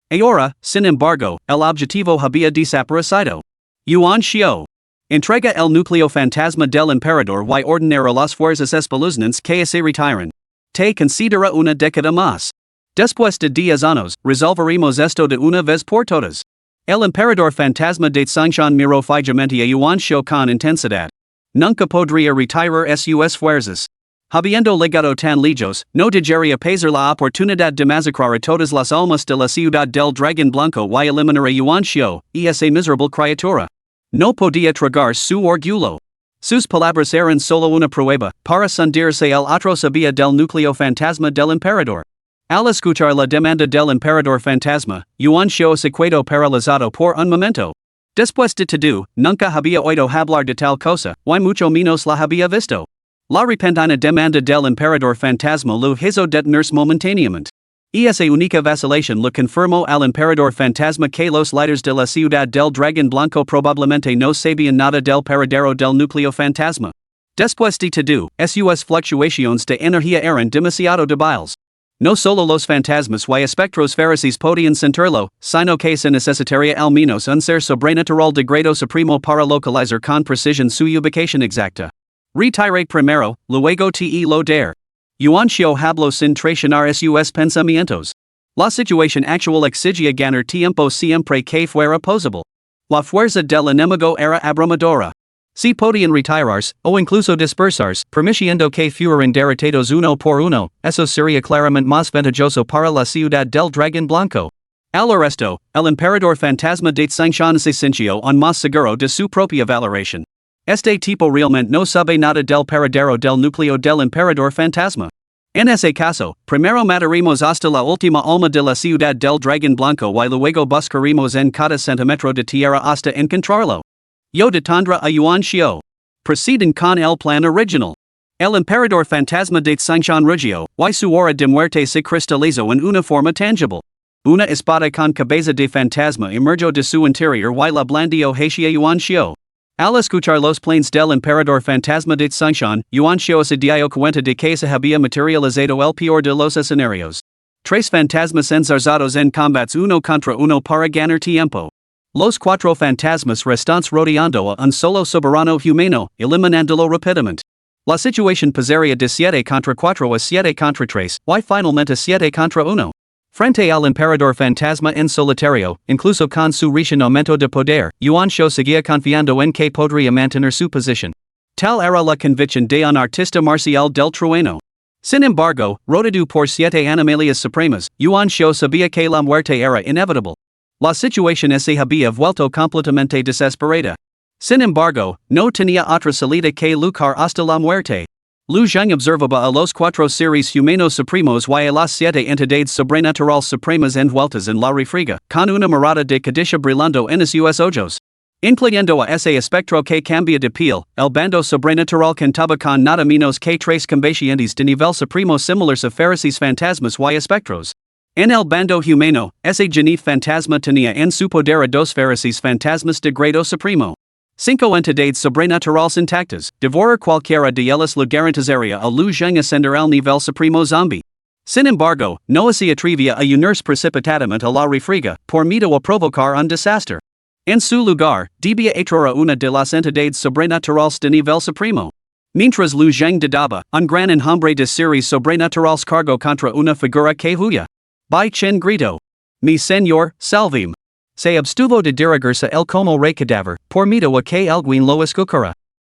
Ahora, sin embargo, el objetivo había desaparecido. Yuan Xiao. Entrega el núcleo fantasma del emperador y ordenar a las fuerzas espeluznantes que se retiren. Te considera una década más. Después de 10 años, resolveremos esto de una vez por todas. El emperador fantasma de Xingshan miró fijamente a Yuan Xiao con intensidad. Nunca podría retirar sus fuerzas. Habiendo legado tan lejos, no dejaría pasar la oportunidad de masacrar a todas las almas de la ciudad del dragón blanco y eliminar a Yuan Xiao, esa miserable criatura. No podía tragar su orgullo. Sus palabras eran solo una prueba, para hundirse el otro sabía del núcleo fantasma del emperador. Al escuchar la demanda del emperador fantasma, Yuan Xiao se quedó paralizado por un momento. Después de todo, nunca había oído hablar de tal cosa, y mucho menos la había visto. La repentina demanda del emperador fantasma lo hizo detenerse momentáneamente. Esa única vacilación le confirmó al emperador fantasma que los líderes de la ciudad del dragón blanco probablemente no sabían nada del paradero del núcleo fantasma. Después de todo, sus fluctuaciones de energía eran demasiado débiles. No solo los fantasmas y espectros feraces podían sentirlo, sino que se necesitaría al menos un ser sobrenatural de grado supremo para localizar con precisión su ubicación exacta. Retire primero, luego te lo dar. Yuan Xiao habló sin traicionar sus pensamientos. La situación actual exigía ganar tiempo siempre que fuera posible. La fuerza del enemigo era abrumadora. Si podían retirarse, o incluso dispersarse, permitiendo que fueran derrotados uno por uno, eso sería claramente más ventajoso para la ciudad del dragón blanco. Al resto, el emperador fantasma de Sangshan se sintió on más seguro de su propia valoración. Este tipo realmente no sabe nada del paradero del núcleo del emperador fantasma. En ese caso, primero mataremos hasta la última alma de la ciudad del dragón blanco y luego buscaremos en cada centímetro de tierra hasta encontrarlo. Yo detendré a Yuan Xiao. Proceden con el plan original. El emperador fantasma de Sangshan rugió, y su hora de muerte se cristalizó en una forma tangible. Una espada con cabeza de fantasma emergió de su interior y la blandió hacia Yuan Xiao. Al escuchar los planes del emperador fantasma de Sangshan, Yuan Xiao se dio cuenta de que se había materializado el peor de los escenarios. Tres fantasmas enzarzados en combats uno contra uno para ganar tiempo. Los cuatro fantasmas restantes rodeando a un solo soberano humano, eliminándolo rápidamente. La situación pasaría de 7 contra 4 a 7 contra 3, y finalmente 7 contra 1. Frente al emperador fantasma en solitario, incluso con su recién aumento de poder, Yuan Xiao seguía confiando en que podría mantener su posición. Tal era la convicción de un artista marcial del trueno. Sin embargo, rodeado por 7 animalias supremas, Yuan Xiao sabía que la muerte era inevitable. La situación se había vuelto completamente desesperada. Sin embargo, no tenía otra salida que luchar hasta la muerte. Lu Zhang observaba a los 4 seres humanos supremos y a las 7 entidades sobrenaturales supremas envueltas en la refriega, con una mirada de codicia brillando en sus ojos. Incluyendo a ese espectro que cambia de piel, el bando sobrenatural contaba con nada menos que 3 combatientes de nivel supremo similares a feraces fantasmas y espectros. En el bando humano, ese genif fantasma tenía en su poder a 2 feraces fantasmas de grado supremo. 5 entidades sobrenaturales intactas, devorar cualquiera de ellas le garantizaría a Lu Zhang ascender al nivel supremo zombie. Sin embargo, no se atrevía a unirse precipitadamente a la refriega, por miedo a provocar un desastre. En su lugar, debía atraer a una de las entidades sobrenaturales de nivel supremo. Mientras Lu Zhang dudaba, un gran enjambre de seres sobrenaturales cargó contra una figura que huía. Bai Chen gritó: Mi señor, salve-me. Se abstuvo de dirigerse el como rey cadáver, por miedo a que alguien lo escuchara.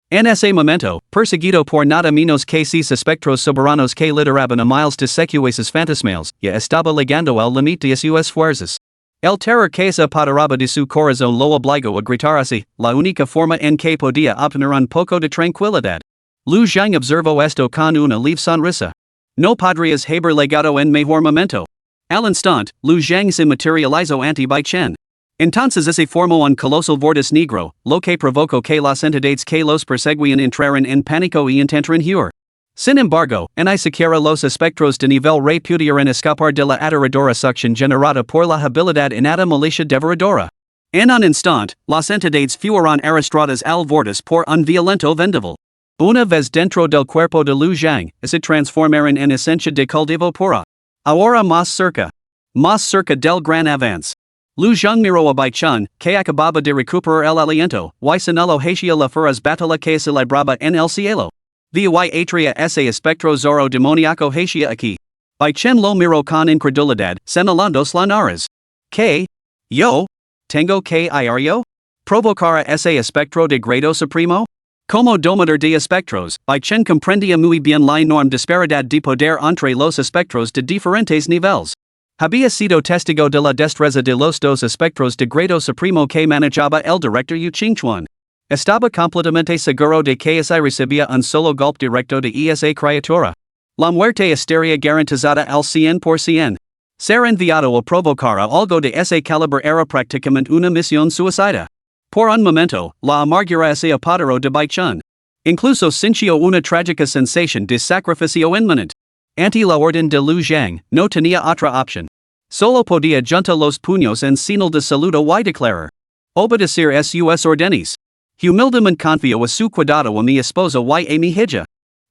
En ese momento, perseguido por nada menos que 6 espectros soberanos que lideraban a miles de secuaces fantasmales, ya estaba llegando al límite de sus fuerzas. El terror que se apoderaba de su corazón lo obligó a gritar así, la única forma en que podía obtener un poco de tranquilidad. Lu Zhang observó esto con una leve sonrisa. No podrías haber legado en mejor momento. Al instante, Lu Zhang se materializó ante Bai Chen. Entonces se formó un colosal vortice negro, lo que provocó que las entidades que los perseguían entraran en pánico y intentaran huir. Sin embargo, ni siquiera los espectros de nivel rey pudieran escapar de la aterradora succión generada por la habilidad innata milicia devoradora. En un instante, las entidades fueron arrastradas al vortice por un violento vendaval. Una vez dentro del cuerpo de Lu Zhang, se transformaron en esencia de cultivo pura. Ahora más cerca del gran avance. Lu Zhang miró a Bai Chen, que acababa de recuperar el aliento, y señaló hacia la feroz batalla que se libraba en el cielo. Vio y atria ese espectro zorro demoníaco hacia aquí. Bai Chen lo miró con incredulidad, señalando las naras. ¿Qué? ¿Yo? ¿Tengo que ir yo? ¿Provocar a ese espectro de grado supremo? Como domador de espectros, Bai Chen comprendía muy bien la enorme disparidad de poder entre los espectros de diferentes niveles. Había sido testigo de la destreza de los 2 espectros de grado supremo que manejaba el director Yu Qingchuan. Estaba completamente seguro de que se recibía un solo golpe directo de esa criatura. La muerte estaría garantizada al 100%. Ser enviado a provocar a algo de ese calibre era prácticamente una misión suicida. Por un momento, la amargura se apoderó de Bai Chen. Incluso sintió una trágica sensación de sacrificio inminente. Ante la orden de Lu Zhang, no tenía otra opción. Solo podía juntar los puños en señal de saludo y declarar: obedecer sus órdenes. Humildemente confío a su cuidado a mi esposa y a mi hija.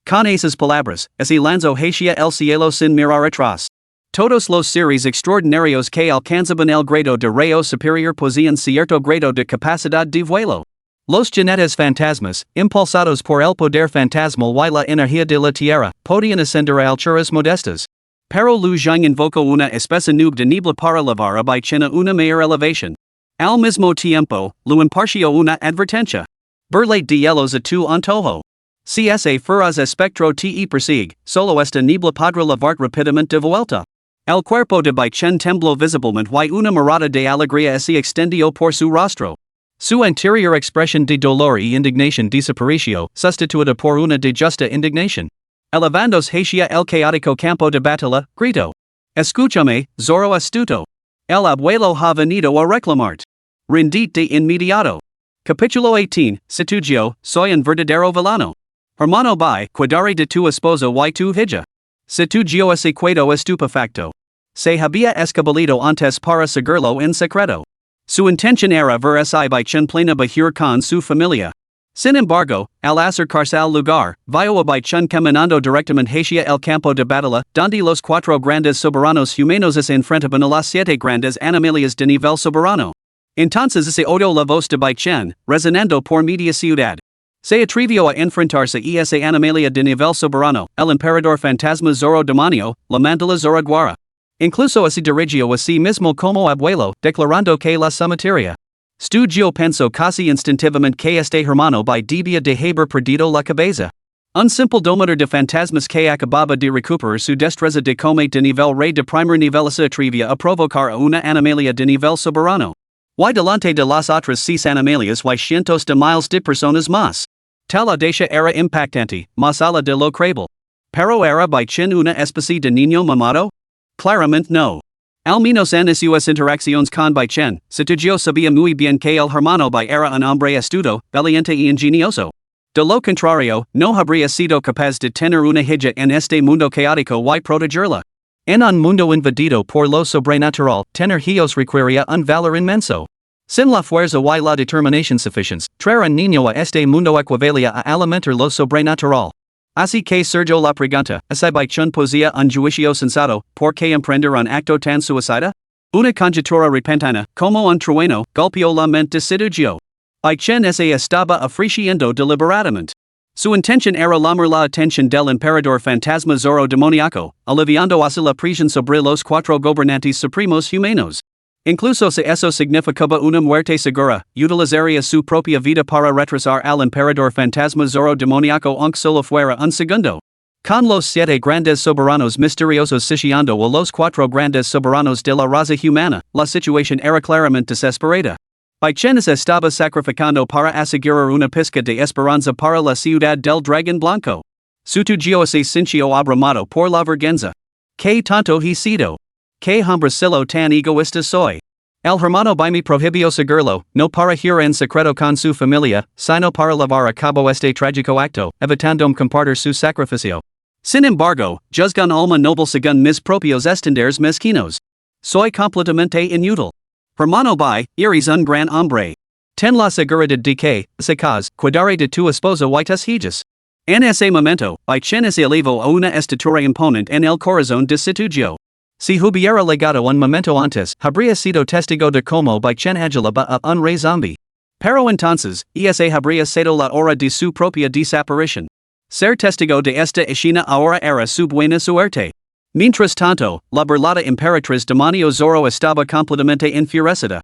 Con esas palabras, se lanzó hacia el cielo sin mirar atrás. Todos los seres extraordinarios que alcanzaban el grado de rayo superior poseían cierto grado de capacidad de vuelo. Los jinetes fantasmas, impulsados por el poder fantasmal y la energía de la tierra, podían ascender a alturas modestas. Pero Lu Zhang invocó una especie nube de niebla para elevar a Bai Chen a una mayor elevación. Al mismo tiempo, Lu impartió una advertencia. Burlate de hielos a tu antojo. CSA furas espectro te persigue, solo esta niebla podrá llevar rapidamente de vuelta. El cuerpo de Baichen tembló visiblemente y una mirada de alegría se extendió por su rostro. Su anterior expresión de dolor y indignación desapareció, sustituida por una de justa indignación. Elevándose hacia el caótico campo de batalla, gritó: Escúchame, Zorro astuto. El abuelo ha venido a reclamarte. Rendite de inmediato. Capítulo 18, Situgio, soy un verdadero villano. Hermano by, cuidare de tu esposo y tu hija. Situgio ese quedo estupefacto. Se había escabulado antes para seguirlo en secreto. Su intención era ver si Baichen plena bajir con su familia. Sin embargo, al acercarse al lugar, vio a Baichen caminando directamente hacia el campo de batalla, donde los cuatro grandes soberanos humanos se enfrentaban a las siete grandes animalias de nivel soberano. Entonces se oyó la voz de Baichen, resonando por media ciudad. Se atrevió a enfrentarse a esa animalia de nivel soberano, el emperador fantasma Zorro demonio, la mandala Zoroaguara. Incluso se dirigió a sí mismo como abuelo, declarando que la sometería. Studio pensó casi instintivamente que este hermano by debía de haber perdido la cabeza. Un simple domador de fantasmas que acababa de recuperar su destreza de combate de nivel rey de primer nivel se atrevía a provocar a una animalia de nivel soberano. Y delante de las otras 6 animalias y cientos de miles de personas más. Tal audacia era impactante, más allá de lo creíble. Pero era Baichen una especie de niño mamado? Claramente no. Al menos en sus interacciones con Baichen, Situgio sabía muy bien que el hermano Bai era un hombre astuto, valiente y ingenioso. De lo contrario, no habría sido capaz de tener una hija en este mundo caótico y protegerla. En un mundo invadido por lo sobrenatural, tener hijos requeriría un valor inmenso. Sin la fuerza y la determinación suficientes, traer un niño a este mundo equivalía a alimentar lo sobrenatural. Así que surgió la pregunta, ¿es Baichen posía un juicio sensato, por qué emprender un acto tan suicida? Una conjetura repentina, como un trueno, golpeó la mente de Situgio. Baichen estaba ofreciendo deliberadamente. Su intención era llamar la atención del emperador fantasma Zorro demoníaco, aliviando así la presión sobre los 4 gobernantes supremos humanos. Incluso si eso significaba una muerte segura, utilizaría su propia vida para retrasar al emperador fantasma Zorro demoníaco aunque solo fuera un segundo. Con los 7 grandes soberanos misteriosos sitiando a los 4 grandes soberanos de la raza humana, la situación era claramente desesperada. Baichen estaba sacrificando para asegurar una pizca de esperanza para la ciudad del dragón blanco. Situgio se sintió abrumado por la vergüenza. ¿Qué tanto he sido? ¿Qué hombracillo tan egoísta soy? El hermano by me prohibió seguirlo, no para ir en secreto con su familia, sino para llevar a cabo este trágico acto, evitando compartir su sacrificio. Sin embargo, juzgan alma noble según mis propios estándares mezquinos. Soy completamente inútil. Hermano by, eres un gran hombre. Ten la seguridad de que, si cas, cuidaré de tu esposa y tus hijas. En ese momento, Baichen se elevó a una estatura imponente en el corazón de Situgio. Si hubiera legado un momento antes, habría sido testigo de cómo Baichen agilaba a un Rey Zombi. Pero entonces, habría sido la hora de su propia desaparición. Ser testigo de esta escena ahora era su buena suerte. Mientras tanto, la burlada emperatriz demonio Zorro estaba completamente enfurecida.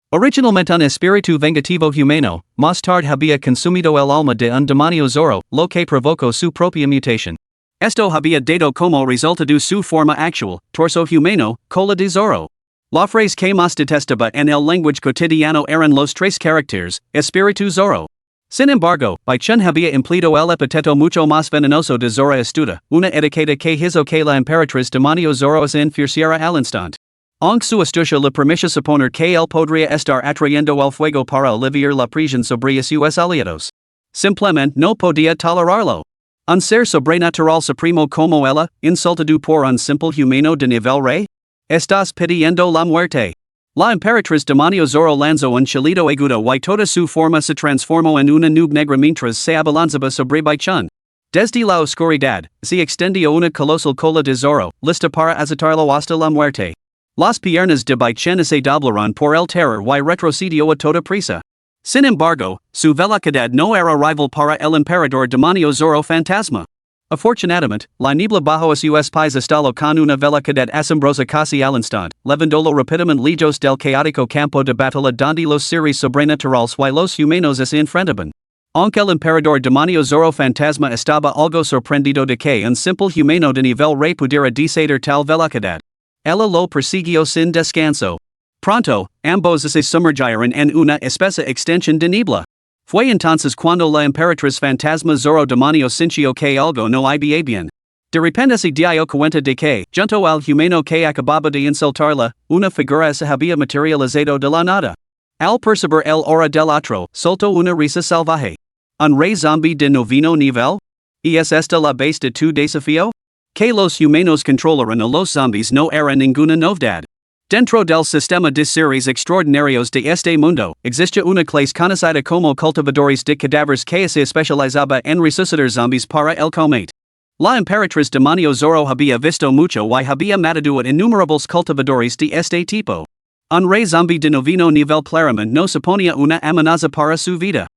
Originalmente un espíritu vengativo humano, más tarde había consumido el alma de un demonio Zorro, lo que provocó su propia mutación. Esto había dado como resultado su forma actual, torso humano, cola de Zorro. La frase que más detestaba en el lenguaje cotidiano eran los 3 caracteres, espíritu Zorro. Sin embargo, Baichen había empleado el epíteto mucho más venenoso de Zorro astuta, una etiqueta que hizo que la emperatriz demonio Zorro se enfureciera al instante. Aunque su astucia le permitió suponer que él podría estar atrayendo el fuego para aliviar la presión sobre sus aliados. Simplemente no podía tolerarlo. Un ser sobrenatural supremo como ella, insultado por un simple humano de nivel rey? Estás pidiendo la muerte. La emperatriz demonio Zorro lanzó un chilido agudo y toda su forma se transformó en una nube negra mientras se abalanzaba sobre Baichen. Desde la oscuridad, se extendió una colosal cola de Zorro, lista para azotarlo hasta la muerte. Las piernas de Baichen se doblaron por el terror y retrocedió a toda prisa. Sin embargo, su velocidad no era rival para el emperador demonio Zorro fantasma. Afortunadamente, la niebla bajo sus pies estalló con una velocidad asombrosa casi al instante, levandándolo rápidamente lejos del caótico campo de batalla donde los seres sobrenaturales y los humanos se enfrentaban. Aunque el emperador demonio Zorro fantasma estaba algo sorprendido de que un simple humano de nivel rey pudiera desatar tal velocidad. Ella lo persiguió sin descanso. Pronto, ambos se sumergieron en una espesa extensión de niebla. Fue entonces cuando la emperatriz fantasma Zorro demonio sintió que algo no iba bien. De repente se dio cuenta de que, junto al humano que acababa de insultarla, una figura se había materializado de la nada. Al percibir el aura del otro, soltó una risa salvaje. ¿Un Rey Zombi de noveno nivel? ¿Es esta la base de tu desafío? Que los humanos controlaran a los zombies no era ninguna novedad. Dentro del sistema de seres extraordinarios de este mundo, existe una clase conocida como cultivadores de cadáveres que se especializaba en resucitar zombies para el combate. La emperatriz demonio Zorro había visto mucho y había matado a innumerables cultivadores de este tipo. Un Rey Zombi de noveno nivel claramente no suponía una amenaza para su vida.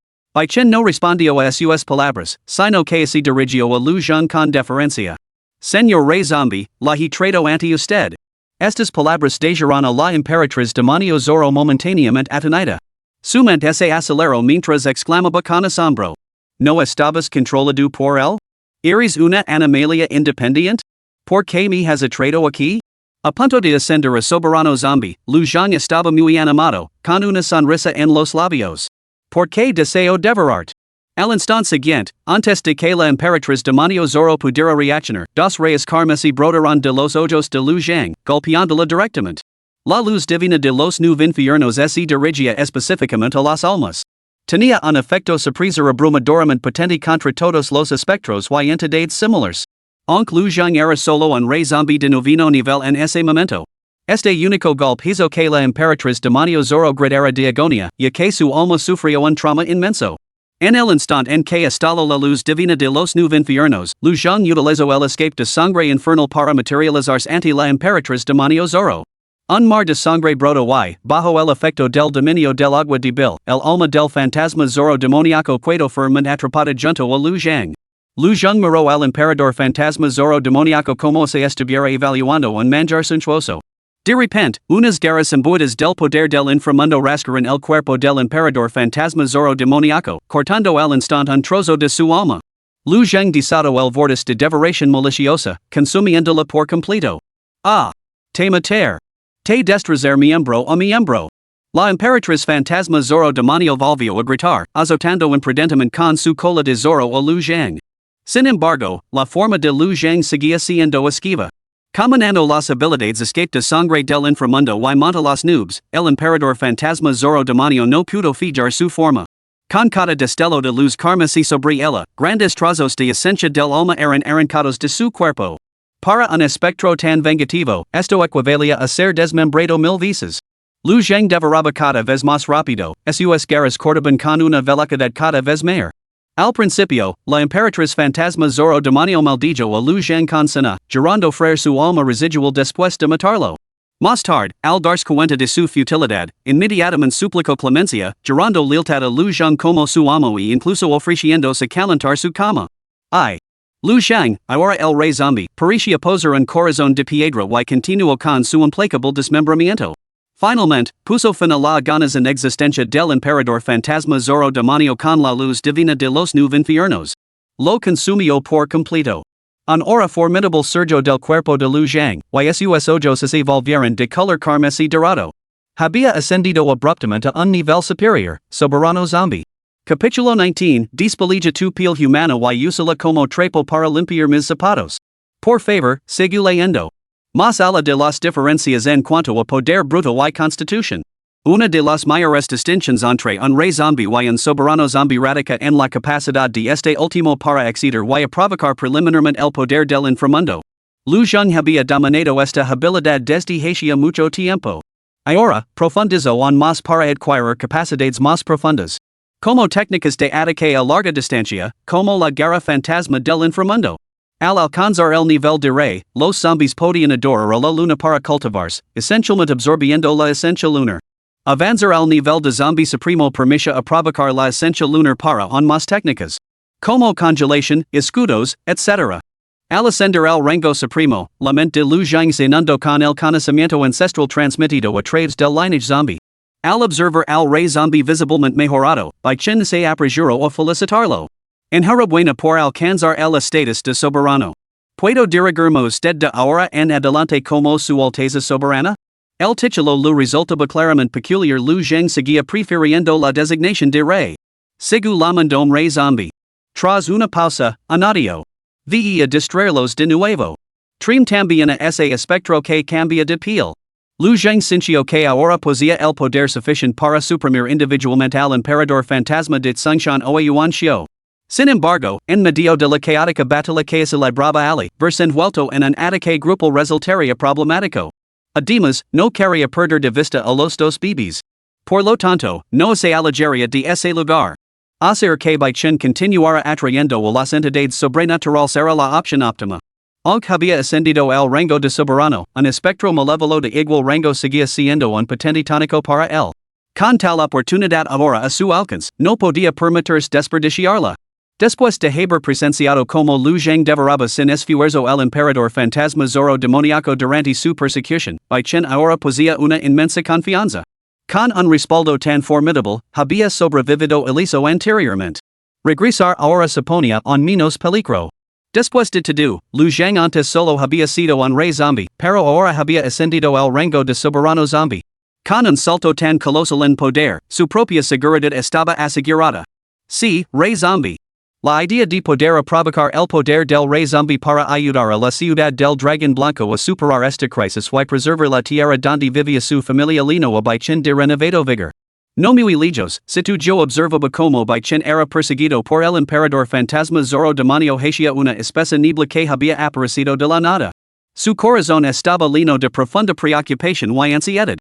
Chen no respondió a sus palabras, sino que se dirigió a Lu Zhang con deferencia. Señor Rey Zombi, la he traído ante usted. Estas palabras dejaron a la emperatriz demonio Zorro momentáneamente atonida. Su mente se aceleró mientras exclamaba con asombro. ¿No estabas controlado por él? ¿Eres una animalia independiente? ¿Por qué me has atraído aquí? A punto de ascender a soberano zombie, Lu Zhang estaba muy animado, con una sonrisa en los labios. ¿Por qué deseo devorarte? Al instante siguiente, antes de que la emperatriz demonio Zorro pudiera reaccionar, dos rayos carmesí brotaron de los ojos de Lu Zhang, golpeándola directamente. La luz divina de los nueve infiernos se dirigía específicamente a las almas. Tenía un efecto sorpresa abrumadoramente potente contra todos los espectros y entidades similares. Aunque Lu Zhang era solo un Rey Zombi de noveno nivel en ese momento. Este único golpe hizo que la emperatriz demonio Zorro gritara de agonía, y que su alma sufrió un trauma inmenso. En el instante en que estalló la luz divina de los nueve infiernos, Lu Zhang utilizó el escape de sangre infernal para materializarse ante la emperatriz demonio Zorro. Un mar de sangre brotó y, bajo el efecto del dominio del agua débil, el alma del fantasma Zorro demoníaco quedó firmemente atrapada junto a Lu Zhang. Lu Zhang miró al emperador fantasma Zorro demoníaco como se estuviera evaluando un manjar suntuoso. De repente, unas garras imbuidas del poder del inframundo rasgaron el cuerpo del emperador fantasma Zorro demoníaco, cortando al instante un trozo de su alma. Lu Zhang desató el vortice de devoración maliciosa, consumiéndola por completo. Ah! Te matar. Te destruir miembro a miembro. La emperatriz fantasma Zorro demonio volvió a gritar, azotando imprudentemente con su cola de Zorro a Lu Zhang. Sin embargo, la forma de Lu Zhang seguía siendo esquiva. Combinando las habilidades escape de sangre del inframundo y monta las nubes, el emperador fantasma Zorro demonio no pudo fijar su forma. Con cada destello de luz carmesí sobre ella, grandes trozos de esencia del alma eran arrancados de su cuerpo. Para un espectro tan vengativo, esto equivalía a ser desmembrado 1000 veces. Lu Zhang devoraba cada vez más rápido, sus garras cortaban con una velocidad cada vez mayor. Al principio, la emperatriz fantasma Zorro demonio maldijo a Lu Zhang con sana, llorando freír su alma residual después de matarlo. Más tarde, al darse cuenta de su futilidad, inmediatamente suplicó clemencia, llorando lealtad a Lu Zhang como su amo y incluso ofreciéndose calentar su cama. Ay. Lu Zhang, ahora el Rey Zombi, parecía poseer un corazón de piedra y continuó con su implacable desmembramiento. Finalmente, puso fin a la ganas en existencia del emperador fantasma Zorro demonio con la luz divina de los nueve infiernos. Lo consumió por completo. Un aura formidable surgió del cuerpo de Lu Zhang, y sus ojos se volvieron de color carmesí dorado. Había ascendido abruptamente a un nivel superior, soberano zombie. Capítulo 19, Despelija tu piel humana y úsala como trapo para limpiar mis zapatos. Por favor, sigue leyendo. Más allá de las diferencias en cuanto a poder bruto y constitución. Una de las mayores distinciones entre un Rey Zombi y un soberano zombie radica en la capacidad de este último para exceder y provocar preliminarmente el poder del inframundo. Lu Zhang había dominado esta habilidad desde hacía mucho tiempo. Ahora, profundizó aún más para adquirir capacidades más profundas. Como técnicas de ataque a larga distancia, como la garra fantasma del inframundo. Al alcanzar el nivel de Rey, los zombies podían adorar a la luna para cultivarse, esencialmente absorbiendo la esencia lunar. Avanzar al nivel de zombie supremo permite a provocar la esencia lunar para aún más técnicas. Como congelación, escudos, etc. Al ascender al rango supremo, la mente de Lu Zhang se inundó con el conocimiento ancestral transmitido a través del lineage zombie. Al observer al Rey Zombi visiblemente mejorado, by quien se apreciarlo o felicitarlo. Enhorabuena por alcanzar el estatus de soberano. ¿Puedo dirigirme usted de ahora en adelante como su Alteza Soberana? El título lo resultaba claramente peculiar. Lu Zheng seguía prefiriendo la designación de Rey. Sigu la mandom Rey Zombi. Tras una pausa, añadió. Ve a distraerlos de nuevo. Trim también a ese espectro que cambia de piel. Lu Zheng sintió que ahora poseía el poder suficiente para suprimir individualmente al emperador fantasma de Tsengshan o Yuan Xiu. Sin embargo, en medio de la caótica batalla que celebraba Ali, verse envuelto en un ataque grupal resultaría problemático. Además, no quería perder de vista a los dos bebés. Por lo tanto, no se alejaría de ese lugar. Hacer que Bai Chen continuara atrayendo a las entidades sobrenaturales era la opción óptima. Aunque había ascendido al rango de soberano, un espectro malévolo de igual rango seguía siendo un potente tónico para él. Con tal oportunidad ahora a su alcance, no podía permitirse desperdiciarla. Después de haber presenciado como Lu Zheng devoraba sin esfuerzo el emperador fantasma Zoro demoníaco durante su persecución, Bai Chen ahora poseía una inmensa confianza. Con un respaldo tan formidable, había sobrevivido ileso anteriormente. Regresar ahora suponía un menos peligro. Después de todo, Lu Zheng antes solo había sido un rey zombie, pero ahora había ascendido al rango de soberano zombie. Con un salto tan colosal en poder, su propia seguridad estaba asegurada. Sí, Rey Zombi. La idea de poder provocar el poder del Rey Zombi para ayudar a la ciudad del Dragón Blanco a superar esta crisis y preservar la tierra donde vivía su familia lino a Bai Chen de renovado vigor. No muy lejos, situ yo observaba como Bai Chen era perseguido por el emperador fantasma Zoro demonio hacia una espesa niebla que había aparecido de la nada. Su corazón estaba lleno de profunda preocupación y ansiedad.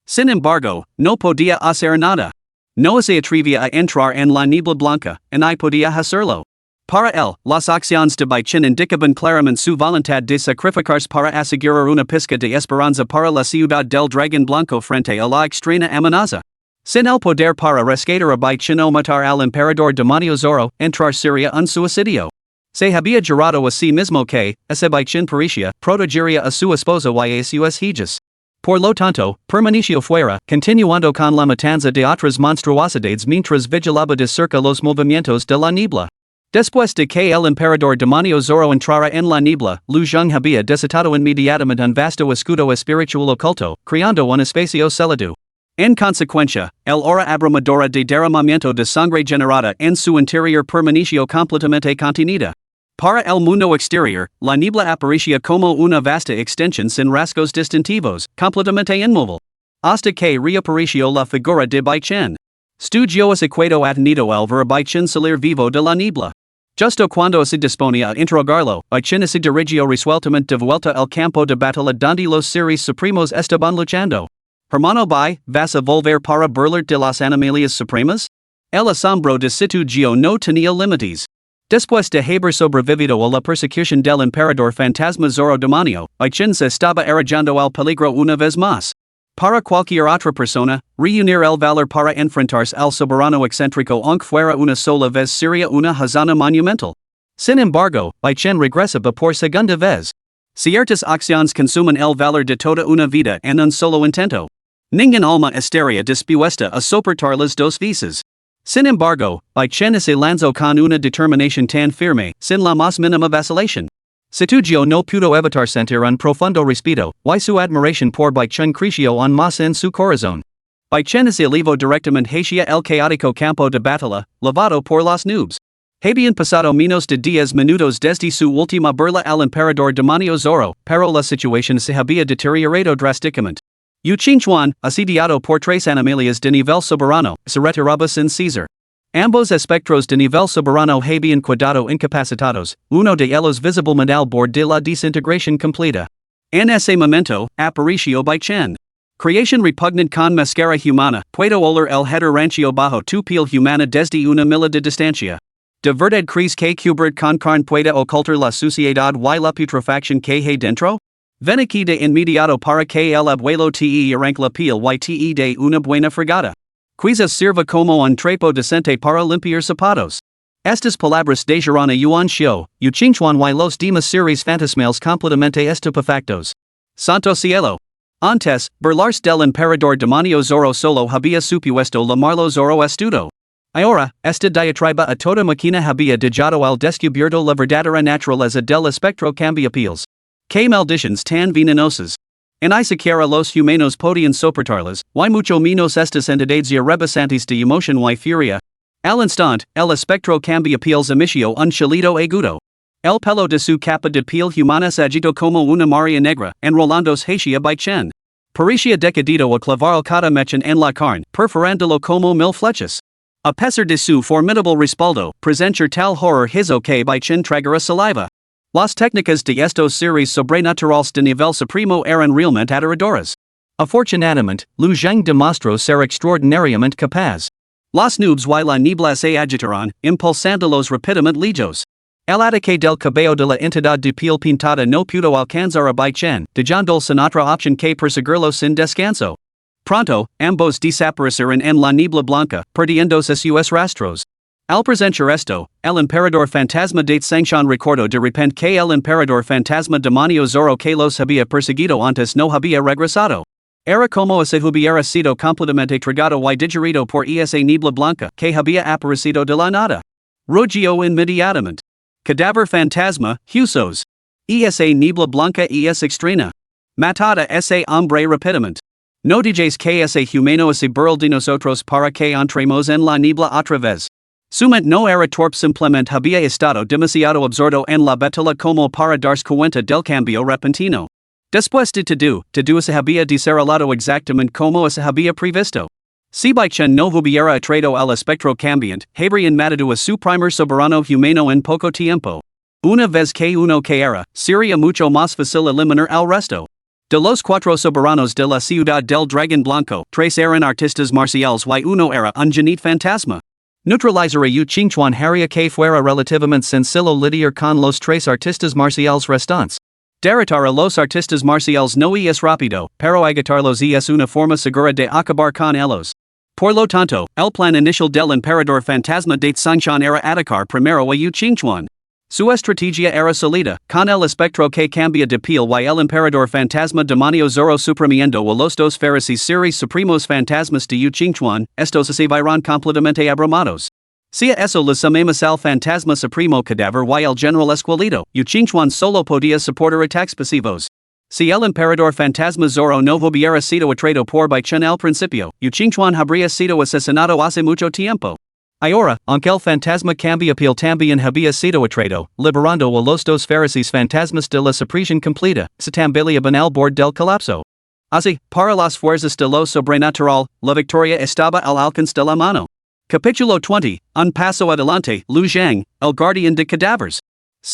Sin embargo, no podía hacer nada. No se atrevía a entrar en la niebla blanca, y no podía hacerlo. Para él, las acciones de Bai Chen indicaban claramente su voluntad de sacrificarse para asegurar una pizca de esperanza para la ciudad del Dragón Blanco frente a la extraña amenaza. Sin el poder para rescatar a Bai Chen o matar al emperador demonio Zoro, entrar sería un suicidio. Se había jurado a sí mismo que, ese Bai Chen parecía, protegería a su esposa y a sus hijas. Por lo tanto, permaneció fuera, continuando con la matanza de otras monstruosidades mientras vigilaba de cerca los movimientos de la niebla. Después de que el emperador demonio Zoro entrara en la niebla, Lu Zheng había desatado inmediatamente un vasto escudo espiritual oculto, creando un espacio célido. En consecuencia, el hora abrumadora de derramamiento de sangre generada en su interior permaneció completamente contenida. Para el mundo exterior, la niebla aparecía como una vasta extensión sin rasgos distintivos, completamente inmóvil. Hasta que reapareció la figura de Bai Chen. Studio equado atenido al ver a Bai Chen salir vivo de la niebla. Justo cuando se disponía a interrogarlo, Bai Chen se dirigió resueltamente de vuelta al campo de batalla donde los seres supremos estaban luchando. Hermano Bai, ¿vas a volver para burlar de las animalias supremas? El asombro de Situgio no tenía límites. Después de haber sobrevivido a la persecución del emperador fantasma Zoro demonio, Bai Chen se estaba arriesgando al peligro una vez más. Para cualquier otra persona, reunir el valor para enfrentarse al soberano excéntrico aunque fuera una sola vez sería una hazaña monumental. Sin embargo, Bai Chen regresaba por segunda vez. Ciertas acciones consumen el valor de toda una vida en un solo intento. Ningún alma estaría dispuesta a soportar las dos veces. Sin embargo, Bai Chen se lanzó con una determinación tan firme, sin la más mínima vacilación. Situgio no pudo evitar sentir un profundo respeto, y su admiración por Bai Chen creció aún más en su corazón. Bai Chen se elevó directamente hacia el caótico campo de batalla, lavado por los noobs. Habían pasado menos de 10 minutos desde su última burla al emperador demonio Zoro, pero la situación se había deteriorado drásticamente. Yu Qingchuan, asediado por tres animalias de nivel soberano, se retiraba sin cesar. Ambos espectros de nivel soberano habían quedado incapacitados, uno de ellos visiblemente al borde de la desintegración completa. En ese momento, apareció Bai Chen. Creación repugnante con máscara humana, puedo oler el header rancio bajo tu piel humana desde una milla de distancia. De verdad crees que cubrir con carne puede ocultar la suciedad y la putrefacción que hay dentro? Ven aquí de inmediato para que el abuelo te arranque la piel y te de una buena fregada. Quizás sirva como un trapo decente para limpiar zapatos. Estas palabras dejaron a Yuan Xiu, Yu Qingchuan y los demás seres fantasmales completamente estupefactos. Santo cielo. Antes, burlarse del emperador demonio Zorro solo había supuesto llamarlo Zorro estudo. Ahora, esta diatriba a toda máquina había dejado al descubierto la verdadera naturaleza del espectro cambiapieles. Que maldiciones tan venenosas. En ni siquiera los humanos podían soportarlas, y mucho menos estas entidades irrebasantes de emoción y furia. Al instante, el espectro cambiapieles emitió un chillido agudo. El pelo de su capa de piel humana se agitó como una marea negra, enrolándose hacia Baichen. Parecía decidido a clavar cada mechón en la carne, perforándolo como mil flechas. A pesar de su formidable respaldo, presentar tal horror hizo que Baichen tragara saliva. Las técnicas de estos seres sobrenaturales de nivel supremo eran realmente aterradoras. Afortunadamente, Lu Zhang demostró ser extraordinariamente capaz. Las nubes y la niebla se agitaron, impulsándolos rápidamente lejos. El ataque del cabello de la entidad de piel pintada no pudo alcanzar a Baichen, dejando sin otra opción que perseguirlo sin descanso. Pronto, ambos desaparecieron en la niebla blanca, perdiéndose sus rastros. Al presentar esto, el emperador fantasma de Sangshan recordó de repente que el emperador fantasma demonio Zorro que los había perseguido antes no había regresado. Era como si hubiera sido completamente tragado y digerido por esa niebla blanca que había aparecido de la nada. Rugió inmediatamente. Cadáver fantasma, Husos. Esa niebla blanca es extraña. Matada ese hombre rápidamente. No digas que ese humano es burl de nosotros para que entremos en la niebla otra vez. Su mente no era torpe, simplemente había estado demasiado absorto en la batalla como para darse cuenta del cambio repentino. Después de todo se había desarrollado exactamente como se había previsto. Si Baichen no hubiera atraído al espectro cambiante, habrían matado a su primer soberano humano en poco tiempo. Una vez que uno caera, sería mucho más fácil eliminar al resto. De los cuatro soberanos de la ciudad del Dragón Blanco, tres eran artistas marciales y uno era un genit fantasma. Neutralizar a Yu Qingchuan haría que fuera relativamente sencillo lidiar con los tres artistas marciales restantes. Derrotar a los artistas marciales no es rápido, pero agotarlos es una forma segura de acabar con ellos. Por lo tanto, el plan inicial del emperador fantasma de Sangshan era atacar primero a Yu Qingchuan. Su estrategia era sólida, con el espectro que cambia de piel y el emperador fantasma demonio Zorro suprimiendo a los dos feroces seres supremos fantasmas de Yu Qingchuan, estos se verán completamente abrumados. Si a eso le sumamos al fantasma supremo cadáver y el general esqueleto, Yu Qingchuan solo podía soportar ataques pasivos. Si el emperador fantasma Zorro no hubiera sido atraído por Baichen al principio, Yu Qingchuan habría sido asesinado hace mucho tiempo. Ahora, aunque el fantasma cambiapiel también había sido atraído, liberando a los dos feroces fantasmas de la supresión completa, se tambaleaban al borde del colapso. Así, para las fuerzas de lo sobrenatural, la victoria estaba al alcance de la mano. Capítulo 20, Un paso adelante, Lu Zhang, el guardián de cadáveres.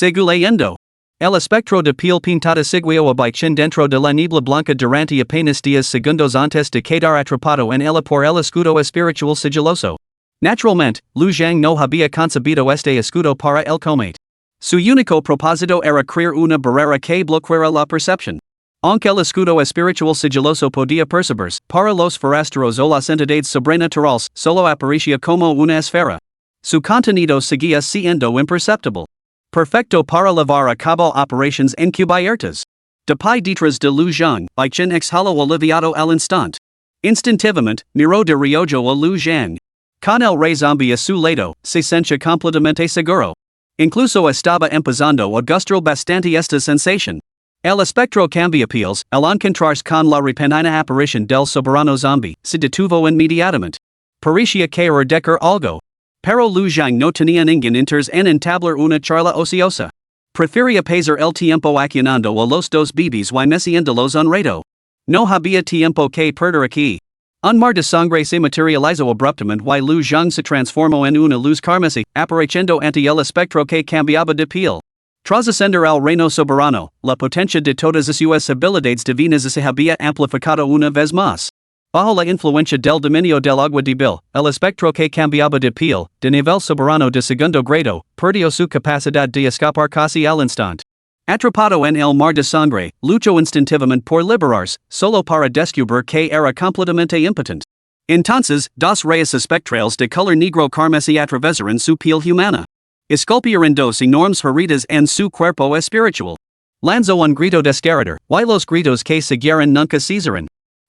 Leyendo. El espectro de piel pintada siguió a Baichen dentro de la niebla blanca durante apenas 10 segundos antes de quedar atrapado en ella por el escudo espiritual sigiloso. Naturalmente, Lu Zhang no había concebido este escudo para el combate. Su único propósito era crear una barrera que bloqueara la percepción. Aunque el escudo espiritual sigiloso podía percibirse, para los forasteros o las entidades sobrenaturales, solo aparecía como una esfera. Su contenido seguía siendo imperceptible. Perfecto para llevar a cabo operaciones encubiertas. Después detrás de Lu Zhang, Baichen exhaló aliviado al instante. Instintivamente, miró de reojo a Lu Zhang. Con el Rey Zombi a su lado, se sentía completamente seguro. Incluso estaba empezando a gustar bastante esta sensación. El espectro cambiapieles, al encontrarse con la repentina aparición del soberano zombie, se detuvo inmediatamente. Parecía querer decir algo. Pero Lu Zhang no tenía ningún interés en entablar una charla ociosa. Prefería pasar el tiempo acunando a los dos bebés y meciéndolos un rato. No había tiempo que perder aquí. Un mar de sangre se materializó abruptamente y Lu Zhang se transformó en una luz carmesí, apareciendo ante el espectro que cambiaba de piel. Tras ascender al reino soberano, la potencia de todas sus habilidades divinas se había amplificado una vez más. Bajo la influencia del dominio del agua débil, el espectro que cambiaba de piel, de nivel soberano de segundo grado, perdió su capacidad de escapar casi al instante. Atrapado en el mar de sangre, luchó instintivamente por liberarse, solo para descubrir que era completamente impotente. Entonces, dos rayos espectrales de color negro carmesí atravesaron su piel humana. Esculpieron dos enormes heridas en su cuerpo espiritual. Lanzo un grito desgarrador, y los gritos que siguieron nunca cesaron.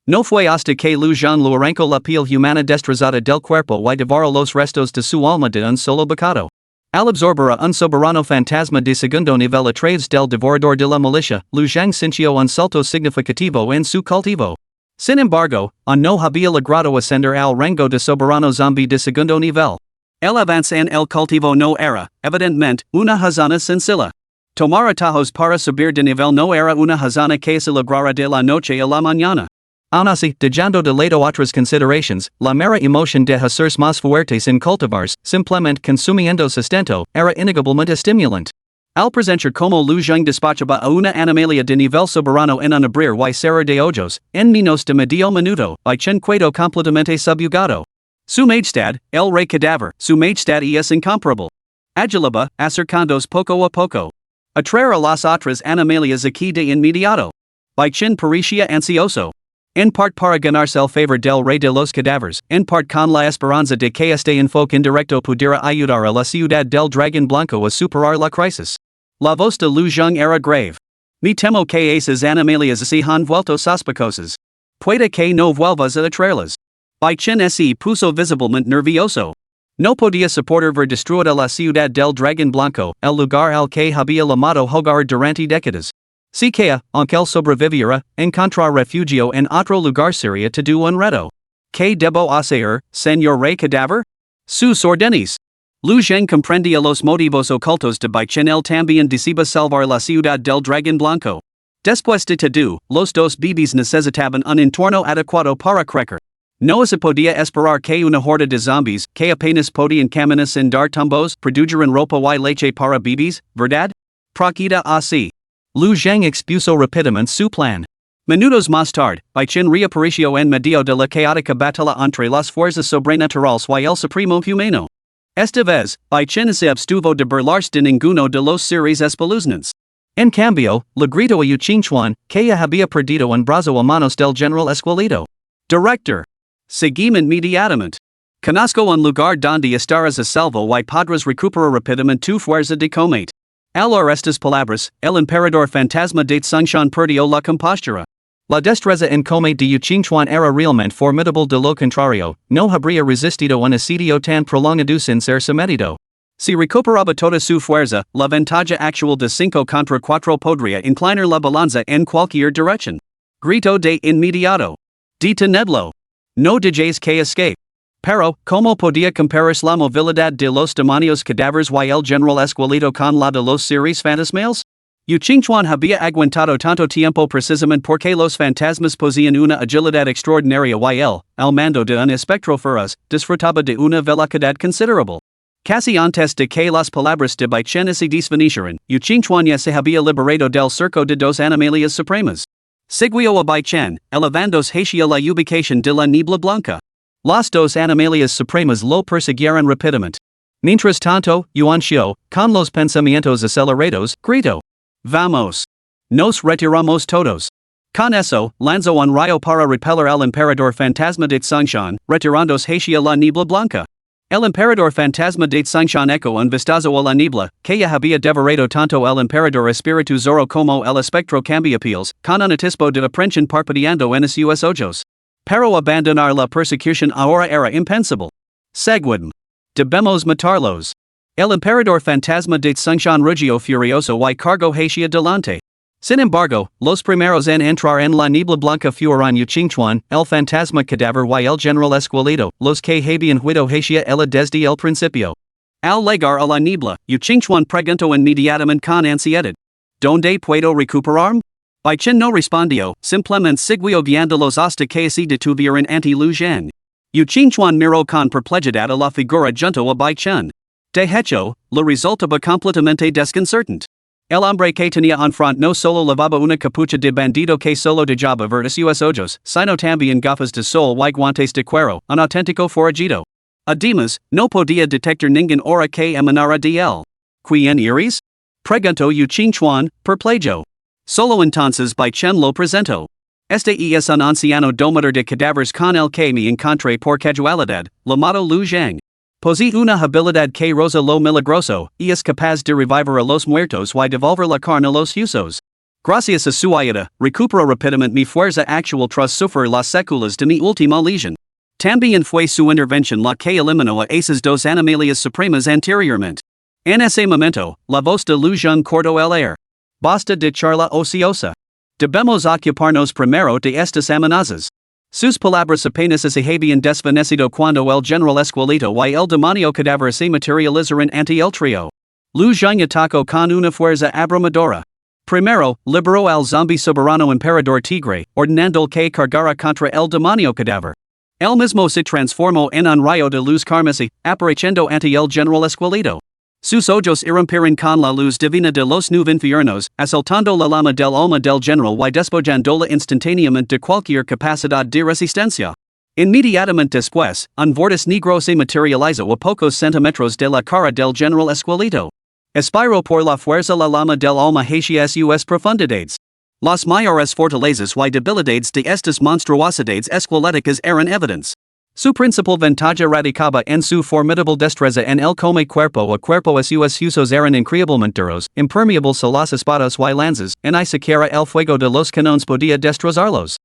No fue hasta que Lu Zhang lo arrancó la piel humana destrozada del cuerpo y devoró los restos de su alma de un solo bocado. Al absorber a un soberano fantasma de segundo nivel a través del devorador de la milicia, Lu Zhang sintió un salto significativo en su cultivo. Sin embargo, no había logrado ascender al rango de soberano zombie de segundo nivel. El avance en el cultivo no era, evidentemente, una hazaña sencilla. Tomar atajos para subir de nivel no era una hazaña que se lograra de la noche a la mañana. Aun así, dejando de lado otras consideraciones, la mera emoción de hacerse más fuertes en cultivars, simplemente consumiendo sustento, era innegablemente estimulante. Al presentar como Lu Zhang despachaba a una animalia de nivel soberano en un abrir y cerrar de ojos, en menos de medio minuto, y chen quedo completamente subyugado. Su Majestad, el Rey Cadáver, Su Majestad es incomparable. Agilaba, acercándose poco a poco. A traer a las otras animalias aquí de inmediato. By chen parecía ansioso. En parte para ganarse el favor del Rey de los Cadáveres, en parte con la esperanza de que este enfoque indirecto pudiera ayudar a la ciudad del Dragón Blanco a superar la crisis. La voz de Lu Zhang era grave. Me temo que esas animalias se han vuelto sospechosas. Puede que no vuelvas a atraerlas. By chen se puso visiblemente nervioso. No podía soportar ver destruida la ciudad del Dragón Blanco, el lugar al que había llamado hogar durante décadas. Si que, aunque él sobreviviera, encontrar refugio en otro lugar sería todo un reto. ¿Qué debo hacer, señor Rey Cadáver? Sus órdenes. Lu Zhang comprendía los motivos ocultos de Bai Chen. Él también deseaba salvar la ciudad del Dragón Blanco. Después de todo, los dos bebés necesitaban un entorno adecuado para crecer. No se podía esperar que una horda de zombies, que apenas podían caminar sin dar tumbos, produjeran ropa y leche para bebés, ¿verdad? Proceda así. Lu Zhang expuso rápidamente su plan. Minutos más tarde, Bai Chen reapareció en medio de la caótica batalla entre las fuerzas sobrenaturales y el supremo humano. Esta vez, Bai Chen se abstuvo de burlarse de ninguno de los seres espeluznantes. En cambio, le gritó a Yu Qingchuan, que ya había perdido un brazo a manos del general escuelito. Director. Seguime inmediatamente. Conozco un lugar donde estarás a salvo y podrás recuperar rápidamente tu fuerza de combate. Al oír estas palabras, el emperador fantasma de Sunshine perdió la compostura. La destreza en combate de Yu Qingchuan era realmente formidable, de lo contrario, no habría resistido un asedio tan prolongado sin ser sometido. Si recuperaba toda su fuerza, la ventaja actual de 5 contra 4 podría inclinar la balanza en cualquier dirección. Grito de inmediato. Detenedlo. No dejes que escape. Pero, ¿cómo podía compararse la movilidad de los demonios cadáveres y el general escuelito con la de los seres fantasmales? Yu Qingchuan había aguantado tanto tiempo precisamente porque los fantasmas poseían una agilidad extraordinaria y él, al mando de un espectro feroz, disfrutaba de una velocidad considerable. Casi antes de que las palabras de Bai Chen se desvanecieran, Yu Qingchuan ya se había liberado del cerco de dos animalias supremas. Siguió a Bai Chen, elevándose hacia la ubicación de la niebla blanca. Las dos animalias supremas lo persiguieron rápidamente. Mientras tanto, Yuan Xiu, con los pensamientos acelerados, gritó: Vamos. Nos retiramos todos. Con eso, lanzó un rayo para repeler al emperador fantasma de Sunshine, retirándose hacia la niebla blanca. El emperador fantasma de Sunshine eco un vistazo a la niebla, que ya había devorado tanto el emperador espíritu Zoro como el espectro cambiapiels, con un atisbo de aprensión parpadeando en sus ojos. Pero abandonar la persecución ahora era impensable. Seguidme. Debemos matarlos. El emperador fantasma de Sunshine rugió furioso y cargó hacia delante. Sin embargo, los primeros en entrar en la niebla blanca fueron Yu Qingchuan, el fantasma cadáver y el general escuelito, los que habían huido hacia ella desde el principio. Al llegar a la niebla, Yu Qingchuan preguntó inmediatamente con ansiedad: ¿Dónde puedo recuperarme? Bai Chen no respondió, simplemente siguió guiándolos hasta que se detuvieron ante Lu Zhang. Yu Qingchuan miró con perplejidad a la figura junto a Bai Chen. De hecho, le resultaba completamente desconcertante. El hombre que tenía enfrente no solo llevaba una capucha de bandido que solo dejaba ver sus ojos, sino también gafas de sol y guantes de cuero, un auténtico forajido. Además, no podía detectar ningún aura que emanara de él. ¿Quién eres? Preguntó Yu Qingchuan, perplejo. Solo entonces Bai Chen lo presentó. Este es un anciano domador de cadáveres con el que me encontré por casualidad, llamado Lu Zhang. Posee una habilidad que roza lo milagroso, y es capaz de revivir a los muertos y devolver la carne a los huesos. Gracias a su ayuda, recupero rapidamente mi fuerza actual tras sufrir las secuelas de mi última lesión. También fue su intervención la que eliminó a esas dos animalias supremas anteriormente. En ese momento, la voz de Lu Zhang cortó el aire. Basta de charla ociosa. Debemos ocuparnos primero de estas amenazas. Sus palabras apenas se habían desvanecido cuando el general Esquelito y el demonio cadáver se materializaron ante el trío. Lu Zhang atacó con una fuerza abrumadora. Primero, liberó al zombie soberano emperador tigre, ordenando que cargara contra el demonio cadáver. El mismo se transformó en un rayo de luz carmesí, apareciendo ante el general Esquelito. Sus ojos irrumpieron con la luz divina de los nueve infiernos, asaltando la llama del alma del general y despojándola instantáneamente de cualquier capacidad de resistencia. Inmediatamente después, un vortiz negro se materializó a pocos centímetros de la cara del general Esquelito. Aspiró por la fuerza la llama del alma hacia sus profundidades. Las mayores fortalezas y debilidades de estas monstruosidades esqueléticas eran evidentes. Su principal ventaja radicaba en su formidable destreza en el come cuerpo a cuerpo sus usos eran increíblemente duros, impermeables a las espadas y lanzas, y ni siquiera el fuego de los cañones podía destrozarlos.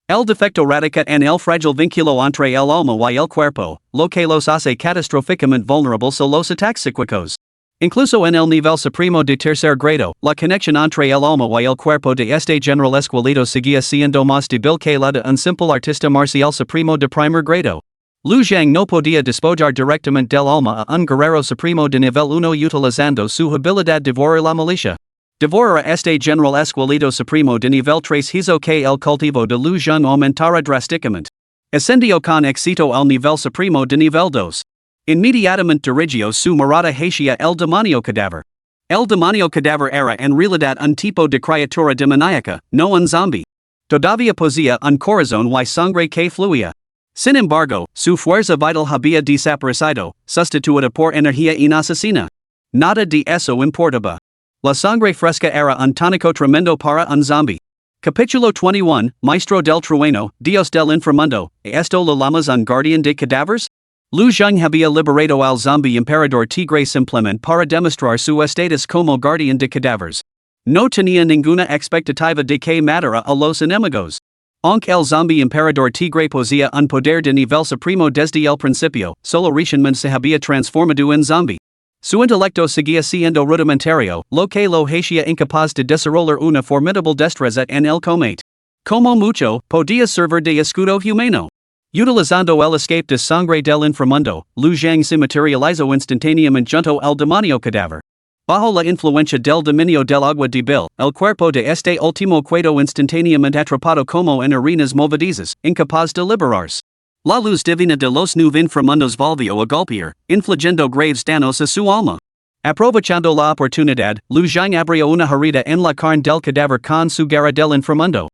El defecto radica en el frágil vínculo entre el alma y el cuerpo, lo que los hace catastróficamente vulnerables a los ataques psíquicos. Incluso en el nivel supremo de tercer grado, la conexión entre el alma y el cuerpo de este general Esquelito seguía siendo más débil que la de un simple artista marcial supremo de primer grado. Lu Zhang no podía despojar directamente del alma a un guerrero supremo de nivel 1 utilizando su habilidad devorar la milicia. Devorar a este general Esquelito supremo de nivel 3 hizo que el cultivo de Lu Zhang aumentara drásticamente. Ascendió con éxito al nivel supremo de nivel 2. Inmediatamente dirigió su mirada hacia el demonio cadáver. El demonio cadáver era en realidad un tipo de criatura demoníaca, no un zombie. Todavía poseía un corazón y sangre que fluía. Sin embargo, su fuerza vital había desaparecido, sustituida por energía inasesina. Nada de eso importaba. La sangre fresca era un tónico tremendo para un zombie. Capítulo 21, Maestro del Trueno, Dios del Inframundo, ¿esto lo llamas un guardián de cadáveres? Lu Zhang había liberado al zombie emperador tigre simplemente para demostrar su estatus como guardián de cadáveres. No tenía ninguna expectativa de que matara a los enemigos. Aunque el zombie emperador tigre poseía un poder de nivel supremo desde el principio, solo recientemente se había transformado en zombie. Su intelecto seguía siendo rudimentario, lo que lo hacía incapaz de desarrollar una formidable destreza en el combate. Como mucho, podía servir de escudo humano. Utilizando el escape de sangre del inframundo, Lu Zhang se materializó instantáneamente junto al demonio cadáver. Bajo la influencia del dominio del agua débil, el cuerpo de este último quedó instantáneamente atrapado como en arenas movedizas, incapaz de liberarse. La luz divina de los nueve inframundos volvió a golpear, infligiendo graves daños a su alma. Aprovechando la oportunidad, Lu Zhang abrió una herida en la carne del cadáver con su garra del inframundo.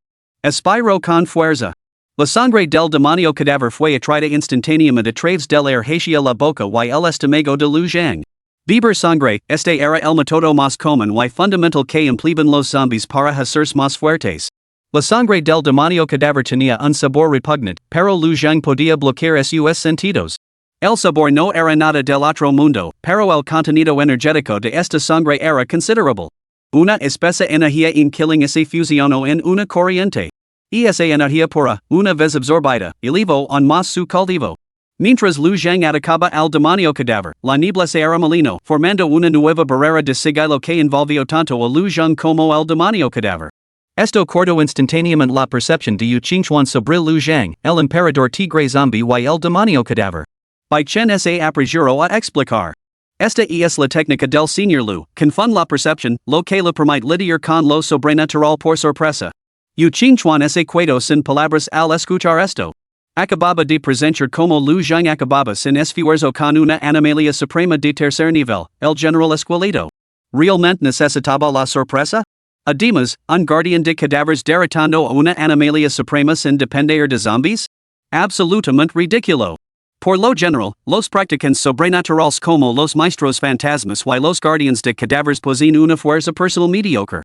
Aspiró con fuerza. La sangre del demonio cadáver fue atraída instantáneamente a través del aire hacia la boca y el estómago de Lu Zhang. Beber sangre, este era el método más común y fundamental que empleaban los zombies para hacerse más fuertes. La sangre del demonio cadáver tenía un sabor repugnante, pero Lu Zhang podía bloquear sus sentidos. El sabor no era nada del otro mundo, pero el contenido energético de esta sangre era considerable. Una espesa energía en killing se fusionó en una corriente. Y esa energía pura, una vez absorbida, elevó aún más su cultivo. Mientras Lu Zhang atacaba al demonio cadáver, la niebla se era molino, formando una nueva barrera de sigilo que envolvió tanto a Lu Zhang como al demonio cadáver. Esto cortó instantáneamente la percepción de Yu Qingchuan sobre Lu Zhang, el emperador tigre zombie y el demonio cadáver. Bai Chen se apresuró a explicar. Esta es la técnica del señor Lu, confund la percepción, lo que le permite lidiar con lo sobrenatural por sorpresa. Yu Qingchuan se quedó sin palabras al escuchar esto. Acababa de presenciar como Lu Zhang acababa sin esfuerzo con una animalia suprema de tercer nivel, el general Esquelito. ¿Realmente necesitaba la sorpresa? Además, un guardián de cadáveres derrotando a una animalia suprema sin depender de zombies? Absolutamente ridículo. Por lo general, los practicantes sobrenaturales como los maestros fantasmas y los guardianes de cadáveres poseen una fuerza personal mediocre.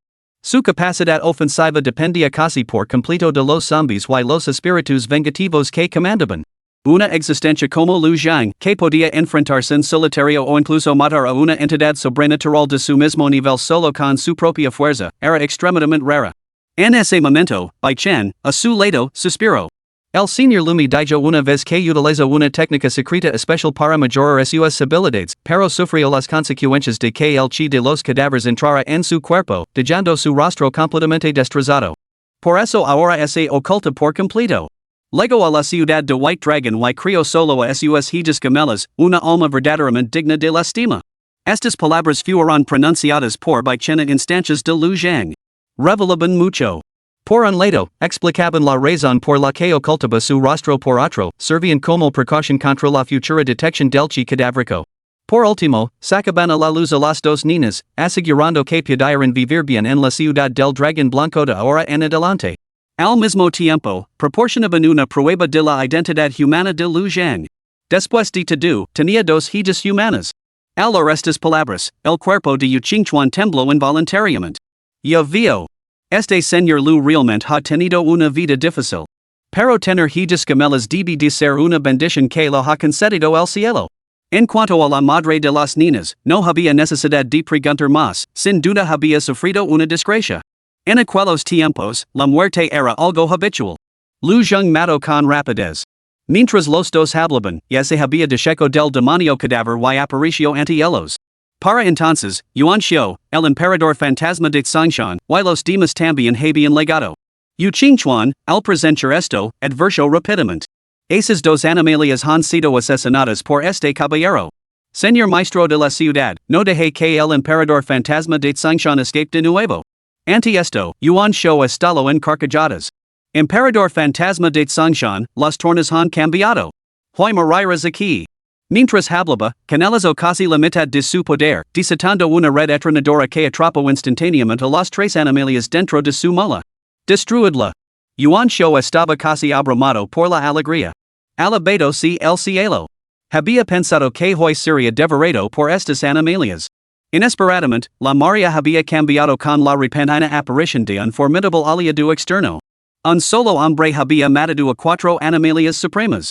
Su capacidad ofensiva dependía casi por completo de los zombies y los espíritus vengativos que comandaban. Una existencia como Lu Jiang, que podía enfrentarse en solitario o incluso matar a una entidad sobrenatural de su mismo nivel solo con su propia fuerza, era extremadamente rara. En ese momento, Bai Chen, a su lado, suspiró. El señor Lumi dijo una vez que utilizó una técnica secreta especial para mejorar sus habilidades, pero sufrió las consecuencias de que el chi de los cadáveres entrara en su cuerpo, dejando su rostro completamente destrozado. Por eso ahora se oculta por completo. Llegó a la ciudad de White Dragon y crió solo a sus hijas gemelas, una alma verdaderamente digna de lástima. Estas palabras fueron pronunciadas por Bai Chen en instancias de Lu Jiang. Revelaban mucho. Por un lado, explicaban la razón por la que ocultaba su rostro por otro, servían como precaución contra la futura detección del chi cadavérico. Por último, sacaban a la luz a las dos niñas, asegurando que pudieran vivir bien en la ciudad del dragón blanco de ahora en adelante. Al mismo tiempo, proporcionaban una prueba de la identidad humana de Lu Jiang. Después de todo, tenía dos hijas humanas. Al oír estas palabras, el cuerpo de Yu Qingchuan tembló involuntariamente. Yo veo. Este señor Lu realmente ha tenido una vida difícil. Pero tener hijas gemelas debe de ser una bendición que lo ha concedido el cielo. En cuanto a la madre de las niñas, no había necesidad de preguntar más, sin duda había sufrido una desgracia. En aquellos tiempos, la muerte era algo habitual. Lu Jiang mató con rapidez. Mientras los dos hablaban, ya se había deshecho del demonio cadáver y apareció ante ellos. Para entonces, Yuan Xiu, el emperador fantasma de Tsangshan, y los demás también habían legado. Yu Qingchuan, al presenciar esto, advirtió rápidamente. Esas dos animalias han sido asesinadas por este caballero. Señor maestro de la ciudad, no deje que el emperador fantasma de Tsangshan escape de nuevo. Ante esto, Yuan Xiu estalló en carcajadas. Emperador fantasma de Tsangshan, las tornas han cambiado. Hoy morirás aquí. Mientras hablaba, canalizó casi la mitad de su poder, desatando una red atronadora que atrapó instantáneamente a las tres animalias dentro de su mola. Destruidla. Yuan Xiu estaba casi abrumado por la alegría. Alabado si el cielo. Había pensado que hoy sería devorado por estas animalias. Inesperadamente, la Maria había cambiado con la repentina aparición de un formidable aliado externo. Un solo hombre había matado a cuatro animalias supremas.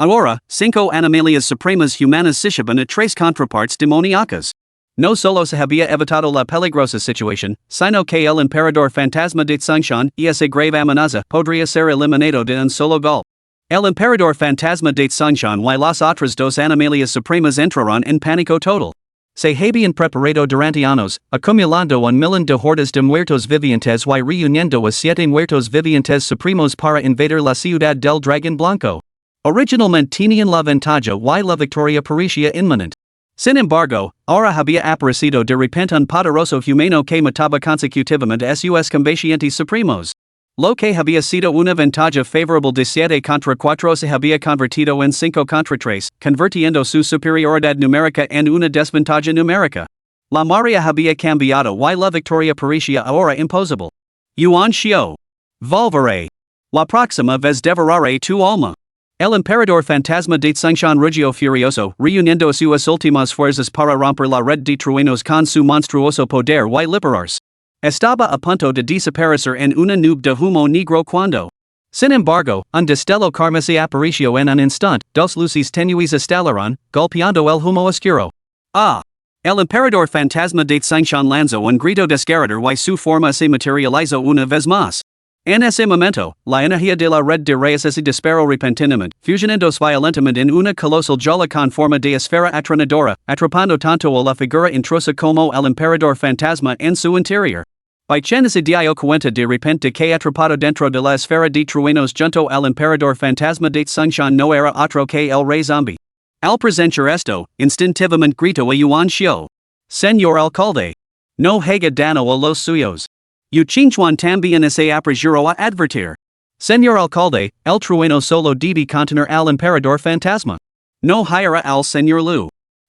Ahora, 5 animalias supremas humanas sirven a 3 contrapartes demoníacas. No solo se había evitado la peligrosa situación, sino que el emperador fantasma de Tsangshan y esa grave amenaza podría ser eliminado de un solo golpe. El emperador fantasma de Tsangshan y las otras dos animalias supremas entraron en pánico total. Se habían preparado durante años, acumulando un millón de hordas de muertos vivientes y reuniendo a 7 muertos vivientes supremos para invadir la ciudad del dragón blanco. Originalmente tenían la ventaja y la victoria parecía inminente. Sin embargo, ahora había aparecido de repente un poderoso humano que mataba consecutivamente a sus combatientes supremos. Lo que había sido una ventaja favorable de 7 contra 4 se había convertido en 5 contra 3, convirtiendo su superioridad numérica en una desventaja numérica. La Maria había cambiado y la victoria parecía ahora imposible. Yuan Xiu. Volveré. La próxima vez devoraré tu alma. El emperador fantasma de Tsangshan rugió furioso, reuniendo sus últimas fuerzas para romper la red de truenos con su monstruoso poder y liberarse. Estaba a punto de desaparecer en una nube de humo negro cuando. Sin embargo, un destello carmesí apareció en un instante, dos luces tenues estallaron, golpeando el humo oscuro. Ah! El emperador fantasma de Tsangshan lanzó un grito desgarrador y su forma se materializó una vez más. En ese momento, la energía de la red de rayos se disparó repentinamente, fusionándose violentamente en una colosal jola con forma de esfera atronadora, atrapando tanto a la figura intrusa como el emperador fantasma en su interior. Bai Chen se dio cuenta de repente que atrapado dentro de la esfera de truenos junto al emperador fantasma de Tsangshan no era otro que el Rey Zombi. Al presenciar esto, instintivamente gritó a Yuan Xiu. Señor alcalde. No haga daño a los suyos. Yu Qingchuan también se apresuró a advertir. Señor alcalde, el trueno solo debe contener al emperador fantasma. No hiera al señor Lu.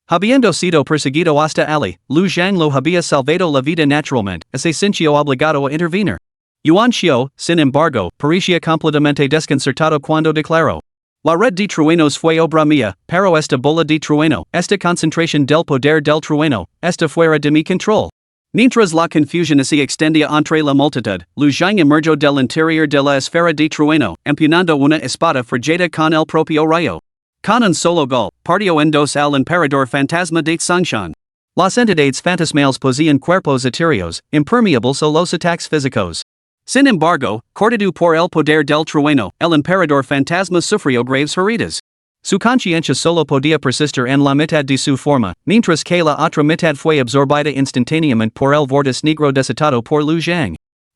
Habiendo sido perseguido hasta allí, Lu Jiang lo había salvado la vida naturalmente, se sintió obligado a intervenir. Yuan Xiu, sin embargo, parecía completamente desconcertado cuando declaró. La red de truenos fue obra mía, pero esta bola de trueno, esta concentración del poder del trueno, está fuera de mi control. Mientras la confusión se extendía entre la multitud, Lu Zhang emergió del interior de la esfera de trueno, empuñando una espada forjada con el propio rayo. Con un solo gol, partió en dos al emperador fantasma de Tsongshan. Las entidades fantasmales poseían cuerpos etéreos, impermeables a los ataques físicos. Sin embargo, cortado por el poder del trueno, el emperador fantasma sufrió graves heridas. Su conciencia solo podía persistir en la mitad de su forma, mientras que la otra mitad fue absorbida instantáneamente por el vortice negro desatado por Lu Zhang.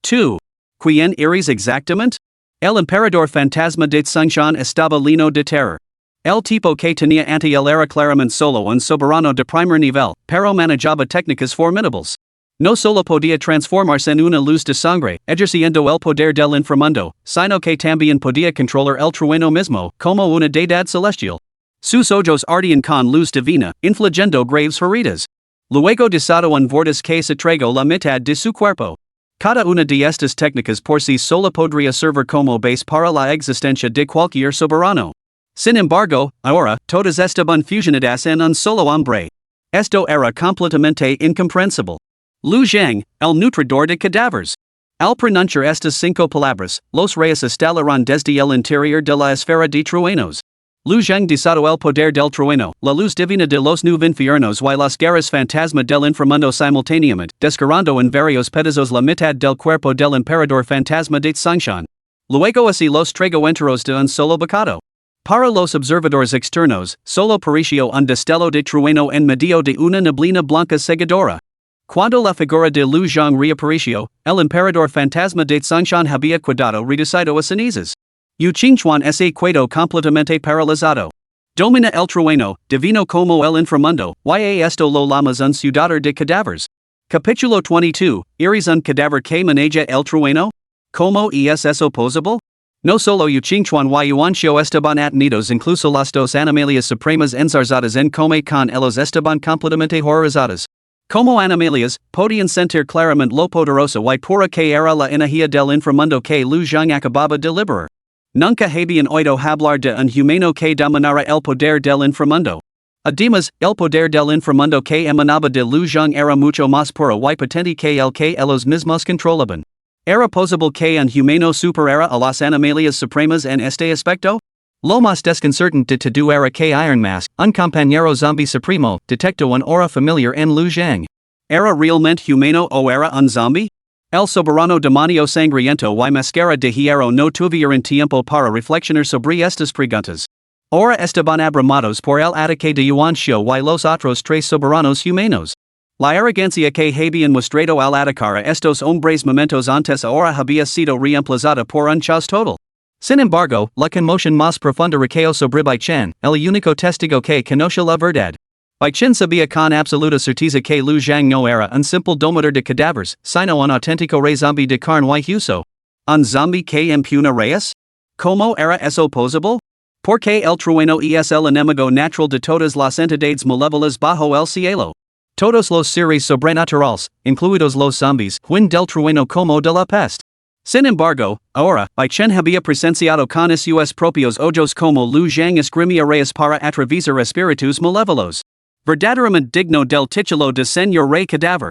2. ¿Quién eres exactamente? El emperador fantasma de Tsongshan estaba lleno de terror. El tipo que tenía ante él era claramente solo un soberano de primer nivel, pero manejaba técnicas formidables. No solo podía transformarse en una luz de sangre, ejerciendo el poder del inframundo, sino que también podía controlar el trueno mismo, como una deidad celestial. Sus ojos ardían con luz divina, infligiendo graves heridas. Luego desató un vortice que se tragó la mitad de su cuerpo. Cada una de estas técnicas por sí sola podría servir como base para la existencia de cualquier soberano. Sin embargo, ahora, todas estaban fusionadas en un solo hombre. Esto era completamente incomprensible. Lu Zhang, el nutridor de cadáveres. Al pronunciar estas 5 palabras, los reyes estallaron desde el interior de la esfera de truenos. Lu Zhang desató el poder del trueno, la luz divina de los 9 infiernos y las guerras fantasma del inframundo simultáneamente, desgarrando en varios pedazos la mitad del cuerpo del emperador fantasma de Tsongshan. Luego así los tragó enteros de un solo bocado. Para los observadores externos, solo pareció un destello de trueno en medio de una neblina blanca cegadora. Cuando la figura de Lu Zhang reapareció, el emperador fantasma de Tsongshan había quedado reducido a cenizas. Yu Qingchuan se quedó completamente paralizado. Domina el trueno, divino como el inframundo, y esto lo llamas un ciudadano de cadáveres. Capítulo 22, ¿Eres un cadáver que maneja el trueno? ¿Cómo es eso posible? No solo Yu Qingchuan y Yuanxiu estaban atenidos, incluso las dos animalias supremas enzarzadas en come con ellos estaban completamente horrorizadas. Como animalias, podían sentir claramente lo poderosa y pura que era la energía del inframundo que Lu Zhang acababa de liberar. Nunca habían oído hablar de un humano que dominara el poder del inframundo. Además, el poder del inframundo que emanaba de Lu Zhang era mucho más puro y potente que el que ellos mismos controlaban. ¿Era posible que un humano superara a las animalias supremas en este aspecto? Lo más desconcertante de todo era que Iron Mask, un compañero zombie supremo, detectó una aura familiar en Lu Zhang. ¿Era realmente humano o era un zombie? El soberano demonio sangriento y máscara de hierro no tuvieron tiempo para reflexionar sobre estas preguntas. Ahora estaban abramados por el ataque de Yuanxiu y los otros 3 soberanos humanos. La arrogancia que habían mostrado al atacar a estos hombres momentos antes ahora había sido reemplazada por un caos total. Sin embargo, la conmoción más profunda recayó sobre Bai Chen, el único testigo que conoce la verdad. Bai Chen sabía con absoluta certeza que Lu Zhang no era un simple domador de cadáveres, sino un auténtico Rey Zombi de carne y hueso. ¿Un zombie que impuna reyes? ¿Cómo era eso posible? Porque el trueno es el enemigo natural de todas las entidades malévolas bajo el cielo. Todos los seres sobrenaturales, incluidos los zombies, huyen del trueno como de la peste. Sin embargo, ahora, Bai Chen había presenciado con sus propios ojos como Lu Zhang esgrimía reyes para atravesar espíritus malévolos. Verdaderamente digno del título de Señor Rey Cadáver.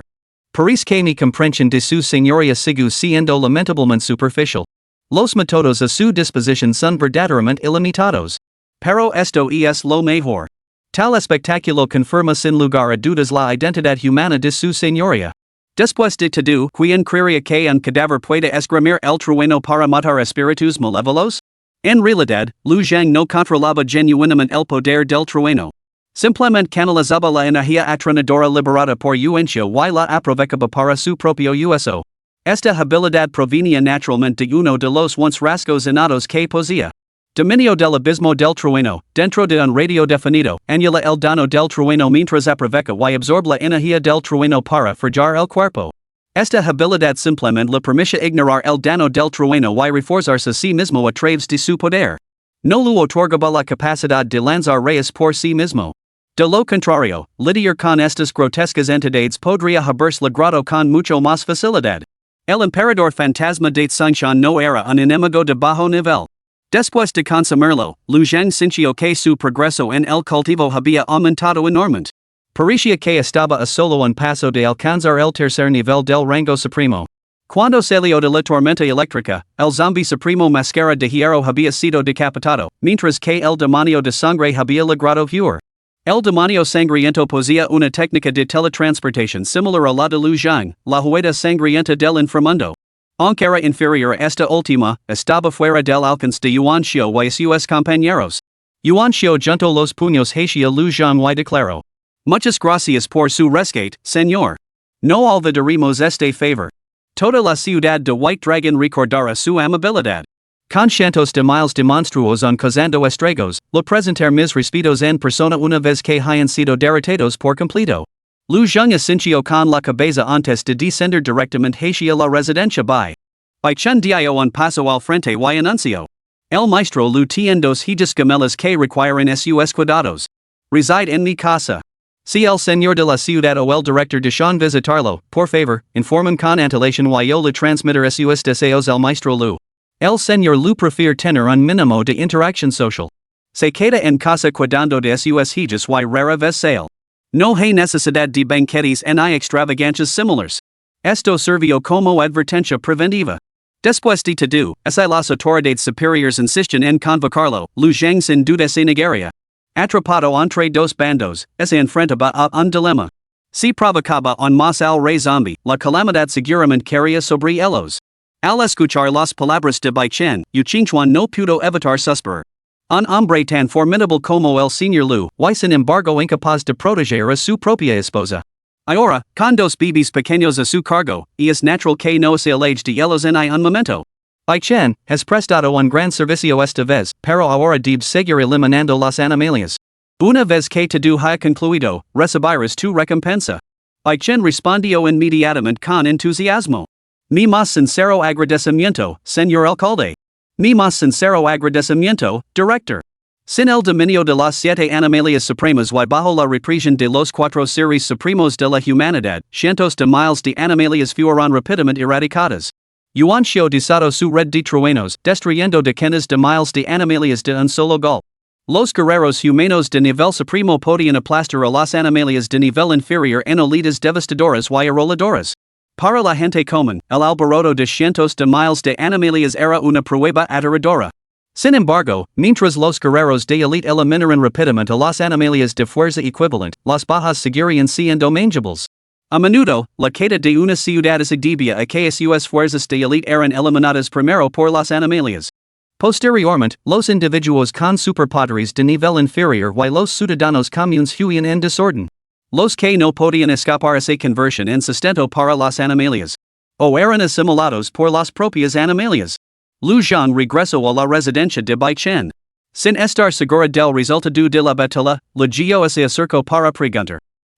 Parece que mi comprensión de su señoría sigue siendo lamentablemente superficial. Los métodos a su disposición son verdaderamente ilimitados. Pero esto es lo mejor. Tal espectáculo confirma sin lugar a dudas la identidad humana de su señoría. Después de todo, ¿quién creería que un cadáver puede esgrimir el trueno para matar espíritus malévolos? En realidad, Lu Zhang no controlaba genuinamente el poder del trueno. Simplemente canalizaba la energía atronadora liberada por Yuanxiu y la aprovechaba para su propio uso. Esta habilidad provenía naturalmente de uno de los once rasgos innatos que poseía. Dominio del abismo del trueno, dentro de un radio definido, anula el daño del trueno mientras aprovecha y absorbe la energía del trueno para forjar el cuerpo. Esta habilidad simplemente le permite ignorar el daño del trueno y reforzarse a sí mismo a través de su poder. No le otorgaba la capacidad de lanzar rayos por sí mismo. De lo contrario, lidiar con estas grotescas entidades podría haberse logrado con mucho más facilidad. El emperador fantasma de Tsongshan no era un enemigo de bajo nivel. Después de consumirlo, Lu Zhang sintió que su progreso en el cultivo había aumentado enormemente. Pericia que estaba a solo un paso de alcanzar el tercer nivel del rango supremo. Cuando salió de la tormenta eléctrica, el zombie supremo máscara de hierro había sido decapitado, mientras que el demonio de sangre había logrado huir. El demonio sangriento poseía una técnica de teletransportación similar a la de Lu Zhang, la hueda sangrienta del inframundo. Aunque era inferior a esta última, estaba fuera del alcance de Yuan Xiu y sus compañeros. Yuan Xiu juntó los puños hacia Lu Zhang y declaró: Muchas gracias por su rescate, señor. No olvidaremos este favor. Toda la ciudad de White Dragon recordará su amabilidad. Con cientos de miles de monstruos causando estragos, lo presentar mis respetos en persona una vez que hayan sido derrotados por completo. Lu Zhang asintió con la cabeza antes de descender directamente hacia la residencia Bai Chen dio un paso al frente y anunció: El maestro Lu tiene dos hijas gemelas que requieren sus cuidados. Reside en mi casa. Si el señor de la ciudad o el director desean visitarlo, por favor, informen con antelación y yo le transmitiré sus deseos al maestro Lu. El señor Lu prefiere tener un mínimo de interacción social. Se queda en casa cuidando de sus hijas y rara vez sale. No hay necesidad de banquetes ni extravagancias similares. Esto sirvió como advertencia preventiva. Después de todo, si las autoridades superiores insisten en convocarlo, Lu Zhang sin duda se negaría. Atrapado entre dos bandos, se enfrentaba a un dilema. Si provocaba un más al Rey Zombi, la calamidad seguramente caería sobre ellos. Al escuchar las palabras de Bai Chen, Yuqingchuan no pudo evitar suspirar. Un hombre tan formidable como el señor Lu, y sin embargo incapaz de proteger a su propia esposa. Ahora, con dos bebés pequeños a su cargo, es natural que no se aleje de ellos en un momento. Bai Chen has prestado un gran servicio esta vez, pero ahora debes seguir eliminando las animalias. Una vez que todo haya concluido, recibirás tu recompensa. Bai Chen respondió inmediatamente con entusiasmo. Mi más sincero agradecimiento, señor alcalde. Mi más sincero agradecimiento, director. Sin el dominio de las 7 animalias supremas y bajo la represión de los 4 seres supremos de la humanidad, cientos de miles de animalias fueron rápidamente erradicadas. Yuan Xiu desató su red de truenos, destruyendo decenas de miles de animalias de un solo golpe. Los guerreros humanos de nivel supremo podían aplastar a las animalias de nivel inferior en olidas devastadoras y arrolladoras. Para la gente común, el alboroto de cientos de miles de animalias era una prueba aterradora. Sin embargo, mientras los guerreros de élite eliminaron rápidamente a las animalias de fuerza equivalente, las bajas seguirían siendo manageables. A menudo, la queda de una ciudad se debía a que sus fuerzas de élite eran eliminadas primero por las animalias. Posteriormente, los individuos con superpoderes de nivel inferior y los ciudadanos comunes huían en desorden. Los que no podían escapar a esa conversión en sustento para las animalias. O eran asimilados por las propias animalias. Lu Zhang regresó a la residencia de Bai Chen. Sin estar segura del resultado de la batalla, le guió se acercó para preguntar.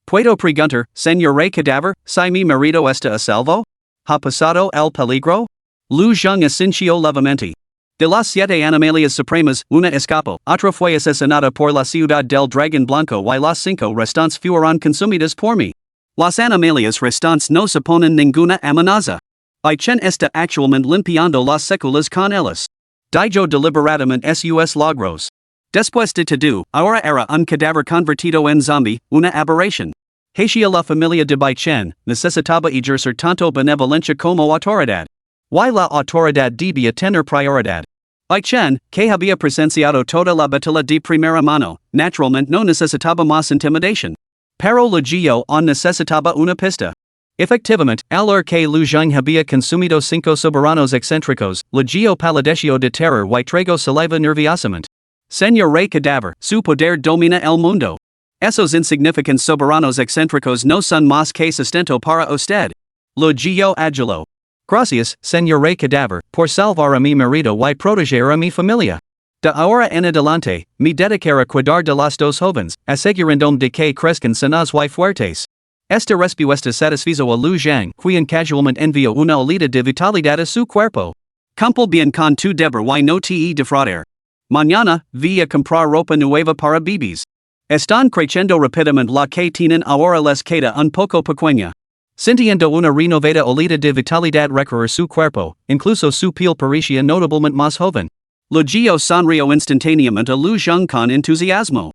¿Puedo preguntar, señor Rey Cadáver, si mi marido está a salvo? ¿Ha pasado el peligro? Lu Zhang asintió levemente. De las 7 animalias supremas, una escapó, otra fue asesinada por la ciudad del Dragón Blanco y las 5 restantes fueron consumidas por mí. Las animalias restantes no suponen ninguna amenaza. Bai Chen está actualmente limpiando las secuelas con ellas. Dijo deliberadamente sus logros. Después de todo, ahora era un cadáver convertido en zombie, una aberración. Hacia la familia de Bai Chen, necesitaba ejercer tanto benevolencia como autoridad. Y la autoridad debía tener prioridad. Bai Chen, que había presenciado toda la batalla de primera mano, naturalmente no necesitaba más intimidación. Pero le guió necesitaba una pista. Efectivamente, al que Lu Zhang había consumido 5 soberanos excéntricos, le guió palideció de terror y tragó saliva nerviosamente. Señor Rey Cadáver, su poder domina el mundo. Esos insignificantes soberanos excéntricos no son más que sustento para usted. Le guió aduló. Gracias, señor Rey Cadáver, por salvar a mi marido y proteger a mi familia. De ahora en adelante, me dedicaré a cuidar de las dos jóvenes, asegurándome de que crezcan sanas y fuertes. Esta respuesta satisfizo a Lu Zhang, quien casualmente envió una olida de vitalidad a su cuerpo. Cumple bien con tu deber y no te defraudar. Mañana, voy a comprar ropa nueva para bebés. Están creciendo rápidamente la que tienen ahora les queda un poco pequeña. Sintiendo una renovada olida de vitalidad recorrer su cuerpo, incluso su piel parecía notablemente más joven. Le guió sonrió instantáneamente a Lu Zhang con entusiasmo.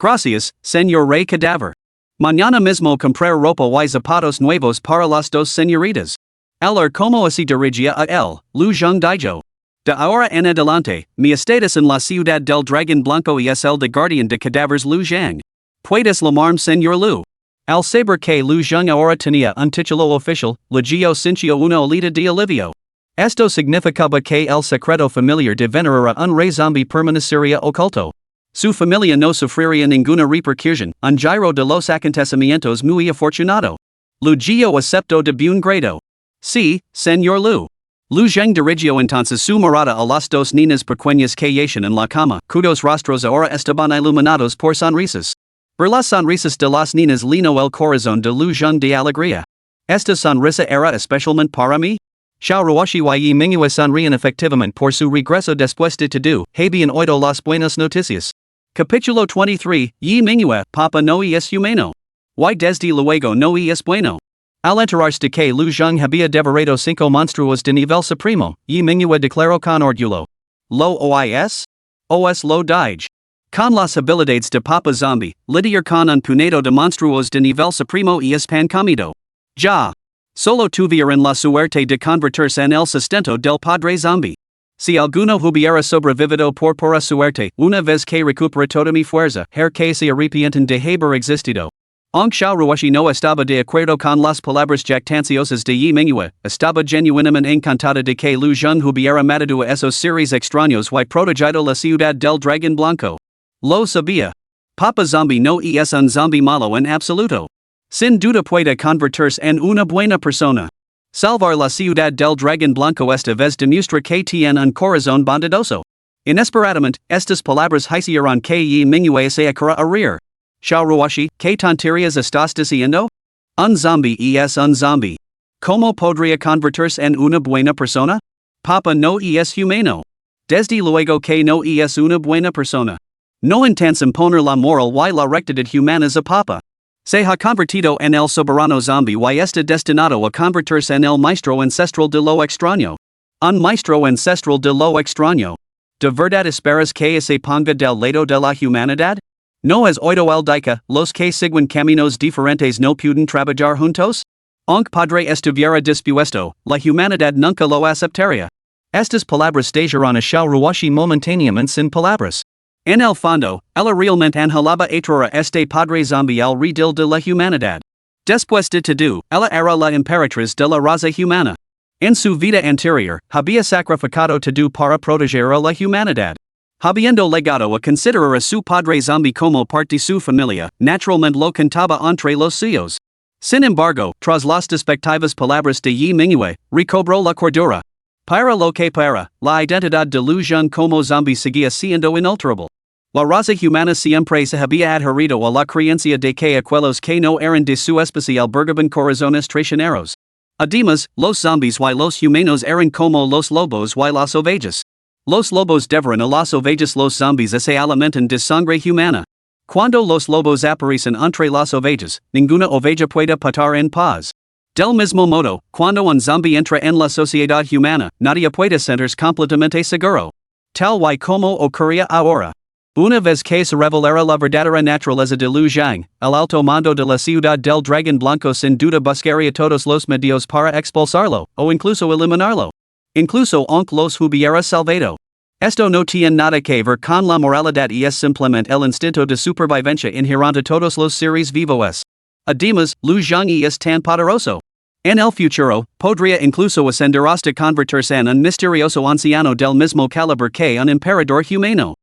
Gracias, señor Rey Cadáver. Mañana mismo comprar ropa y zapatos nuevos para las dos señoritas. El como así dirigia a él, Lu Zheng Daijo. De ahora en adelante, mi estatus en la ciudad del dragón blanco es el de guardián de cadáveres Lu Zheng. Puedes llamarme señor Lu. Al saber que Lu Zheng ahora tenía un título oficial, legio sintió una olita de alivio. Esto significaba que el secreto familiar de venerar a un Rey Zombi permanecería oculto. Su familia no sufriría ninguna repercusión, un giro de los acontecimientos muy afortunado. Lucio aceptó de buen grado. Sí, señor Lu. Lu Zheng dirigió entonces su mirada a las dos niñas pequeñas que yacen en la cama, cuyos rostros ahora estaban iluminados por sonrisas. Ver las sonrisas de las niñas llenó el corazón de Lu Zheng de alegría. ¿Esta sonrisa era especialmente para mí? Xiao Ruoshi y Manhwa sonrían efectivamente por su regreso después de todo, habían oído las buenas noticias. Capítulo 23, Yi Manhwa, Papa no es humano. Y desde luego no es bueno. Al enterarse de que Lu Zheng había devorado 5 monstruos de nivel supremo, Yi Manhwa declaró con orgullo. Lo ois? Os lo dije. Con las habilidades de Papa Zombie, lidiar con un puñado de monstruos de nivel supremo es pan comido. Ya. Solo tuvieron la suerte de convertirse en el sustento del Padre Zombie. Si alguno hubiera sobrevivido por pura suerte, una vez que recupera toda mi fuerza, que se arrepienten de haber existido. Aunque Xiao Ruoshi no estaba de acuerdo con las palabras jactanciosas de Yi Manhwa, estaba genuinamente encantada de que Lu Zheng hubiera matado a esos seres extraños y protegido la ciudad del dragón blanco. Lo sabía. Papa Zombie no es un zombie malo en absoluto. Sin duda puede convertirse en una buena persona. Salvar la ciudad del dragón blanco esta vez demuestra que tiene un corazón bondadoso. Inesperadamente, estas palabras hicieron que Yi Manhwa se echara a reír. Xiao Ruoshi, ¿qué tonterías estás diciendo? Un zombie es un zombie. ¿Cómo podría convertirse en una buena persona? Papa no es humano. Desde luego que no es una buena persona. No intentan poner la moral y la rectitud humanas a Papa. Se ha convertido en el soberano zombie y está destinado a convertirse en el maestro ancestral de lo extraño. Un maestro ancestral de lo extraño. ¿De verdad esperas que se ponga del lado de la humanidad? ¿No has oído el dica, los que siguen caminos diferentes no pueden trabajar juntos? Aunque padre estuviera dispuesto, la humanidad nunca lo aceptaría. Estas palabras dejaron a Xiao Ruoshi momentáneamente sin palabras. En el fondo, ella realmente anhelaba atraer a este padre zombie al redil de la humanidad. Después de todo, ella era la emperatriz de la raza humana. En su vida anterior, había sacrificado todo para proteger a la humanidad. Habiendo legado a considerar a su padre zombie como parte de su familia, naturalmente lo contaba entre los suyos. Sin embargo, tras las despectivas palabras de Yi Manhwa, recobró la cordura. Para lo que para, la identidad de Lu Zheng como zombie seguía siendo inalterable. La raza humana siempre se había adherido a la creencia de que aquellos que no eran de su especie albergaban corazones traicioneros. Además, los zombies y los humanos eran como los lobos y las ovejas. Los lobos devoran a las ovejas, los zombies se alimentan de sangre humana. Cuando los lobos aparecen entre las ovejas, ninguna oveja puede patar en paz. Del mismo modo, cuando un zombie entra en la sociedad humana, nadie puede sentirse completamente seguro. Tal y como ocurría ahora. Una vez que se revelara la verdadera naturaleza de Lu Zheng, el alto mando de la ciudad del dragón blanco sin duda buscaría todos los medios para expulsarlo, o incluso eliminarlo. Incluso aunque los hubiera salvado. Esto no tiene nada que ver con la moralidad y es simplemente el instinto de supervivencia inherente a todos los seres vivos. Además, Lu Zheng es tan poderoso. En el futuro, podría incluso ascender hasta convertirse en un misterioso anciano del mismo calibre que un emperador humano.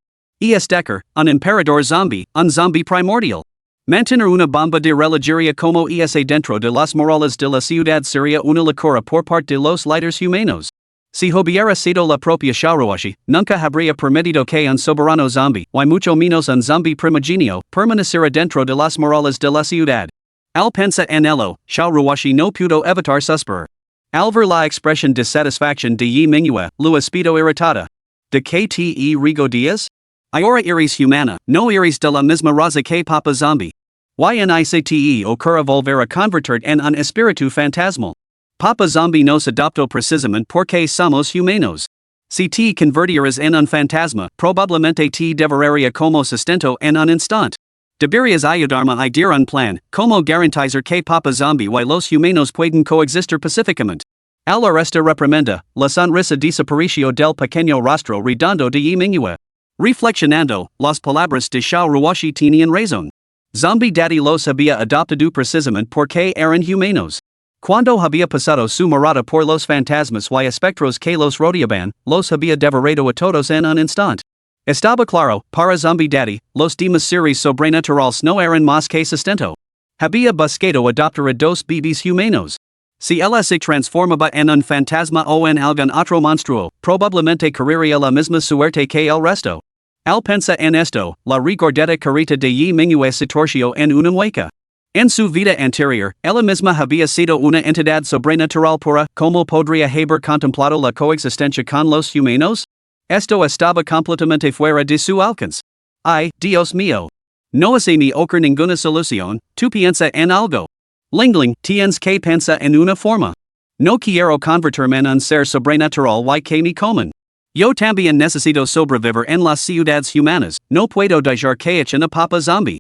Es Decker, un emperador zombie, un zombie primordial. Mantener una bomba de relojería como esa dentro de las murallas de la ciudad sería una locura por parte de los líderes humanos. Si hubiera sido la propia Xiao Ruoshi, nunca habría permitido que un soberano zombie, y mucho menos un zombie primogenio, permaneciera dentro de las murallas de la ciudad. Al pensar en ello, Xiao Ruoshi no pudo evitar suspirar. Al ver la expresión de satisfacción de Yi Manhwa, lo espido irritada. ¿De qué te regodías? Ahora eres humana, no eres de la misma raza que Papa Zombie. Y ocurre volver a convertir en un espíritu fantasmal. Papa Zombie nos adoptó precisamente porque somos humanos. Si te convertieras en un fantasma, probablemente te devoraría como sustento en un instante. Deberías ayudarme a ir un plan, como garantizar que papá Zombi y los humanos pueden coexistir pacíficamente. Al esta reprimenda, la sonrisa desapareció del pequeño rostro redondo de Manhwa. Reflexionando, las palabras de Xiao Ruoshi tenían razón. Zombie Daddy los había adoptado precisamente porque eran humanos. Cuando había pasado su mirada por los fantasmas y espectros que los rodeaban, los había devorado a todos en un instante. Estaba claro, para Zombie Daddy, los demás seres sobrenaturales no eran más que sustento. Había buscado adoptar a dos bebés humanos. Si él se transformaba en un fantasma o en algún otro monstruo, probablemente correría la misma suerte que el resto. Al pensa en esto, la regordeta carita de Manhwa se torció en una mueca. En su vida anterior, ella misma había sido una entidad sobrenatural pura. ¿Cómo podría haber contemplado la coexistencia con los humanos? Esto estaba completamente fuera de su alcance. Ay, Dios mío. No se me ocurre ninguna solución. Tú piensa en algo. Lingling, tienes que pensar en una forma. No quiero convertirme en un ser sobrenatural y que me coman. Yo también necesito sobrevivir en las ciudades humanas. No puedo dejar que echen a papá Zombi.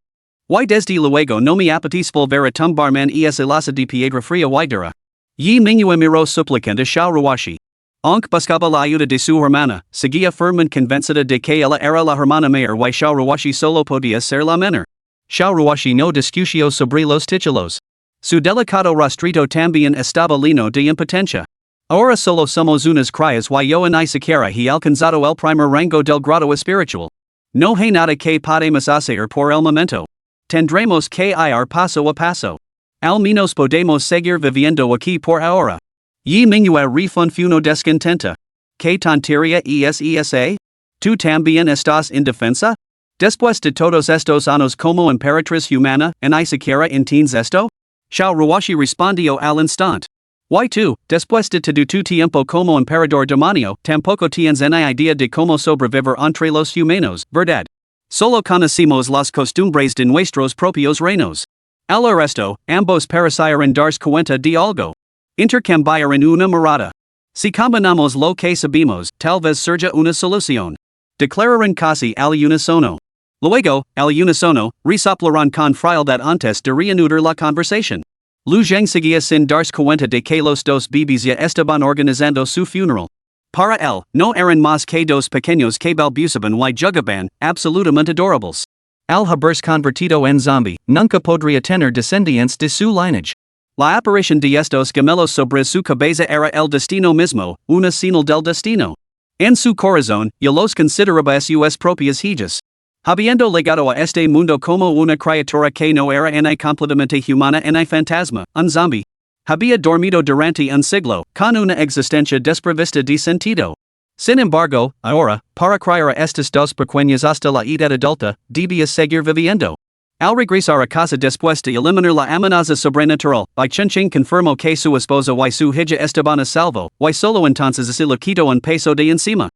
Y desde luego no me apetece volver a tumbarme en esa losa de piedra fría y dura. Manhwa miró suplicante a Xiao Ruoshi. Aunque buscaba la ayuda de su hermana, seguía firmemente convencida de que ella era la hermana mayor y Xiao Ruoshi solo podía ser la menor. Xiao Ruoshi no discutió sobre los títulos. Su delicado rostrito también estaba lleno de impotencia. Ahora solo somos unas crías y yo ni siquiera he alcanzado el primer rango del grado espiritual. No hay nada que podemos hacer por el momento. Tendremos que ir paso a paso. Al menos podemos seguir viviendo aquí por ahora. Manhwa refunfuno descontenta. ¿Qué tontería es esa? ¿Tú también estás indefensa? Después de todos estos años como emperatriz humana, ¿ni siquiera entiendes esto? Xiao Ruoshi respondió al instante. Y tú, después de todo tu tiempo como emperador demonio, tampoco tienes ni idea de cómo sobrevivir entre los humanos, ¿verdad? Solo conocemos las costumbres de nuestros propios reinos. Al resto, ambos parecieran darse cuenta de algo. Intercambiar en una mirada. Si combinamos lo que sabemos, tal vez surja una solución. Declararon casi al unísono. Luego, al unísono, resoplarán con frialdad antes de reanudar la conversación. Lu Zheng seguía sin darse cuenta de que los dos bebés ya estaban organizando su funeral. Para él, no eran más que dos pequeños que balbuceaban y jugaban, absolutamente adorables. Al haberse convertido en zombie, nunca podría tener descendientes de su lineage. La aparición de estos gemelos sobre su cabeza era el destino mismo, una señal del destino. En su corazón, ya los consideraba sus propias hijas. Habiendo llegado a este mundo como una criatura que no era ni completamente humana ni fantasma, un zombie. Había dormido durante un siglo, con una existencia desprovista de sentido. Sin embargo, ahora, para criar a estas dos pequeñas hasta la edad adulta, debía seguir viviendo. Al regresar a casa después de eliminar la amenaza sobrenatural, Chin confirmó que su esposa y su hija estaban a salvo, y solo entonces se le quitó un peso de encima.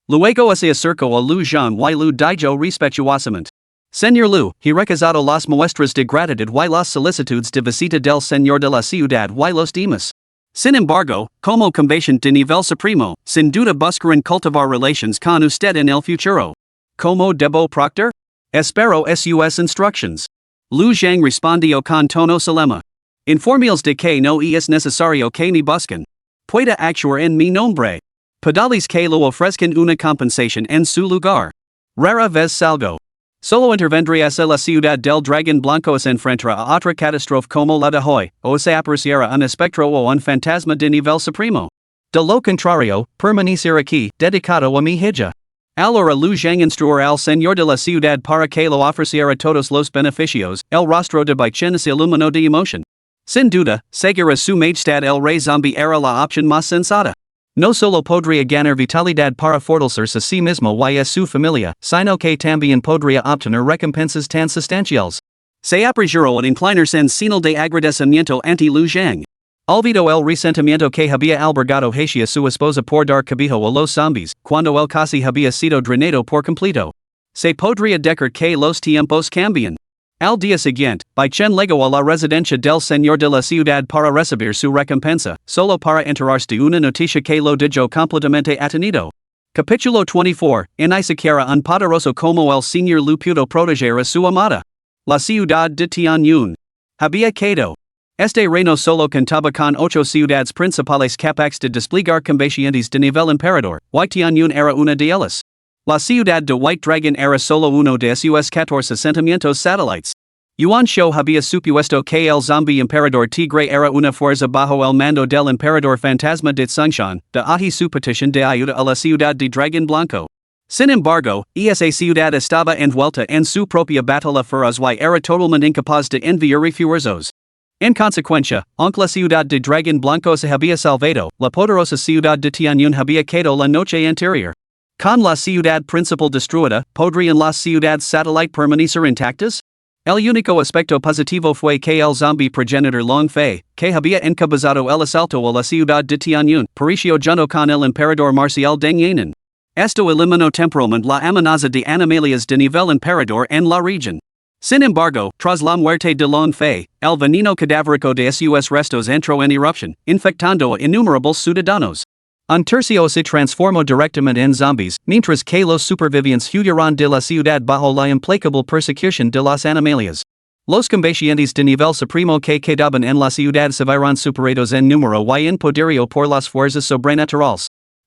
Luego se acercó a Lu Zhang y Lu dijo respetuosamente. Señor Lu, he recazado las muestras de gratitud y las solicitudes de visita del señor de la ciudad y los demás. Sin embargo, como combatiente de nivel supremo, sin duda buscarán cultivar relations con usted en el futuro. ¿Cómo debo proceder? Espero sus instructions. Lu Zhang respondió con tono solemne. Informiles de que no es necesario que me busquen. Pueda actuar en mi nombre. Pedales que lo ofrezcan una compensación en su lugar. Rara vez salgo. Solo intervendré hacia la ciudad del dragón blanco se enfrentará a otra catástrofe como la de hoy, o se aparecerá un espectro o un fantasma de nivel supremo. De lo contrario, permanecer aquí, dedicado a mi hija. Ahora Lu Zhang instruir al señor de la ciudad para que lo ofreciera todos los beneficios, el rostro de Chin se iluminó de emoción. Sin duda, seguir a su majestad el Rey Zombi era la opción más sensata. No solo podría ganar vitalidad para fortalecerse a sí mismo y a su familia, sino que también podría obtener recompensas tan sustanciales. Se apresuró a inclinarse en señal de agradecimiento ante Lu Zhang. Olvidó el resentimiento que había albergado hacia su esposa por dar cobijo a los zombies, cuando el casi había sido drenado por completo. Se podría decir que los tiempos cambian. Al día siguiente, Chen llegó a la residencia del señor de la ciudad para recibir su recompensa, solo para enterarse de una noticia que lo dejó completamente atenido. Capítulo 24, ni siquiera un poderoso como el señor Lu pudo proteger a su amada. La ciudad de Tianyun. Había quedado. Este reino solo contaba con 8 ciudades principales capaces de desplegar combatientes de nivel emperador, y Tianyun era una de ellas. La ciudad de White Dragon era solo uno de sus 14 asentamientos satélites. Yuan Shou había supuesto que el zombie emperador tigre era una fuerza bajo el mando del emperador fantasma de Tsongshan, de ahí su petición de ayuda a la ciudad de Dragón Blanco. Sin embargo, esa ciudad estaba envuelta en su propia batalla feroz y era totalmente incapaz de enviar refuerzos. En consecuencia, aunque la ciudad de Dragón Blanco se había salvado, la poderosa ciudad de Tianyun había quedado la noche anterior. Con la ciudad principal destruida, ¿podrían las ciudades satélite permanecer intactas? El único aspecto positivo fue que el zombie progenitor Long Fei, que había encabezado el asalto a la ciudad de Tianyun, pereció junto con el emperador marcial Deng Yanin. Esto eliminó temporalmente la amenaza de animalias de nivel emperador en la región. Sin embargo, tras la muerte de Long Fei, el veneno cadavérico de sus restos entró en erupción, infectando a innumerables ciudadanos. Un tercio se transformó directamente en zombies, mientras que los supervivientes huyeron de la ciudad bajo la implacable persecución de las animalias. Los combatientes de nivel supremo que quedaban en la ciudad se vieron superados en número y en poderío por las fuerzas sobrenaturales.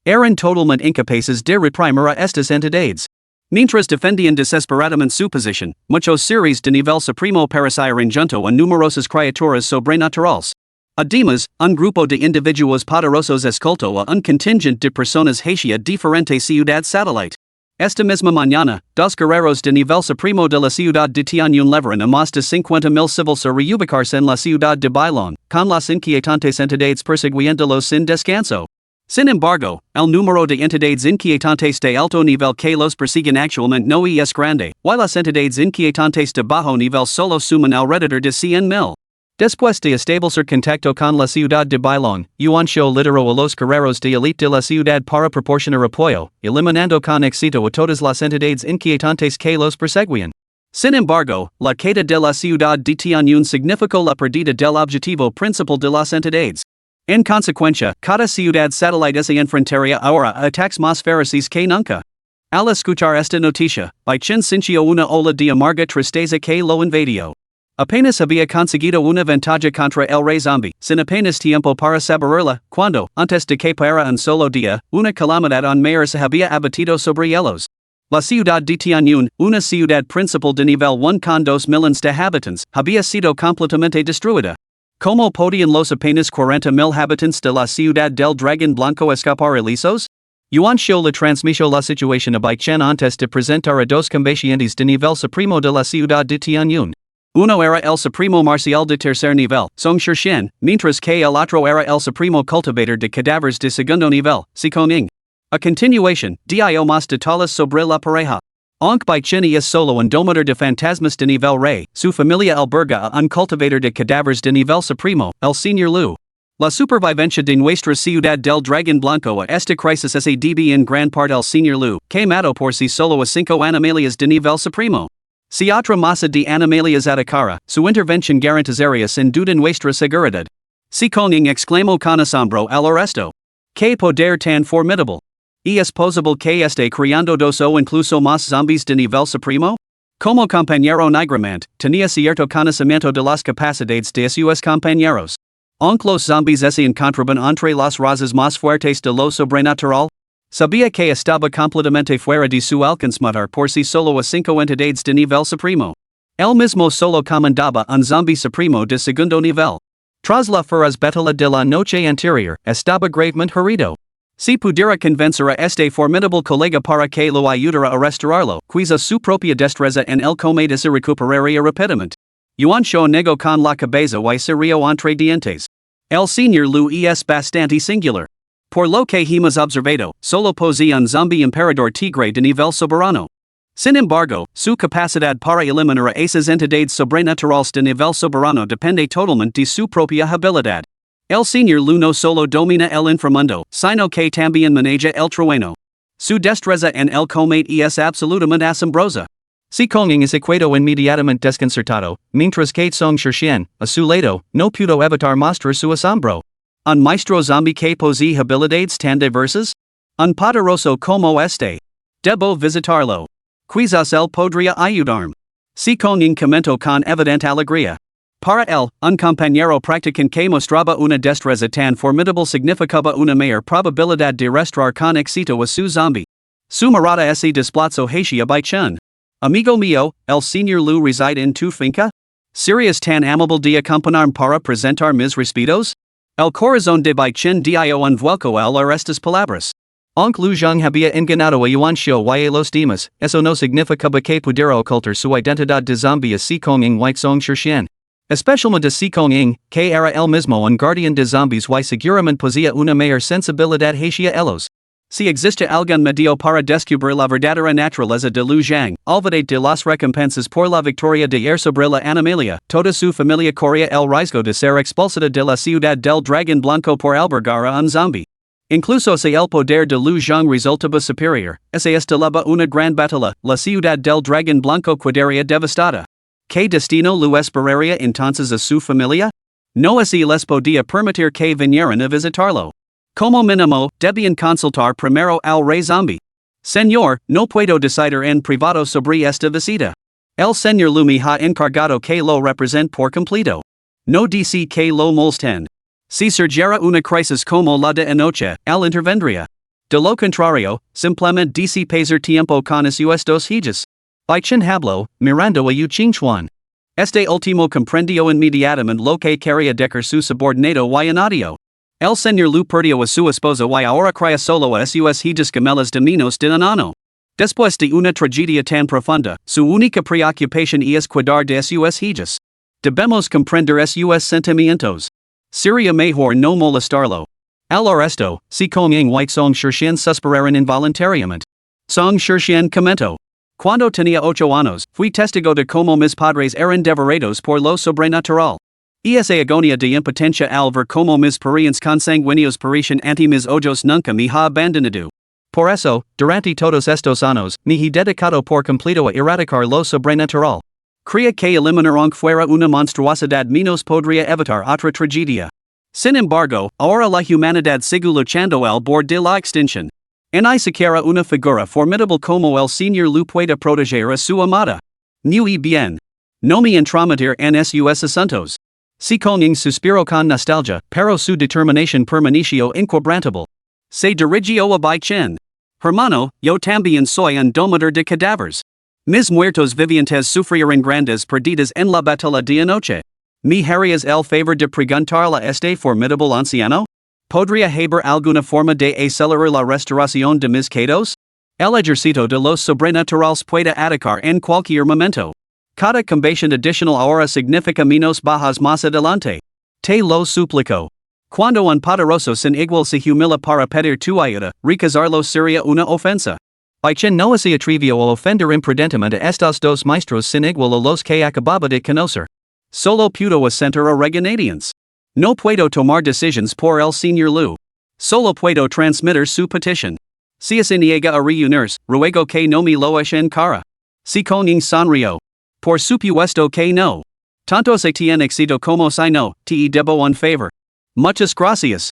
Eran totalmente incapaces de reprimir a estas entidades. Mientras defendían desesperadamente su posición, muchos seres de nivel supremo perecieron junto a numerosas criaturas sobrenaturales. Además, un grupo de individuos poderosos escoltó a un contingente de personas hacia diferentes ciudades satélite. Esta misma mañana, dos guerreros de nivel supremo de la ciudad de Tianyun levaron a más de 50,000 civiles a reubicarse en la ciudad de Bailón, con las inquietantes entidades persiguiéndolos sin descanso. Sin embargo, el número de entidades inquietantes de alto nivel que los persiguen actualmente no es grande, y las entidades inquietantes de bajo nivel solo suman alrededor de 100,000. Después de establecer contacto con la ciudad de Bailón, Yuan Shou lideró a los guerreros de élite de la ciudad para proporcionar apoyo, eliminando con éxito a todas las entidades inquietantes que los perseguían. Sin embargo, la caída de la ciudad de Tianyun significó la pérdida del objetivo principal de las entidades. En consecuencia, cada ciudad satélite se enfrentaría ahora a ataques más feroces que nunca. Al escuchar esta noticia, Bai Chen sintió una ola de amarga tristeza que lo invadió. Apenas había conseguido una ventaja contra el Rey Zombi, sin apenas tiempo para saborearla, cuando, antes de que para un solo día, una calamidad aún mayor se había abatido sobre ellos. La ciudad de Tianyun, una ciudad principal de nivel 1 con 2 millones de habitantes, había sido completamente destruida. ¿Cómo podían los apenas 40,000 habitantes de la ciudad del Dragón Blanco escapar ilesos? Yuan Shou le transmitió la situación a Bai Chen antes de presentar a dos combatientes de nivel supremo de la ciudad de Tianyun. Uno era el supremo marcial de tercer nivel, Song Shirshen, mientras que el otro era el supremo cultivador de cadáveres de segundo nivel, Si Ning. A continuación, dio más detalles sobre la pareja. Aunque Bai Chen es solo un domador de fantasmas de nivel rey, su familia alberga a un cultivador de cadáveres de nivel supremo, el Señor Lu. La supervivencia de nuestra ciudad del Dragón Blanco a esta crisis se debe en gran parte al Señor Lu, que mató por sí solo a 5 animalias de nivel supremo. Si otra masa de animalias atacara, su intervención garantizaría sin duda nuestra seguridad. Si Ning exclamó con asombro al arresto. ¿Qué poder tan formidable? ¿Y es posible que esté creando dos o incluso más zombies de nivel supremo? Como compañero negramente, tenía cierto conocimiento de las capacidades de sus compañeros. Aunque los zombies se encontraban entre las razas más fuertes de lo sobrenatural, sabía que estaba completamente fuera de su alcance matar por sí solo a 5 entidades de nivel supremo. Él mismo solo comandaba un zombie supremo de segundo nivel. Tras la feroz batalla de la noche anterior, estaba gravemente herido. Si pudiera convencer a este formidable colega para que lo ayudara a restaurarlo, quizá su propia destreza en el combate se recuperaría rápidamente. Yuan Shou negó con la cabeza y se rió entre dientes. El señor Lu es bastante singular. Por lo que hemos observado, solo posee un zombie emperador tigre de nivel soberano. Sin embargo, su capacidad para eliminar a esas entidades sobrenaturales de nivel soberano depende totalmente de su propia habilidad. El señor Lu no solo domina el inframundo, sino que también maneja el trueno. Su destreza en el combate es absolutamente asombrosa. Si Ning es quedó inmediatamente desconcertado, mientras que Song Shirshen, a su lado, no pudo evitar mostrar su asombro. Un maestro zombie que posee habilidades tan diversas? Un poderoso como este. Debo visitarlo. Quizás él podría ayudarme. Si con incremento con evidente alegría. Para un compañero practicante que mostraba una destreza tan formidable significaba una mayor probabilidad de restaurar con éxito a su zombie. Su mirada se desplazó hacia Baichun. Amigo mío, el señor Lu reside en tu finca? ¿Serías tan amable de acompañarme para presentar mis respetos? El corazón de Baichun dio un vuelco al estas palabras. Aunque Lu Zhang había engañado a Yuan Xiu y a los demás, eso no significaba que pudiera ocultar su identidad de zombie a Si Kong Ing White Song Shirshian. Especialmente Si Kong Ing, que era el mismo un guardián de zombies y seguramente poseía una mayor sensibilidad hacia ellos. Si existe algún medio para descubrir la verdadera naturaleza de Lu Zhang, olvidate de las recompensas por la victoria de ayer sobre la animalia, toda su familia corría el riesgo de ser expulsada de la ciudad del dragón blanco por albergar a un zombie. Incluso si el poder de Lu Zhang resultaba superior, se estelaba una gran batalla, la ciudad del dragón blanco quedaría devastada. ¿Qué destino Lu esperaría entonces a su familia? No así les podía permitir que vinieran a visitarlo. Como mínimo, debían consultar primero al Rey Zombi. Señor, no puedo decidir en privado sobre esta visita. El señor Lu me ha encargado que lo represente por completo. No dice que lo molesten. Si surgiera una crisis como la de anoche, él intervendría. De lo contrario, simplemente dice pasar tiempo con sus dos hijas. Baichun habló, mirando a Yu Qingchuan. Este último comprendió inmediatamente lo que quería decir su subordinado y anadio. El señor Lu perdió a su esposa y ahora cría solo a sus hijas gemelas de menos de un año. Después de una tragedia tan profunda, su única preocupación es cuidar de sus hijas. Debemos comprender sus sentimientos. Sería mejor no molestarlo. Al resto, Si Kong Ing White Song Shirshian suspiraron involuntariamente. Song Shirshian comentó. Cuando tenía 8 años, fui testigo de cómo mis padres eran devorados por lo sobrenatural. Esa agonía de impotencia al ver cómo mis parientes consanguíneos perecen ante mis ojos nunca me ha abandonado. Por eso, durante todos estos años, me he dedicado por completo a erradicar lo sobrenatural. Creía que eliminar aunque fuera una monstruosidad menos podría evitar otra tragedia. Sin embargo, ahora la humanidad sigue luchando al borde de la extinción. Ni siquiera una figura formidable como el señor Lu puede proteger a su amada. Muy bien. No me entrometer en sus asuntos. Si Kong Ing suspiró con nostalgia, pero su determinación permaneció inquebrantable. Se dirigió a Baichun. Hermano, yo también soy un domador de cadáveres. Mis muertos vivientes sufrieron grandes perdidas en la batalla de anoche. ¿Me harías el favor de preguntarle a este formidable anciano? ¿Podría haber alguna forma de acelerar la restauración de mis quedos? El ejército de los sobrenaturales puede atacar en cualquier momento. Cada combatión adicional ahora significa menos bajas más adelante. Te lo suplico. Cuando un poderoso sin igual se humilla para pedir tu ayuda, rechazarlo sería una ofensa. Baichun no se atrevió a ofender imprudentemente a estos dos maestros sin igual a los que acababa de conocer. Solo pudo asentir a regañadientes. No puedo tomar decisiones por el señor Lu. Solo puedo transmitir su petición. Si se niega a reunirse, ruego que no me lo echen cara. Si Kong Ing sonrió. Por supuesto que no. Tanto se tiene éxito como si no, te debo un favor. Muchas gracias.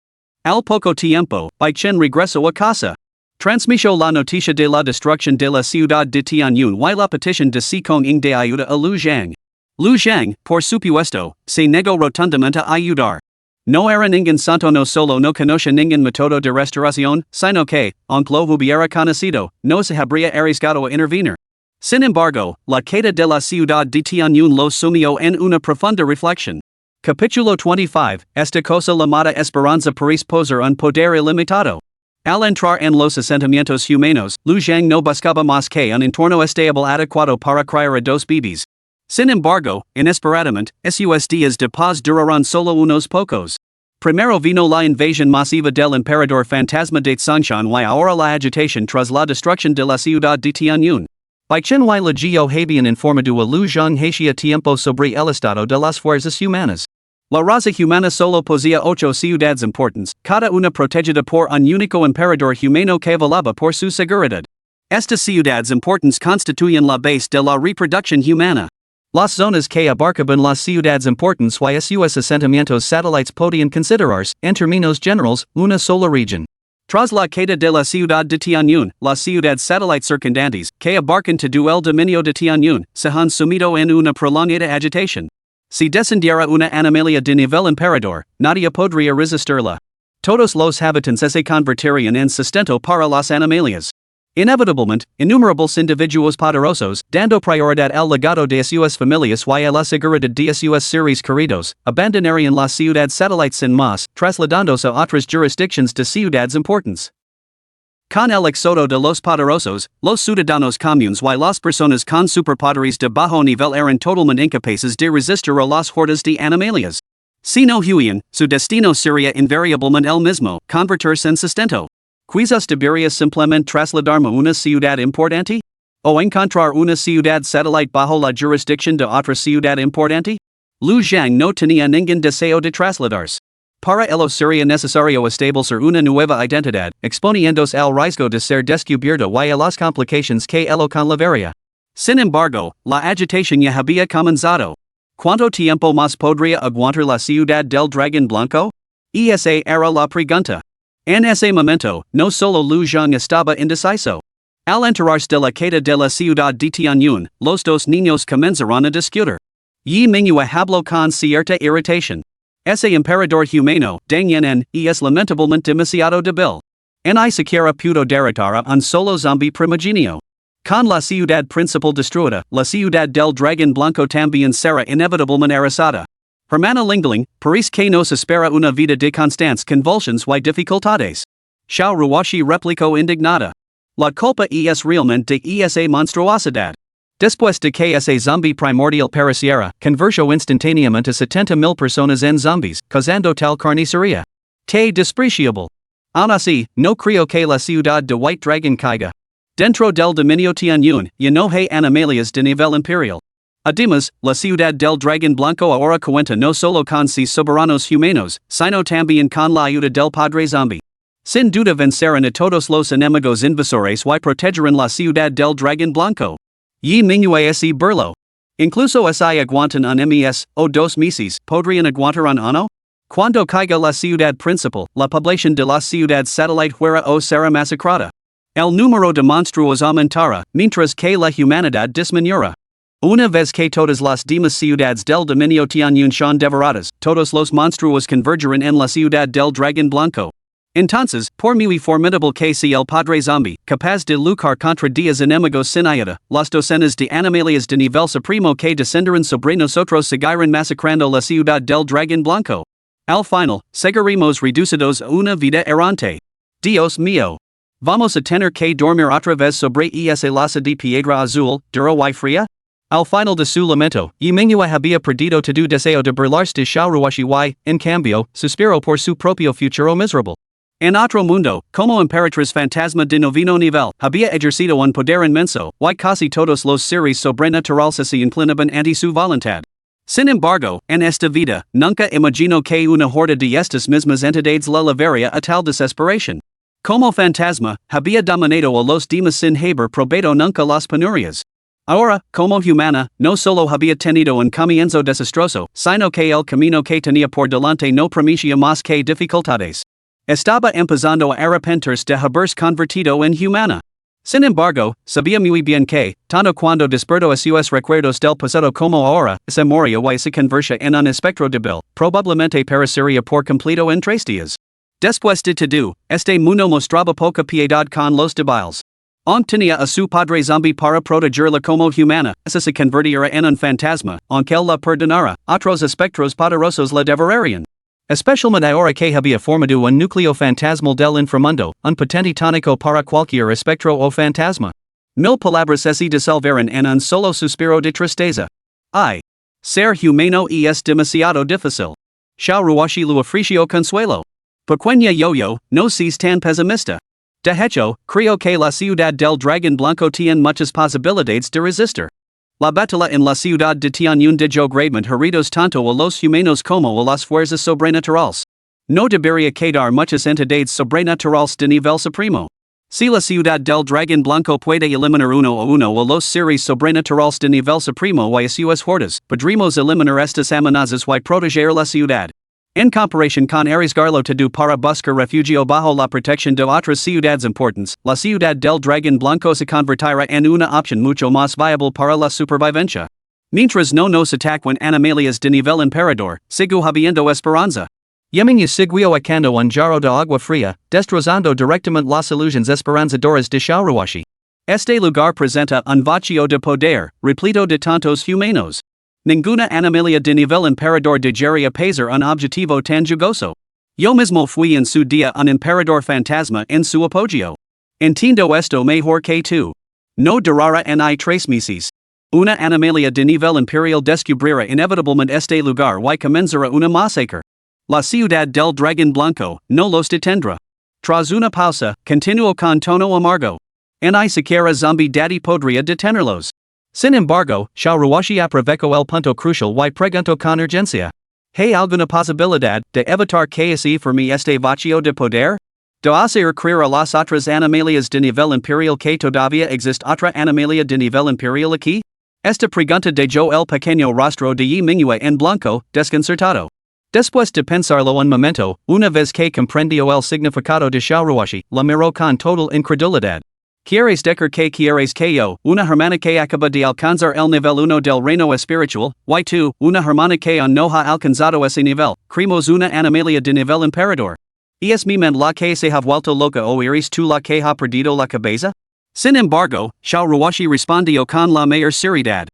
Al poco tiempo, Baichun regresó a casa. Transmitió la noticia de la destrucción de la ciudad de Tianyun y la petición de Si Kong Ing de ayuda a Lu Zhang. Lu Zhang, por supuesto, se negó rotundamente a ayudar. No era ningún santo, no solo no conoce ningún método de restauración, sino que, aunque lo hubiera conocido, no se habría arriesgado a intervenir. Sin embargo, la queda de la ciudad de Tianyun lo sumió en una profunda reflexión. Capítulo 25, esta cosa llamada esperanza parece poseer un poder ilimitado. Al entrar en los asentamientos humanos, Lu Zhang no buscaba más que un entorno estable adecuado para criar a dos bebés. Sin embargo, inesperadamente, sus días de paz duraron solo unos pocos. Primero vino la invasión masiva del emperador fantasma de Tsongshan y ahora la agitación tras la destrucción de la ciudad de Tianyun. Baichun y la Geo habían informado a Lu Zhang hacía tiempo sobre el estado de las fuerzas humanas. La raza humana solo poseía 8 ciudades importantes, cada una protegida por un único emperador humano que velaba por su seguridad. Estas ciudades importantes constituyen la base de la reproducción humana. Las zonas que abarcaban las ciudades importantes y sus asentamientos satélites podían considerarse, en términos generales, una sola región. Tras la queda de la ciudad de Tianyun, la ciudad satellite circundantes, que abarcan todo el dominio de Tianyun, se han sumido en una prolongada agitación. Si descendiera una animalia de nivel emperador, nadie podría resistirla. Todos los habitantes se convertirían en sustento para las animalias. Inevitablemente, innumerables individuos poderosos, dando prioridad al legado de sus familias y a la seguridad de sus seres queridos, abandonarían la ciudad satellite sin más, trasladándose a otras jurisdicciones de ciudades importantes. Con el éxodo de los poderosos, los ciudadanos comunes y las personas con superpoderes de bajo nivel eran totalmente incapaces de resistir a las hordas de animalias. Si no huían, su destino sería invariablemente el mismo, convertirse en sustento. Quizás debería simplemente trasladarme a una ciudad importante? ¿O encontrar una ciudad satellite bajo la jurisdicción de otra ciudad importante? Lu Zhang no tenía ningún deseo de trasladarse. Para ello sería necesario establecer una nueva identidad, exponiéndose al riesgo de ser descubierto y a las complicaciones que ello conllevaría. Sin embargo, la agitación ya había comenzado. ¿Cuánto tiempo más podría aguantar la ciudad del dragón blanco? Esa era la pregunta. En ese momento, no solo Lu Zhang estaba indeciso. Al enterarse de la queda de la ciudad de Tianyun, los dos niños comenzaron a discutir. Yi Mingyue habló con cierta irritación. Ese emperador humano, Deng Yan, es lamentablemente demasiado débil. Ni siquiera pudo derrotar a un solo zombie primogenio. Con la ciudad principal destruida, la ciudad del dragón blanco también será inevitablemente arrasada. Hermana Lingling, parece que nos espera una vida de constantes convulsiones y dificultades. Xiao Ruoshi replicó indignada. La culpa es realmente de esa monstruosidad. Después de que ese zombie primordial pereciera, convirtió instantáneamente a 70,000 personas en zombies, causando tal carnicería. Te despreciable. Aún así, no creo que la ciudad de White Dragon caiga. Dentro del dominio Tianyun, ya no hay animalias de nivel imperial. Además, la ciudad del dragón blanco ahora cuenta no solo con sus soberanos humanos, sino también con la ayuda del padre zombie. Sin duda vencerán a todos los enemigos invasores y protegerán la ciudad del dragón blanco. Yi Mingyue ese burlo. Incluso si aguantan un mes o 2 meses, podrían aguantar un año? Cuando caiga la ciudad principal, la población de la ciudad satellite fuera o será masacrada. El número de monstruos aumentará, mientras que la humanidad disminuirá. Una vez que todas las demás ciudades del dominio Tianyun son devoradas, todos los monstruos convergerán en la ciudad del dragón blanco. Entonces, por muy formidable que sea el padre zombie, capaz de luchar contra 10 enemigos sin ayuda, las docenas de animalias de nivel supremo que descenderán sobre nosotros seguirán masacrando la ciudad del dragón blanco. Al final, seguiremos reducidos a una vida errante. Dios mío. Vamos a tener que dormir otra vez sobre esa losa de piedra azul, dura y fría? Al final de su lamento, Yi Mingyue había perdido todo deseo de burlarse de Xiao Ruoshi y, en cambio, suspiró por su propio futuro miserable. En otro mundo, como emperatriz fantasma de noveno nivel, había ejercido un poder inmenso, y casi todos los seres sobrenaturales se inclinaban ante su voluntad. Sin embargo, en esta vida, nunca imagino que una horda de estas mismas entidades la llevaría a tal desesperación. Como fantasma, había dominado a los demás sin haber probado nunca las penurias. Ahora, como humana, no solo había tenido un comienzo desastroso, sino que el camino que tenía por delante no prometía más que dificultades. Estaba empezando a arrepentirse de haberse convertido en humana. Sin embargo, sabía muy bien que, tanto cuando despertó a sus recuerdos del pasado como ahora, esa memoria y se convertía en un espectro débil, probablemente perecería por completo en 3 días. Después de todo, este mundo mostraba poca piedad con los débiles. Aunque tenía a su padre zombie para protegerla como humana, esa se convertiría en un fantasma, aunque él la perdonara, otros espectros poderosos la devorarían. Especialmente ahora que había formado un núcleo fantasmal del inframundo, un potente tónico para cualquier espectro o fantasma. 1000 palabras se disolveran en un solo suspiro de tristeza. Ay. Ser humano es demasiado difícil. Xiao Ruoshi lo ofreció consuelo. Pequeña yo-yo, no seas tan pesimista. De hecho, creo que la ciudad del dragón blanco tiene muchas posibilidades de resistir. La batalla en la ciudad de Tianyun dejó gravemente heridos tanto a los humanos como a las fuerzas sobrenaturales. No debería quedar muchas entidades sobrenaturales de nivel supremo. Si la ciudad del dragón blanco puede eliminar uno a los seres sobrenaturales de nivel supremo y a sus hordas, podremos eliminar estas amenazas y proteger la ciudad. En comparación con arriesgarlo todo para buscar refugio bajo la protección de otras ciudades importantes, la ciudad del dragón blanco se convertirá en una opción mucho más viable para la supervivencia. Mientras no nos ataquen animales de nivel emperador, sigo habiendo esperanza. Yeming y siguió echando un jarro de agua fría, destrozando directamente las ilusiones esperanzadoras de Shaoruwashi. Este lugar presenta un vacío de poder, repleto de tantos humanos. Ninguna animalia de nivel emperador llegaría a pesar un objetivo tan jugoso. Yo mismo fui en su día un emperador fantasma en su apogeo. Entiendo esto mejor que tú. No durará en 3 meses. Una animalia de nivel imperial descubrirá inevitablemente este lugar y comenzará una masacre. La ciudad del dragón blanco no los detendrá. Tras una pausa, continuó con tono amargo. Ni siquiera zombie daddy podría detenerlos. Sin embargo, Shaoruwashi aprovechó el punto crucial y preguntó con urgencia. ¿Hay alguna posibilidad de evitar que se forme este vacío de poder? ¿De hacer creer a las otras animalias de nivel imperial que todavía existe otra animalia de nivel imperial aquí? Esta pregunta de yo el pequeño rostro de Yi Mingyue en blanco, desconcertado. Después de pensarlo un momento, una vez que comprendió el significado de Shaoruwashi, la miró con total incredulidad. ¿Quieres decir que quieres que yo, una hermana que acaba de alcanzar el nivel 1 del reino espiritual, y tú, una hermana que aún no ha alcanzado ese nivel, creemos una animalia de nivel emperador? ¿Es mi mente la que se ha vuelto loca o eres tú la que ha perdido la cabeza? Sin embargo, Shaoruwashi respondió con la mayor seriedad.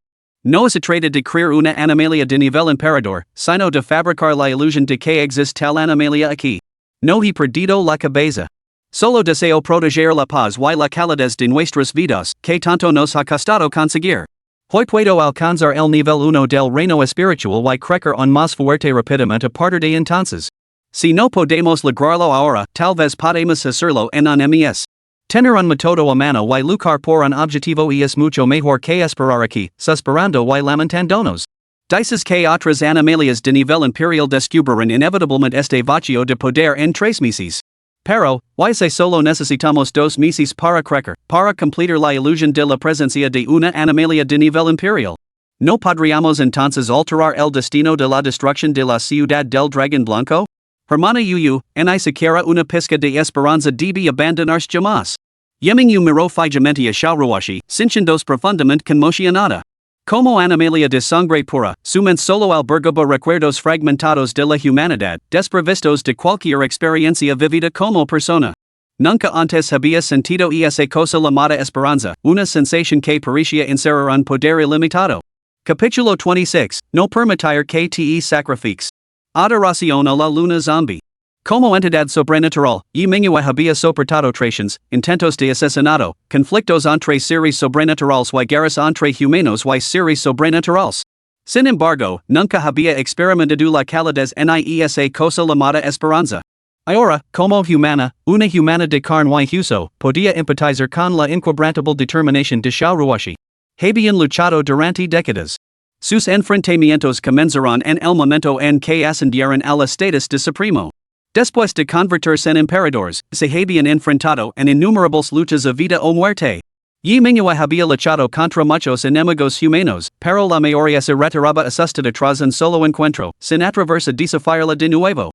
No se trata de crear una animalia de nivel emperador, sino de fabricar la ilusión de que existe tal animalia aquí. No he perdido la cabeza. Solo deseo proteger la paz y la calidez de nuestras vidas, que tanto nos ha costado conseguir. Hoy puedo alcanzar el nivel 1 del reino espiritual y crecer aún más fuerte rápidamente a partir de entonces. Si no podemos lograrlo ahora, tal vez podemos hacerlo en un mes. Tener un método a mano y luchar por un objetivo es mucho mejor que esperar aquí, suspirando y lamentándonos. Dices que otras animalias de nivel imperial descubrirán inevitablemente este vacío de poder en 3 meses. Pero, ¿y si solo necesitamos 2 meses para crecer, para completar la ilusión de la presencia de una animalia de nivel imperial? ¿No podríamos entonces alterar el destino de la destrucción de la ciudad del dragón blanco? Hermana Yuyu, ni siquiera una pizca de esperanza debe abandonarse jamás. Yemingyu miró fijamente a Shaoruwashi, sintiéndose profundamente conmocionada. Como animalia de sangre pura, su mente solo albergaba recuerdos fragmentados de la humanidad, desprovistos de cualquier experiencia vivida como persona. Nunca antes había sentido esa cosa llamada esperanza, una sensación que parecía encerrar un poder ilimitado. Capítulo 26, no permitir que te sacrifiques. Adoración a la luna zombie. Como entidad sobrenatural, Yi Mingyue había soportado traiciones, intentos de asesinato, conflictos entre seres sobrenaturales y guerras entre humanos y seres sobrenaturales. Sin embargo, nunca había experimentado la calidez ni esa cosa llamada esperanza. Ahora, como humana, una humana de carne y hueso, podía empatizar con la inquebrantable determinación de Shaoruwashi. Habían luchado durante décadas. Sus enfrentamientos comenzaron en el momento en que ascendieron al estatus de supremo. Después de convertirse en emperadores, se habían enfrentado en innumerables luchas a vida o muerte. Yi Mingyue había luchado contra muchos enemigos humanos, pero la mayoría se retiraba asustada tras un solo encuentro, sin atreverse a desafiarla de nuevo.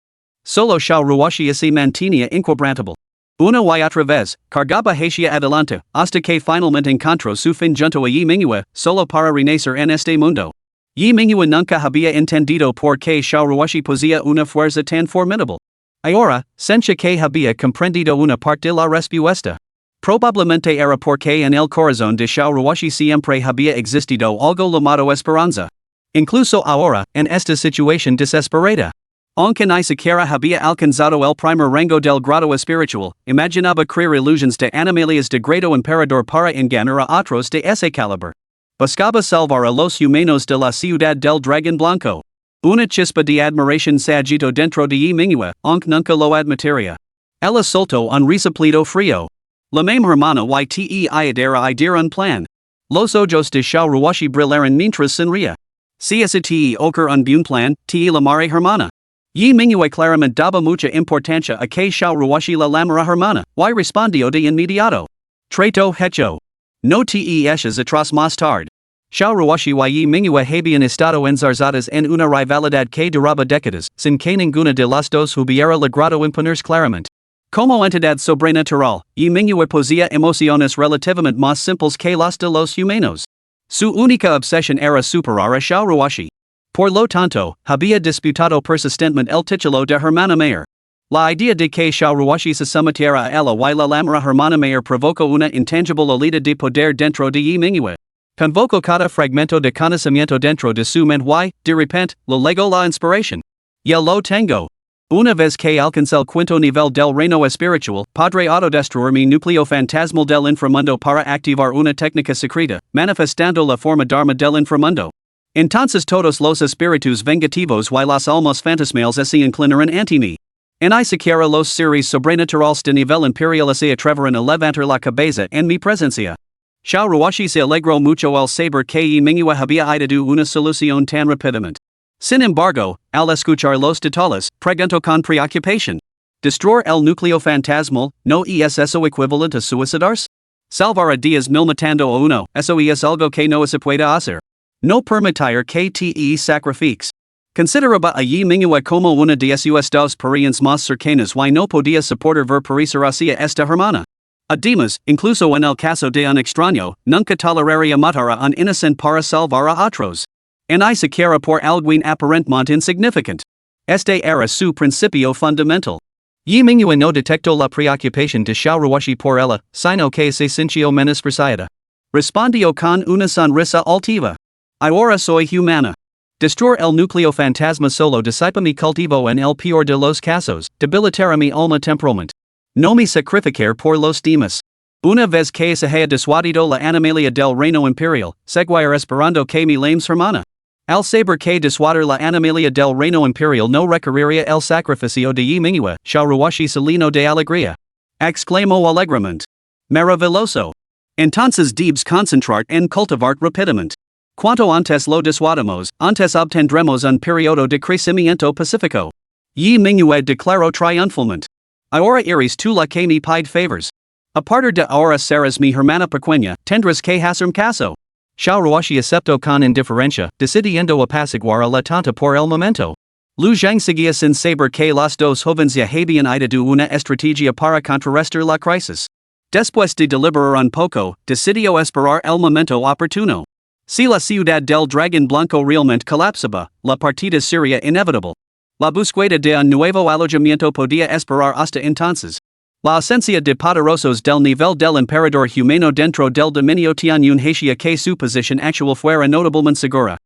Solo Shaoruwashi se mantenía inquebrantable. Una y otra vez, cargaba hacia adelante, hasta que finalmente encontró su fin junto a Yi Mingyue, solo para renacer en este mundo. Yi Mingyue nunca había entendido por qué Shaoruwashi poseía una fuerza tan formidable. Ahora, sentía que había comprendido una parte de la respuesta. Probablemente era porque en el corazón de Shaoruwashi siempre había existido algo llamado esperanza. Incluso ahora, en esta situación desesperada. Aunque ni siquiera había alcanzado el primer rango del grado espiritual, imaginaba crear ilusiones de animalias de grado emperador para engañar a otros de ese calibre. Buscaba salvar a los humanos de la ciudad del dragón blanco. Una chispa de admiración se agitó dentro de Yi Mingyue, aunque nunca lo admitiría. Ella soltó un resoplido frío. La meme hermana yte ayudara a idear un plan. Los ojos de Shaoruwashi brillaron mientras sonría. Si ese te ocurre un buen plan, te la mare hermana. Yi Mingyue claramente daba mucha importancia a que Shaoruwashi la lamara hermana, y respondió de inmediato. Trato hecho. No te echas atrás más tarde. Xiao ruashi y mingua habian estado enzarzadas en una rivalidad que duraba décadas, sin que ninguna de las dos hubiera logrado imponerse claramente. Como entidad sobrenatural, y mingua poseía emociones relativamente más simples que las de los humanos. Su única obsesión era superar a Xiao ruashi. Por lo tanto, había disputado persistentemente el título de hermana mayor. La idea de que Xiao ruashi se sometiera a ella y la llamara hermana mayor provocó una intangible olida de poder dentro de y mingua. Convocó cada fragmento de conocimiento dentro de su mente y, de repente, lo legó la inspiración. Ya lo tengo. Una vez que alcancé el quinto nivel del reino espiritual, podré autodestruir mi núcleo fantasmal del inframundo para activar una técnica secreta, manifestando la forma dharma del inframundo. Entonces todos los espíritus vengativos y las almas fantasmales se inclinarán ante mí. En ni siquiera los seres sobrenaturales de nivel imperial se atreverán a levantar la cabeza en mi presencia. Xiao ruashi se alegró mucho al saber que y mingua había hallado una solución tan rápidamente. Sin embargo, al escuchar los detalles, preguntó con preocupación. ¿Destruir el núcleo fantasmal no es eso equivalente a suicidarse? Salvar a 10,000 matando a uno, eso es algo que no se puede hacer. No permitir que te sacrifiques. Consideraba a y mingua como una de sus dos parientes más cercanas y no podía soportar ver perecer hacia esta hermana. Además, incluso en el caso de un extraño, nunca toleraría matar a un inocente para salvar a otros. Ni siquiera por algún aparentemente insignificante. Este era su principio fundamental. Y mingua no detectó la preocupación de Xiao ruashi por ella, sino que se sintió menospreciada. Respondió con una sonrisa altiva. Ahora soy humana. Destruir el núcleo fantasma solo disipa mi cultivo en el peor de los casos, debilitará mi alma temporalmente. No me sacrificar por los demás. Una vez que se haya disuadido la animalia del reino imperial, seguir esperando que mi lames hermana. Al saber que disuadir la animalia del reino imperial no requeriría el sacrificio de y mingua, Xiao ruashi se llenó de alegría. Exclamó alegremente. Maravilloso. Entonces debes concentrar en cultivar rápidamente. Cuanto antes lo disuadamos, antes obtendremos un periodo de crecimiento pacífico. Y mingua declaró triunfalmente. Ahora eres tú la que me pide favors. A partir de ahora serás mi hermana pequeña, tendrás que hacerme caso. Xiao ruashi aceptó con indiferencia, decidiendo apaciguar a la tonta por el momento. Lu Zhang seguía sin saber que los dos jóvenes ya habían ideado una estrategia para contrarrestar la crisis. Después de deliberar un poco, decidió esperar el momento oportuno. Si la ciudad del dragón blanco realmente colapsaba, la partida sería inevitable. La búsqueda de un nuevo alojamiento podía esperar hasta entonces. La ausencia de poderosos del nivel del emperador humano dentro del dominio Tianyun hacía que su posición actual fuera notablemente segura.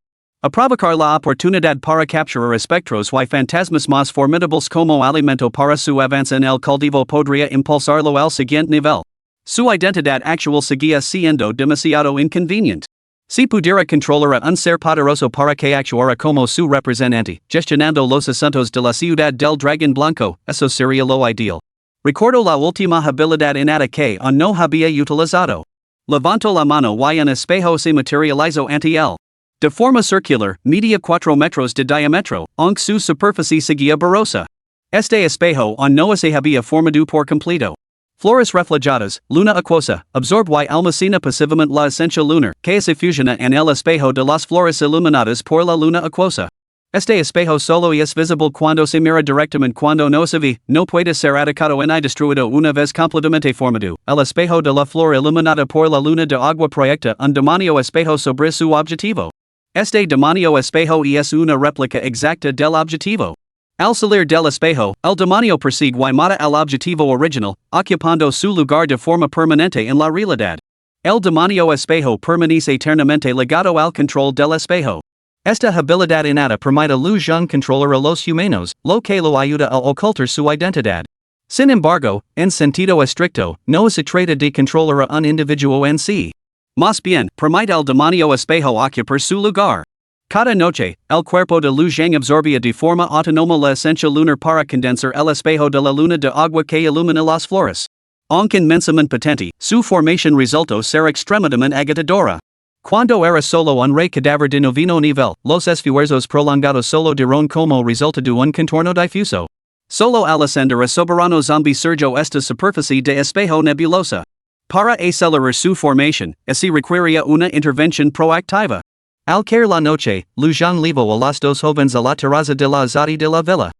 Aprovechar la oportunidad para capturar espectros y fantasmas más formidables como alimento para su avance en el cultivo podría impulsarlo al siguiente nivel. Su identidad actual seguía siendo demasiado inconveniente. Si pudiera controlar a un ser poderoso para que actuara como su representante, gestionando los asuntos de la ciudad del dragón blanco, eso sería lo ideal. Recordó la última habilidad innata que aún no había utilizado. Levantó la mano y un espejo se materializó ante él. De forma circular, medía 4 metros de diámetro, aunque su superficie seguía borrosa. Este espejo aún no se había formado por completo. Flores reflejadas, luna acuosa, absorbe y almacena pasivamente la esencia lunar, que se fusiona en el espejo de las flores iluminadas por la luna acuosa. Este espejo solo es visible cuando se mira directamente cuando no se ve, no puede ser atacado ni destruido una vez completamente formado. El espejo de la flor iluminada por la luna de agua proyecta un demonio espejo sobre su objetivo. Este demonio espejo es una réplica exacta del objetivo. Al salir del espejo, el demonio persigue y mata al objetivo original, ocupando su lugar de forma permanente en la realidad. El demonio espejo permanece eternamente ligado al control del espejo. Esta habilidad innata permite a Lu Zhang controlar a los humanos, lo que lo ayuda a ocultar su identidad. Sin embargo, en sentido estricto, no se trata de controlar a un individuo en sí. Más bien, permite al demonio espejo ocupar su lugar. Cada noche, el cuerpo de Lu Zhang absorbía de forma autónoma la esencia lunar para condensar el espejo de la luna de agua que ilumina las flores. Aunque inmensamente potente, su formación resultó ser extremadamente agotadora. Cuando era solo un rey cadáver de noveno nivel, los esfuerzos prolongados solo dieron como resultado un contorno difuso. Solo al ascender a soberano zombie surgió esta superficie de espejo nebulosa. Para acelerar su formación, así requeriría una intervención proactiva. Al caer la noche, Lujan llevó a los dos jóvenes a la terraza de la azadi de la villa.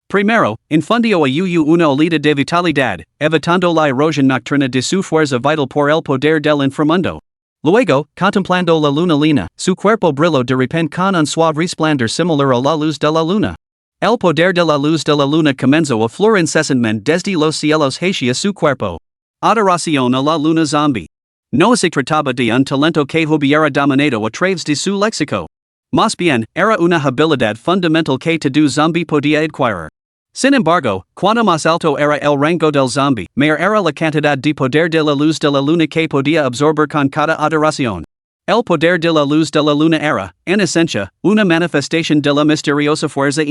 Primero, infundió a una olida de vitalidad, evitando la erosión nocturna de su fuerza vital por el poder del inframundo. Luego, contemplando la luna llena, su cuerpo brilló de repente con un suave resplandor similar a la luz de la luna. El poder de la luz de la luna comenzó a fluir incesantemente desde los cielos hacia su cuerpo. Adoración a la luna zombie. No se trataba de un talento que hubiera dominado a través de su léxico. Más bien, era una habilidad fundamental que todo zombie podía adquirir. Sin embargo, cuanto más alto era el rango del zombie, mayor era la cantidad de poder de la luz de la luna que podía absorber con cada adoración. El poder de la luz de la luna era, en esencia, una manifestación de la misteriosa fuerza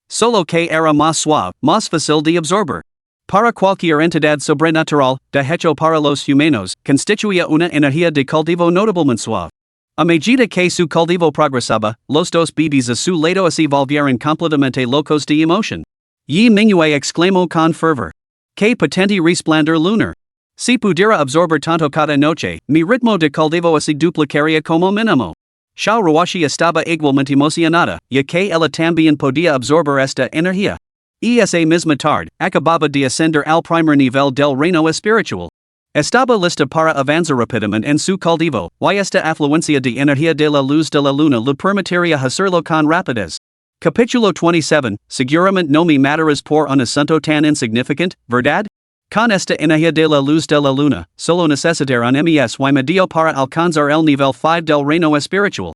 solo que era más suave, más fácil de absorber. Para cualquier entidad sobrenatural, de hecho para los humanos, constituía una energía de cultivo notablemente suave. A medida que su cultivo progresaba, los dos bebés a su lado se volvieron completamente locos de emoción. Yi Mingyue exclamó con fervor. ¡Qué potente resplandor lunar! Si pudiera absorber tanto cada noche, mi ritmo de cultivo se duplicaría como mínimo. Xiao Ruoxi estaba igualmente emocionada, ya que ella también podía absorber esta energía. Esa misma tarde, acababa de ascender al primer nivel del reino espiritual. Estaba lista para avanzar rápidamente en su cultivo, y esta afluencia de energía de la luz de la luna le permitiría hacerlo con rapidez. Capítulo 27, seguramente no me matarás por un asunto tan insignificante, ¿verdad? Con esta energía de la luz de la luna, solo necesitar un mes y medio para alcanzar el nivel 5 del reino espiritual.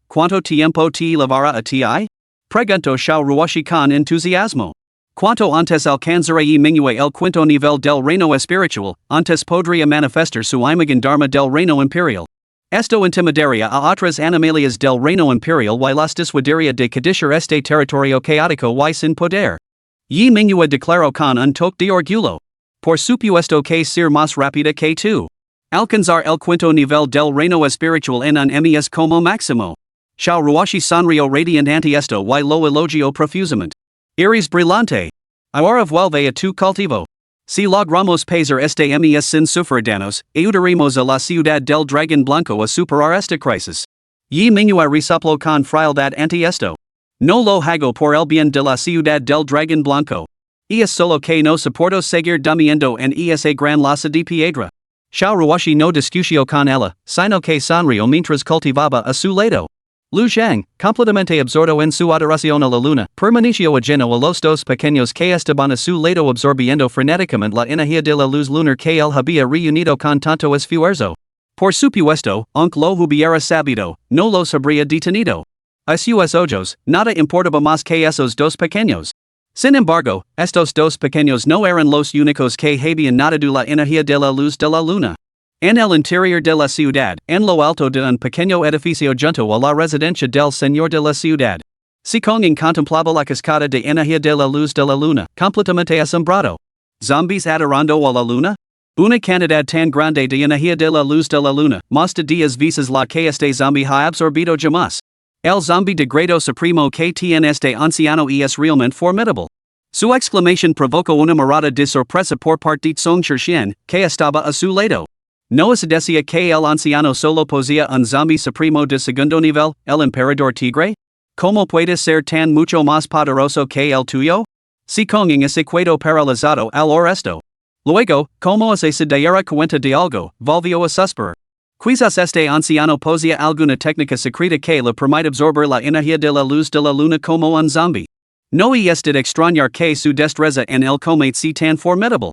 ¿Cuánto tiempo te llevará a ti? Preguntó Xiao Ruoxi con entusiasmo. Cuanto antes alcanzaré y Mingyue el quinto nivel del reino espiritual, antes podría manifestar su imagen dharma del reino imperial. Esto intimidaría a otras animalias del reino imperial y las disuadiría de codiciar este territorio caótico y sin poder. Yi Mingyue declaró con un toque de orgullo. Por supuesto que ser más rápida que tú. Alcanzar el quinto nivel del reino espiritual en un mes como máximo. Xiao Ruoxi sonrió radiante ante esto y lo elogió profusamente. Eres brillante. Ahora vuelve a tu cultivo. Si logramos pasar este mes sin sufrir daños, ayudaremos a la ciudad del dragón blanco a superar esta crisis. Yi Mingyue resopló con frialdad ante esto. No lo hago por el bien de la ciudad del dragón blanco. Es solo que no soporto seguir durmiendo en esa gran losa de piedra. Xiao Ruoxi no discutió con ella, sino que sonrió mientras cultivaba a su lado. Lu Zhang, completamente absorto en su adoración a la luna, permaneció ajeno a los dos pequeños que estaban a su lado absorbiendo frenéticamente la energía de la luz lunar que él había reunido con tanto esfuerzo. Por supuesto, aunque lo hubiera sabido, no los habría detenido. A sus ojos, nada importaba más que esos dos pequeños. Sin embargo, estos dos pequeños no eran los únicos que habían notado la energía de la luz de la luna. En el interior de la ciudad, en lo alto de un pequeño edificio junto a la residencia del señor de la ciudad, Sikongin contemplaba la cascada de energía de la luz de la luna, completamente asombrado. ¿Zombies adorando a la luna? Una cantidad tan grande de energía de la luz de la luna, más de 10 veces la que este zombie ha absorbido jamás. El zombie de grado supremo que tiene este anciano es realmente formidable. Su exclamación provocó una mirada de sorpresa por parte de Song Shixian, que estaba a su lado. No se decía que el anciano solo poseía un zombie supremo de segundo nivel, el emperador tigre? ¿Cómo puede ser tan mucho más poderoso que el tuyo? Si Konging se quedó paralizado al oír esto. Luego, como se diera cuenta de algo, volvió a suspirar. Quizás este anciano poseía alguna técnica secreta que le permite absorber la energía de la luz de la luna como un zombie. No es de extrañar que su destreza en el combate sea tan formidable.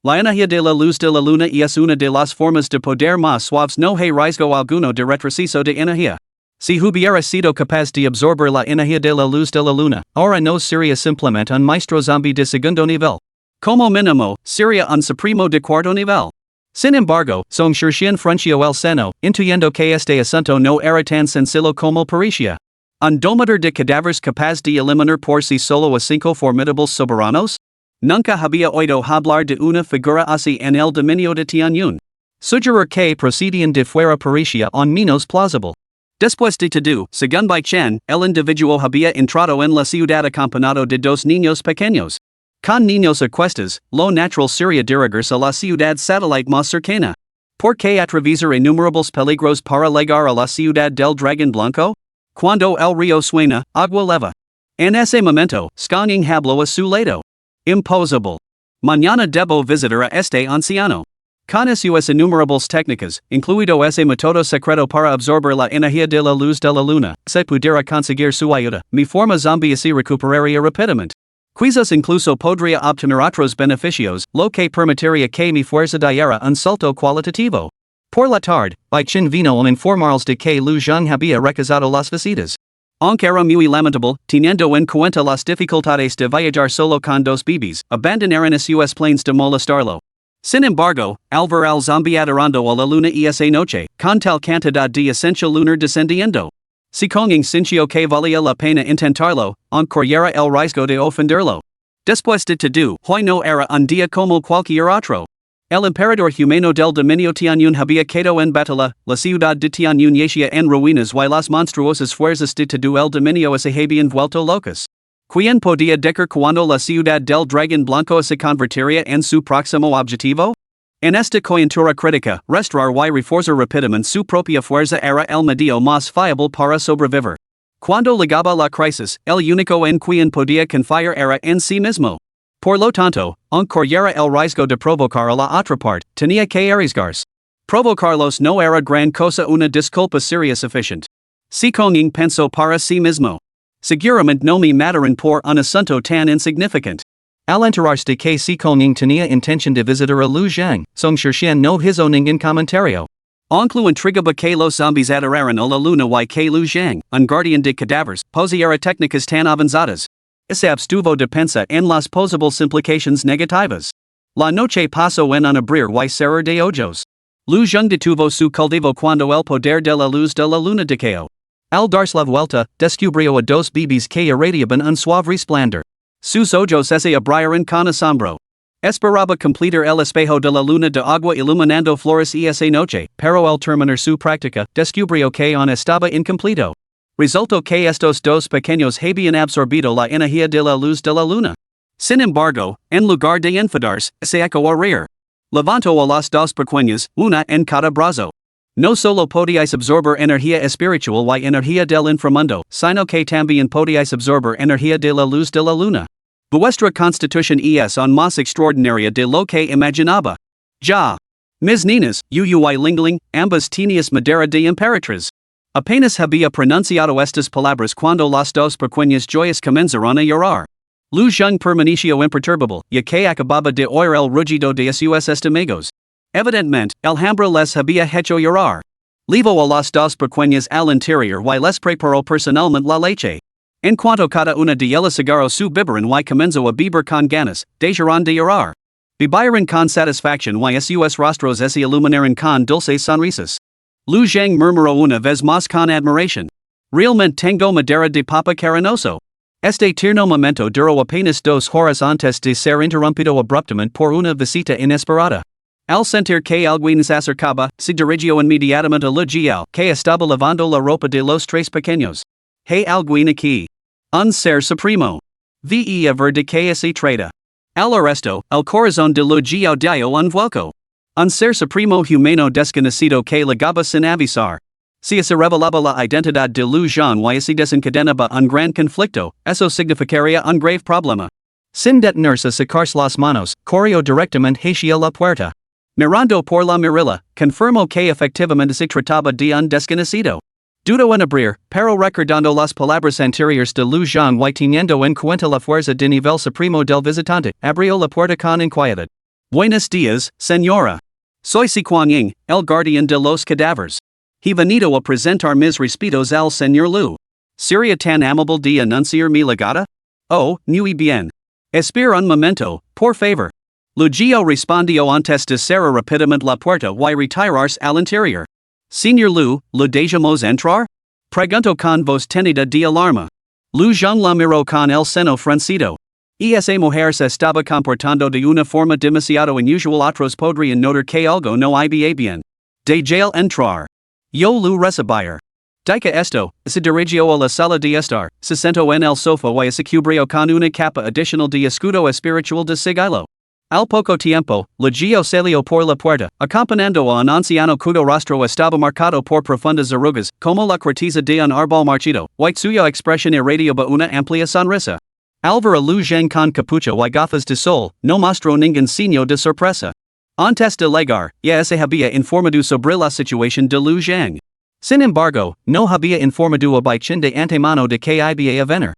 La energía de la luz de la luna es una de las formas de poder más suaves, no hay riesgo alguno de retroceso de energía. Si hubiera sido capaz de absorber la energía de la luz de la luna, ahora no sería simplemente un maestro zombie de segundo nivel. Como mínimo, sería un supremo de cuarto nivel. Sin embargo, Song Shixian frunció el seno, intuyendo que este asunto no era tan sencillo como parecía. ¿Un domador de cadáveres capaz de eliminar por sí solo a 5 formidables soberanos? Nunca había oído hablar de una figura así en el dominio de Tianyun. Sugerir que procedían de fuera parecía aún menos plausible. Después de todo, según Bai Chen, el individuo había entrado en la ciudad acompañado de 2 niños pequeños. Con niños acuestas, lo natural sería dirigirse a la ciudad satellite más cercana. ¿Por qué atravesar innumerables peligros para llegar a la ciudad del dragón blanco? Cuando el río suena, agua leva. En ese momento, Scanying hablo a su lado. Imposible. Mañana debo visitar a este anciano. Con sus innumerables técnicas, incluido ese método secreto para absorber la energía de la luz de la luna, se pudiera conseguir su ayuda, mi forma zombie así recuperaría rápidamente. Quizás incluso podría obtener otros beneficios, lo que permitiría que mi fuerza diera un salto cualitativo. Por la tarde, Chin vino a informarles de que Lu Zhang había rechazado las visitas. Aunque era muy lamentable, teniendo en cuenta las dificultades de viajar solo con dos bebés, abandonaron sus planes de molestarlo. Sin embargo, al ver al zombie adorando a la luna esa noche, con tal cantidad de esencia lunar descendiendo. Si Konging sintió que valía la pena intentarlo, aunque corriera el riesgo de ofenderlo. Después de todo, hoy no era un día como cualquier otro. El emperador humano del dominio Tianyun había quedado en batalla, la ciudad de Tianyun yacía en ruinas y las monstruosas fuerzas de todo el dominio se habían vuelto locas. ¿Quién podía decir cuando la ciudad del dragón blanco se convertiría en su próximo objetivo? En esta coyuntura crítica, restaurar y reforzar rápidamente su propia fuerza era el medio más fiable para sobrevivir. Cuando llegaba la crisis, el único en quien podía confiar era en sí mismo. Por lo tanto, aunque corriera el riesgo de provocar a la otra parte, tenía que arriesgarse. Provocarlos no era gran cosa, una disculpa sería suficiente. Si Konging pensó para sí mismo. Seguramente no me mataron por un asunto tan insignificante. Al enterarse de que Si Konging tenía intención de visitar a Lu Zhang, Song Shixian no hizo ningún comentario. Aunque lo intrigaba que los zombies adoraran a la luna y que Lu Zhang, un guardián de cadáveres, poseera técnicas tan avanzadas. Se abstuvo de pensar en las posibles implicaciones negativas. La noche pasó en un abrir y cerrar de ojos. Lu Zhang detuvo su cultivo cuando el poder de la luz de la luna decayó. Al darse la vuelta, descubrió a dos bebés que irradiaban un suave resplandor. Sus ojos se abrieron con asombro. Esperaba completar el espejo de la luna de agua iluminando flores esa noche, pero al terminar su práctica, descubrió que aún estaba incompleto. Resultó que estos dos pequeños habían absorbido la energía de la luz de la luna. Sin embargo, en lugar de enfadarse, se echó a reír. Levantó a las dos pequeñas, una en cada brazo. No solo podíais absorber energía espiritual y energía del inframundo, sino que también podíais absorber energía de la luz de la luna. Vuestra constitución es aún más extraordinaria de lo que imaginaba. Ya. Mis niñas, y Lingling, ambas tenías madera de emperatriz. Apenas había pronunciado estas palabras cuando las dos pequeñas joyas comenzaron a llorar. Lu Zhang permaneció imperturbable, ya que acababa de oír el rugido de sus estómagos. Evidentemente, el hambre les había hecho llorar. Llevó a las dos pequeñas al interior y les preparó personalmente la leche. En cuanto cada una de ellas agarró su biberón y comenzó a beber con ganas, dejaron de llorar. Bebieron con satisfacción y sus rostros se iluminaron con dulces sonrisas. Lu Zhang murmuró una vez más con admiración. Realmente tengo madera de papa carinoso. Este tierno momento duró apenas 2 horas antes de ser interrumpido abruptamente por una visita inesperada. Al sentir que alguien se acercaba, se dirigió inmediatamente a Lu Jiao, que estaba lavando la ropa de los tres pequeños. Hey, alguien aquí. Un ser supremo. Ve a ver de que se trata. Al arresto, el corazón de Lu Jiao dio un vuelco. Un ser supremo humano desconocido que llegaba sin avisar. Si se revelaba la identidad de Lu Zhang y se desencadenaba un gran conflicto, eso significaría un grave problema. Sin detenerse a secarse las manos, corrió directamente hacia la puerta. Mirando por la mirilla, confirmó que efectivamente se trataba de un desconocido. Dudó en abrir, pero recordando las palabras anteriores de Lu Zhang y teniendo en cuenta la fuerza de nivel supremo del visitante, abrió la puerta con inquietud. Buenos días, señora. Soy Si Kuang-ying, el guardián de los cadáveres. He venido a presentar mis respetos al señor Lu. ¿Sería tan amable de anunciar mi llegada? Oh, muy bien. Espera un momento, por favor. Lu Jiao respondió antes de cerrar rápidamente la puerta y retirarse al interior. Señor Lu, ¿le dejamos entrar? Preguntó con voz tenida de alarma. Lu Zhang la miró con el seno fruncido. Esa mujer se estaba comportando de una forma demasiado inusual, otros podrían notar que algo no iba bien. Déjale entrar. Yo Lu recibir. Dica esto, se dirigio a la sala de estar, se sentó en el sofá y se cubrió con una capa additional de escudo espiritual de sigilo. Al poco tiempo, Legio salió por la puerta, acompañando a un anciano cuyo rostro estaba marcado por profundas arrugas, como la corteza de un árbol marchito, y suya expresión irradiaba una amplia sonrisa. Al ver a Lu Zhang con capucha y gafas de sol, no mostró ningún signo de sorpresa. Antes de llegar, ya se había informado sobre la situación de Lu Zhang. Sin embargo, no había informado a Baichin de antemano de que iba a venir.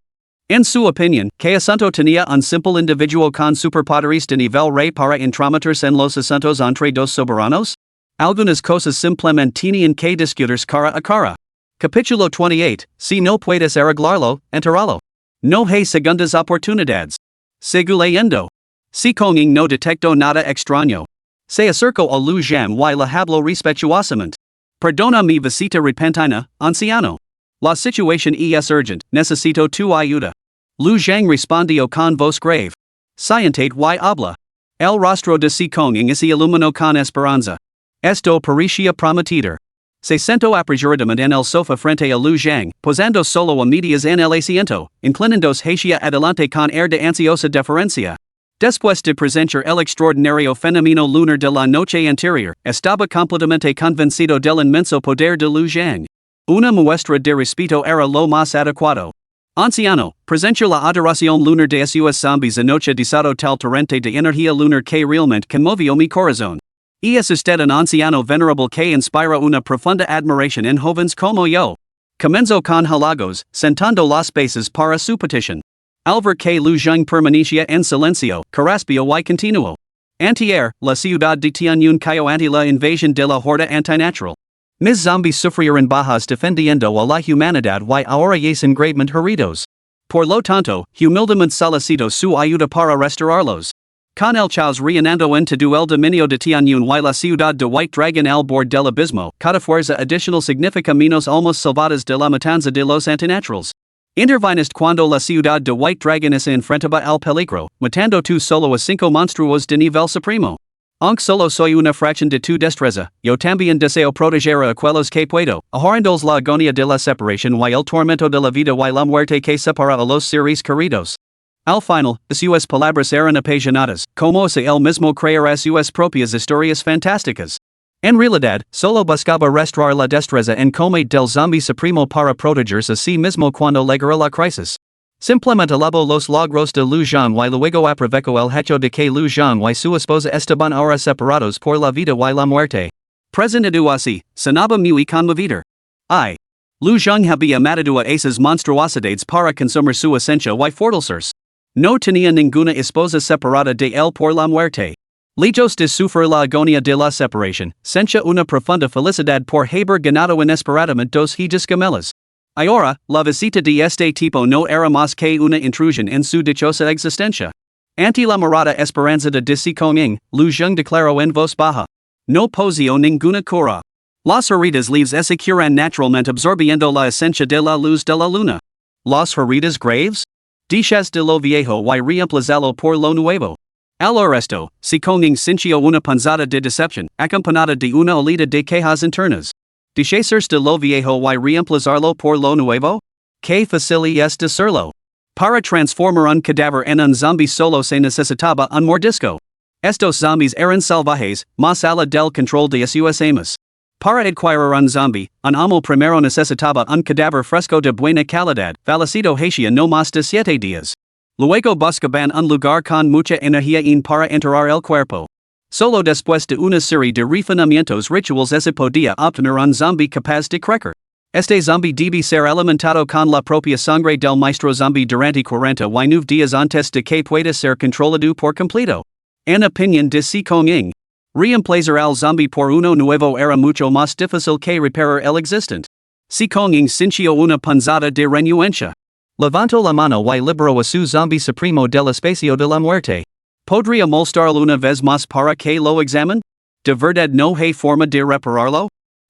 En su opinión, que asunto tenía un simple individuo con superpoderes de nivel rey para entrometerse en los asuntos entre dos soberanos? Algunas cosas simplemente tenían que discutirse cara a cara. Capítulo 28, si no puedes arreglarlo, enterralo. No hay segundas oportunidades. Sigue leyendo. Si Konging no detectó nada extraño. Se acercó a Lu Zhang y le habló respetuosamente. Perdona mi visita repentina, anciano. La situación es urgent, necesito tu ayuda. Lu Zhang respondió con voz grave. Siéntate y habla. El rostro de Si Konging se iluminó con esperanza. Esto parecía prometedor. Se sentó apresuradamente en el sofá frente a Lu Zhang, posando solo a medias en el asiento, inclinándose hacia adelante con air de ansiosa deferencia. Después de presenciar el extraordinario fenómeno lunar de la noche anterior, estaba completamente convencido del inmenso poder de Lu Zhang. Una muestra de respeto era lo más adecuado. Anciano, presenciar la adoración lunar de sus zombies anoche desató tal torrente de energía lunar que realmente conmovió mi corazón. Es usted un anciano venerable que inspira una profunda admiración en jóvenes como yo. Comenzó con halagos, sentando las bases para su petición. Al ver que Lu Zhang permanecía en silencio, carraspeo y continuó. Antier, la ciudad de Tianyun cayó ante la invasión de la horda antinatural. Mis zombies sufrieron bajas defendiendo a la humanidad y ahora yacen gravemente heridos. Por lo tanto, humildemente solicito su ayuda para restaurarlos. Con el chaos reinando en todo el dominio de Tianyun y la ciudad de White Dragon al borde del abismo, cada fuerza adicional significa menos almas salvadas de la matanza de los antinaturals. Interviniste cuando la ciudad de White Dragon se enfrentaba al peligro, matando tú solo a 5 monstruos de nivel supremo. Aunque solo soy una fracción de tu destreza, yo también deseo proteger a aquellos que puedo, ahorrándoles la agonía de la separación y el tormento de la vida y la muerte que separa a los seres queridos. Al final, sus palabras eran apasionadas, como si él mismo creara sus propias historias fantásticas. En realidad, solo buscaba restaurar la destreza en combate del zombie supremo para protegerse a sí mismo cuando llegara la crisis. Simplemente alabó los logros de Lu Zhang y luego aprovechó el hecho de que Lu Zhang y su esposa estaban ahora separados por la vida y la muerte. Presentado así, sonaba muy conmovedor. Lu Zhang había matado a esas monstruosidades para consumir su esencia y fortalecerse. No tenía ninguna esposa separada de él por la muerte. Lejos de sufrir la agonía de la separación, sentía una profunda felicidad por haber ganado inesperadamente 2 hijas gemelas. Ahora, la visita de este tipo no era más que una intrusión en su dichosa existencia. Ante la mirada esperanzada de Si Konging, Lu Zhang declaró en voz baja. No poseo ninguna cura. Las heridas leaves se curan naturalmente absorbiendo la esencia de la luz de la luna. Las heridas graves? Dejas de lo viejo y reemplazalo por lo nuevo. Al resto, Si Konging sintió una punzada de decepción, acompañada de una olida de quejas internas. Deshacerse de lo viejo y reemplazarlo por lo nuevo? Que fácil es decirlo. Para transformar un cadáver en un zombie solo se necesitaba un mordisco. Estos zombies eran salvajes, más allá del control de sus amas. Para adquirir un zombie, un amo primero necesitaba un cadáver fresco de buena calidad, falecido hacia no más de 7 días. Luego buscaban un lugar con mucha energía para enterrar el cuerpo. Solo después de una serie de refinamientos rituales se podía obtener un zombie capaz de crecer. Este zombie debe ser alimentado con la propia sangre del maestro zombie durante 49 días antes de que pueda ser controlado por completo. En opinión de Si Konging, reemplazar al zombie por uno nuevo era mucho más difícil que reparar el existente. Si Konging sintió una punzada de renuencia. Levantó la mano y liberó a su zombie supremo del espacio de la muerte. ¿Podría molestarlo una vez más para que lo examine? ¿De verdad no hay forma de repararlo?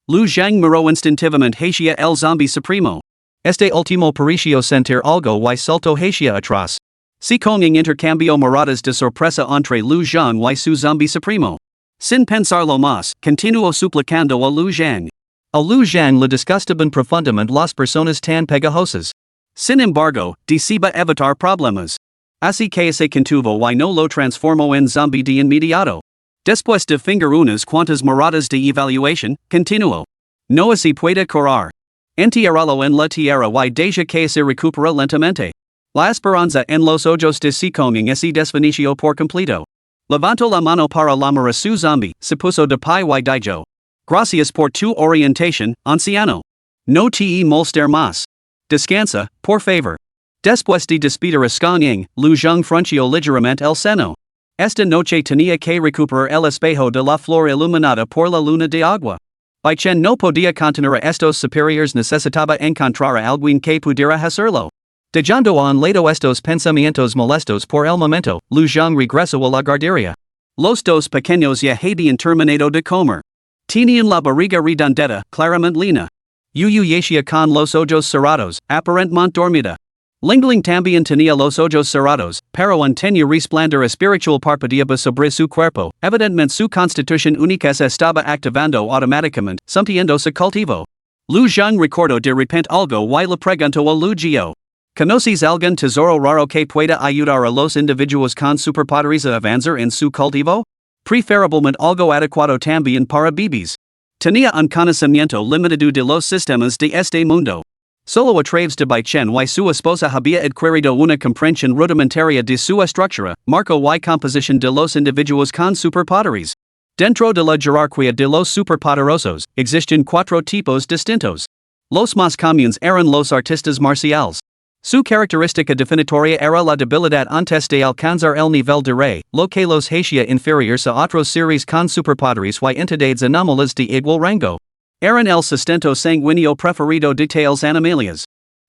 Lu Zhang miró instintivamente hacia el zombie supremo. Este último pareció sentir algo y saltó hacia atrás. Si Konging intercambió miradas de sorpresa entre Lu Zhang y su zombie supremo. Sin pensarlo más, continuó suplicando a Lu Zhang. A Lu Zhang le disgustaban profundamente las personas tan pegajosas. Sin embargo, diciba evitar problemas. Así que se contuvo y no lo transformó en zombie de inmediato. Después de finger unas cuantas moradas de evaluación, continuó. No se puede curar. Entierralo en la tierra y deja que se recupera lentamente. La esperanza en los ojos de Sikonging se desvaneció por completo. Levantó la mano para llamar a su zombie, se puso de pie y dijo. Gracias por tu orientación, anciano. No te molestar más. Descansa, por favor. Después de despedir a Skonging, Lu Zhang frunció ligeramente el seno. Esta noche tenía que recuperar el espejo de la flor iluminada por la luna de agua. Bai Chen no podía contener a estos superiores, necesitaba encontrar a alguien que pudiera hacerlo. Dejando a un lado estos pensamientos molestos por el momento, Lu Zhang regresó a la guardería. Los dos pequeños ya habían terminado de comer. Tenían la barriga redondeta, claramente lina. Yu yashia con los ojos cerrados, aparentemente dormida. Lingling también tenía los ojos cerrados, pero un tenue resplandor espiritual parpadeaba sobre su cuerpo, evidentemente su constitución única se estaba activando automáticamente, sintiéndose cultivo. Lu Zhang recordó de repente algo y le preguntó a Lu Jiao. ¿Conoces algún tesoro raro que pueda ayudar a los individuos con superpoderes a avanzar en su cultivo? Preferiblemente algo adecuado también para bebés. Tenía un conocimiento limitado de los sistemas de este mundo. Solo a través de Bai Chen y su esposa había adquirido una comprensión rudimentaria de su estructura, marco y composición de los individuos con superpoderes. Dentro de la jerarquía de los superpoderosos, existen 4 tipos distintos. Los más comunes eran los artistas marciales. Su característica definitoria era la debilidad antes de alcanzar el nivel de rey, lo que los hacía inferiores a otros seres con superpoderes y entidades anómalas de igual rango. Eran el sustento sanguíneo preferido de tales animalias.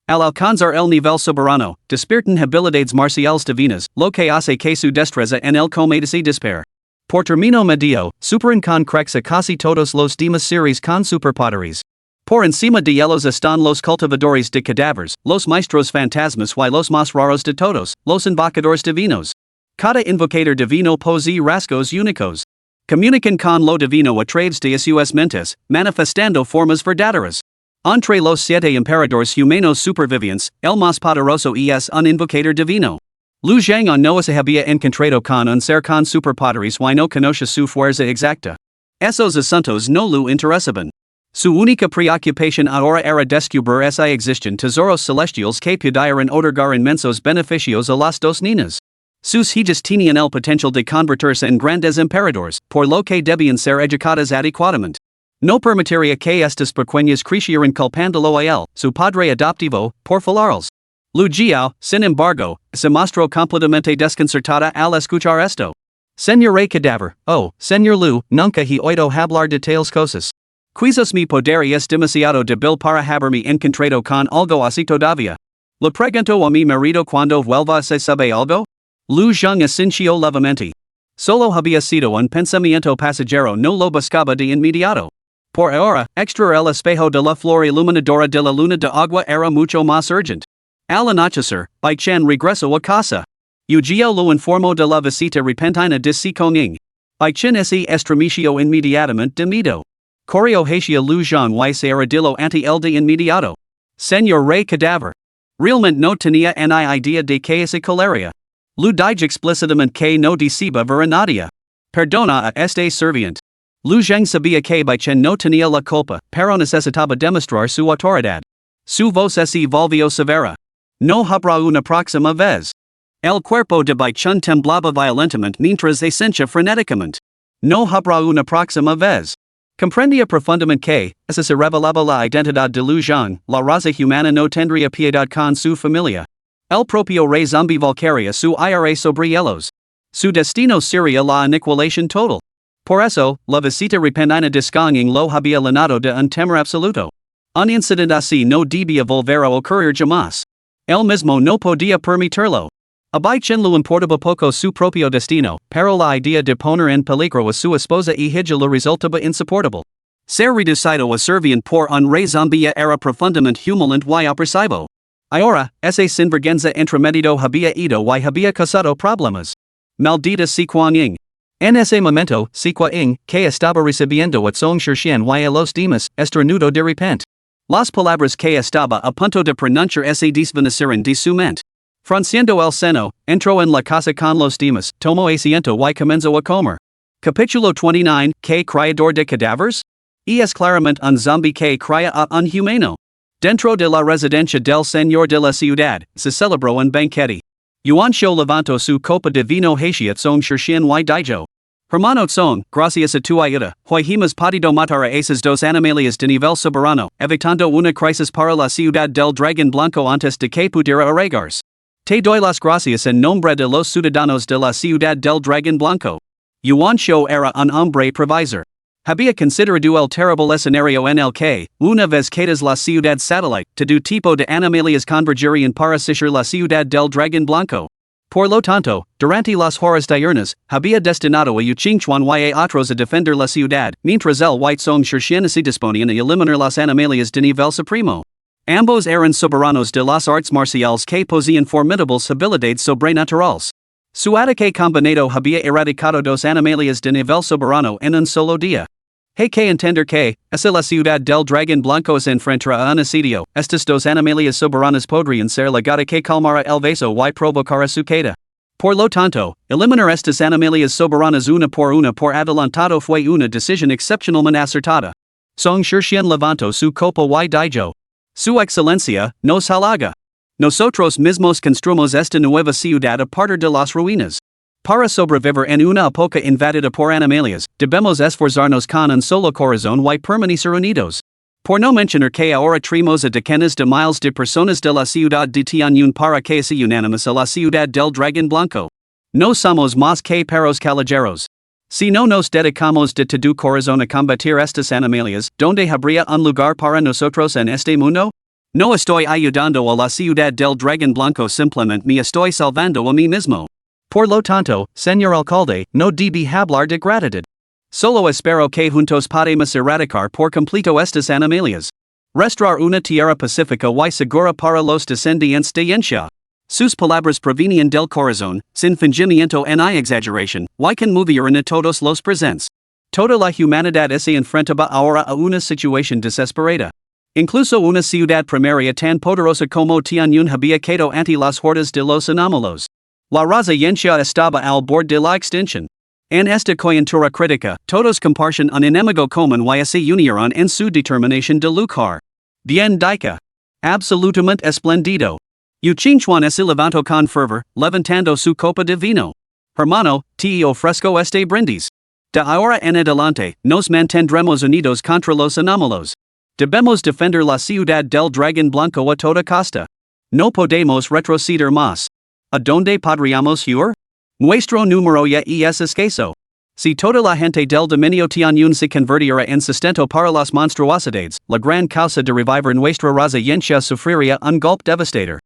Al alcanzar el nivel soberano, despiertan habilidades marciales divinas, lo que hace que su destreza en el combate se dispare. Por término medio, superan con crex a casi todos los demás seres con superpoderes. Por encima de ellos están los cultivadores de cadáveres, los maestros fantasmas y los más raros de todos, los invocadores divinos. Cada invocador divino posee rasgos únicos. Comunican con lo divino a través de sus mentes, manifestando formas verdaderas. Entre los 7 emperadores humanos supervivientes, el más poderoso es un invocador divino. Lu Zhang no se había encontrado con un ser con superpoderes y no conoce su fuerza exacta. Esos asuntos no lo interesaban. Su única preocupación ahora era descubrir si existen tesoros celestiales que pudieran otorgar inmensos beneficios a las dos niñas. Sus hijas tenían el potencial de convertirse en grandes emperadores, por lo que debían ser educadas adecuadamente. No permitiría que estas pequeñas crecieran culpándolo a él, su padre adoptivo, por falarles. Lu Jiao, sin embargo, se mostró completamente desconcertada al escuchar esto. Señor Rey Cadáver, oh, Señor Lu, nunca he oído hablar de tales cosas. Quizás mi poder es demasiado débil para haberme encontrado con algo así todavía. Le pregunto a mi marido cuando vuelva se sabe algo. Lu Zhang asintió levemente. Solo había sido un pensamiento pasajero, no lo buscaba de inmediato. Por ahora, extraer el espejo de la flor iluminadora de la luna de agua era mucho más urgente. Al anochecer, Bai Chen regresó a casa. Yu Jiao lo informó de la visita repentina de Sikonging. Bai Chen se estremeció inmediatamente de miedo. Corrió hacia Lu Zhang y se arrodilló ante él de inmediato. Señor Rey Cadáver. Realmente no tenía ni idea de que se colaría. Lu dije explícitamente que no decía verdad. Perdona a este serviente. Lu Zhang sabía que Bai Chen no tenía la culpa, pero necesitaba demostrar su autoridad. Su voz se volvió severa. No habrá una próxima vez. El cuerpo de Bai Chen temblaba violentamente mientras asentía frenéticamente. No habrá una próxima vez. Comprendía profundamente que, si se revelaba la identidad de Lu Zhang, la raza humana no tendría piedad con su familia. El propio Rey Zombi volcaría su ira sobre ellos. Su destino sería la aniquilación total. Por eso, la visita repentina de Skonging lo había llenado de un temor absoluto. Un incidente así no debía volver a ocurrir jamás. Él mismo no podía permitirlo. A Bai Chen le importaba poco su propio destino, pero la idea de poner en peligro a su esposa y hija le resultaba insoportable. Ser reducido a serviente por un Rey Zombi era profundamente humillante y opresivo. Ahora, ese sinvergüenza entremedido había ido y había causado problemas. Maldita Sikonging. En ese momento, siqua que estaba recibiendo at song Shirxian y los demás, estornudo de repente. Las palabras que estaba a punto de pronunciar se desvanecieron de su mente. Franciendo el seno, entró en la casa con los demás, tomó asiento y comenzó a comer. Capítulo 29, ¿Qué criador de cadáveres? Es claramente un zombie que cría a un humano. Dentro de la residencia del señor de la ciudad, se celebró un banquete. Yuancho levantó su copa de vino hacia song Shirxian y dijo. Hermano Tsong, gracias a tu ayuda, hoy hemos podido matar a esas dos animales de nivel soberano, evitando una crisis para la ciudad del dragón blanco antes de que pudiera arreglarse. Te doy las gracias en nombre de los ciudadanos de la ciudad del dragón blanco. Yuancho era un hombre previsor. Había considerado el terrible escenario en el que, una vez quedas la ciudad satellite, todo tipo de animales convergerían para sitiar la ciudad del dragón blanco. Por lo tanto, durante las horas diurnas, había destinado a Yuqingchuan y a otros a defender la ciudad, mientras el White Song Shirxian se disponían a eliminar las animales de nivel supremo. Ambos eran soberanos de las artes marciales que poseían formidables habilidades sobrenaturales. Su ataque combinado había erradicado dos animales de nivel soberano en un solo día. Hay que entender que, si la ciudad del dragón blanco se enfrentara a un asedio, estos dos animales soberanos podrían ser la gota que calmara el vaso y provocara su queda. Por lo tanto, eliminar estos animales soberanos una por adelantado fue una decisión excepcionalmente acertada. Song Shirxian levantó su copa y dijo. Su excelencia, nos halaga. Nosotros mismos construimos esta nueva ciudad a partir de las ruinas. Para sobrevivir en una época invadida por animales, debemos esforzarnos con un solo corazón y permanecer unidos. Por no mencionar que ahora traemos a decenas de miles de personas de la ciudad de Tianyun para que se unánimos a la ciudad del dragón blanco. No somos más que perros callejeros. Si no nos dedicamos de todo corazón a combatir estos animales, ¿dónde habría un lugar para nosotros en este mundo? No estoy ayudando a la ciudad del dragón blanco, simplemente me estoy salvando a mí mismo. Por lo tanto, señor alcalde, no debe hablar de gratitud. Solo espero que juntos podamos erradicar por completo estos animales. Restaurar una tierra pacífica y segura para los descendientes de Yensha. Sus palabras provenían del corazón, sin fingimiento ni exageración, y conmovieron a todos los presentes. Toda la humanidad se enfrentaba ahora a una situación desesperada. Incluso una ciudad primaria tan poderosa como Tianyun había quedado ante las hordas de los anómalos. La raza Yensha estaba al borde de la extinción. En esta coyuntura crítica, todos comparten un enemigo común y se unieron en su determinación de luchar. Bien dicha. Absolutamente esplendido. Yuqingchuan se levantó con fervor, levantando su copa de vino. Hermano, te ofrezco este brindis. De ahora en adelante, nos mantendremos unidos contra los anómalos. Debemos defender la ciudad del dragón blanco a toda costa. No podemos retroceder más. ¿A dónde podríamos huir? Nuestro número ya es escaso. Si toda la gente del dominio Tianyun se convirtiera en sustento para las monstruosidades, la gran causa de revivir nuestra raza Yensha sufriría un golpe devastador.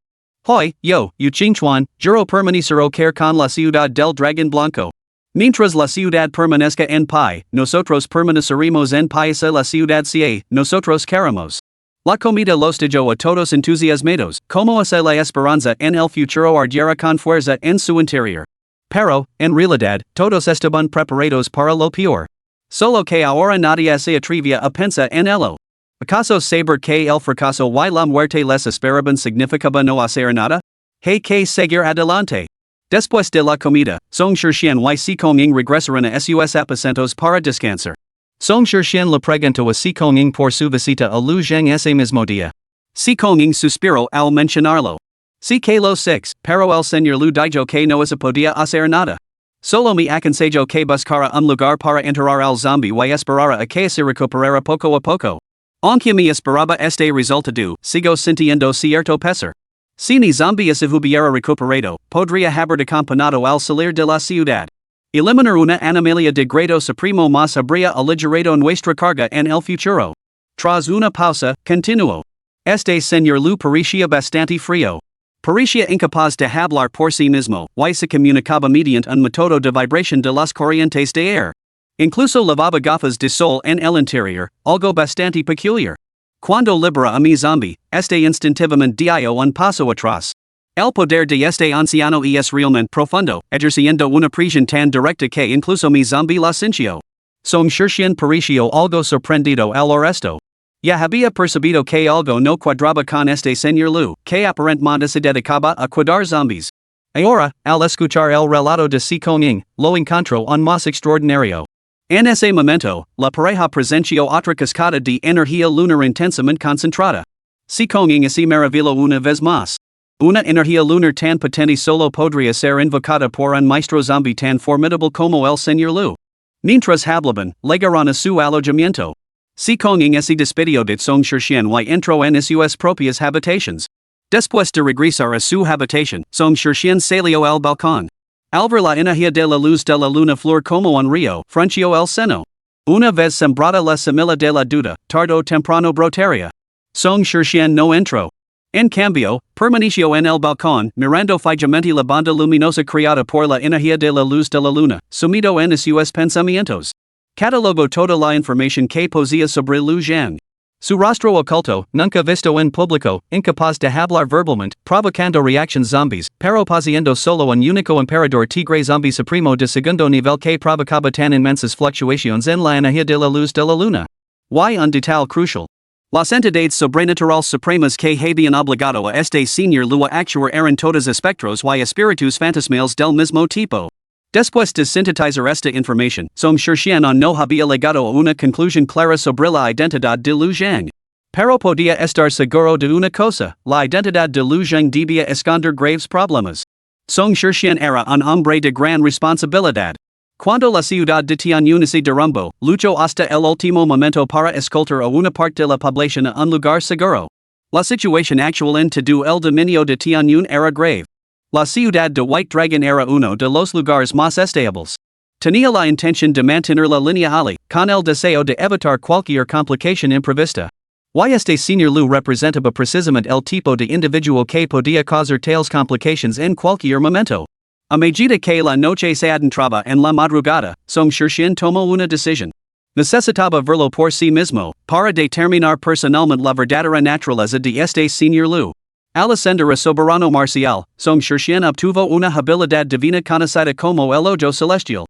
Hoy, yo, Yuqingchuan, juro permanecer con la ciudad del dragón blanco. Mientras la ciudad permanezca en paz, nosotros permaneceremos en paz y la ciudad si nosotros queremos. La comida los dejó a todos entusiasmados, como hace la esperanza en el futuro ardiera con fuerza en su interior. Pero, en realidad, todos estaban preparados para lo peor. Solo que ahora nadie se atrevía a pensar en ello. ¿Acaso saber que el fracaso y la muerte les esperaban significaba no hacer nada? Hay que seguir adelante. Después de la comida, Song Shirxian y Si Kongying regresaron a sus aposentos para descansar. Song Shirxian le preguntó a Si Kongying por su visita a Lu Zheng ese mismo día. Si Kongying suspiró al mencionarlo. Sí que lo sé, pero el señor Lu dijo que no se podía hacer nada. Solo me aconsejo que buscara un lugar para enterrar al zombie y esperara a que se recuperara poco a poco. Aunque me esperaba este resultado, sigo sintiendo cierto pesar. Si ni zombie se hubiera recuperado, podría haber acompañado al salir de la ciudad. Eliminar una animalia de grado supremo más habría aligerado nuestra carga en el futuro. Tras una pausa, continuó. Este señor Lu parecía bastante frío. Parecía incapaz de hablar por sí mismo, y se comunicaba mediante un método de vibración de las corrientes de aire. Incluso lavaba gafas de sol en el interior, algo bastante peculiar. Cuando libera a mi zombie, este instintivamente dio un paso atrás. El poder de este anciano es realmente profundo, ejerciendo una presión tan directa que incluso mi zombie la sintió. Son Shertian pareció algo sorprendido al oresto. Ya había percibido que algo no cuadraba con este señor Lu, que aparentemente se dedicaba a cuidar zombies. Ahora, al escuchar el relato de Si Kong-ing, lo encontró aún más extraordinario. En ese momento, la pareja presenció otra cascada de energía lunar intensamente concentrada. Si Kong-ing se maravilló una vez más. Una energía lunar tan potente solo podría ser invocada por un maestro zombie tan formidable como el señor Lu. Mientras hablaban, llegaron a su alojamiento. Si Kong-ing se despidió de Song Shertian y entró en sus propias habitaciones. Después de regresar a su habitación, Song Shertian salió al balcón. Al ver la energía de la luz de la luna flor como un río, frunció el seno. Una vez sembrada la semilla de la duda, tarde o temprano brotaría. Song Shertian no entró. En cambio, permaneció en el balcón, mirando fijamente la banda luminosa creada por la energía de la luz de la luna, sumido en sus pensamientos. Catalogó toda la información que poseía sobre Lu Zhang. Su rostro oculto, nunca visto en público, incapaz de hablar verbalmente, provocando reacciones zombies, pero poseyendo solo un único emperador tigre zombie supremo de segundo nivel que provocaba tan inmensas fluctuaciones en la energía de la luz de la luna. Y un detalle crucial. Las entidades sobrenaturales supremas que habían obligado a este señor Lu a actuar eran todos espectros y espíritus fantasmales del mismo tipo. Después de sintetizar esta información, Song Shertian no había llegado a una conclusión clara sobre la identidad de Lu Zhang. Pero podía estar seguro de una cosa, la identidad de Lu Zhang debía esconder graves problemas. Song Shertian era un hombre de gran responsabilidad. Cuando la ciudad de Tianyun se derrumbó, luchó hasta el último momento para escoltar a una parte de la población a un lugar seguro. La situación actual en todo el dominio de Tianyun era grave. La ciudad de White Dragon era uno de los lugares más estables. Tenía la intención de mantener la línea Ali, con el deseo de evitar cualquier complicación imprevista. Y este señor Lu representaba precisamente el tipo de individuo que podía causar tales complications en cualquier momento. A medida que la noche se adentraba en la madrugada, Song Shertian tomó una decisión. Necesitaba verlo por sí mismo, para determinar personalmente la verdadera naturaleza de este señor Lu. Al ascender a soberano marcial, Song Shertian obtuvo una habilidad divina conocida como el ojo celestial.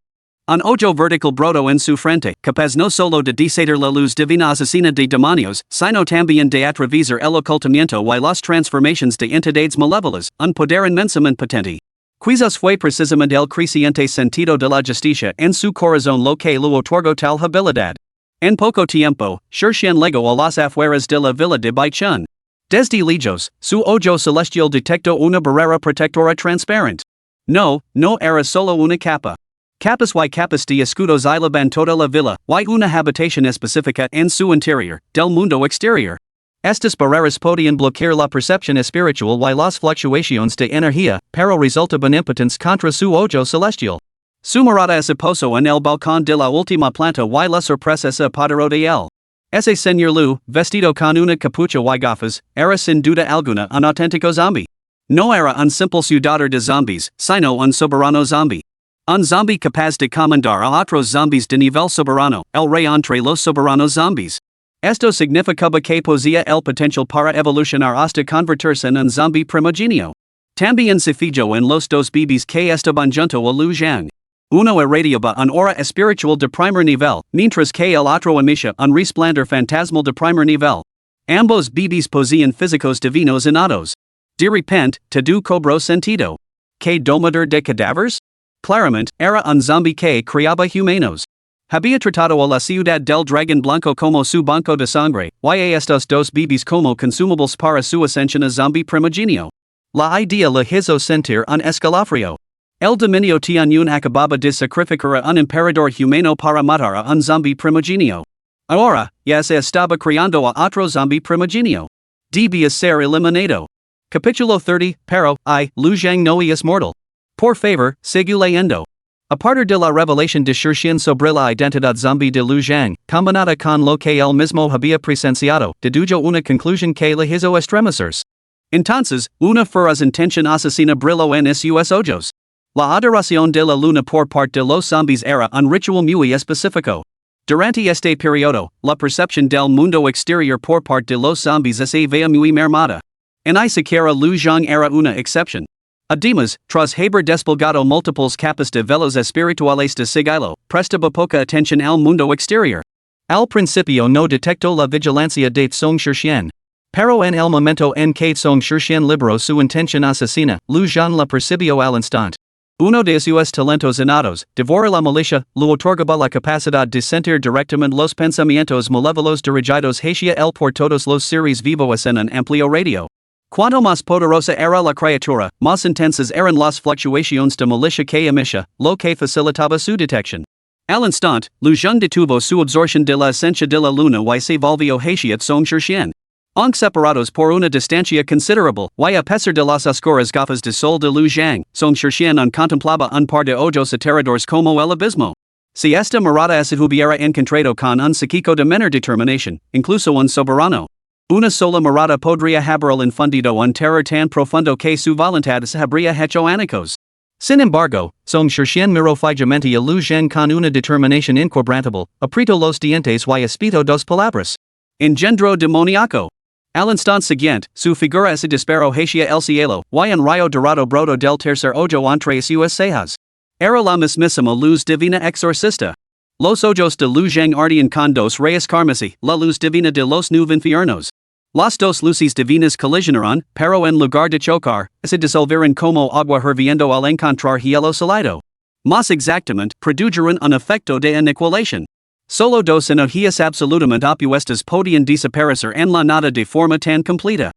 Un ojo vertical brotó en su frente, capaz no solo de desatar la luz divina asesina de demonios, sino también de atravesar el ocultamiento y las transformaciones de entidades malévolas, un poder inmensamente potente. Quizás fue precisamente el creciente sentido de la justicia en su corazón lo que le otorgó tal habilidad. En poco tiempo, Shertian llegó a las afueras de la villa de Baichun. Desde lejos, su ojo celestial detectó una barrera protectora transparente. No era solo una capa. Capas y capas de escudos aislaban toda la villa, y una habitación específica en su interior, del mundo exterior. Estas barreras podían bloquear la percepción espiritual y las fluctuaciones de energía, pero resultaban impotentes contra su ojo celestial. Su mirada se posó en el balcón de la última planta y la sorpresa se apoderó de él. Ese señor Lu, vestido con una capucha y gafas, era sin duda alguna un auténtico zombie. No era un simple ciudadano de zombies, sino un soberano zombie. Un zombie capaz de comandar a otros zombies de nivel soberano, el rey entre los soberanos zombies. Esto significaba que poseía el potencial para evolucionar hasta convertirse en un zombie primogenio. También se fijó en los dos bebés que estaban junto a Lu Zhang. Uno irradiaba un aura espiritual de primer nivel, mientras que el otro emitía un resplandor fantasmal de primer nivel. Ambos bebés poseían físicos divinos innatos. De repente, todo cobró sentido. ¿Qué domador de cadáveres? Claramente, era un zombie que creaba humanos. Había tratado a la ciudad del dragón blanco como su banco de sangre, y a estos dos bebés como consumables para su ascensión a zombie primogenio. La idea le hizo sentir un escalofrío. El dominio Tianyun acababa de sacrificar a un emperador humano para matar a un zombie primogenio. Ahora, ya se estaba creando a otro zombie primogenio. Debía ser eliminado. Capítulo 30, pero, Lu Zhang no es mortal. Por favor, sigue leyendo. A partir de la revelación de Shertian sobre la identidad zombie de Lu Zhang, combinada con lo que él mismo había presenciado, dedujo una conclusión que le hizo estremecerse. Entonces, una feroz intención asesina brilló en sus ojos. La adoración de la luna por parte de los zombies era un ritual muy específico. Durante este periodo, la percepción del mundo exterior por parte de los zombies se veía muy mermada. ni siquiera lu zhang era una excepción. Además, tras haber desplegado múltiples capas de velos espirituales de sigilo, prestaba poca atención al mundo exterior. Al principio no detectó la vigilancia de Song Shixian. Pero en el momento en que Song Shixian liberó su intención asesina, Lu Zhan la percibió al instante. Uno de sus talentos innatos, devora la milicia, le otorgaba la capacidad de sentir directamente los pensamientos malévolos dirigidos hacia él por todos los seres vivos en un amplio radio. Cuanto más poderosa era la criatura, más intensas eran las fluctuaciones de milicia que emitía, lo que facilitaba su detección. Al instante, Lu Zhang detuvo su absorción de la esencia de la luna y se volvió hacia Song Shixian. Aunque separados por una distancia considerable, y a pesar de las oscuras gafas de sol de Lu Zhang, Song Shixian contemplaba un par de ojos aterradores como el abismo. Si esta mirada se hubiera encontrado con un psíquico de menor determinación, incluso un soberano. Una sola mirada podría haber infundido un terror tan profundo que su voluntad se habría hecho añicos. Sin embargo, Song Shixian miró fijamente a Lu Zhang con una determinación inquebrantable, apretó los dientes y espitó dos palabras. Engendro demoníaco. Al instante siguiente, su figura se disparó hacia el cielo, y un rayo dorado broto del tercer ojo entre sus cejas. Era la mismísima luz divina exorcista. Los ojos de Lu Zhang ardían con dos rayos carmesí, la luz divina de los nueve infiernos. Las dos luces divinas colisionaron, pero en lugar de chocar, se disolvieron como agua hirviendo al encontrar hielo sólido. Más exactamente, produjeron un efecto de aniquilación. Solo dos energías absolutamente opuestas podían desaparecer en la nada de forma tan completa.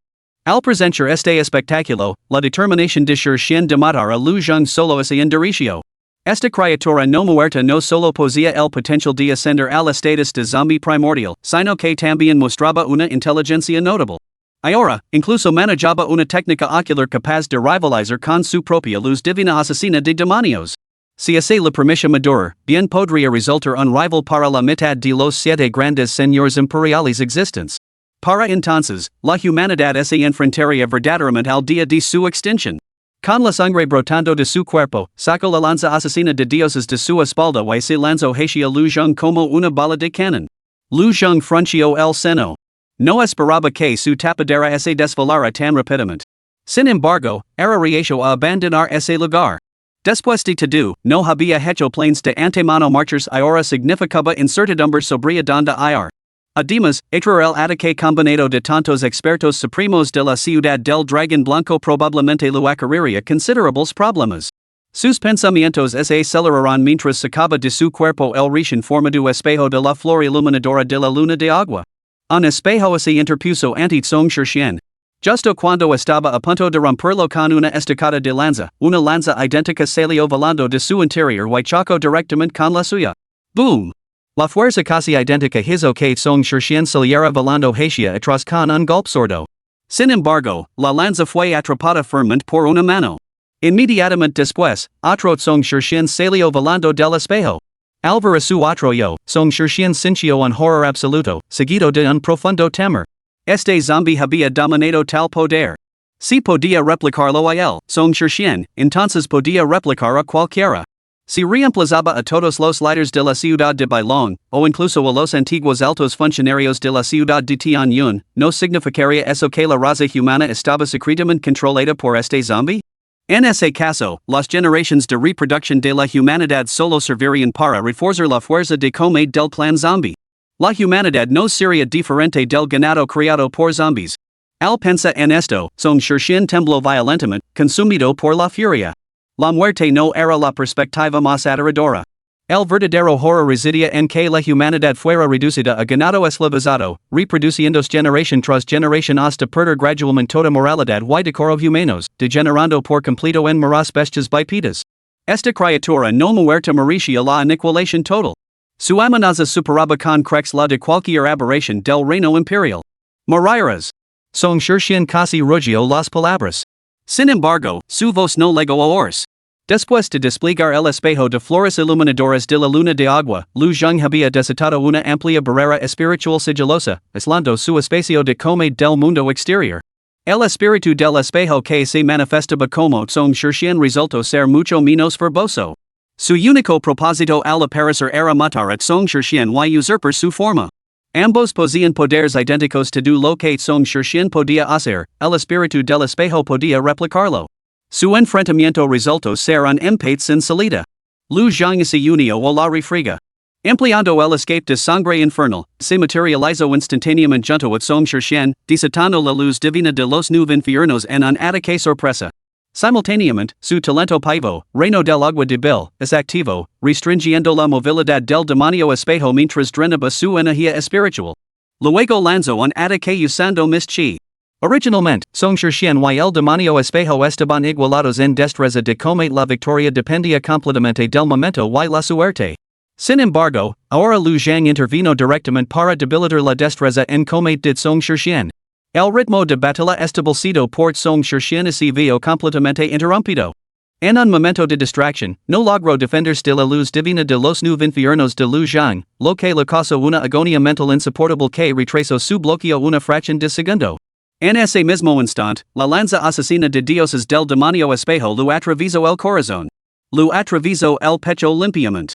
Al presenciar este espectáculo, la determinación de Shixian de matar a Lu Zhang solo se endureció. Esta criatura no muerta no solo poseía el potencial de ascender al estatus de zombie primordial, sino que también mostraba una inteligencia notable. Ahora, incluso manejaba una técnica ocular capaz de rivalizar con su propia luz divina asesina de demonios. Si ese le permite madurar, bien podría resultar un rival para la mitad de los 7 grandes señores imperiales existentes. Para entonces, la humanidad se enfrentaría verdaderamente al día de su extinción. Con la sangre brotando de su cuerpo, sacó la lanza asesina de dioses de su espalda y se lanzó hacia Lu Zhang como una bala de cañón. Lu Zhang frunció el seno. No esperaba que su tapadera se desvelara tan rápidamente. Sin embargo, era reacio a abandonar ese lugar. Después de todo, no había hecho planes de antemano marchas ahora significaba incertidumbre sobre donde ir. Además, el ataque combinado de tantos expertos supremos de la ciudad del dragón blanco probablemente le acarrearía considerables problemas. Sus pensamientos se aceleraron mientras sacaba de su cuerpo el recién formado espejo de la flor iluminadora de la luna de agua. Un espejo se interpuso ante Song Shixian. Justo cuando estaba a punto de romperlo con una estacada de lanza, una lanza idéntica salió volando de su interior y chocó directamente con la suya. ¡Boom! La fuerza casi idéntica hizo que Song Shixian saliera volando hacia atrás con un golpe sordo. Sin embargo, la lanza fue atrapada firmemente por una mano. Inmediatamente después, otro Song Shixian salió volando del espejo. Al ver su otro yo, Song Shixian sintió un horror absoluto, seguido de un profundo temor. Este zombie había dominado tal poder. Si podía replicarlo a él, Song Shixian, entonces podía replicar a cualquiera. Si reemplazaba a todos los líderes de la ciudad de Bailong, o incluso a los antiguos altos funcionarios de la ciudad de Tianyun, ¿no significaría eso que la raza humana estaba secretamente controlada por este zombie? En ese caso, las generaciones de reproducción de la humanidad solo servirían para reforzar la fuerza de comer del plan zombie. La humanidad no sería diferente del ganado criado por zombies. Al pensar en esto, Song Shixian tembló violentamente, consumido por la furia. La muerte no era la perspectiva más aterradora. El verdadero horror residía en que la humanidad fuera reducida a ganado esclavizado, reproduciéndose generación tras generación hasta perder gradualmente toda moralidad y decoro humanos, degenerando por completo en meras bestias bípedas. Esta criatura no muerta merecía la aniquilación total. Su amenaza superaba con crex la de cualquier aberración del reino imperial. Moriras. Song Shixian casi rugió las palabras. Sin embargo, su voz no llegó a oírs. Después de desplegar el espejo de flores iluminadoras de la luna de agua, Lu Zhang había desatado una amplia barrera espiritual sigilosa, aislando su espacio de come del mundo exterior. El espíritu del espejo que se manifestaba como Song Shixian resultó ser mucho menos verboso. Su único propósito al aparecer era matar a Song Shixian y usurpar su forma. Ambos poseen poderes idénticos to do lo que son Shirshien podía hacer, el espíritu del espejo podía replicarlo. Su enfrentamiento resultó ser un empate sin salida. Lu Zhang se unió a la refriega. Empleando el escape de sangre infernal, se materializó instantáneamente junto a Song Shirshien, desatando la luz divina de los nueve infiernos en un ataque sorpresa. Simultáneamente, su talento paivo, reino del agua débil, es activo, restringiendo la movilidad del demonio espejo mientras drenaba su energía espiritual. Luego lanzó un ataque usando mis chi. Originalmente, Song Shirshien y el demonio espejo estaban igualados en destreza de combate. La victoria dependía completamente del momento y la suerte. Sin embargo, ahora Lu Zhang intervino directamente para debilitar la destreza en combate de Song Shirshien. El ritmo de batalla establecido por Song Shirshien se vio completamente interrumpido. En un momento de distracción, no logró defenderse de la luz divina de los nueve infiernos de Lu Zhang, lo que le causó una agonía mental insoportable que retrasó su bloqueo una fracción de segundo. En ese mismo instante, la lanza asesina de dioses del demonio espejo lo atravesó el corazón. Lo atravesó el pecho limpiamente.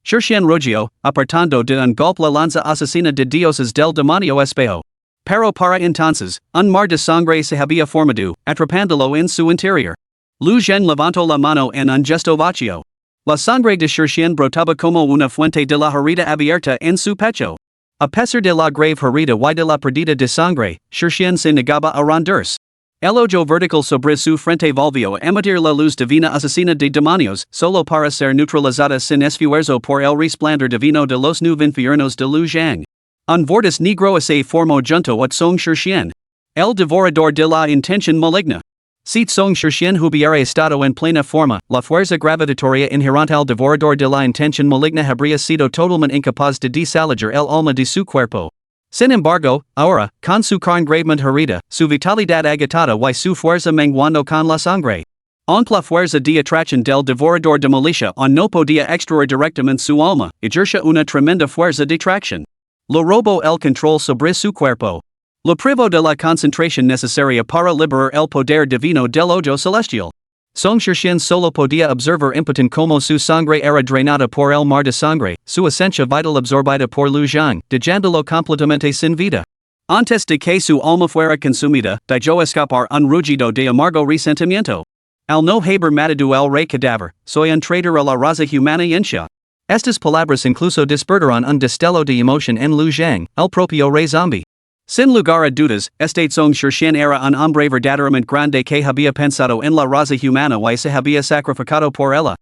Shirshien rugió, apartando de un golpe la lanza asesina de dioses del demonio espejo. Pero para entonces, un mar de sangre se había formado, atrapándolo en su interior. Lu Zhang levantó la mano en un gesto vacío. La sangre de Shirshien brotaba como una fuente de la herida abierta en su pecho. A pesar de la grave herida y de la pérdida de sangre, Shirshien se negaba a rendirse. El ojo vertical sobre su frente volvió a emitir la luz divina asesina de demonios, solo para ser neutralizada sin esfuerzo por el resplandor divino de los nueve infiernos de Lu Zhang. Un vortice negro se formó junto a Song Shirshien. El devorador de la intención maligna. Si Song Shirshien hubiera estado en plena forma, la fuerza gravitatoria inherente al devorador de la intención maligna habría sido totalmente incapaz de desalojar el alma de su cuerpo. Sin embargo, ahora, con su carne gravemente herida, su vitalidad agotada y su fuerza menguando con la sangre. Aunque la fuerza de atracción del devorador de milicia no podía extraer directamente su alma, ejerce una tremenda fuerza de tracción. Lo robó el control sobre su cuerpo. Lo privó de la concentración necesaria para liberar el poder divino del ojo celestial. Song Shirshien solo podía observar impotent como su sangre era drenada por el mar de sangre, su esencia vital absorbida por Lu Zhang, dejándolo completamente sin vida. Antes de que su alma fuera consumida, dejó escapar un rugido de amargo resentimiento. Al no haber matado el rey cadáver, soy un traitor a la raza humana insha. Estas palabras incluso despertaron un destello de emoción en Lu Zhang, el propio Rey Zombi. Sin lugar a dudas, este Song Shirshien era un hombre verdaderamente grande que había pensado en la raza humana y se había sacrificado por ella.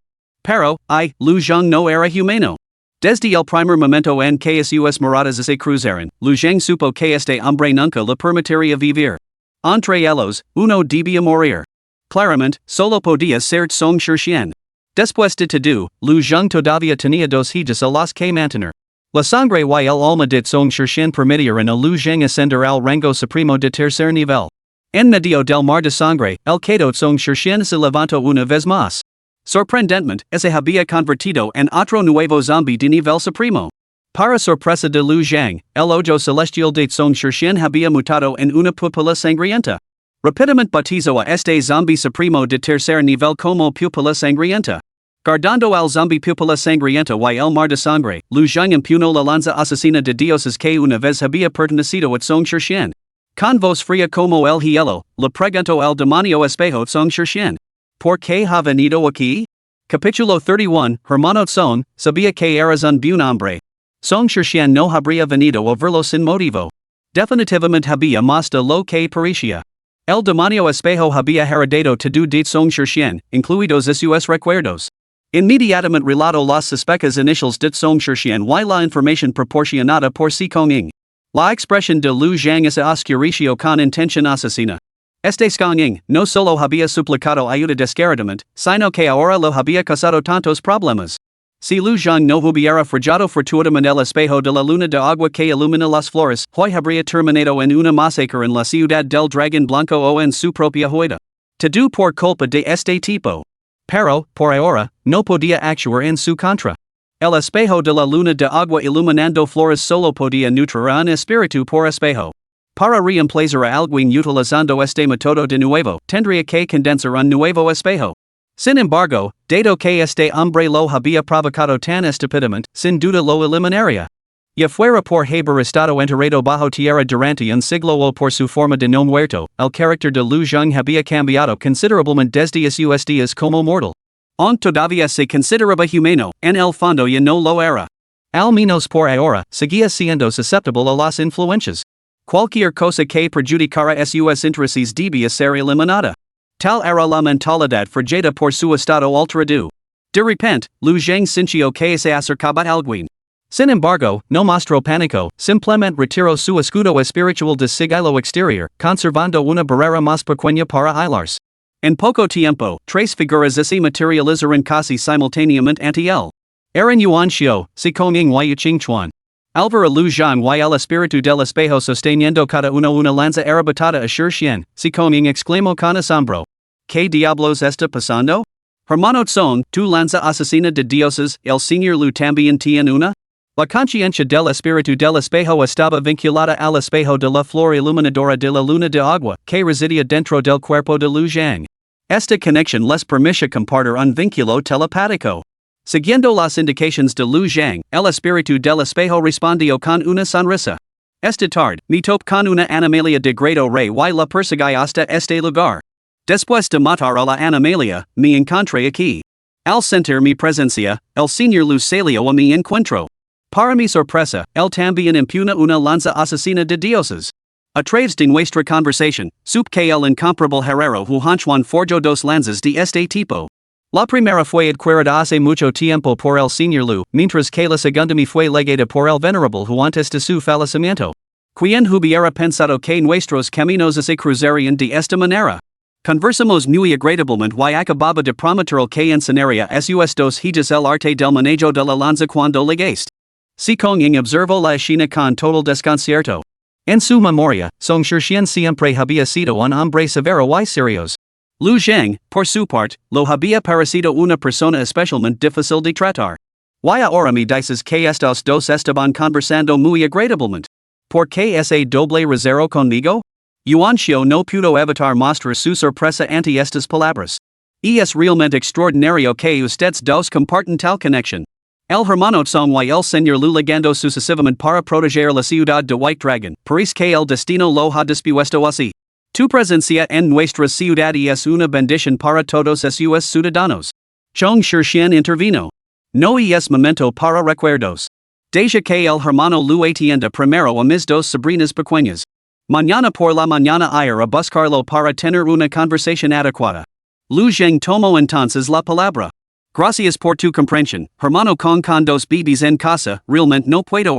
Pero, Lu Zhang no era humano. Desde el primer momento en que sus miradas se cruzaron, Lu Zhang supo que este hombre nunca le permitiría vivir. Entre ellos, uno debía morir. Claramente, solo podía ser Song Shirshien. Después de todo, Lu Zhang todavía tenía dos hijas a las que mantener. La sangre y el alma de Song Shirshien permitieron a Lu Zhang ascender al rango supremo de tercer nivel. En medio del mar de sangre, el quedo Song Shirshien se levantó una vez más. Sorprendentemente, se había convertido en otro nuevo zombie de nivel supremo. Para sorpresa de Lu Zhang, el ojo celestial de Song Shirshien había mutado en una pupila sangrienta. Rápidamente bautizó a este zombie supremo de tercer nivel como pupila sangrienta. Guardando al zombie pupila sangrienta y el mar de sangre, Lu Zhang impugnó la lanza asesina de dioses que una vez había pertenecido a Song Shirshien. Con voz fría como el hielo, le preguntó el demonio espejo Song Shirshien. ¿Por qué ha venido aquí? Capítulo 31, Hermano Song, sabía que eras un buen hombre. Song Shirshien no habría venido a verlo sin motivo. Definitivamente había más de lo que parecía. El demonio espejo había heredado todo de Song Shirshien, incluidos sus recuerdos. Inmediatamente relató las sospechas iniciales de Song Shirshien y la información proporcionada por Si Konging. La expresión de Lu Zhang se oscureció con intención asesina. Este Konging no solo había suplicado ayuda descaradamente, sino que ahora lo había causado tantos problemas. Si Lu Zhang no hubiera fragado fortuitamente el espejo de la luna de agua que ilumina las flores, hoy habría terminado en una masacre en la ciudad del dragón blanco o en su propia huida. Todo por culpa de este tipo. Pero, por ahora, no podía actuar en su contra. El espejo de la luna de agua iluminando flores solo podía nutrir un espíritu por espejo. Para reemplazar a alguien utilizando este método de nuevo, tendría que condensar un nuevo espejo. Sin embargo, dado que este hombre lo había provocado tan estúpidamente, sin duda lo eliminaría. Y fuera por haber estado enterrado bajo tierra durante un siglo o por su forma de no muerto, el carácter de Lu Zheng había cambiado considerablemente desde sus días como mortal. Aunque todavía se consideraba humano, en el fondo ya no lo era. Al menos por ahora, seguía siendo susceptible a las influencias. Cualquier cosa que perjudicara sus intereses debía ser eliminada. Tal era la mentalidad forjada por su estado alterado. De repente, Lu Zheng sintió que se acercaba alguien. Sin embargo, no mostró pánico, simplemente retiró su escudo espiritual de sigilo exterior, conservando una barrera más pequeña para aislarse. En poco tiempo, tres figuras se materializaron casi simultáneamente ante él. Eran Yuan Xiao, Sikong Ying y Ching Chuan. Alvara Lu Zhang y el espíritu del espejo sosteniendo cada una lanza arrebatada a Shi Xian, Sikong Ying exclamó con asombro. ¿Qué diablos está pasando? Hermano Tsong, tu lanza asesina de dioses, el señor Lu también tiene una? La conciencia del espíritu del espejo estaba vinculada al espejo de la flor iluminadora de la luna de agua, que residía dentro del cuerpo de Lu Zhang. Esta conexión les permite compartir un vínculo telepático. Siguiendo las indicaciones de Lu Zhang, el espíritu del espejo respondió con una sonrisa. Esta tarde, me topo con una animalia de grado rey y la perseguí hasta este lugar. Después de matar a la animalia, me encontré aquí. Al sentir mi presencia, el señor Lu salió a mi encuentro. Para mi sorpresa, él también impugna una lanza asesina de dioses. A través de nuestra conversación, supe que el incomparable herrero Juan forjó dos lanzas de este tipo. La primera fue adquirida hace mucho tiempo por el señor Lu, mientras que la segunda me fue legada por el venerable Hu antes de su fallecimiento. Quien hubiera pensado que nuestros caminos se cruzarían de esta manera? Conversamos muy agradablemente y acababa de prometer que enseñaría sus dos hijas el arte del manejo de la lanza cuando llegaste. Sikong Ying observó la escena con total desconcierto. En su memoria, Song Shixian siempre había sido un hombre severo y serios. Lu Zheng, por su parte, lo había parecido una persona especialmente difícil de tratar. Y ahora me dices que estos dos estaban conversando muy agradablemente. ¿Por qué ese doble rasero conmigo? Yuan Xiao no pudo evitar mostrar su sorpresa ante estas palabras. Es realmente extraordinario que ustedes dos comparten tal conexión. El hermano Tsong y el señor Lu ligando sucesivamente para proteger la ciudad de White Dragon, parece que el destino lo ha dispuesto así. Tu presencia en nuestra ciudad es una bendición para todos sus ciudadanos. Chong Shixian intervino. No es momento para recuerdos. Deja que el hermano Lu atienda primero a mis dos sobrinas pequeñas. Mañana por la mañana ir a buscarlo para tener una conversación adecuada. Lu Zheng tomó entonces la palabra. Gracias por tu comprensión, hermano con dos bebés en casa, realmente no puedo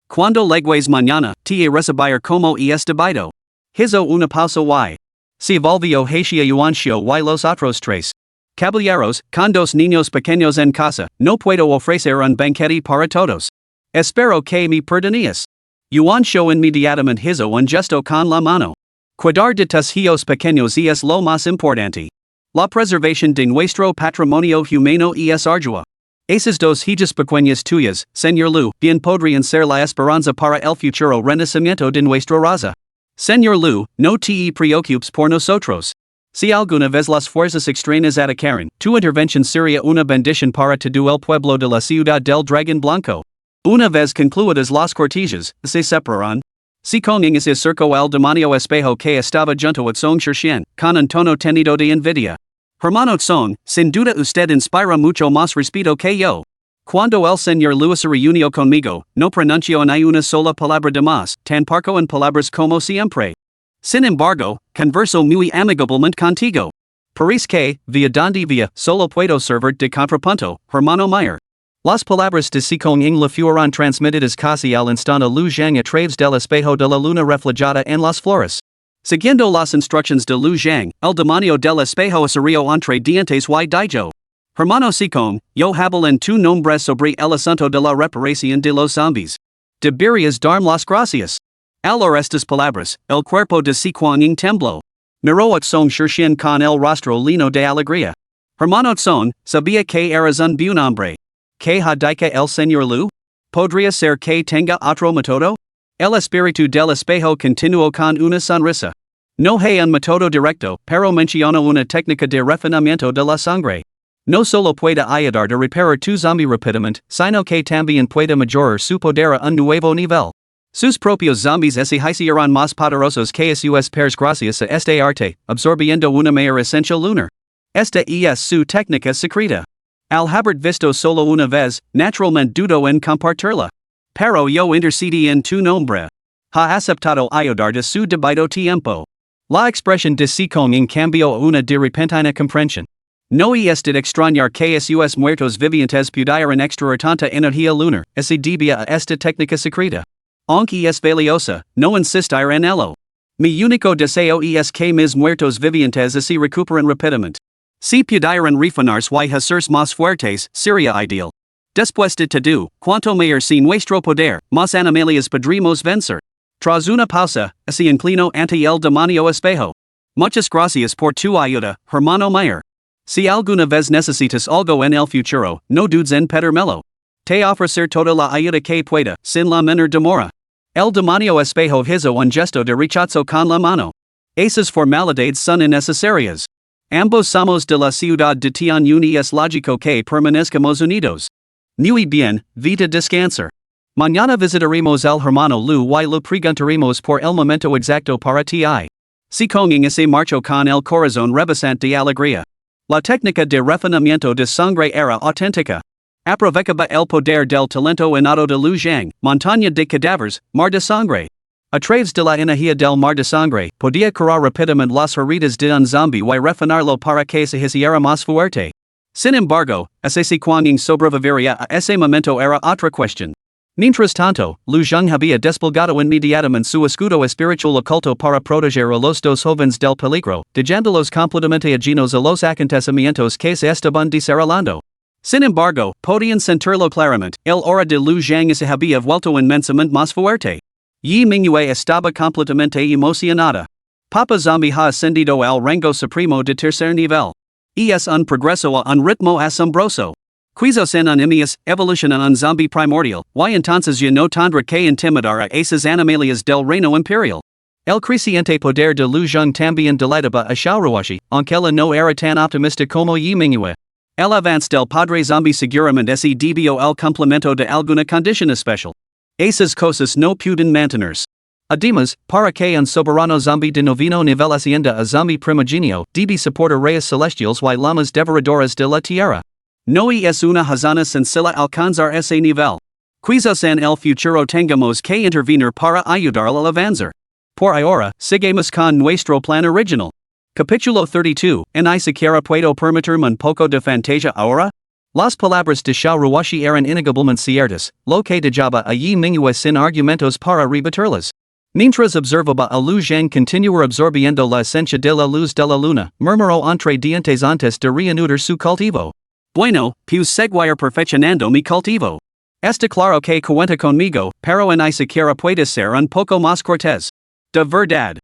Cuando llegues mañana, te recibir como es debido. Hizo una pausa y se volvió hacia Yuan Xiao y los otros tres. Caballeros, con dos niños pequeños en casa, no puedo ofrecer un banquete para todos. Espero que me perdones. Yuan Xiao inmediatamente hizo un gesto con la mano. Cuidar de tus hijos pequeños es lo más importante. La preservación de nuestro patrimonio humano es ardua. Esas dos hijas pequeñas tuyas, señor Lu, bien podrían ser la esperanza para el futuro renacimiento de nuestra raza. Señor Lu, no te preocupes por nosotros. Si alguna vez las fuerzas extrañas atacaran, tu intervención sería una bendición para todo el pueblo de la ciudad del Dragón Blanco. Una vez concluidas las cortillas, se separarán. Sikong Ying se acercó al demonio espejo que estaba junto a Song Shixian, con un tono tenido de envidia. Hermano Song, sin duda usted inspira mucho más respeto que yo. Cuando el señor Lu se reunió conmigo, no pronunció ni una sola palabra de más, tampoco en palabras como siempre. Sin embargo, conversó muy amigablemente contigo. Parece que, via donde via, solo puedo servir de contrapunto, hermano Meyer. Las palabras de Sikong Ying le fueron transmitidas casi al instante a Lu Zhang a través del espejo de la luna reflejada en las flores. Siguiendo las instrucciones de Lu Zhang, el demonio del espejo acerio entre dientes y dijo. Hermano Sikong, yo hablo en tu nombre sobre el asunto de la reparación de los zombies. Deberías darme las gracias. Al oír estas palabras, el cuerpo de Sikong Ying tembló. Miró a Song Shixian con el rostro lleno de alegría. Hermano Song, sabía que eras un buen hombre. ¿Qué ha dicho el señor Lu? ¿Podría ser que tenga otro método? El espíritu del espejo continuó con una sonrisa. No hay un método directo, pero menciona una técnica de refinamiento de la sangre. No solo puede ayudar de reparar tu zombie rapidamente, sino que también puede mejorar su poder a un nuevo nivel. Sus propios zombies se hicieron más poderosos que sus pares gracias a este arte, absorbiendo una mayor esencia lunar. Esta es su técnica secreta. Al haber visto solo una vez, naturalmente dudo en compartirla. Pero yo intercedí en tu nombre. Ha aceptado ayudar de su debido tiempo. La expresión de Sikong en cambio a una de repentina comprensión. No es de extrañar que sus muertos vivientes pudieran extraer tanta energía lunar, se debía a esta técnica secreta. Aunque es valiosa, no insistir en ello. Mi único deseo es que mis muertos vivientes se recuperen rápidamente. Si pudieran refinarse y hacerse más fuertes, sería ideal. Después de todo, cuanto mayor sea nuestro poder, más animales podremos vencer. Tras una pausa, se inclinó ante el demonio espejo. Muchas gracias por tu ayuda, hermano mayor. Si alguna vez necesitas algo en el futuro, no dudes en pedírmelo. Te ofrecer toda la ayuda que pueda, sin la menor demora. El demonio espejo hizo un gesto de rechazo con la mano. Esas formalidades son innecesarias. Ambos somos de la ciudad de Tianyun y es lógico que permanezcamos unidos. Muy bien, vita descansar. Mañana visitaremos el hermano Lu y lo preguntaremos por el momento exacto para ti. Sikong se marchó con el corazón rebosante de alegría. La técnica de refinamiento de sangre era auténtica. Aprovechaba el poder del talento innado de Lu Zhang, montaña de cadáveres, mar de sangre. A través de la energía del mar de sangre, podía curar rápidamente las heridas de un zombie y refinarlo para que se hiciera más fuerte. Sin embargo, si Kuang sobreviviría a ese momento era otra cuestión. Mientras tanto, Lu Zhang había desplegado inmediatamente su escudo espiritual oculto para proteger a los dos jóvenes del peligro, dejándolos completamente ajenos a los acontecimientos que se estaban desarrollando. Sin embargo, podían sentirlo claramente, el aura de Lu Zhang se había vuelto inmensamente más fuerte. Yi Mingyue estaba completamente emocionada. Papa Zombie ha ascendido al rango supremo de tercer nivel. Es un progreso a un ritmo asombroso. Quizás en un imias, evoluciona un zombie primordial, y entonces ya no tendrá que intimidar a esas animalias del reino imperial. El creciente poder de Lu Zhang también delataba a Xiaoruoshi, aunque ella no era tan optimista como Yi Mingyue. El avance del padre zombie seguramente se debió al complemento de alguna condición especial. Esas cosas no pueden mantenerse. Además, para que un soberano zombie de noveno nivel ascienda a zombie primogenio, debe soportar rayos celestiales y llamas devoradoras de la tierra. No es una hazana sencilla alcanzar ese nivel. Quizás en el futuro tengamos que intervenir para ayudarlo a avanzar. Por ahora, sigamos con nuestro plan original. Capítulo 32, ni siquiera puedo permitirme un poco de fantasía ahora? Las palabras de Xiaoruoshi eran innegablemente ciertas, lo que dejaba a Yi Mingyue sin argumentos para rebatirlas. Mientras observaba a Lu Zhang continuar absorbiendo la esencia de la luz de la luna, murmuró entre dientes antes de reanudar su cultivo. Bueno, pues seguir perfeccionando mi cultivo. Está claro que cuenta conmigo, pero ni siquiera puede ser un poco más cortés. De verdad.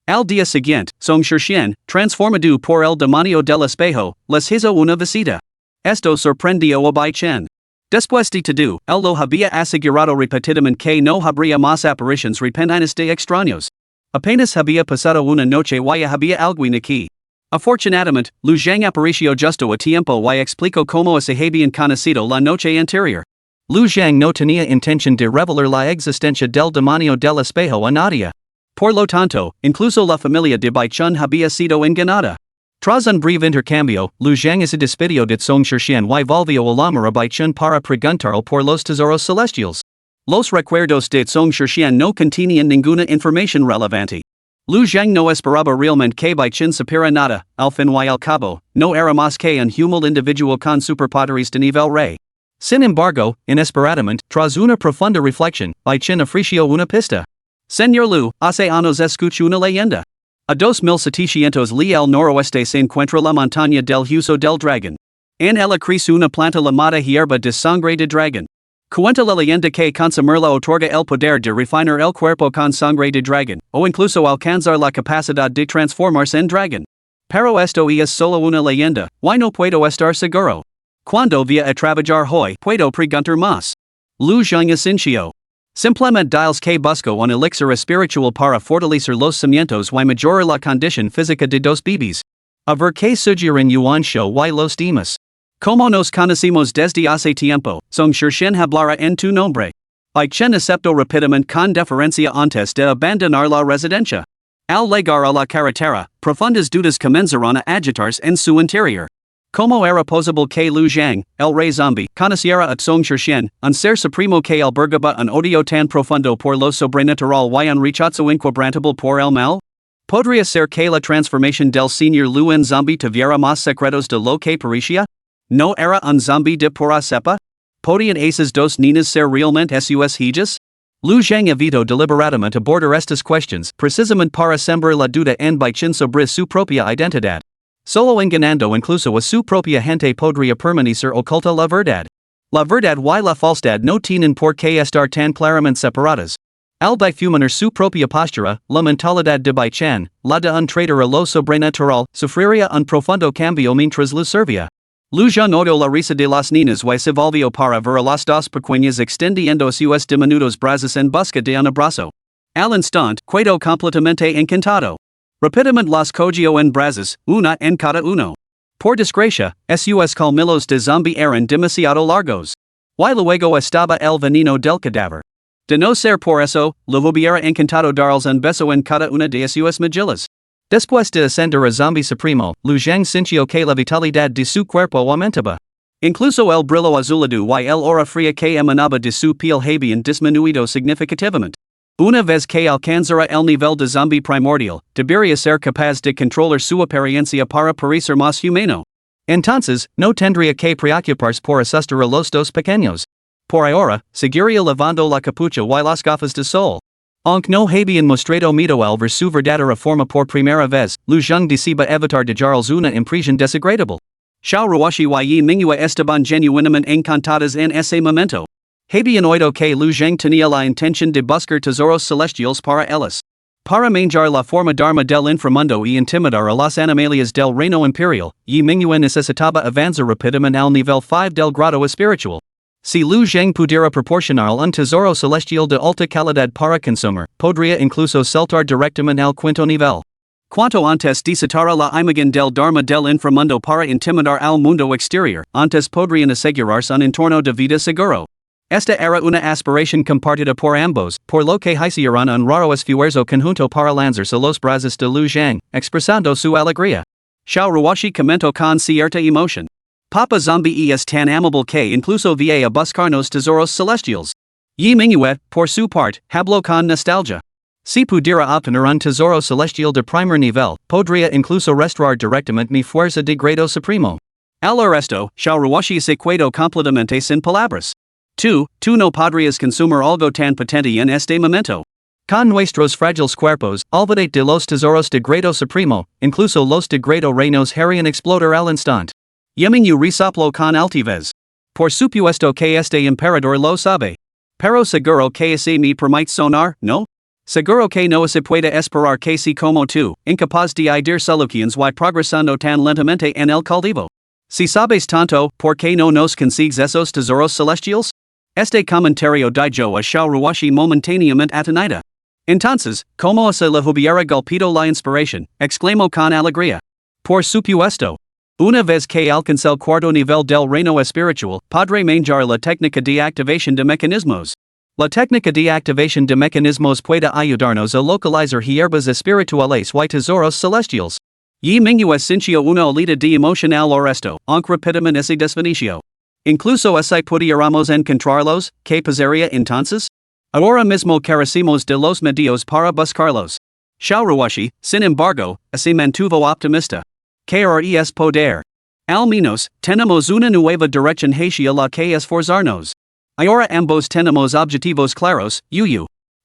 Al día siguiente, Song Shixian, transformado por el demonio del espejo, les hizo una visita. Esto sorprendió a Bai Chen. Después de todo, él lo había asegurado repetidamente que no habría más apariciones repentinas de extraños. Apenas había pasado una noche y había alguien aquí. Afortunadamente, Lu Zhang apareció justo a tiempo y explicó cómo se habían conocido la noche anterior. Lu Zhang no tenía intención de revelar la existencia del demonio del espejo a nadie. Por lo tanto, incluso la familia de Bai Chen había sido engañada. Tras un breve intercambio, Lu Zhang se despidió de Song Shixian y volvió a llamar a Bai Chen para preguntarle por los tesoros celestiales. Los recuerdos de Song Shixian no contenían ninguna información relevante. Lu Zhang no esperaba realmente que Bai Chen supiera nada, al fin y al cabo, no era más que un humilde individuo con superpoderes de nivel rey. Sin embargo, inesperadamente, tras una profunda reflexión, Bai Chen ofreció una pista. Señor Lu, hace años escuché una leyenda. A 2700 li al noroeste se encuentra la montaña del hueso del dragón. En ella crece una planta llamada hierba de sangre de dragón. Cuenta la leyenda que consumirla otorga el poder de refinar el cuerpo con sangre de dragón, o incluso alcanzar la capacidad de transformarse en dragón. Pero esto es solo una leyenda, y no puedo estar seguro. Cuando vaya a trabajar hoy, puedo preguntar más. Lu Zhang asintió. Simplemente diles que busco un elixir espiritual para fortalecer los cimientos y mejorar la condición física de dos bebés. A ver que sugieren yuan show y los demás. Como nos conocimos desde hace tiempo, son Shin hablara en tu nombre. Y chen acepto rapidamente con deferencia antes de abandonar la residencia. Al llegar a la carretera, profundas dudas comenzaron a agitarse en su interior. Como era posible que Lu Zhang, el Rey Zombi, conociera a Song Shin, un ser supremo que albergaba un odio tan profundo por lo sobrenatural y un rechazo inquebrantable por el mal? ¿Podría ser que la transformación del señor Lu en zombie tuviera más secretos de lo que parecía? ¿No era un zombie de pura cepa? ¿Podían esas dos niñas ser realmente sus hijas? Lu Zhang evitó deliberadamente abordar estas cuestiones precisamente para sembrar la duda en Baichin sobre su propia identidad. Solo engañando incluso a su propia gente podría permanecer oculta la verdad. La verdad y la falsedad no tienen por qué estar tan claramente separadas. Al difuminar su propia postura, la mentalidad de Baichan, la de un traitor a lo sobrenatural, sufriría un profundo cambio mientras lo servía. Lu Zhang odió la risa de las niñas y se volvió para ver a las dos pequeñas extendiendo sus diminutos brazos en busca de un abrazo. Al instante, quedó completamente encantado. Rápidamente las cogió en brazos, una en cada uno. Por desgracia, sus colmillos de zombie eran demasiado largos. Y luego estaba el veneno del cadáver. De no ser por eso, le hubiera encantado darles un beso en cada una de sus mejillas. Después de ascender a zombie supremo, Lu Zhang sintió que la vitalidad de su cuerpo aumentaba. Incluso el brillo azulado y el aura fría que emanaba de su piel habían disminuido significativamente. Una vez que alcanzara el nivel de zombie primordial, debería ser capaz de controlar su apariencia para parecer más humano. Entonces, no tendría que preocuparse por asustar a los dos pequeños. Por ahora, seguiría lavando la capucha y las gafas de sol. Aunque no habían mostrado miedo al ver su verdadera forma por primera vez, Lu Zhang deseaba evitar de darles una impresión desagradable. Xiao Ruoshi y Manhwa estaban genuinamente encantadas en ese momento. Habían oído que Lu Zhang tenía la intención de buscar tesoros celestiales para ellas. Para manjar la forma dharma del inframundo y intimidar a las animalias del reino imperial, y Manhwa necesitaba avanzar rápidamente al nivel 5 del grado espiritual. Si Lu Zhang pudiera proporcionar un tesoro celestial de alta calidad para consumir, podría incluso saltar directamente al quinto nivel. Cuanto antes desatar la imagen del dharma del inframundo para intimidar al mundo exterior, antes podrían asegurarse un entorno de vida seguro. Esta era una aspiración compartida por ambos, por lo que hicieron un raro esfuerzo conjunto para lanzarse a los brazos de Lu Zhang, expresando su alegría. Xiao Ruoshi comentó con cierta emoción. Papa Zombie es tan amable que incluso va a buscarnos tesoros celestiales. Yi Manhwa, por su parte, habló con nostalgia. Si pudiera obtener un tesoro celestial de primer nivel, podría incluso restaurar directamente mi fuerza de grado supremo. Al resto, Xiao Ruoshi se quedó completamente sin palabras. Tú no podrías consumir algo tan potente en este momento. Con nuestros frágiles cuerpos, olvídate de los tesoros de grado supremo, incluso los de grado reinos harían explotar al instante. Yeminyu resopló con altivez. Por supuesto que este emperador lo sabe. Pero seguro que ese me permite sonar, ¿no? Seguro que no se puede esperar que si como tú, incapaz de ir soluciones y progresando tan lentamente en el cultivo. Si sabes tanto, ¿por qué no nos consigues esos tesoros celestiales? Este comentario dijo a Xiao Ruoshi momentáneamente atonida. Entonces, como se le hubiera golpeado la inspiración, exclamó con alegría. Por supuesto. Una vez que alcance el cuarto nivel del reino espiritual, podré manjar la técnica de activación de mecanismos. La técnica de activación de mecanismos puede ayudarnos a localizar hierbas espirituales y tesoros celestiales. Yi Manhwa sintió una olida de emoción al resto, aunque rápidamente se desvaneció. Incluso si pudiéramos encontrarlos, ¿qué pasaría entonces? Ahora mismo carecimos de los medios para buscarlos. Xiao Ruoshi, sin embargo, se mantuvo optimista. ¿Qué poder? Al menos, tenemos una nueva dirección hacia la que esforzarnos. Ahora ambos tenemos objetivos claros,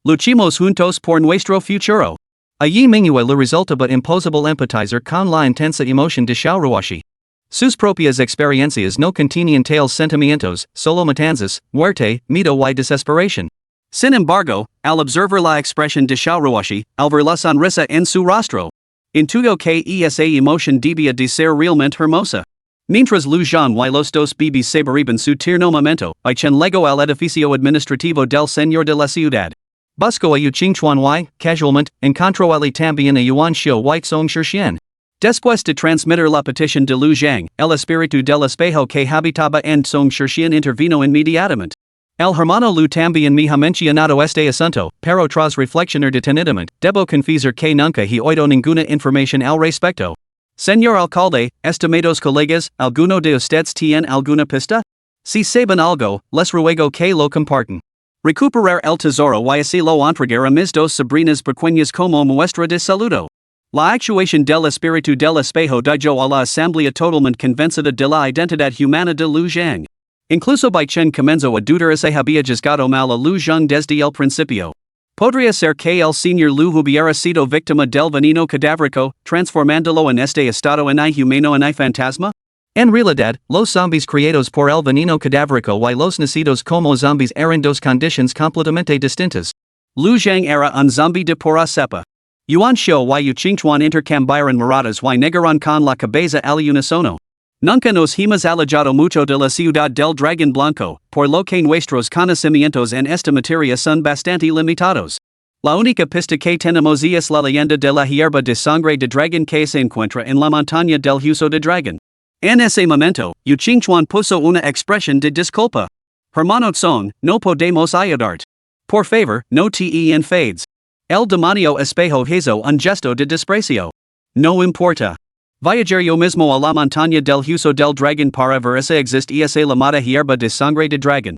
luchemos juntos por nuestro futuro. A Yi Manhwa le resultaba imposible empatizar con la intensa emoción de Xiao Ruoshi. Sus propias experiencias no contenían tales sentimientos, solo matanzas, muerte, miedo y desesperación. Sin embargo, al observar la expresión de Xiao Ruoshi, al ver la sonrisa en su rostro, intuyó que esa emoción debía de ser realmente hermosa. Mientras Lu Zhang y los dos bebés saboreaban su tierno momento, y Chen llegó al edificio administrativo del señor de la ciudad. Buscó a Yu Qingchuan y, casualmente, encontró ali también a Yuan Xiu y Song Shishian. Después de transmitir la petición de Lu Zhang, el espíritu del espejo que habitaba en Song Shixian intervino inmediatamente. El hermano Lu también me ha mencionado este asunto, pero tras reflexionar detenidamente, debo confesar que nunca he oído ninguna información al respecto. Señor alcalde, estimados colegas, ¿alguno de ustedes tiene alguna pista? Si saben algo, les ruego que lo compartan. Recuperar el tesoro y así lo entregar a mis dos sobrinas pequeñas como muestra de saludo. La actuación del espíritu del espejo dijo a la asamblea totalmente convencida de la identidad humana de Lu Zhang. Incluso Bai Chen comenzó a dudar si había juzgado mal a Lu Zhang desde el principio. Podría ser que el señor Lu hubiera sido víctima del veneno cadavérico, transformándolo en este estado inhumano en fantasma? En realidad, los zombies creados por el veneno cadavérico y los nacidos como zombies eran dos condiciones completamente distintas. Lu Zhang era un zombie de pura cepa. Yuan Shou y Yu Qingchuan intercambiaron miradas y negaron con la cabeza al unísono. Nunca nos hemos alejado mucho de la ciudad del dragón blanco, por lo que nuestros conocimientos en esta materia son bastante limitados. La única pista que tenemos es la leyenda de la hierba de sangre de dragón que se encuentra en la montaña del hueso de dragón. En ese momento, Yu Qingchuan puso una expresión de disculpa. Hermano Song, no podemos ayudarte. Por favor, no te enfades. El demonio espejo hizo un gesto de desprecio. No importa. Viajar yo mismo a la montaña del hueso del dragón para ver si existe esa llamada hierba de sangre de dragón.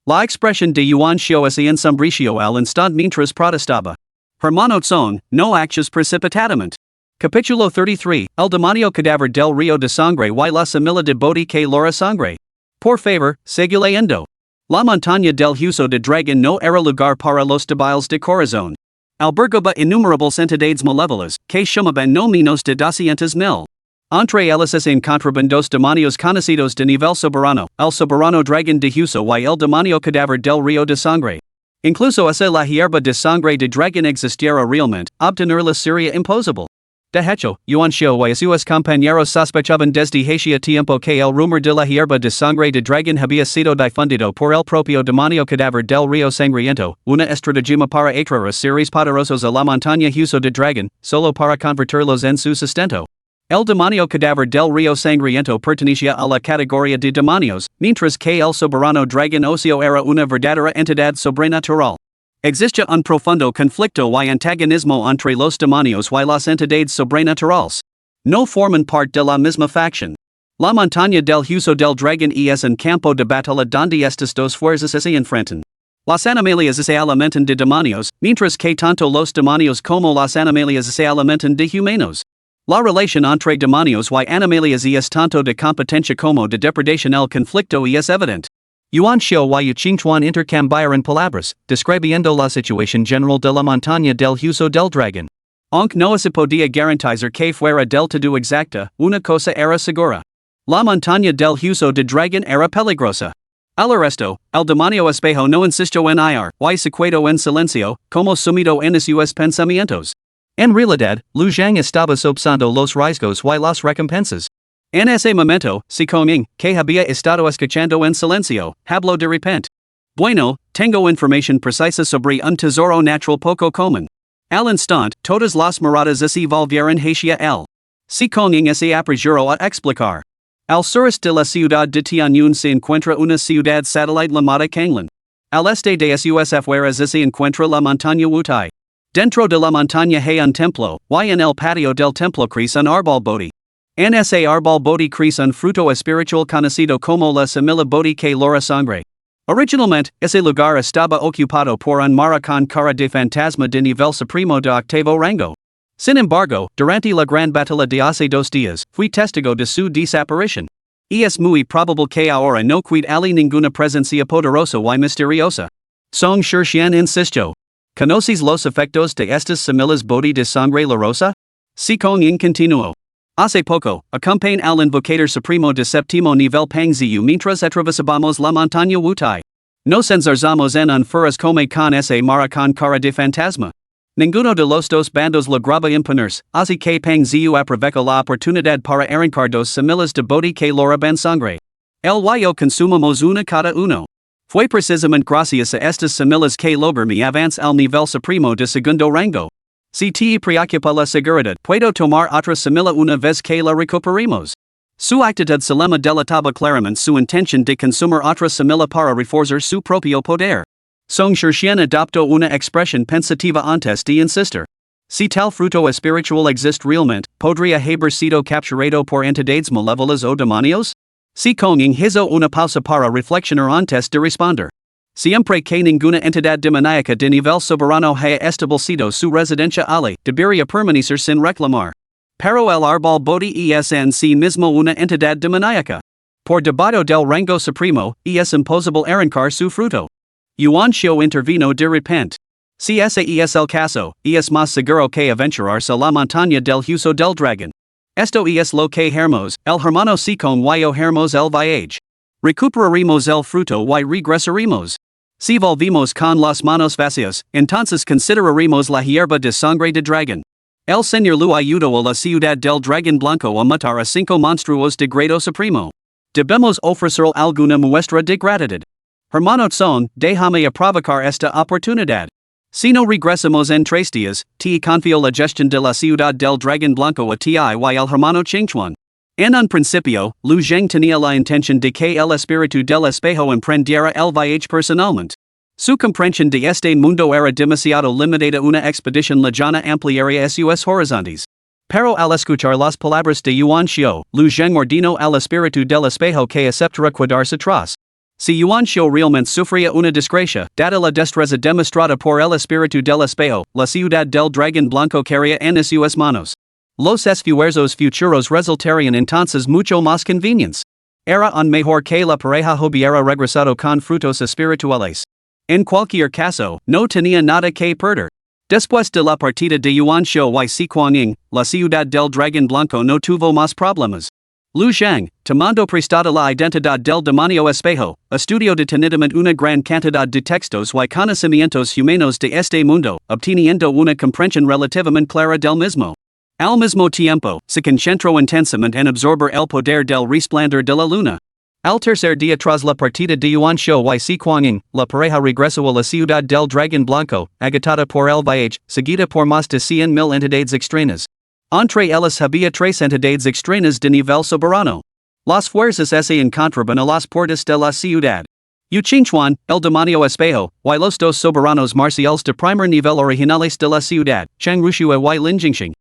La expresión de Yuan Shou se ensombreció al instante mientras protestaba. Hermano Song, no acches precipitadamente. Capítulo 33, El demonio cadáver del río de sangre y la semilla de boti que lora sangre. Por favor, sigue leyendo. La montaña del hueso de dragón no era lugar para los débiles de corazón. Albergaba innumerables entidades malévolas, que llamaban no menos de 200,000. Entre ellas se encontraban dos demonios conocidos de nivel soberano, el soberano dragón de hueso y el demonio cadáver del río de sangre. Incluso si la hierba de sangre de dragón existiera realmente, obtenerla sería imposible. De hecho, Yuan Shou y sus compañeros sospechaban desde hacía tiempo que el rumor de la hierba de sangre de dragón había sido difundido por el propio demonio cadáver del río sangriento, una estratagema para atraer a seres poderosos a la montaña hueso de dragón, solo para convertirlos en su sustento. El demonio cadáver del río sangriento pertenecía a la categoría de demonios, mientras que el soberano dragón ocio era una verdadera entidad sobrenatural. Existe un profundo conflicto y antagonismo entre los demonios y las entidades sobrenaturales. No forman parte de la misma facción. La montaña del hueso del dragón es un campo de batalla donde estas dos fuerzas se enfrentan. Las animalias se alimentan de demonios, mientras que tanto los demonios como las animalias se alimentan de humanos. La relación entre demonios y animalias es tanto de competencia como de depredación. El conflicto es evidente. Yuan Shou y Yu Qingchuan intercambiaron palabras, describiendo la situación general de la montaña del hueso del dragón. Aunque no se podía garantizar que fuera del todo exacta, una cosa era segura. La montaña del hueso de dragón era peligrosa. Al resto, el demonio espejo no insistió en ir, y se quedó en silencio, como sumido en sus pensamientos. En realidad, Lu Zhang estaba sopesando los riesgos y las recompensas. En ese momento, Si Kongming, que había estado escuchando en silencio, habló de repente. Bueno, tengo información precisa sobre un tesoro natural poco común. Al instante, todas las miradas se volvieron hacia él. Si Kongming se apresuró a explicar. Al sureste de la ciudad de Tianyun se encuentra una ciudad satélite llamada Kanglan. Al este de sus afueras se encuentra la montaña Wutai. Dentro de la montaña hay un templo, y en el patio del templo crece un árbol bodhi. En ese árbol bodhi crece un fruto espiritual conocido como la semilla bodhi que lora sangre. Originalmente, ese lugar estaba ocupado por un mara con cara de fantasma de nivel supremo de octavo rango. Sin embargo, durante la gran batalla de hace 2 días, fui testigo de su desaparición. Es muy probable que ahora no quede ali ninguna presencia poderosa y misteriosa. Song Shixian insistió. ¿Conoces los efectos de estas semillas bodhi de sangre lorosa? Si Kongming continuó. Hace poco, acompañé al invocador supremo de séptimo nivel Pang Ziyu mientras atravesábamos la montaña Wutai. Nos enzarzamos en un furascome con ese mara con cara de fantasma. Ninguno de los dos bandos lograba imponerse, así que Pang Ziyu aprovechó la oportunidad para arrancar dos semillas de bodhi que loraban sangre. El yo consumamos una cada uno. Fue precisamente gracias a estas semillas que logré mi avance al nivel supremo de segundo rango. Si te preocupa la seguridad, puedo tomar otra semilla una vez que la recuperemos. Su actitud selema delataba claramente su intención de consumir otra semilla para reforzar su propio poder. Song Shirshian adoptó una expresión pensativa antes de insistir. Si tal fruto espiritual existe realmente, podría haber sido capturado por entidades malévolas o demonios? Si Konging hizo una pausa para reflexionar antes de responder. Siempre que ninguna entidad demoníaca de nivel soberano haya establecido su residencia allí, debería permanecer sin reclamar. Pero el árbol bodhi es en sí mismo una entidad demoníaca. Por debajo del rango supremo, es imposible arrancar su fruto. Yuan Xiu intervino de repente. Si ese es el caso, es más seguro que aventurarse a la montaña del huso del dragón. Esto es lo que haremos, el hermano Sikon y yo haremos el viaje. Recuperaremos el fruto y regresaremos. Si volvimos con las manos vacías, entonces consideraremos la hierba de sangre de dragón. El Señor lo ayudó a la ciudad del dragón blanco a matar a 5 monstruos de grado supremo. Debemos ofrecer alguna muestra de gratitud. Hermano Tsong, déjame provocar esta oportunidad. Si no regresamos en 3 días, te confío la gestión de la ciudad del dragón blanco a ti y el hermano Qingchuan. En un principio, Lu Zheng tenía la intención de que el espíritu del espejo emprendiera el viaje personalmente. Su comprensión de este mundo era demasiado limitada, una expedición lejana ampliaría sus horizontes. Pero al escuchar las palabras de Yuan Xiu, Lu Zheng ordenó al espíritu del espejo que aceptara quedarse atrás. Si Yuan Xiu realmente sufría una desgracia, dada la destreza demostrada por el espíritu del espejo, la ciudad del dragón blanco caería en sus manos. Los esfuerzos futuros resultarían entonces mucho más convenientes. Era un mejor que la pareja hubiera regresado con frutos espirituales. En cualquier caso, no tenía nada que perder. Después de la partida de Yuan Xiu y Si Kuangying, la ciudad del dragón blanco no tuvo más problemas. Lu Zhang, tomando prestada la identidad del demonio espejo, estudió detenidamente una gran cantidad de textos y conocimientos humanos de este mundo, obteniendo una comprensión relativamente clara del mismo. Al mismo tiempo, se concentró intensamente en absorber el poder del resplandor de la luna. Al tercer día tras la partida de Yuan Xiu y Si Kuangying, la pareja regresó a la ciudad del dragón blanco, agotada por el viaje, seguida por más de 100,000 entidades extrañas. Entre ellas había 3 entidades extrañas de nivel soberano. Las fuerzas se encontraban a las puertas de la ciudad. Yu Qingchuan, el demonio espejo, y los 2 soberanos marciales de primer nivel originales de la ciudad, Cheng Rushue y Lin Jingxing.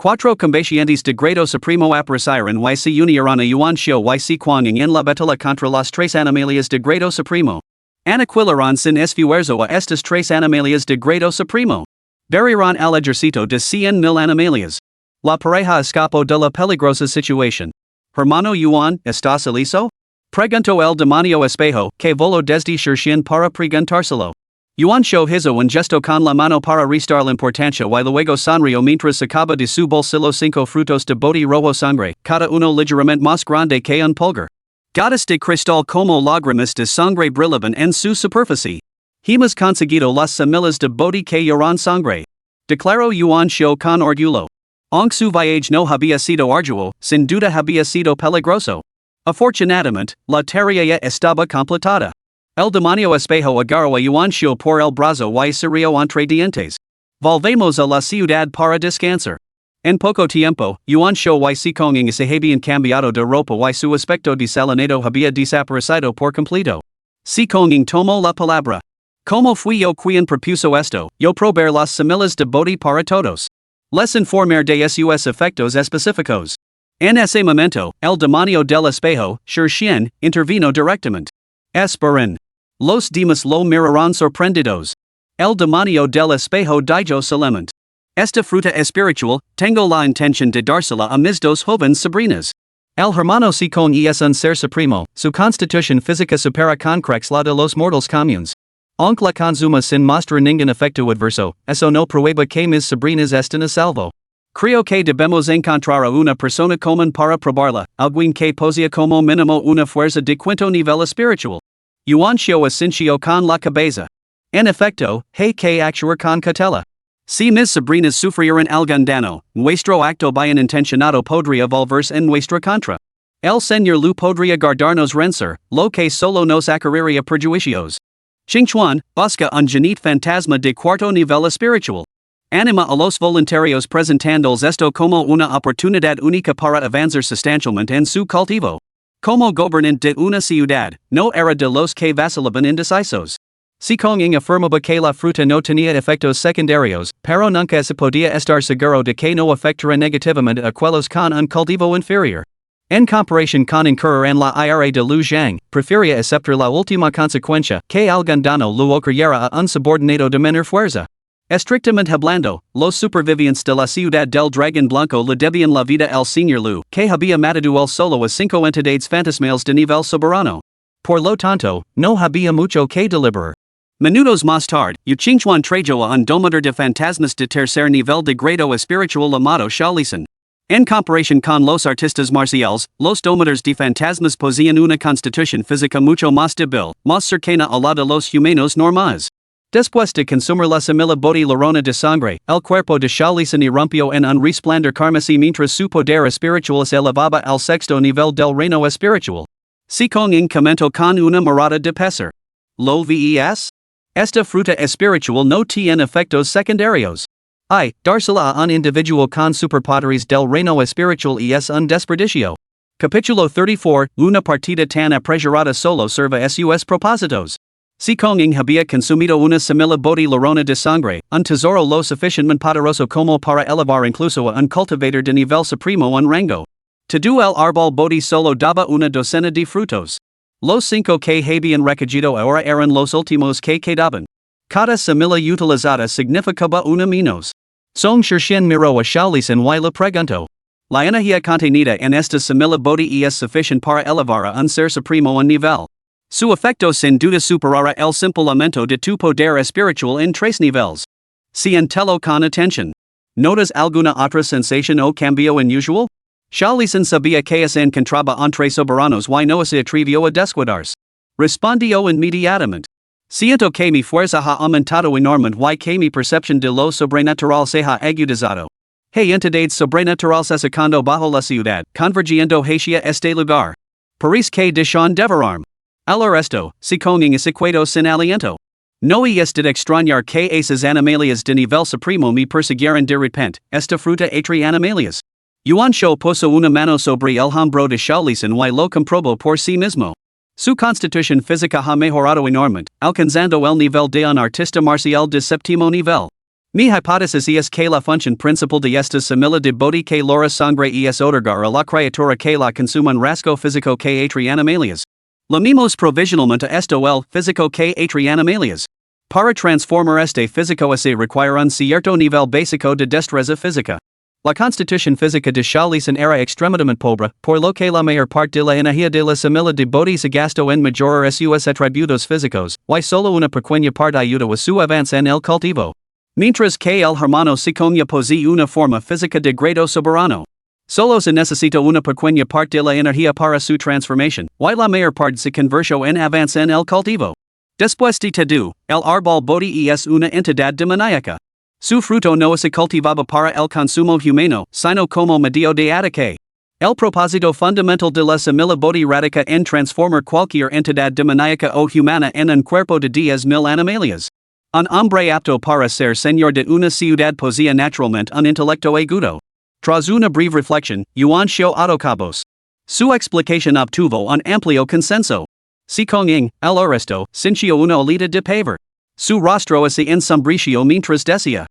4 combatientes de grado supremo aparecieron y se unieron a Yuan Xiu y Si Kuangying en la batalla contra las 3 animalias de grado supremo. Aniquilaron sin esfuerzo a estas 3 animalias de grado supremo. Derrieron al ejército de 100,000 animalias. La pareja escapó de la peligrosa situación. Hermano Yuan, ¿estás listo? Preguntó el demonio espejo, que voló desde Shirshian para preguntárselo. Yuan Xiu hizo un gesto con la mano para restar la importancia y luego sonrió mientras sacaba de su bolsillo 5 frutos de bodhi rojo sangre, cada uno ligeramente más grande que un pulgar. Gotas de cristal como lágrimas de sangre brillaban en su superficie. Hemos conseguido las semillas de bodhi que lloran sangre. Declaró Yuan Xiu con orgullo. Aunque su viaje no había sido arduo, sin duda había sido peligroso. Afortunadamente, la tarea ya estaba completada. El demonio espejo agarró a Yuan Xiu por el brazo y se rió entre dientes. Volvemos a la ciudad para descansar. En poco tiempo, Yuan Xiu y Si Kuangying se habían cambiado de ropa y su aspecto desalinado había desaparecido por completo. Si Kuangying tomó la palabra. Como fui yo quien propuso esto, yo proveer las semillas de bodhi para todos. Les informar de sus efectos específicos. En ese momento, el demonio del espejo, Shirshian, intervino directamente. Esperen. Los demás lo miraron sorprendidos. El demonio del espejo dijo solamente. Esta fruta espiritual, tengo la intención de dársela a mis 2 jóvenes sobrinas. El hermano Sikon es un ser supremo, su constitución física supera con crex la de los mortals comunes. Aunque la consuma sin mostrar ningún efecto adverso, eso no prueba que mis sobrinas están a salvo. Creo que debemos encontrar a una persona común para probarla, alguien que posea como mínimo una fuerza de quinto nivel espiritual. Yuan Xiu asintió con la cabeza. En efecto, hay que actuar con cautela. Si mis sobrinas sufrieran algún daño, nuestro acto bien intencionado podría volverse en nuestra contra. El Señor Lu podría guardarnos renser, lo que solo nos acarrearía perjuicios. Qingchuan, busca un genit fantasma de cuarto nivel espiritual. Anima a los voluntarios presentándoles esto como una oportunidad única para avanzar sustancialmente en su cultivo. Como gobernante de una ciudad, no era de los que vacilaban indecisos. Si Konging afirmaba que la fruta no tenía efectos secundarios, pero nunca se podía estar seguro de que no afectara negativamente a aquellos con un cultivo inferior. En comparación con incurrir en la ira de Lu Zhang, prefería aceptar la última consecuencia, que algún daño lo ocurriera a un subordinado de menor fuerza. Estrictamente hablando, los supervivientes de la ciudad del Dragón Blanco le debían la vida al señor Lu, que había matado el solo a 5 entidades fantasmales de nivel soberano. Por lo tanto, no había mucho que deliberar. Minutos más tarde, Yuqingchuan trayó a un domador de fantasmas de tercer nivel de grado espiritual llamado Shaolisen. En comparación con los artistas marciales, los domadores de fantasmas poseían una constitución física mucho más débil, más cercana a la de los humanos normales. Después de consumir la semilla boti lorona de sangre, el cuerpo de Shaolisen irrumpió en un resplandor carmesí mientras su poder espiritual se elevaba al sexto nivel del reino espiritual. Si Konging comentó con una mirada de pesar. ¿Lo ves? Esta fruta espiritual no tiene efectos secundarios. Dársela a un individuo con superpoderes del reino espiritual es un desperdicio. Capítulo 34, una partida tan apresurada solo sirve a sus propósitos. Si Konging había consumido una semilla boti lorona de sangre, un tesoro lo suficientemente poderoso como para elevar incluso a un cultivador de nivel supremo en rango. Todo el árbol boti solo daba una docena de frutos. Los 5 que habían recogido ahora eran los últimos que quedaban. Cada semilla utilizada significaba una menos. Song Shirshin miró a Shaolisen y le preguntó. La energía contenida en esta semilla boti es suficiente para elevar a un ser supremo en nivel. Su efecto sin duda superará el simple aumento de tu poder espiritual en 3 niveles. Si entelo con atención. ¿Notas alguna otra sensación o cambio inusual? Shaolisen sabía que se encontraba entre soberanos y no se atrevió a descuidarse. Respondió inmediatamente. Siento que mi fuerza ha aumentado enormemente y que mi percepción de lo sobrenatural se ha agudizado. Entidades sobrenaturales acercando bajo la ciudad, convergiendo hacia este lugar. Parece que dejan de verarme. Al resto, si Konging es equado sin aliento. No es de extrañar que esas animalias de nivel supremo me persiguieran de repente, esta fruta entre animalias. Yuan Shou puso una mano sobre el hombro de Shaolisen y lo comprobó por sí mismo. Su constitución física ha mejorado enormemente, alcanzando el nivel de un artista marcial de séptimo nivel. Mi hipótesis es que la función principal de esta semilla de boti que lora sangre es otorgar a la criatura que la consume un rasgo físico que entre animalias. Lamimos provisionalmente esto el físico que entre animalias. Para transformar este físico se requiere un cierto nivel básico de destreza física. La constitución física de Shaolisen era extremadamente pobre, por lo que la mayor parte de la energía de la semilla de boti se gastó en mejorar sus atributos físicos, y solo una pequeña parte ayudó a su avance en el cultivo. Mientras que el hermano Siconia posee una forma física de grado soberano. Solo se necesita una pequeña parte de la energía para su transformación, y la mayor parte se convirtió en avance en el cultivo. Después de todo, el árbol boti es una entidad demoníaca. Su fruto no se cultivaba para el consumo humano, sino como medio de ataque. El propósito fundamental de la semilla boti radica en transformar cualquier entidad demoníaca o humana en un cuerpo de 10,000 animalias. Un hombre apto para ser señor de una ciudad posee naturalmente un intelecto agudo. Tras una breve reflexión, Yuan Shou autocabos. Su explicación obtuvo un amplio consenso. Si Konging, el resto, sintió una olita de pavor. Su rostro se ensombreció mientras decía.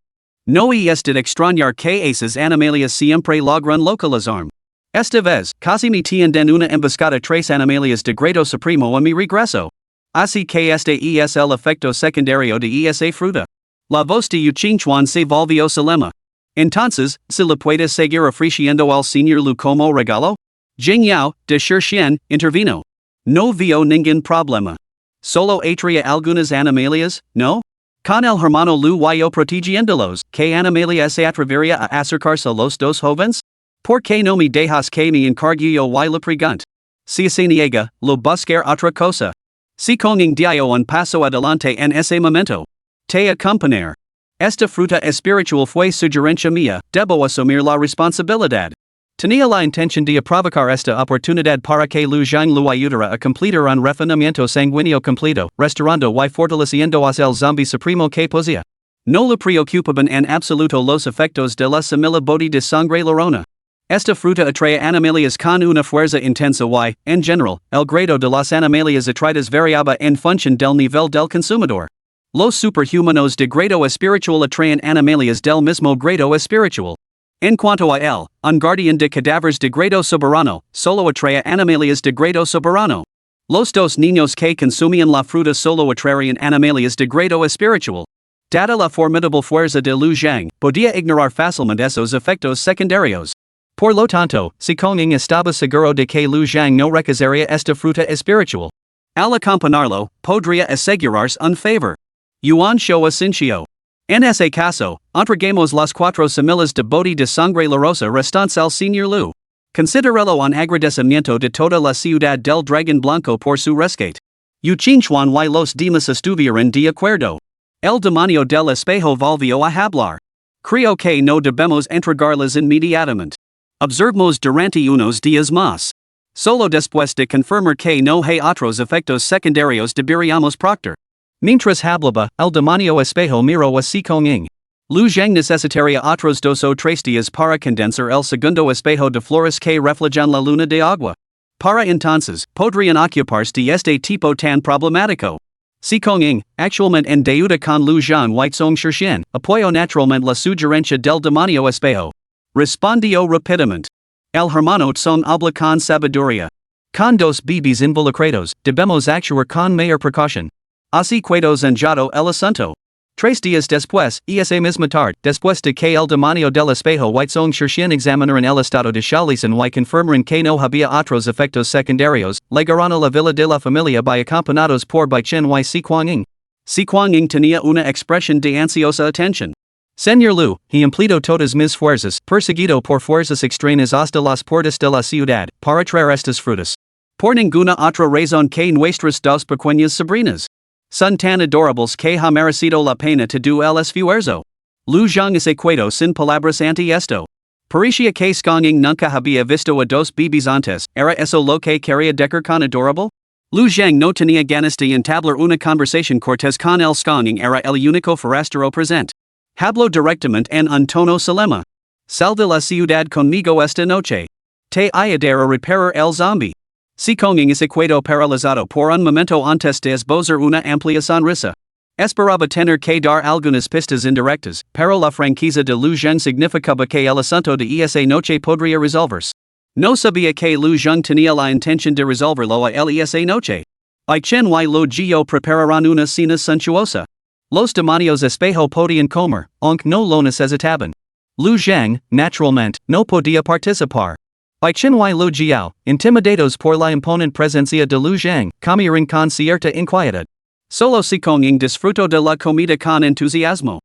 No es de extrañar que esas animalias siempre logran localizarme. Esta vez, casi me tienden una emboscada 3 animalias de grado supremo a mi regreso. Así que este es el efecto secundario de esa fruta. La voz de Yuqingchuan se volvió solemne. Entonces, ¿se le puede seguir ofreciendo al señor Lu como regalo? Jing Yao, de Shirshin, intervino. No vio ningún problema. Solo atraía algunas animalias, ¿no? Con el hermano Lu y protegiéndolos, ¿qué animalia se atrevería a acercarse a los dos jóvenes? ¿Por qué no me dejas que me encargue yo y le pregunte? Si se niega, lo buscar otra cosa. Si Konging dio un paso adelante en ese momento. Te acompañar. Esta fruta espiritual fue sugerencia mía, debo asumir la responsabilidad. Tenía la intención de provocar esta oportunidad para que Lu Zhang lo ayudara a completar un refinamiento sanguíneo completo, restaurando y fortaleciendo el zombie supremo que posea. No le preocupaban en absoluto los efectos de la semilla boti de sangre lorona. Esta fruta atrae animalias con una fuerza intensa y, en general, el grado de las animalias atraídas variaba en función del nivel del consumidor. Los superhumanos de grado espiritual atraen animalias del mismo grado espiritual. En cuanto a él, un guardián de cadáveres de grado soberano, solo atrae animalias de grado soberano. Los dos niños que consumían la fruta solo atraían animalias de grado espiritual. Dada la formidable fuerza de Lu Zhang, podía ignorar fácilmente esos efectos secundarios. Por lo tanto, si Konging estaba seguro de que Lu Zhang no rechazaría esta fruta espiritual. Al acompañarlo, podría asegurarse un favor. Yuan Shou Sinchio. En ese caso, entreguemos las 4 semillas de boti de sangre lorosa restantes al Señor Lu. Considérelo un agradecimiento de toda la ciudad del dragón blanco por su rescate. Yuchinchuan y los demás estuvieron de acuerdo. El demonio del espejo volvió a hablar. Creo que no debemos entregarlas inmediatamente. Observemos durante unos días más. Solo después de confirmar que no hay otros efectos secundarios deberíamos proceder. Mientras hablaba, el demonio espejo miró a Si Konging. Lu Zhang necesitaría otros 2 o 3 días para condensar el segundo espejo de flores que reflejan la luna de agua. Para entonces, podrían ocuparse de este tipo tan problemático. Si Konging, actualmente en deuda con Lu Zhang Huizong Shirshin, apoyó naturalmente la sugerencia del demonio espejo. Respondió rápidamente. El hermano Tsong habla con sabiduría. Con 2 bebés involucrados, debemos actuar con mayor precaución. Así quedó zanjado el asunto. 3 días después, esa misma tarde, después de que el demonio del espejo Huizong Shirshin examinaran el estado de Shalisan y confirmaran que no había otros efectos secundarios, llegaron a la villa de la familia by acompañados por Bai Chen y Si Kuanging. Si Kuanging tenía una expresión de ansiosa atención. Señor Lu, he empleado todas mis fuerzas, perseguido por fuerzas extrañas hasta las puertas de la ciudad, para traer estas frutas. Por ninguna otra razón que nuestras 2 pequeñas sobrinas. Son tan adorables que ha merecido la pena todo el esfuerzo. Lu Zhang es equado sin palabras ante esto. Parecía que Skonging nunca había visto a 2 bebés antes, ¿era eso lo que quería decir con adorable? Lu Zhang no tenía ganas de entablar una conversación cortés con el Skonging, era el único forastero presente. Habló directamente en un tono solemne. Sal de la ciudad conmigo esta noche. Te ayudaré a reparar el zombie. Si Konging es equado paralizado por un momento antes de esbozar una amplia sonrisa. Esperaba tener que dar algunas pistas indirectas, pero la franqueza de Lu Zhang significaba que el asunto de esa noche podría resolverse. No sabía que Lu Zhang tenía la intención de resolverlo a él esa noche. Bai Chen y Lo Jio prepararán una cena suntuosa. Los demonios espejo podían comer, aunque no lo necesitaban. Lu Zhang, naturalmente, no podía participar. Bai Chen y Lo Jiao, intimidados por la imponente presencia de Lu Zhang, comieron con cierta inquietud. Solo Si Konging disfrutó de la comida con entusiasmo.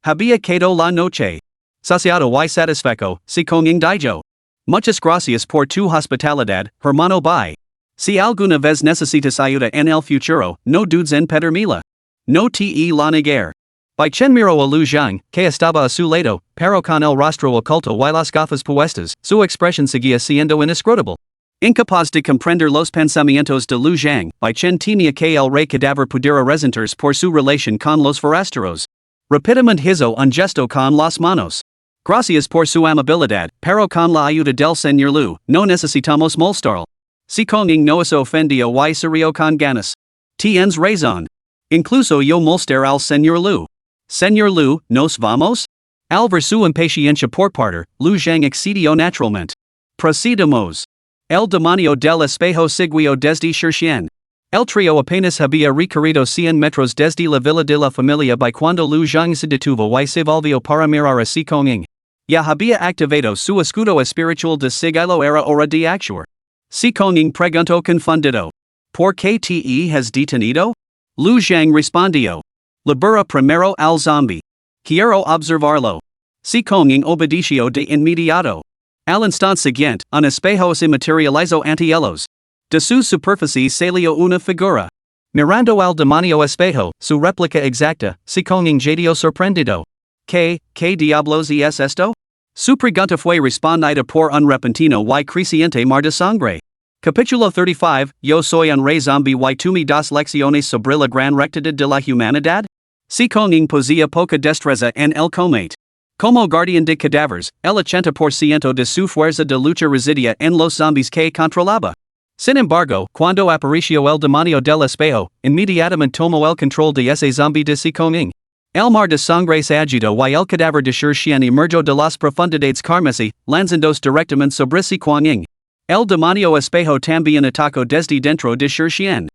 Había quedado la noche. Saciado y satisfecho, Si Konging dijo. Muchas gracias por tu hospitalidad, hermano Bai. Si alguna vez necesitas ayuda en el futuro, no dudes en pedírmela. No te la negar. Bai Chen miró a Lu Zhang, que estaba a su lado, pero con el rostro oculto y las gafas puestas, su expresión seguía siendo inescrutable. Incapaz de comprender los pensamientos de Lu Zhang, Bai Chen temía que el rey cadáver pudiera resentirse por su relación con los forasteros. Rápidamente hizo un gesto con las manos. Gracias por su amabilidad, pero con la ayuda del señor Lu, no necesitamos molestarlo. Si Konging no se ofendió y se rió con ganas. Tienes razón. Incluso yo molestar al señor Lu. Señor Lu, ¿nos vamos? Al ver su impaciencia por partir, Lu Zhang accedió naturalmente. Procedamos. El demonio del espejo siguió desde Shirshin. El trío apenas había recorrido 100 metros desde la villa de la familia by cuando Lu Zhang se detuvo y se volvió para mirar a Si Konging. Ya había activado su escudo espiritual de sigilo, era hora de actuar. Si Konging preguntó confundido. ¿Por qué te has detenido? Lu Zhang respondió. Libera primero al zombie. Quiero observarlo. Si Konging obedeció de inmediato. Al instante siguiente, un espejo se materializó ante ellos. De su superficie salió una figura. Mirando al demonio espejo, su réplica exacta, Si Konging jadeó sorprendido. ¿Qué diablos es esto? Su pregunta fue respondida por un repentino y creciente mar de sangre. Capítulo 35, Yo soy un Rey Zombi y tú me das lecciones sobre la gran rectitud de la humanidad? Si con en poesía poca destreza en el combate. Como guardián de cadáveres, el 80% de su fuerza de lucha residía en los zombies que controlaba. Sin embargo, cuando apareció el demonio del espejo, inmediatamente tomó el control de ese zombie de si con en. El mar de sangre se agitó y el cadáver de Xian emergió de las profundidades carmesí, lanzándose directamente sobre si con en. El demonio espejo también atacó desde dentro de Xian.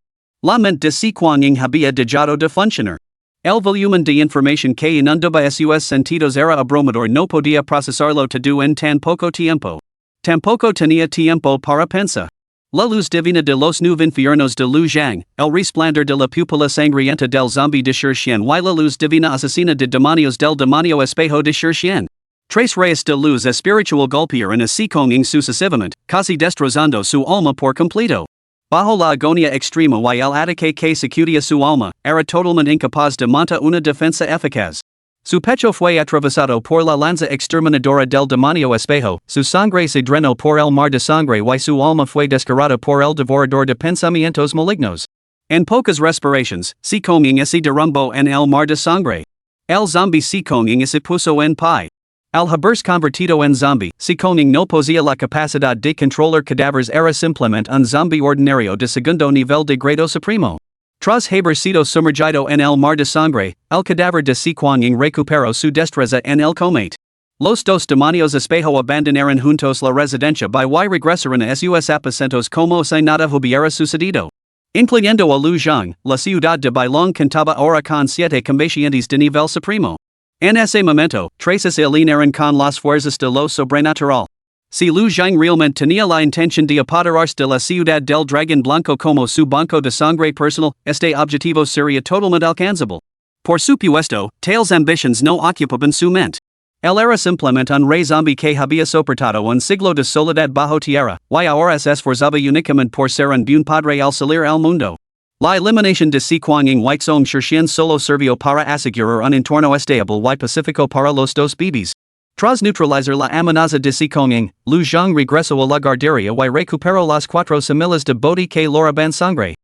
La mente de si con en había dejado de funcionar. El volumen de información que inundaba sus sentidos era abrumador, no podía procesarlo todo en tan poco tiempo. Tampoco tenía tiempo para pensar. La luz divina de los nueve infiernos de Lu Zhang, el resplandor de la pupila sangrienta del zombie de Xian y la luz divina asesina de demonios del demonio espejo de Xian. Tres rayos de luz espiritual golpearon a si con en sucesivamente, casi destrozando su alma por completo. Bajo la agonía extrema y el ataque que sacudía su alma, era totalmente incapaz de montar una defensa eficaz. Su pecho fue atravesado por la lanza exterminadora del demonio espejo, su sangre se drenó por el mar de sangre y su alma fue descarada por el devorador de pensamientos malignos. En pocas respiraciones, si con en se derrumbó en el mar de sangre. El zombie si con en se puso en pie. Al haberse convertido en zombie, si con en no poseía la capacidad de controlar cadáveres, era simplemente un zombie ordinario de segundo nivel de grado supremo. Tras haber sido sumergido en el mar de sangre, el cadáver de si con en recuperó su destreza en el combate. Los dos demonios espejo abandonaron juntos la residencia y regresaron a sus aposentos como si nada hubiera sucedido. Incluyendo a Lu Zhang, la ciudad de Bailong contaba ahora con 7 combatientes de nivel supremo. En ese momento, tres se alinearon con las fuerzas de lo sobrenatural. Si Lu Zhang realmente tenía la intención de apoderarse de la ciudad del dragón blanco como su banco de sangre personal, este objetivo sería totalmente alcanzable. Por supuesto, tales ambitions no ocupaban su mente. Él era simplemente un Rey Zombi que había soportado un siglo de soledad bajo tierra, y ahora se esforzaba únicamente por ser un buen padre al salir al mundo. La eliminación de si con en White Song Xian solo sirvió para asegurar un entorno estable y pacífico para los dos bebés. Tras neutralizar la amenaza de si con en, Lu Zhang regresó a la guardería y recuperó las 4 semillas de body que loraban sangre.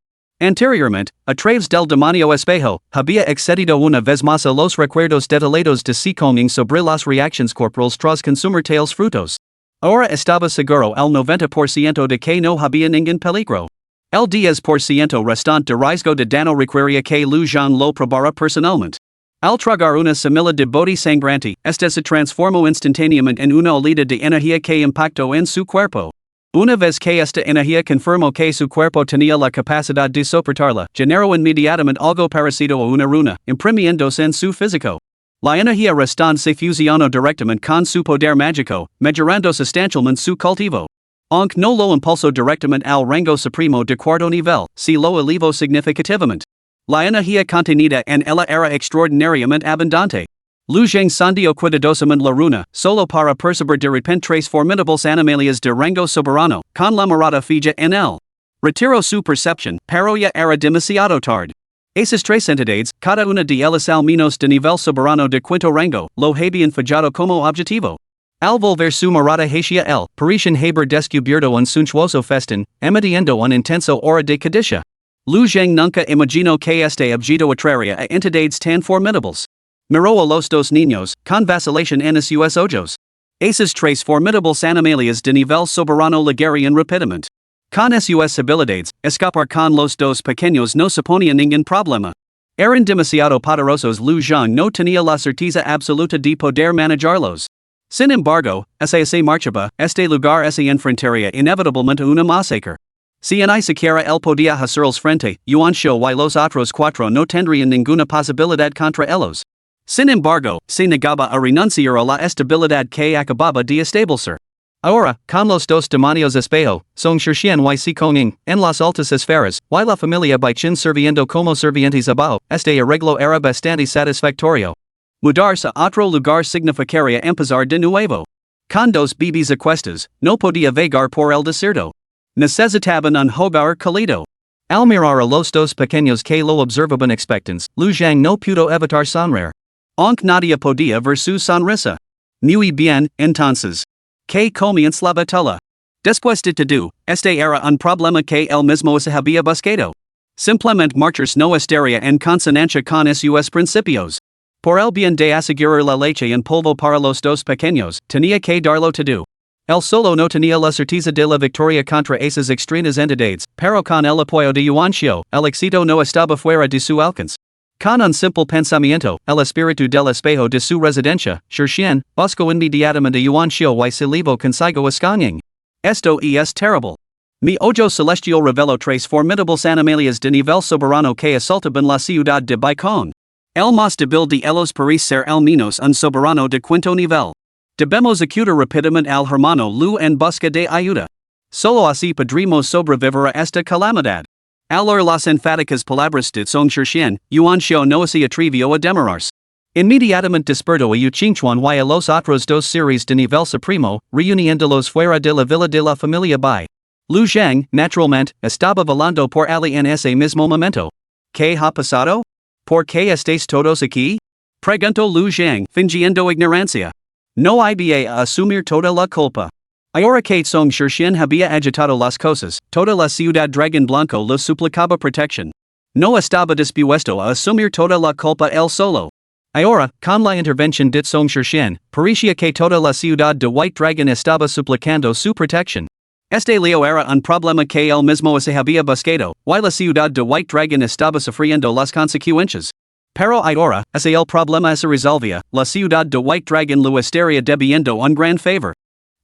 Anteriormente, a través del demonio espejo, había excedido una vez más a los recuerdos detallados de si con en sobre las reacciones corporales tras consumir tales frutos. Ahora estaba seguro el 90% de que no había ningún peligro. El 10% restante de riesgo de daño requería que Lu Zhang lo probara personalmente. Al tragar una semilla de body sangrante, este se transformó instantáneamente en una oleada de energía que impactó en su cuerpo. Una vez que esta energía confirmó que su cuerpo tenía la capacidad de soportarla, generó inmediatamente algo parecido a una runa, imprimiéndose en su físico. La energía restante se fusionó directamente con su poder mágico, mejorando sustancialmente su cultivo. Aunque no lo impulsó directamente al rango supremo de cuarto nivel, si lo elevó significativamente. La energía contenida en ella era extraordinariamente abundante. Lu Zhang sondeó cuidadosamente la runa, solo para percibir de repente 3 formidables animalias de rango soberano, con la mirada fija en él. Retiró su percepción, pero ya era demasiado tarde. Esas 3 entidades, cada una de ellas al menos de nivel soberano de quinto rango, lo habían fijado como objetivo. Al volver su mirada hacia él, parecían haber descubierto un suntuoso festín, emitiendo un intenso aura de codicia. Lu Zhang nunca imaginó que este objeto atraería a entidades tan formidables. Miró a los dos niños, con vacilación en sus ojos. Esas 3 formidables animalias de nivel soberano ligarían rápidamente. Con sus habilidades, escapar con los dos pequeños no suponía ningún problema. Eran demasiado poderosos. Lu Zhang no tenía la certeza absoluta de poder manejarlos. Sin embargo, se marchaba, este lugar se enfrentaría inevitablemente a una masacre. Si ni siquiera él podía hacerles frente, Yuan Shou y los otros 4 no tendrían ninguna posibilidad contra ellos. Sin embargo, se negaba a renunciar a la estabilidad que acababa de establecer. Ahora, con los dos demonios espejo, Song Xian y si con en las altas esferas, y la familia Baichin sirviendo como sirvientes abajo, este arreglo era bastante satisfactorio. Mudarse a otro lugar significaría empezar de nuevo. Con 2 bebés a cuestas, no podía vagar por el desierto. Necesitaban un hogar cálido. Al mirar a los dos pequeños que lo observaban expectants, Lu Zhang no pudo evitar sonreír. Aunque nadie podía ver su sonrisa. Muy bien, entonces. Que comience la batalla. Después de todo, este era un problema que él mismo se había buscado. Simplemente marchas no estaría en consonancia con sus principios. Por el bien de asegurar la leche en polvo para los dos pequeños, tenía que darlo todo. El solo no tenía la certeza de la victoria contra esas extrañas entidades, pero con el apoyo de Yuanxiu, el éxito no estaba fuera de su alcance. Con un simple pensamiento, el espíritu del espejo de su residencia, Shirshian, busco inmediatamente Yuanxiu y se levo consigo escañing. Esto es terrible. Mi ojo celestial reveló tres formidables animalias de nivel soberano que asaltaban la ciudad de Baikon. El más débil de ellos parece ser al menos un soberano de quinto nivel. Debemos acudir rápidamente al hermano Lu en busca de ayuda. Solo así podremos sobrevivir a esta calamidad. Al oír las enfáticas palabras de Song Shirshian, Yuanxiu no se atrevió a demorarse. Inmediatamente despertó a Yuqingchuan y a los otros dos seres de nivel supremo, reuniéndolos fuera de la villa de la familia Bai. Lu Zhang, naturalmente, estaba volando por allí en ese mismo momento. ¿Qué ha pasado? ¿Por qué estáis todos aquí? Preguntó Lu Zhang, fingiendo ignorancia. No iba a asumir toda la culpa. Ahora que Song Shirshian había agitado las cosas, toda la ciudad Dragón Blanco le suplicaba protección. No estaba dispuesto a asumir toda la culpa él solo. Ahora, con la intervención de Song Shirshian, parecía que toda la ciudad de White Dragon estaba suplicando su protección. Este lío era un problema que él mismo se había buscado, y la ciudad de White Dragon estaba sufriendo las consecuencias. Pero ahora, ese el problema se resolvía, la ciudad de White Dragon lo estaría debiendo un gran favor.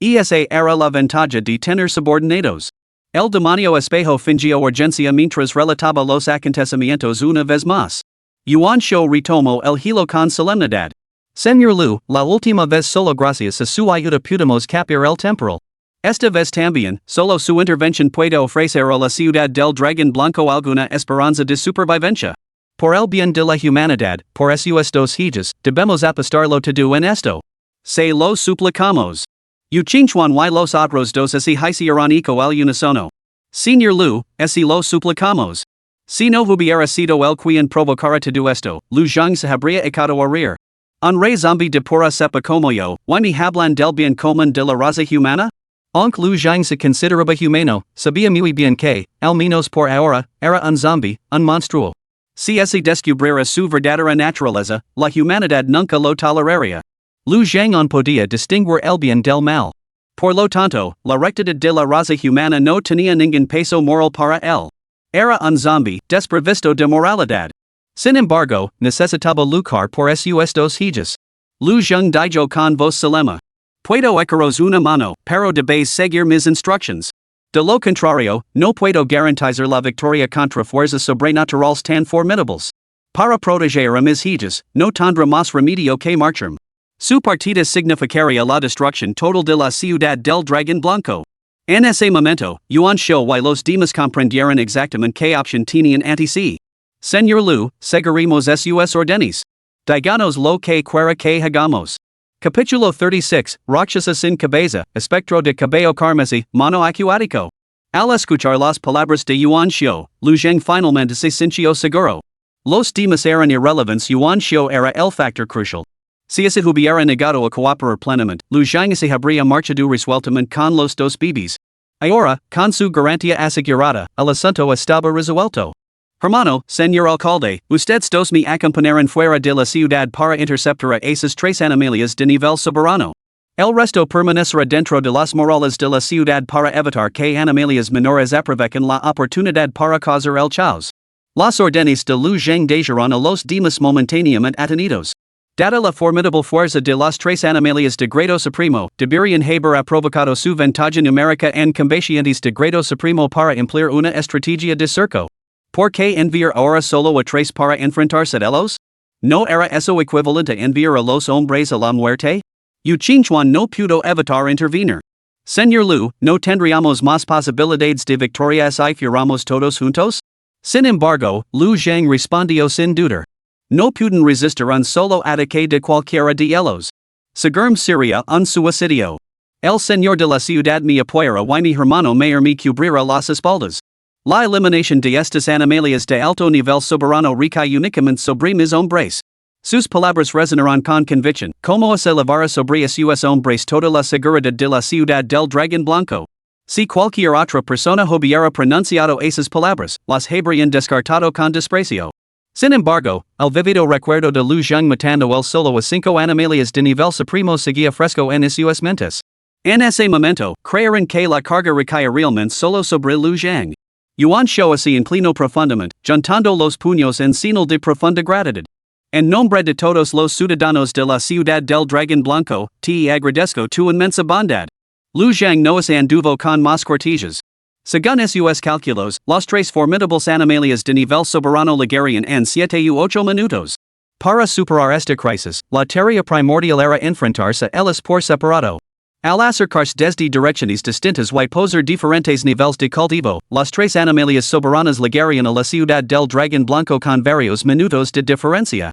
Esa era la ventaja de tener subordinados. El demonio espejo fingió urgencia mientras relataba los acontecimientos una vez más. Yuanxiu retomó el hilo con solemnidad. Señor Lu, la última vez solo gracias a su ayuda pudimos capturar el temporal. Esta vez también, solo su intervención puede ofrecer a la ciudad del Dragón Blanco alguna esperanza de supervivencia. Por el bien de la humanidad, por esos dos hijos, debemos apostarlo todo en esto. Se lo suplicamos. Yuqingchuan y los otros dos así hicieron eco al unísono. Señor Lu, así lo suplicamos. Si no hubiera sido el quien provocara todo esto, Lu Zhang se habría echado a reír. Un Rey Zombi de pura cepa como yo, y me hablan del bien común de la raza humana? Aunque Lu Zhang se consideraba humano, sabía muy bien que, al menos por ahora, era un zombie, un monstruo. Si se descubriera su verdadera naturaleza, la humanidad nunca lo toleraría. Lu Zhang no podía distinguir el bien del mal. Por lo tanto, la rectitud de la raza humana no tenía ningún peso moral para él. Era un zombie, desprovisto de moralidad. Sin embargo, necesitaba luchar por esos dos hijos. Lu Zhang dijo con voz solemne. Puedo echaros una mano, pero debéis seguir mis instructions. De lo contrario, no puedo garantizar la victoria contra fuerzas sobrenaturales tan formidables. Para proteger a mis hijos, no tendrá más remedio que marcharme. Su partida significaría la destrucción total de la ciudad del Dragón Blanco. En ese momento, Yuanxiu y los demás comprendieron exactamente qué opción tenían ante sí. Señor Lu, seguiremos sus órdenes. Díganos lo que quiera que hagamos. Capítulo 36, Rakshasa sin cabeza, espectro de cabello carmesí, mono acuático. Al escuchar las palabras de Yuanxiu, Lu Zhang finalmente se sintió seguro. Los demás eran irrelevantes, Yuanxiu era el factor crucial. Si se hubiera negado a cooperar plenamente, Lu Zhang se habría marchado resueltamente con los dos bebés. Ahora, con su garantía asegurada, el asunto estaba resuelto. Hermano, señor alcalde, ustedes dos me acompañaron fuera de la ciudad para interceptar a esas tres animalias de nivel soberano. El resto permanecerá dentro de las murallas de la ciudad para evitar que animalias menores aprovechen la oportunidad para causar el caos. Las órdenes de Lu Zhang dejaron a los demás momentáneamente atenidos. Dada la formidable fuerza de las tres animalias de grado supremo, deberían haber provocado su ventaja numérica en combatientes de grado supremo para emplear una estrategia de cerco. ¿Por qué enviar ahora solo a tres para enfrentarse a ellos? ¿No era eso equivalente a enviar a los hombres a la muerte? Yuqingchuan no pudo evitar intervenir. Señor Lu, ¿no tendríamos más posibilidades de victoria si fuéramos todos juntos? Sin embargo, Lu Zhang respondió sin dudar. No pueden resistir un solo ataque de cualquiera de ellos. Seguramente sería un suicidio. El señor de la ciudad me apoyará y mi hermano mayor me cubrirá las espaldas. La eliminación de estas animalias de alto nivel soberano recae únicamente sobre mis hombres. Sus palabras resonaron con convicción, como se elevara sobre esos hombres toda la seguridad de la ciudad del Dragón Blanco. Si cualquier otra persona hubiera pronunciado esas palabras, las habrían descartado con desprecio. Sin embargo, el vivido recuerdo de Lu Zhang matando el solo a 5 animales de nivel supremo seguía fresco en sus mentes. En ese momento, creyeron que la carga recaía realmente solo sobre Lu Zhang. Yuan Shou se inclinó profundamente, juntando los puños en señal de profunda gratitud. En nombre de todos los ciudadanos de la ciudad del Dragón Blanco, te agradezco tu inmensa bondad. Lu Zhang no se anduvo con más cortesías. Según sus cálculos, los 3 formidables animales de nivel soberano llegarían en 7 u 8 minutos. Para superar esta crisis, la tarea primordial era enfrentarse a ellos por separado. Al acercarse desde direcciones distintas y poser diferentes niveles de cultivo, los 3 animales soberanos llegarían a la ciudad del Dragón Blanco con varios minutos de diferencia.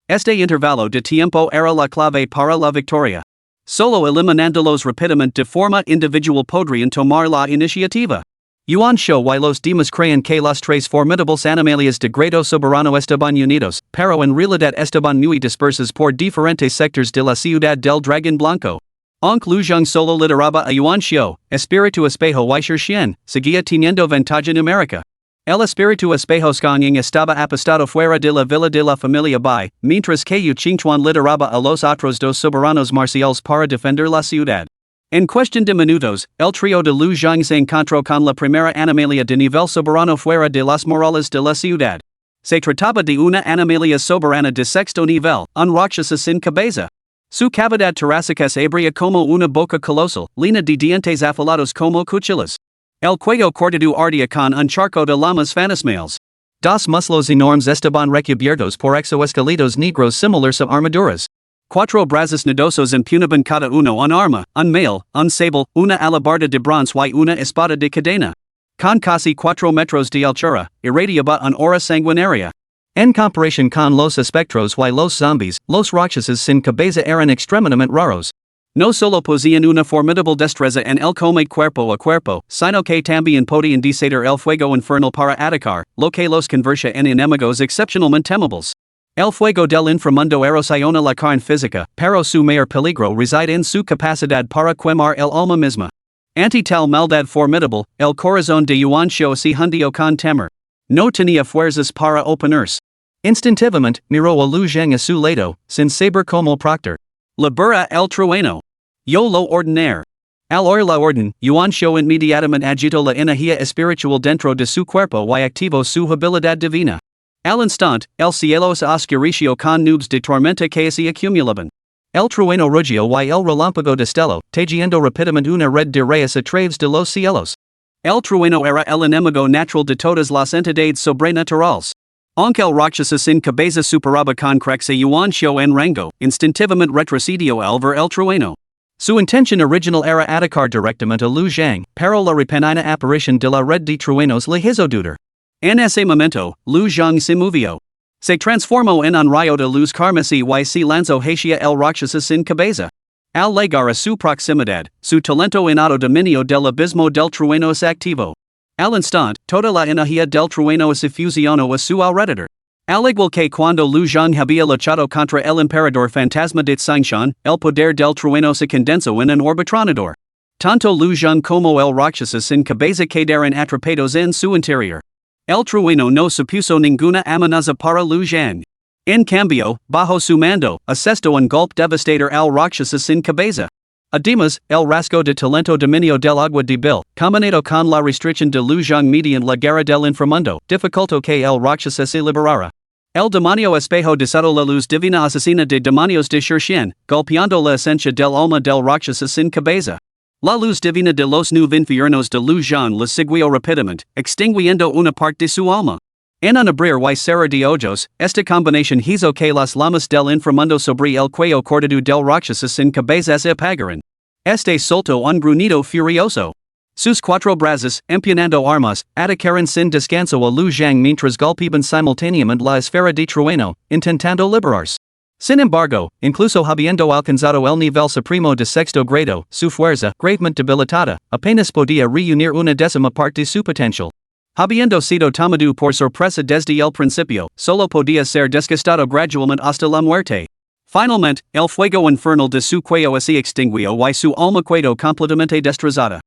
Este intervalo de tiempo era la clave para la victoria. Solo eliminándolos rápidamente de forma individual podrían tomar la iniciativa. Yuan Shou y los demás creen que los 3 formidables animales de grado soberano estaban unidos, pero en realidad estaban muy dispersos por diferentes sectores de la ciudad del Dragón Blanco. Aunque Lu Zhang solo lideraba a Yuan Shou, espíritu espejo y Xian seguía teniendo ventaja numérica. El espíritu espejo Skying estaba apostado fuera de la villa de la familia Bai, mientras que Yu Qingchuan lideraba a los otros 2 soberanos marciales para defender la ciudad. En cuestión de minutos, el trío de Lu Zhang se encontró con la primera animalia de nivel soberano fuera de las murallas de la ciudad. Se trataba de una animalia soberana de sexto nivel, un ráक्षasa sin cabeza. Su cavidad torácica se abría como una boca colosal, llena de dientes afilados como cuchillas. El cuello cortado ardía con un charco de llamas fantasmales. Dos muslos enormes estaban recubiertos por exoesqueletos negros similares a armaduras. 4 brazos nodosos empuñaban cada uno un arma, un mail, un sable, una alabarda de bronce y una espada de cadena. Con casi 4 metros de altura, irradiaba una aura sanguinaria. En comparación con los espectros y los zombies, los ráक्षasas sin cabeza eran extremadamente raros. No solo poseían una formidable destreza en el combate cuerpo a cuerpo, sino que también podían desatar el fuego infernal para atacar, lo que los convertía en enemigos excepcionalmente temibles. El fuego del inframundo erosiona la carne física, pero su mayor peligro reside en su capacidad para quemar el alma misma. Ante tal maldad formidable, el corazón de Yuan Shou se hundió con temor. No tenía fuerzas para oponerse. Instintivamente, miró a Lu Zhang a su lado, sin saber cómo proctor. Libera el trueno. Yo lo ordenar. Al oír la orden, Yuan Shou inmediatamente agitó la energía espiritual dentro de su cuerpo y activó su habilidad divina. Al instante, el cielo se oscureció con nubes de tormenta que se acumulaban. El trueno rugió y el relámpago destelló, tejiendo rápidamente una red de rayos a través de los cielos. El trueno era el enemigo natural de todas las entidades sobrenaturales. Aunque el ráक्षasa sin cabeza superaba con creces a Yuan Shou en rango, instintivamente retrocedió al ver el trueno. Su intención original era atacar directamente a Lu Zhang, pero la repentina aparición de la red de truenos le hizo dudar. En ese momento, Lu Zhang se movió. Se transformó en un rayo de luz carmesí y se lanzó hacia el ráक्षasa sin cabeza. Al llegar a su proximidad, su talento innato dominio del abismo del trueno se activó. Al instante, toda la energía del trueno se fusionó a su alrededor. Al igual que cuando Lu Zhang había luchado contra el emperador fantasma de Tsingshan, el poder del trueno se condensó en un orbitronador. Tanto Lu Zhang como el ráक्षasa sin cabeza quedaron atrapados en su interior. El trueno no supuso ninguna amenaza para Lu Zhang. En cambio, bajo su mando, asestó un golpe devastador al ráक्षasa sin cabeza. Además, el rasgo de talento dominio del agua de Bill, combinado con la restricción de Lu Zhang mediante la guerra del inframundo, dificultó que el ráक्षasa se liberara. El demonio espejo desató la luz divina asesina de demonios de Xian, golpeando la esencia del alma del ráक्षasa sin cabeza. La luz divina de los 9 infiernos de Lu Zhang le siguió rápidamente, extinguiendo una parte de su alma. En un abrir y cerrar de ojos, esta combinación hizo que las llamas del inframundo sobre el cuello cortado del ráक्षasa sin cabeza se apagaran. Este soltó un gruñido furioso. Sus 4 brazos, empuñando armas, atacaron sin descanso a Lu Zhang mientras golpeaban simultáneamente la esfera de trueno, intentando liberarse. Sin embargo, incluso habiendo alcanzado el nivel supremo de sexto grado, su fuerza, gravemente debilitada, apenas podía reunir una décima parte de su potencial. Habiendo sido tomado por sorpresa desde el principio, solo podía ser desgastado gradualmente hasta la muerte. Finalmente, el fuego infernal de su cuello se extinguió y su alma quedó completamente destrozada.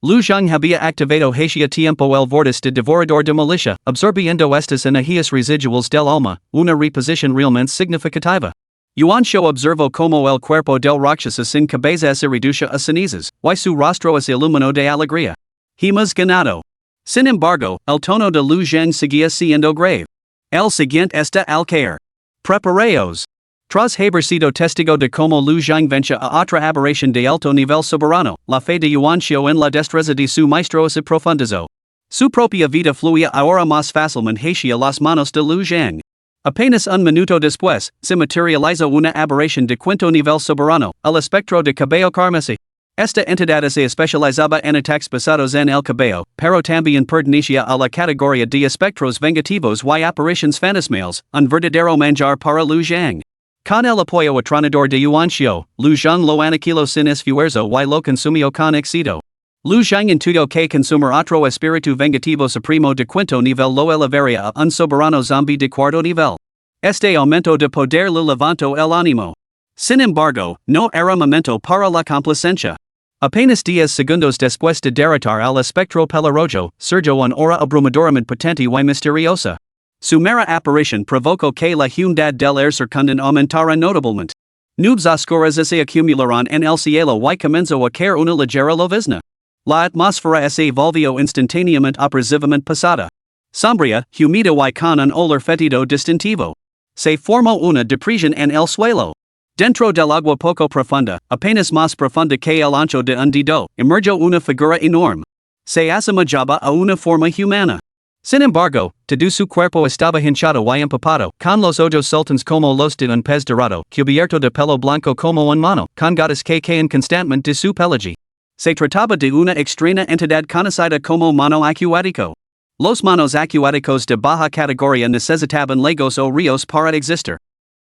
Lu Zhang había activado hacia tiempo el vortiz de devorador de milicia, absorbiendo estas energías residuales del alma, una reposición realmente significativa. Yuanshou observó como el cuerpo del Rakshasa sin cabeza se reduce a cenizas, y su rostro se iluminó de alegría. Hemos ganado. Sin embargo, el tono de Lu Zhang seguía siendo grave. El siguiente está al caer. Preparaos. Tras haber sido testigo de cómo Lu Zhang venció a otra aberración de alto nivel soberano, la fe de Yuanshou en la destreza de su maestro se profundizó. Su propia vida fluía ahora más fácilmente hacia las manos de Lu Zhang. Apenas un minuto después, se materializó una aberración de quinto nivel soberano, el espectro de cabello carmesí. Esta entidad se especializaba en ataques basados en el cabello, pero también pertenecía a la categoría de espectros vengativos y apariciones fantasmales, un verdadero manjar para Lu Zhang. Con el apoyo atronador de Yuanshou, Lu Zhang lo aniquiló sin esfuerzo y lo consumió con éxito. Lu Zhang intuyo que consumir otro espíritu vengativo supremo de quinto nivel lo elevaría a un soberano zombie de cuarto nivel. Este aumento de poder le levantó el ánimo. Sin embargo, no era momento para la complacencia. Apenas 10 segundos después de derrotar al espectro pelirrojo, surgió una aura abrumadoramente potente y misteriosa. Su mera aparición provocó que la humedad del aire circundante aumentara notablemente. Nubes oscuras se acumularon en el cielo y comenzó a caer una ligera llovizna. La atmósfera se volvió instantáneamente opresivamente pesada. Sombría, humida y con un olor fétido distintivo. Se formó una depresión en el suelo. Dentro del agua poco profunda, apenas más profunda que el ancho de un dedo, emergió una figura enorme. Se asemejaba a una forma humana. Sin embargo, todo su cuerpo estaba hinchado y empapado, con los ojos sultanes como los de un pez dorado, cubierto de pelo blanco como un mono, con gotas que caen constantemente de su pelaje. Se trataba de una extraña entidad conocida como mono acuático. Los monos acuáticos de baja categoría necesitaban lagos o ríos para existir.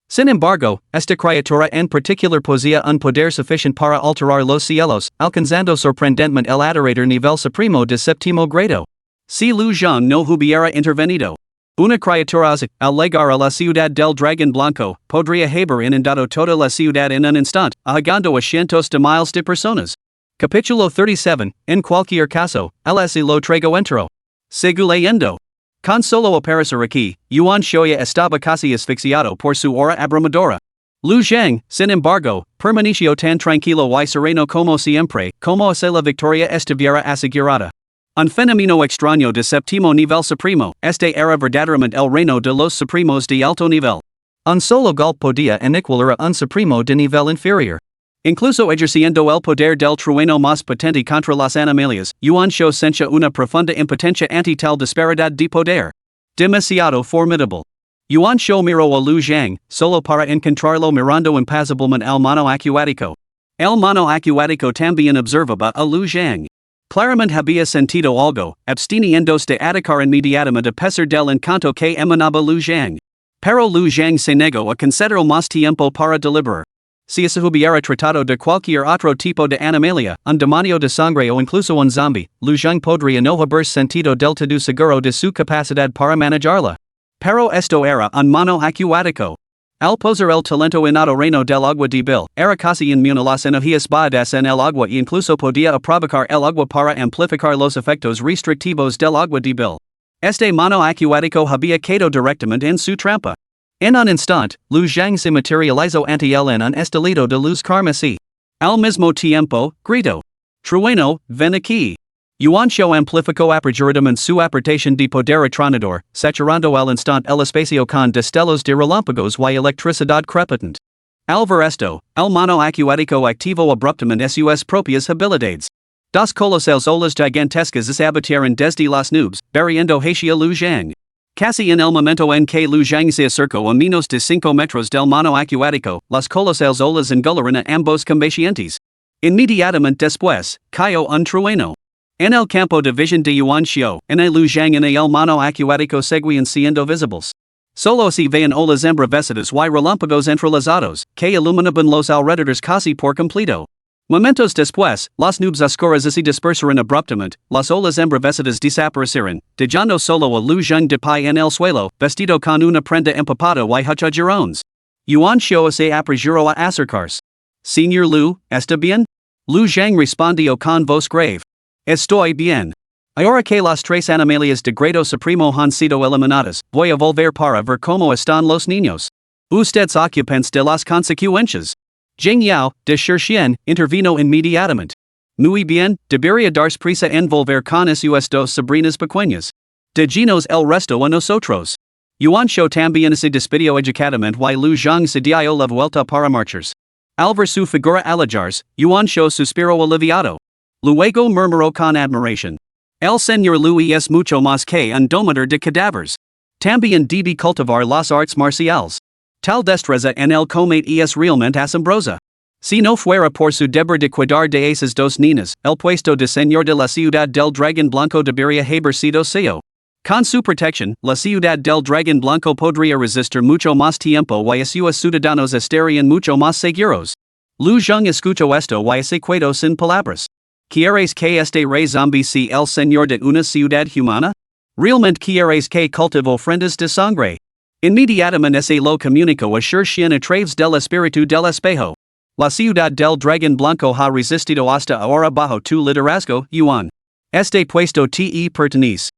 Sin embargo, esta criatura en particular poseía un poder suficiente para alterar los cielos, alcanzando sorprendentemente el adorador nivel supremo de séptimo grado. Si Lu Zhang no hubiera intervenido, una criatura así, al llegar a la ciudad del dragón blanco, podría haber inundado toda la ciudad en un instante, ahogando a cientos de miles de personas. Capítulo 37, en cualquier caso, el así lo traigo entero. Sigo leyendo. Con solo aparecer aquí, Yuanshou estaba casi asfixiado por su aura abrumadora. Lu Zhang, sin embargo, permaneció tan tranquilo y sereno como siempre, como si la victoria estuviera asegurada. Un fenómeno extraño de séptimo nivel supremo, este era verdaderamente el reino de los supremos de alto nivel. Un solo golpe podía aniquilar a un supremo de nivel inferior. Incluso ejerciendo el poder del trueno más potente contra las animalias, Yuanshou sentía una profunda impotencia ante tal disparidad de poder. Demasiado formidable. Yuanshou miró a Lu Zhang, solo para encontrarlo mirando impasiblemente al mono acuático. El mono acuático también observaba a Lu Zhang. Claramente había sentido algo, absteniéndose de atacar inmediatamente a pesar del encanto que emanaba Lu Zhang. Pero Lu Zhang se negó a conceder más tiempo para deliberar. Si se hubiera tratado de cualquier otro tipo de animalia, un demonio de sangre o incluso un zombie, Lu Zhang podría no haber sentido del todo seguro de su capacidad para manejarla. Pero esto era un mono acuático. Al poser el talento innado reino del agua débil, era casi inmune a las energías bahadas en el agua e incluso podía aprovechar el agua para amplificar los efectos restrictivos del agua débil. Este mono acuático había caído directamente en su trampa. En un instante, Lu Zhang se materializó ante él en un estallido de luz carmesí. Al mismo tiempo, gritó: Trueno, ven aquí. Yuanshou amplificó aperturadamente su aportación de poder atronador, saturando al instante el espacio con destellos de relámpagos y electricidad crepitante. Al ver esto, el mono acuático activó abruptamente sus propias habilidades. Dos colosales olas gigantescas se abatieron desde las nubes, barriendo hacia Lu Zhang. Casi en el momento en que Lu Zhang se acercó a menos de 5 metros del mono acuático, las colosales olas engularon a ambos combatientes. Inmediatamente después, cayó un trueno. En el campo de visión de Yuanshou, en el Lu Zhang y el mono acuático seguían siendo visibles. Solo se veían olas embravecidas y relámpagos entrelazados, que iluminaban los alrededores casi por completo. Momentos después, las nubes oscuras se dispersaron abruptamente, las olas embravecidas desaparecieron, dejando solo a Lu Zhang de pie en el suelo, vestido con una prenda empapada y huchajerones. Yuanshou se apresuró a acercarse. Señor Lu, ¿está bien? Lu Zhang respondió con voz grave. Estoy bien. Ahora que las tres animales de grado supremo han sido eliminadas, voy a volver para ver cómo están los niños. Ustedes ocupense de las consecuencias. Jing Yao, de Shirxian, intervino inmediatamente. Muy bien, debería darse prisa en volver con sus dos sobrinas pequeñas. Déjenos el resto a nosotros. Yuan Shou también se despidió educadamente y Lu Zhang se dio la vuelta para marchars. Al ver su figura alejars, Yuan Shou suspiró aliviado. Luego murmuró con admiración. El señor Lu es mucho más que un domador de cadáveres. También debe cultivar las artes marciales. Tal destreza en el combate es realmente asombrosa. Si no fuera por su deber de cuidar de esas dos niñas, el puesto de señor de la ciudad del dragón blanco debería haber sido suyo. Con su protección, la ciudad del dragón blanco podría resistir mucho más tiempo y sus ciudadanos estarían mucho más seguros. Lu Zhang escuchó esto y se quedó sin palabras. ¿Quieres que este Rey Zombi sea el señor de una ciudad humana? ¿Realmente quieres que cultive ofrendas de sangre? Inmediatamente se lo comunicó a Shirxian a través del espíritu del espejo. La ciudad del dragón blanco ha resistido hasta ahora bajo tu liderazgo, Yuan. Este puesto te pertenece.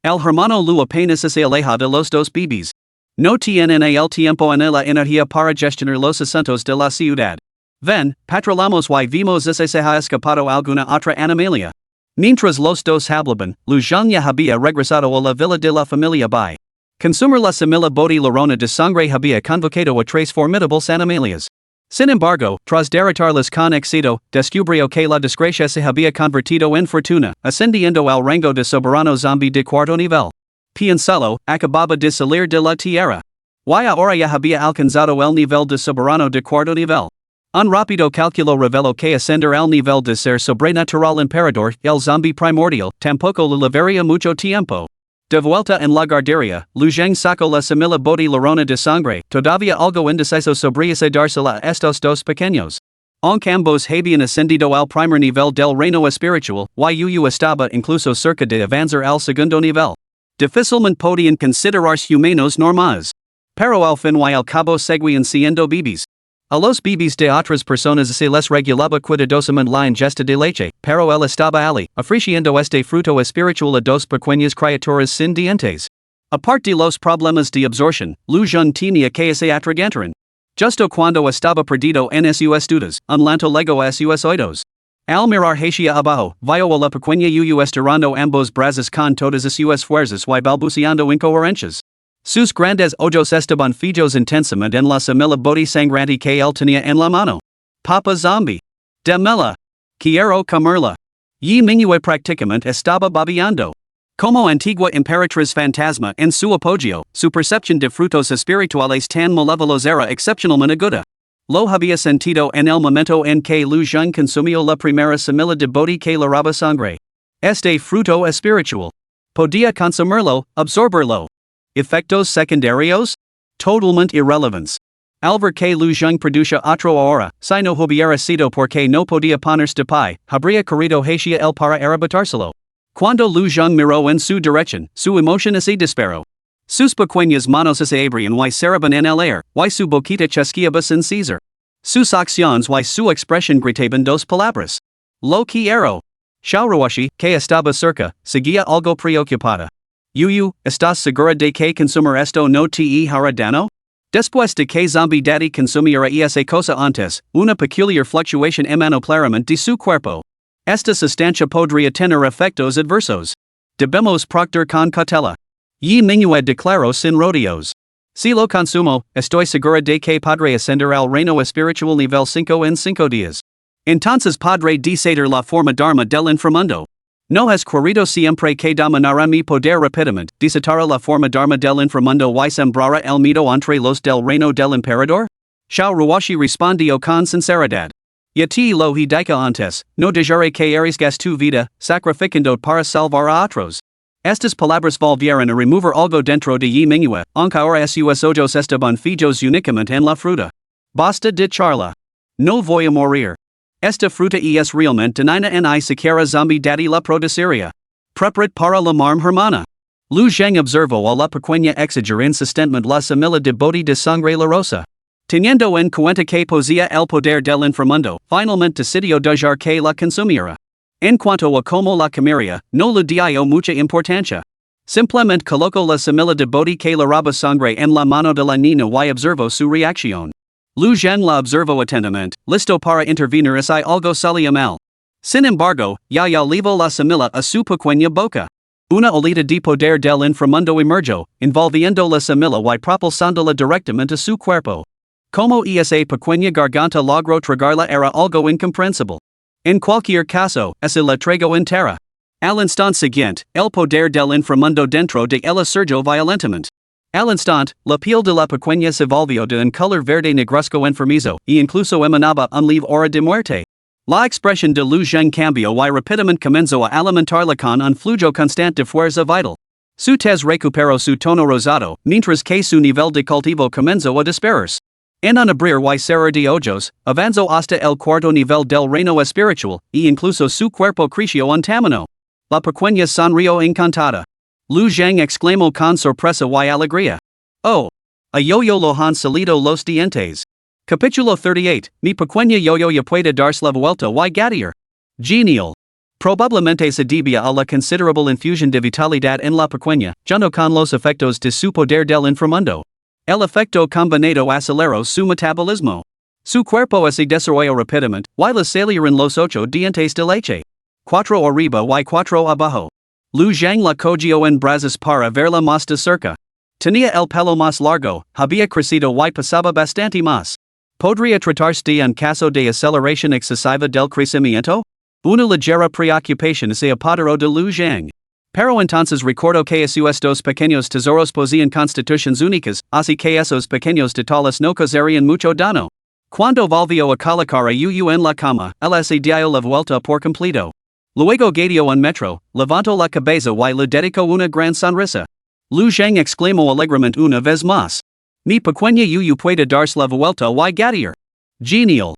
El hermano Lu apenas se aleja de los dos bebés. No tienen el tiempo ni la energía para gestionar los asuntos de la ciudad. Ven, patrolamos y vimos si se ha escapado alguna otra animalia. Mientras los dos hablaban, Lu Zhang ya había regresado a la villa de la familia Bai. Consumir la semilla boti lorona de sangre había convocado a tres formidables animalias. Sin embargo, tras derrotarlas con éxito, descubrió que la desgracia se había convertido en fortuna, ascendiendo al rango de soberano zombie de cuarto nivel. Piénsalo, acababa de salir de la tierra. Y ahora ya había alcanzado el nivel de soberano de cuarto nivel. Un rápido cálculo reveló que ascender al nivel de ser sobrenatural emperador, el zombie primordial, tampoco le llevaría mucho tiempo. De vuelta en la guardería, Lu Zhang sacó la semilla boti lorona de sangre, todavía algo indeciso sobre dársela a estos dos pequeños. Aunque ambos habían ascendido al primer nivel del reino espiritual, Yu estaba incluso cerca de avanzar al segundo nivel. Difícilmente podían considerarse humanos normales. Pero al fin y al cabo seguían siendo bebés. A los bebés de otras personas se les regulaba cuidadosamente la ingesta de leche, pero él estaba ali, ofreciendo este fruto espiritual a dos pequeñas criaturas sin dientes. Aparte de los problemas de absorción, Lu Zhang tenía que se atragantaran. Justo cuando estaba perdido en sus dudas, un lanto lego a sus oídos. Al mirar hacia abajo, vio a la pequeña estirando ambos brazos con todas sus fuerzas y balbuceando incoherencias. Sus grandes ojos estaban fijos intensamente en la semilla boti sangrante que él tenía en la mano. Papá Zombie. Démela. Quiero comerla. Y Manhwa prácticamente estaba babeando. Como antigua emperatriz fantasma en su apogeo, su percepción de frutos espirituales tan malévolos era excepcionalmente aguda. Lo había sentido en el momento en que Lu Zhang consumió la primera semilla de boti que le roba sangre. Este fruto espiritual. Podía consumirlo, absorberlo. Efectos secundarios? Totalmente irrelevantes. Al ver que Lu Zhang produce otro ahora, si no hubiera sido porque no podía ponerse de pie, habría corrido hacia él para arrebatárselo. Cuando Lu Zhang miró en su dirección, su emoción se disparó. Sus pequeñas manos se abrían y cerraban en el aire, y su boquita chasqueaba sin cesar. Sus acciones y su expresión gritaban dos palabras. Lo quiero. Xiaoruoshi, que estaba cerca, seguía algo preocupada. ¿Estás segura de que consumir esto no te hará daño? Después de que Zombie Daddy consumiera esa cosa antes, una peculiar fluctuación emanó claramente de su cuerpo. Esta sustancia podría tener efectos adversos. Debemos proceder con cautela. Y Manhwa declaró sin rodeos. Si lo consumo, estoy segura de que podré ascender al reino espiritual nivel 5 en 5 días. Entonces podré descender la forma dharma del inframundo. No has querido siempre que dominara mi poder rápidamente, desatar la forma dharma del inframundo y sembrar el miedo entre los del reino del emperador? Xiaoruoshi respondió con sinceridad. Ya te lo he dicho antes, no dejaré que arriesgues tu vida, sacrificando para salvar a otros. Estas palabras volvieron a remover algo dentro de Yi Manhwa, aunque ahora sus ojos estaban fijos únicamente en la fruta. Basta de charla. No voy a morir. Esta fruta es realmente dañina ni siquiera Zombie Daddy la produciría. Preparat para la marm hermana. Lu Zhang observó a la pequeña exagerar insistentemente la semilla de boti de sangre la rosa. Teniendo en cuenta que poseía el poder del inframundo, finalmente decidió dejar que la consumiera. En cuanto a como la camaria, no le dio mucha importancia. Simplemente colocó la semilla de boti que la roba sangre en la mano de la niña y observó su reacción. Lu Zhang la observó atentamente, listo para intervenir si algo salía mal. Sin embargo, ya llevó la semilla a su pequeña boca. Una olita de poder del inframundo emergió, envolviendo la semilla y propulsándola directamente a su cuerpo. Como esa pequeña garganta logró tragarla era algo incomprensible. En cualquier caso, esa la tragó entera. Al instante siguiente, el poder del inframundo dentro de ella surgió violentamente. Al instante, la piel de la pequeña se volvió de un color verde negruzco enfermizo, y incluso emanaba un leve aura de muerte. La expresión de Lu Zheng cambió y rápidamente comenzó a alimentarla con un flujo constante de fuerza vital. Su tez recuperó su tono rosado, mientras que su nivel de cultivo comenzó a dispararse. En un abrir y cerrar de ojos, avanzó hasta el cuarto nivel del reino espiritual, y incluso su cuerpo creció un tamaño. La pequeña sonrió encantada. Lu Zheng exclamó con sorpresa y alegría. Oh, a yo-yo lo han salido los dientes. Capítulo 38, mi pequeña yo-yo ya puede darse la vuelta y gatear. Genial. Probablemente se debía a la considerable infusión de vitalidad en la pequeña, junto con los efectos de su poder del inframundo. El efecto combinado aceleró su metabolismo. Su cuerpo se desarrolló rápidamente, y le salieron los 8 dientes de leche. 4 arriba y 4 abajo. Lu Zhang la cogió en brazos para verla más de cerca. Tenía el pelo más largo, había crecido y pesaba bastante más. ¿Podría tratarse de un caso de aceleración excesiva del crecimiento? Una ligera preocupación se apoderó de Lu Zhang. Pero entonces recordó que estos pequeños tesoros poseían constituciones únicas, así que esos pequeños detalles no causarían mucho daño. Cuando volvió a colocar a Yu en la cama, él se dio la vuelta por completo. Luego gateó un metro, levantó la cabeza y le dedicó una gran sonrisa. Lu Zhang exclamó alegremente una vez más. Mi pequeña Yu puede darse la vuelta y gatear. Genial.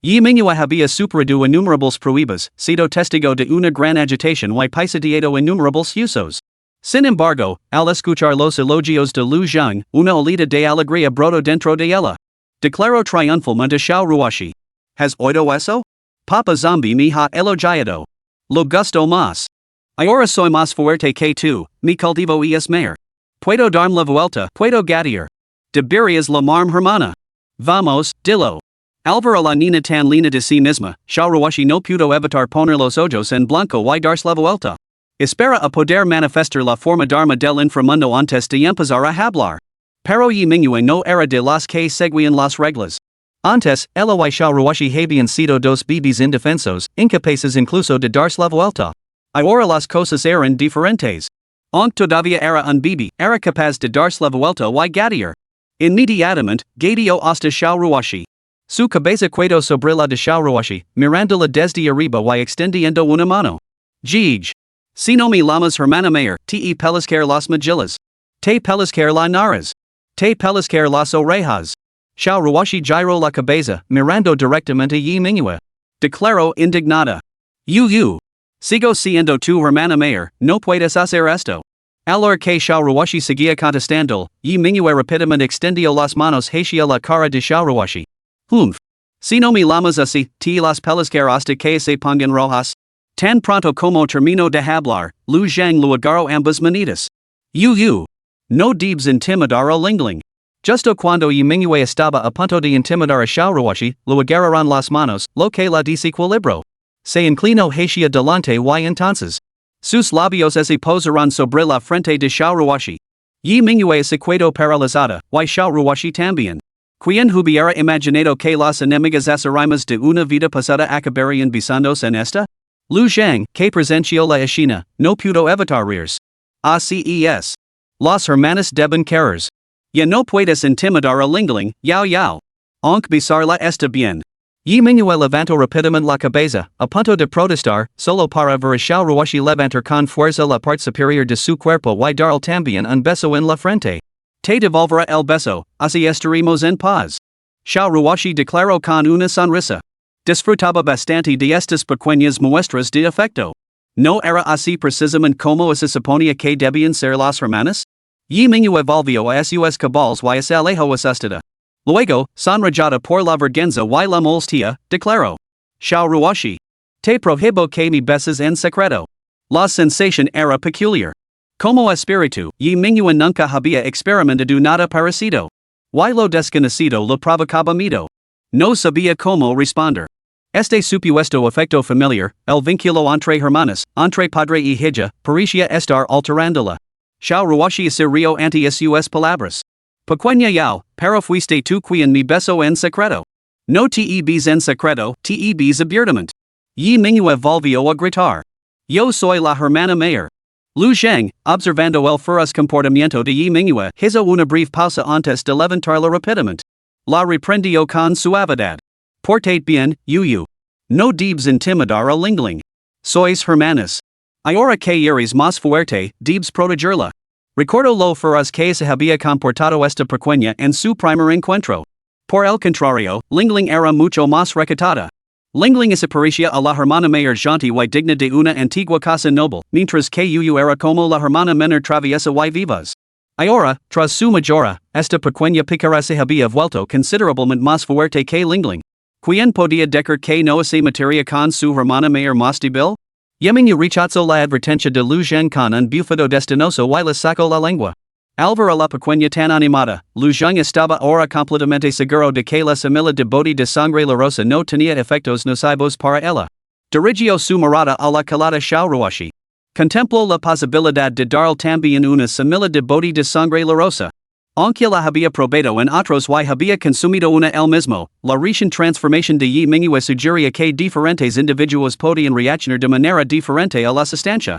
Y Manhwa había superado innumerables pruebas, sido testigo de una gran agitación y pisoteado innumerables usos. Sin embargo, al escuchar los elogios de Lu Zhang, una olita de alegría brotó dentro de ella. Declaró triunfalmente a Xiao Ruoshi. ¿Has oído eso? Papá Zombi me ha elogiado. Lo gusto más. Ahora soy más fuerte que tú, mi cultivo es mayor. Puedo darme la vuelta, puedo gatear. Deberías llamarme hermana. Vamos, dilo. Alvaro la niña tan linda de sí misma, Xiao Ruoshi no pudo evitar poner los ojos en blanco y darse la vuelta. Espera a poder manifestar la forma dharma del inframundo antes de empezar a hablar. Pero y Manhwa no era de las que seguían las reglas. Antes, ella y Xiao Ruoshi habían sido dos bebés indefensos, incapaces incluso de darse la vuelta. Ahora las cosas eran diferentes. Aunque todavía era un bebé, era capaz de darse la vuelta y gatear. Inmediatamente, gateó hasta Xiao Ruoshi. Su cabeza quedó sobre la de Xiao Ruoshi, mirándola desde arriba y extendiendo una mano. Gij. Si no me llamas hermana mayor, te peliscar las mejillas. Te peliscar la nariz. Te peliscar las orejas. Xiao Ruoshi giró la cabeza, mirando directamente a Manhwa. Declaró indignada. Yu. Sigo siendo tu hermana mayor, no puedes hacer esto. Al oír que Xiao Ruoshi seguía contestando, Manhwa rápidamente extendió las manos hacia la cara de Xiao Ruoshi. Si no me llamas así, te las peliscar hasta que se pongan rojas. Tan pronto como terminó de hablar, Lu Zhang lo agarró ambas manitas. Yu. No debes intimidar al Lingling. Justo cuando Manhwa estaba a punto de intimidar a Xiao Ruoshi, lo agarraron las manos, lo que la desequilibró. Se inclinó hacia delante y entonces. Sus labios se posaron sobre la frente de Xiao Ruoshi. Manhwa se quedó paralizada, y Xiao Ruoshi también. Quien hubiera imaginado que las enemigas acerimas de una vida pasada acabarían besándose en esta? Lu Zhang, que presenció la escena, no pudo evitar reírse. Así es. Las hermanas deben querer. Ya no puedes intimidar al Lingling, yao. Aunque besarla está bien. Manhwa levantó rápidamente la cabeza, a punto de protestar, solo para ver a Xiao Ruoshi levantar con fuerza la parte superior de su cuerpo y darle también un beso en la frente. Te devolverá el beso, así estaremos en paz. Xiao Ruoshi declaró con una sonrisa. Disfrutaba bastante de estas pequeñas muestras de afecto. ¿No era así precisamente como se suponía que debían ser las hermanas? Manhwa volvió a sus cabals y se alejó asustada. Luego, sonrojada por la vergüenza y la molestia, declaró. Xiao Ruoshi. Te prohíbo que me beses en secreto. La sensación era peculiar. Como espíritu, y mingua nunca había experimentado nada parecido. Y lo desconocido lo provocaba miedo. No sabía cómo responder. Este supuesto efecto familiar, el vínculo entre hermanas, entre padre y hija, parecía estar alterándola. Shao ruashi se rio ante sus palabras. Pequeña yao, pero fuiste tú quien me besó en secreto. No te bes en secreto, te bes abiertamente. Y mingua volvió a gritar. Yo soy la hermana mayor. Lu Zhang, observando el feroz comportamiento de Yi Mingua, hizo una breve pausa antes de levantarla rápidamente. La reprendió con suavidad. Portate bien, Yu. No debes intimidar a Lingling. Sois hermanas. Ahora que eres más fuerte, debes protegerla. Recuerdo lo feroz que se había comportado esta pequeña en su primer encuentro. Por el contrario, Lingling era mucho más recatada. Lingling se parecía a la hermana mayor gentil y digna de una antigua casa noble, mientras que Yu era como la hermana menor traviesa y vivaz. Ahora, tras su majora, esta pequeña pícara se había vuelto considerablemente más fuerte que Lingling. ¿Quién podía decir que no se materia con su hermana mayor más débil? Yeming rechazó la advertencia de Lu Zhang con un bufado destinoso y le sacó la lengua. Al ver a la pequeña tan animada, Lu Zhang estaba ahora completamente seguro de que la semilla de bote de sangre la rosa no tenía efectos nocivos para ella. Dirigió su mirada a la calada Xiaoruashi. Contempló la posibilidad de darle también una semilla de bote de sangre la rosa. Aunque la había probado en otros y había consumido una el mismo, la reciente transformación de Yi Mingua sugería que diferentes individuos podían reaccionar de manera diferente a la sustancia.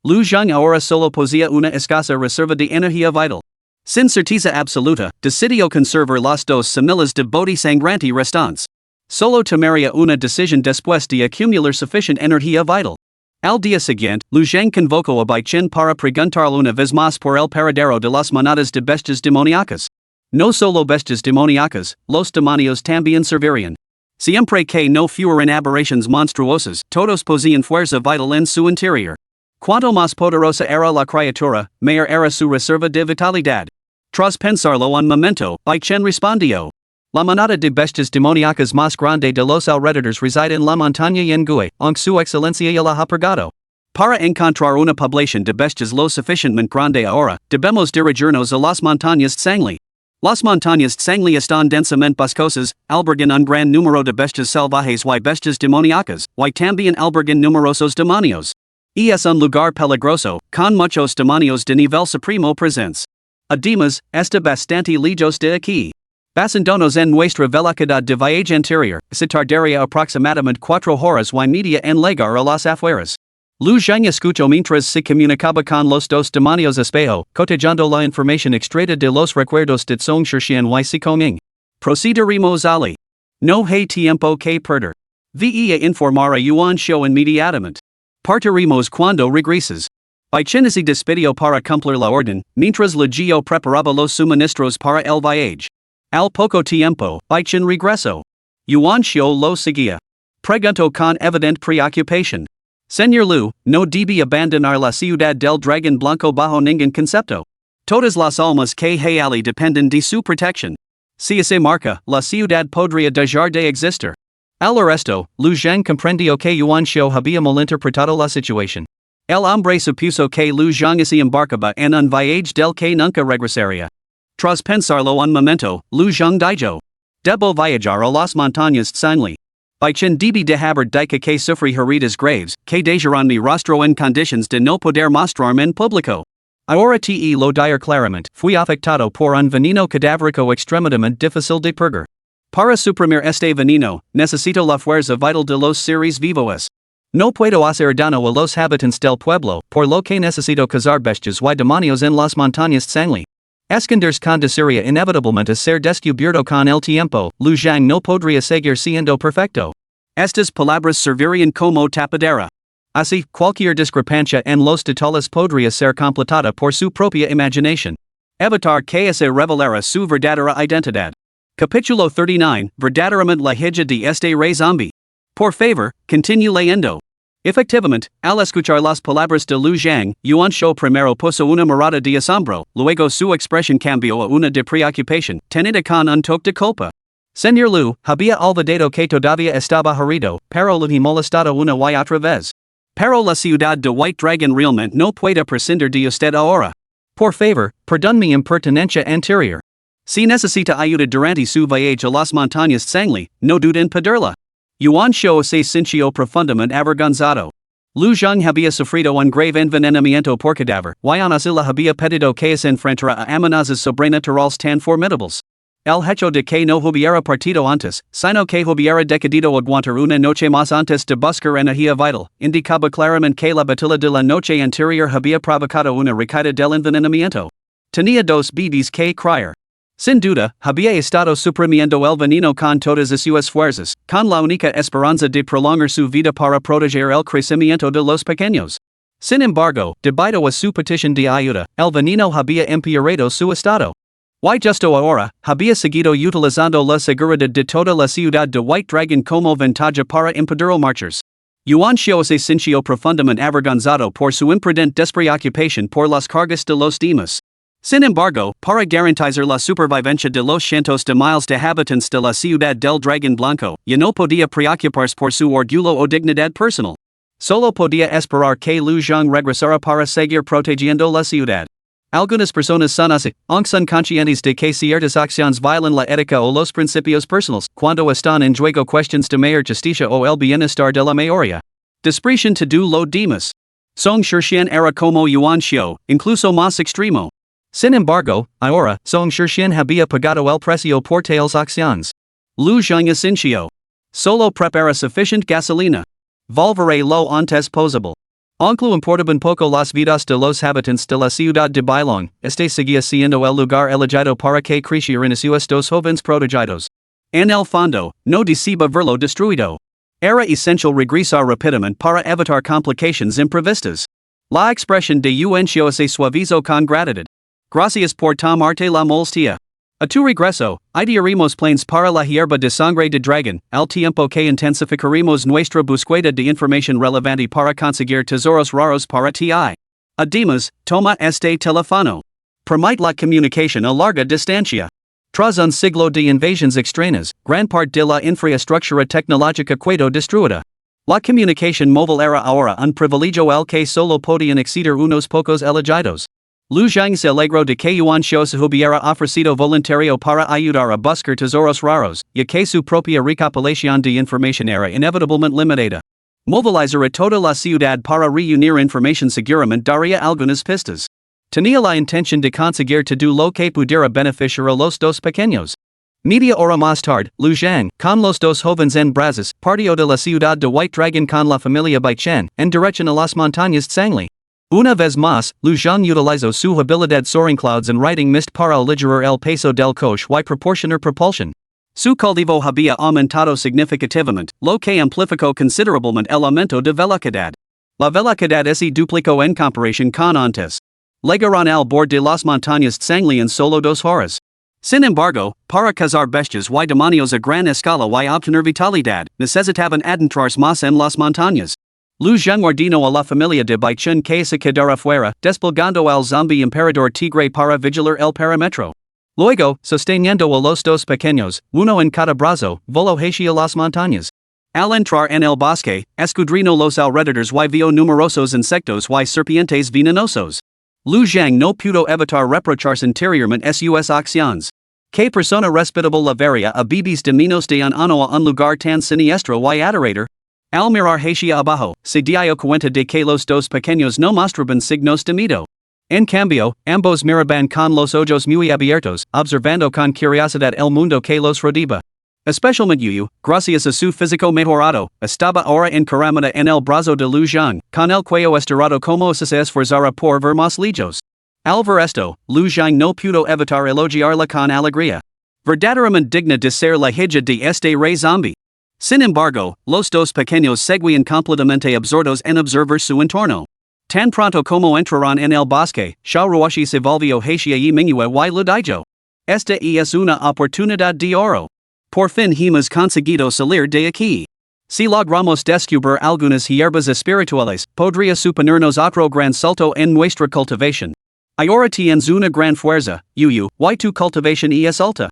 Lu Zhang ahora solo poseía una escasa reserva de energía vital. Sin certeza absoluta, decidió conservar las dos semillas de bote sangrante restantes. Solo tomaría una decisión después de acumular suficiente energía vital. Al día siguiente, Lu Zhang convocó a Bai Chen para preguntarle una vez más por el paradero de las manadas de bestias demoníacas. No solo bestias demoníacas, los demonios también servirían. Siempre que no fueran aberraciones monstruosas, todos poseían fuerza vital en su interior. Cuanto más poderosa era la criatura, mayor era su reserva de vitalidad. Tras pensarlo un momento, Bai Chen respondió. La manada de bestias demoníacas más grande de los alrededores reside en la montaña Yengue, aunque su excelencia ya la ha purgado. Para encontrar una población de bestias lo suficientemente grande ahora, debemos dirigirnos a las montañas Tsangli. Las montañas Tsangli están densamente boscosas, albergan un gran número de bestias salvajes y bestias demoníacas, y también albergan numerosos demonios. Y es un lugar peligroso, con muchos demonios de nivel supremo presentes. Además, está bastante lejos de aquí. Basándonos en nuestra velocidad de viaje interior, se tardaría aproximadamente 4 horas y media en llegar a las afueras. Lu Zhang escuchó mientras se comunicaba con los dos demonios espejo, cotejando la información extraída de los recuerdos de Zhong Shixian y Sikoming. Procederemos ali. No hay tiempo que perder. Ve a informar a Yuan Shou inmediatamente. Partiremos cuando regreses. Bai Chen se despidió para cumplir la orden, mientras Legio preparaba los suministros para el viaje. Al poco tiempo, Bai Chen regresó. Yuan Shou lo seguía. Preguntó con evidente preocupación. Señor Lu, no debe abandonar la ciudad del dragón blanco bajo ningún concepto. Todas las almas que hay allí dependen de su protección. Si se marca, la ciudad podría dejar de existir. Al resto, Lu Zhang comprendió que Yuan Shou había malinterpretado la situación. El hombre supuso que Lu Zhang se embarcaba en un viaje del que nunca regresaría. Tras pensarlo un momento, Lu Zhang dijo. Debo viajar a las montañas Tsangli. Bai Chen debe dejar dica que sufrí heridas graves, que dejaron mi rostro en condiciones de no poder mostrarme en público. Ahora te lo dire claramente, fui afectado por un veneno cadavérico extremadamente difícil de purgar. Para suprimir este veneno, necesito la fuerza vital de los seres vivos. No puedo hacer daño a los habitantes del pueblo, por lo que necesito cazar bestias y demonios en las montañas Tsangli. Esconderse conduciría inevitablemente a ser descubierto con el tiempo, Lu Zhang no podría seguir siendo perfecto. Estas palabras servirían como tapadera. Así, cualquier discrepancia en los detalles podría ser completada por su propia imaginación. Evitar que se revelara su verdadera identidad. Capítulo 39, verdaderamente la hija de este Rey Zombi. Por favor, continue leyendo. Efectivamente, al escuchar las palabras de Lu Zhang, Yuan Shou primero puso una mirada de asombro, luego su expresión cambió a una de preocupación, tenida con un toque de culpa. Señor Lu, había olvidado que todavía estaba herido, pero le he molestado una y otra vez. Pero la ciudad de White Dragon realmente no puede prescindir de usted ahora. Por favor, perdón mi impertinencia anterior. Si necesita ayuda durante su viaje a las montañas Sangli, no dude en pedirla. Yuan Shou se sintió profundamente avergonzado. Lu Zhang había sufrido un grave envenenamiento por cadáver, y aún así le había pedido que se enfrentara a amenazas sobrenaturales tan formidables. El hecho de que no hubiera partido antes, sino que hubiera decidido aguantar una noche más antes de buscar energía vital, indicaba claramente que la batalla de la noche anterior había provocado una recaída del envenenamiento. Tenía dos bebés que criar. Sin duda, había estado suprimiendo el veneno con todas sus fuerzas, con la única esperanza de prolongar su vida para proteger el crecimiento de los pequeños. Sin embargo, debido a su petición de ayuda, el veneno había empeorado su estado. Y justo ahora, había seguido utilizando la seguridad de toda la ciudad de White Dragon como ventaja para impedir marchas. Yuan Shou se sintió profundamente avergonzado por su imprudente despreocupación por las cargas de los demás. Sin embargo, para garantizar la supervivencia de los cientos de miles de habitantes de la ciudad del Dragón Blanco, ya no podía preocuparse por su orgullo o dignidad personal. Solo podía esperar que Lu Zhang regresara para seguir protegiendo la ciudad. Algunas personas son así, aunque son conscientes de que ciertas acciones violan la ética o los principios personales, cuando están en juego cuestiones de mayor justicia o el bienestar de la mayoría. Desprecian todo lo demás. Song Shixian era como Yuan Shou, incluso más extremo. Sin embargo, ahora, Song Shixian había pagado el precio por tales acciones. Lu Zhang asintió. Solo prepara suficiente gasolina. Volveré lo antes posible. Aunque importaban poco las vidas de los habitantes de la ciudad de Bailong, este seguía siendo el lugar elegido para que crecieran sus dos jóvenes protegidos. En el fondo, no deseaba verlo destruido. Era esencial regresar rápidamente para evitar complicaciones imprevistas. La expresión de Yuan Shou se suavizó con gratitud. Gracias por tomarte la molestia. A tu regreso, idearemos planes para la hierba de sangre de dragón, al tiempo que intensificaremos nuestra búsqueda de información relevante para conseguir tesoros raros para ti. Además, toma este teléfono. Permite la comunicación a larga distancia. Tras un siglo de invasiones extrañas, gran parte de la infraestructura tecnológica quedó destruida. La comunicación móvil era ahora un privilegio al que solo podían acceder unos pocos elegidos. Lu Zhang se alegró de que Yuan Shou se hubiera ofrecido voluntario para ayudar a buscar tesoros raros, ya que su propia recopilación de información era inevitablemente limitada. Movilizar a toda la ciudad para reunir información seguramente daría algunas pistas. Tenía la intención de conseguir todo lo que pudiera beneficiar a los dos pequeños. Media hora más tarde, Lu Zhang, con los dos jóvenes en brazos, partió de la ciudad de White Dragon con la familia Bai Chen, en dirección a las montañas Sangli. Una vez más, Lu Zhang utilizó su habilidad soaring clouds and riding mist para aligerar el peso del coche y proporcionar propulsión. Su cultivo había aumentado significativamente, lo que amplificó considerablemente el aumento de velocidad. La velocidad se duplicó en comparación con antes. Llegaron al borde de las montañas Sangli en solo 2 horas. Sin embargo, para cazar bestias y demonios a gran escala y obtener vitalidad, necesitaban adentrarse más en las montañas. Lu Zhang ordenó a la familia de Bai Chen que se quedara fuera, desplegando al zombie emperador tigre para vigilar el perímetro. Luego, sosteniendo a los dos pequeños, uno en cada brazo, voló hacia las montañas. Al entrar en el bosque, escudriñó los alrededores y vio numerosos insectos y serpientes venenosos. Lu Zhang no pudo evitar reprocharse interiormente sus acciones. ¿Qué persona respetable la vería a bebés de menos de un año a un lugar tan siniestro y aterrador? Al mirar hacia abajo, se dio cuenta de que los dos pequeños no mostraban signos de miedo. En cambio, ambos miraban con los ojos muy abiertos, observando con curiosidad el mundo que los rodeaba. Especialmente Yu, gracias a su físico mejorado, estaba ahora encaramada en el brazo de Lu Zhang, con el cuello estirado como si se esforzara por ver más lejos. Al ver esto, Lu Zhang no pudo evitar elogiarla con alegría. Verdaderamente digna de ser la hija de este Rey Zombi. Sin embargo, los dos pequeños seguían completamente absortos en observar su entorno. Tan pronto como entraron en el bosque, Xiao Ruoshi se volvió hacia Yi Mingyue y le dijo. Esta es una oportunidad de oro. Por fin hemos conseguido salir de aquí. Si logramos descubrir algunas hierbas espirituales, podría suponernos otro gran salto en nuestra cultivación. Ahora tienes una gran fuerza, Yu, y tu cultivación es alta.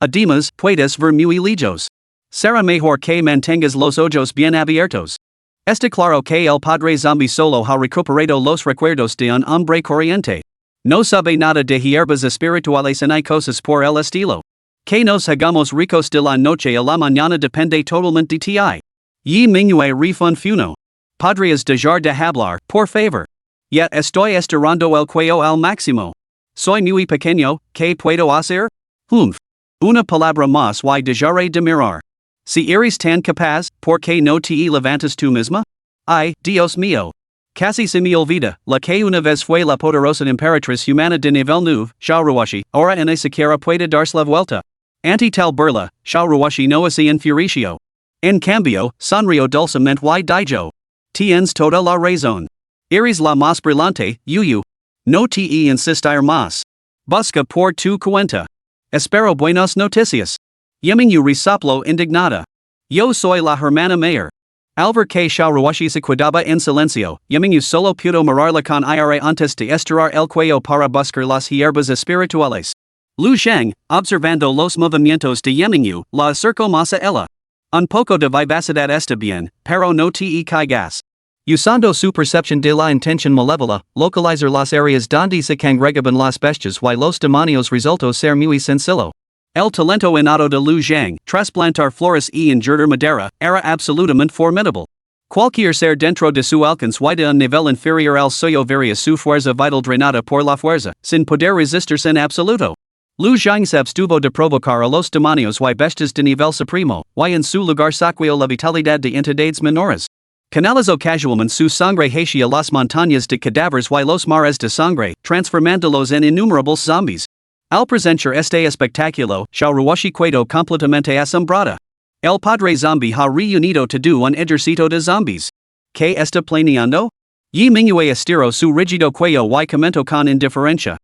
Además, puedes ver muy lejos. Será mejor que mantengas los ojos bien abiertos. Está claro que el padre zombie solo ha recuperado los recuerdos de un hombre corriente. No sabe nada de hierbas espirituales ni cosas por el estilo. Que nos hagamos ricos de la noche a la mañana depende totalmente de ti. Y mingue refund funo. Podrías dejar de hablar, por favor. Ya estoy estirando el cuello al máximo. Soy muy pequeño, ¿qué puedo hacer? Una palabra más y dejaré de mirar. Si eres tan capaz, ¿por qué no te levantas tú misma? Ay, Dios mío. Casi se me olvida, la que una vez fue la poderosa emperatriz humana de nivel 9, Xiaoruoshi, ahora ni siquiera puede darse la vuelta. Ante tal burla, Xiaoruoshi no se enfureció. En cambio, sonrió dulcemente y dijo: Tienes toda la razón. Eres la más brillante, Yuyu. No te insistir más. Busca por tu cuenta. Espero buenas noticias. Yemingu resoplo indignada. Yo soy la hermana mayor. Al ver que Xiaoruoshi se cuidaba en silencio, Yemingu solo pudo mirarla con ira antes de estirar el cuello para buscar las hierbas espirituales. Lu Zhang, observando los movimientos de Yemingu, la acercó más a ella. Un poco de vivacidad está bien, pero no te caigas. Usando su percepción de la intención malévola, localizar las áreas donde se congregaban las bestias y los demonios resultó ser muy sencillo. El talento innato de Lu Zhang, trasplantar flores y injertar madera, era absolutamente formidable. Cualquier ser dentro de su alcance y de un nivel inferior al suyo vería su fuerza vital drenada por la fuerza, sin poder resistirse en absoluto. Lu Zhang se abstuvo de provocar a los demonios y bestias de nivel supremo, y en su lugar saqueó la vitalidad de entidades menores. Canalizó casualmente su sangre hacia las montañas de cadáveres y los mares de sangre, transformándolos en innumerables zombies. Al presenciar este espectáculo, Xiaoruoshi quedó completamente asombrada. El padre zombie ha reunido todo un ejército de zombies. ¿Qué está planeando? Yi Mingyue estiró su rígido cuello y comentó con indiferencia.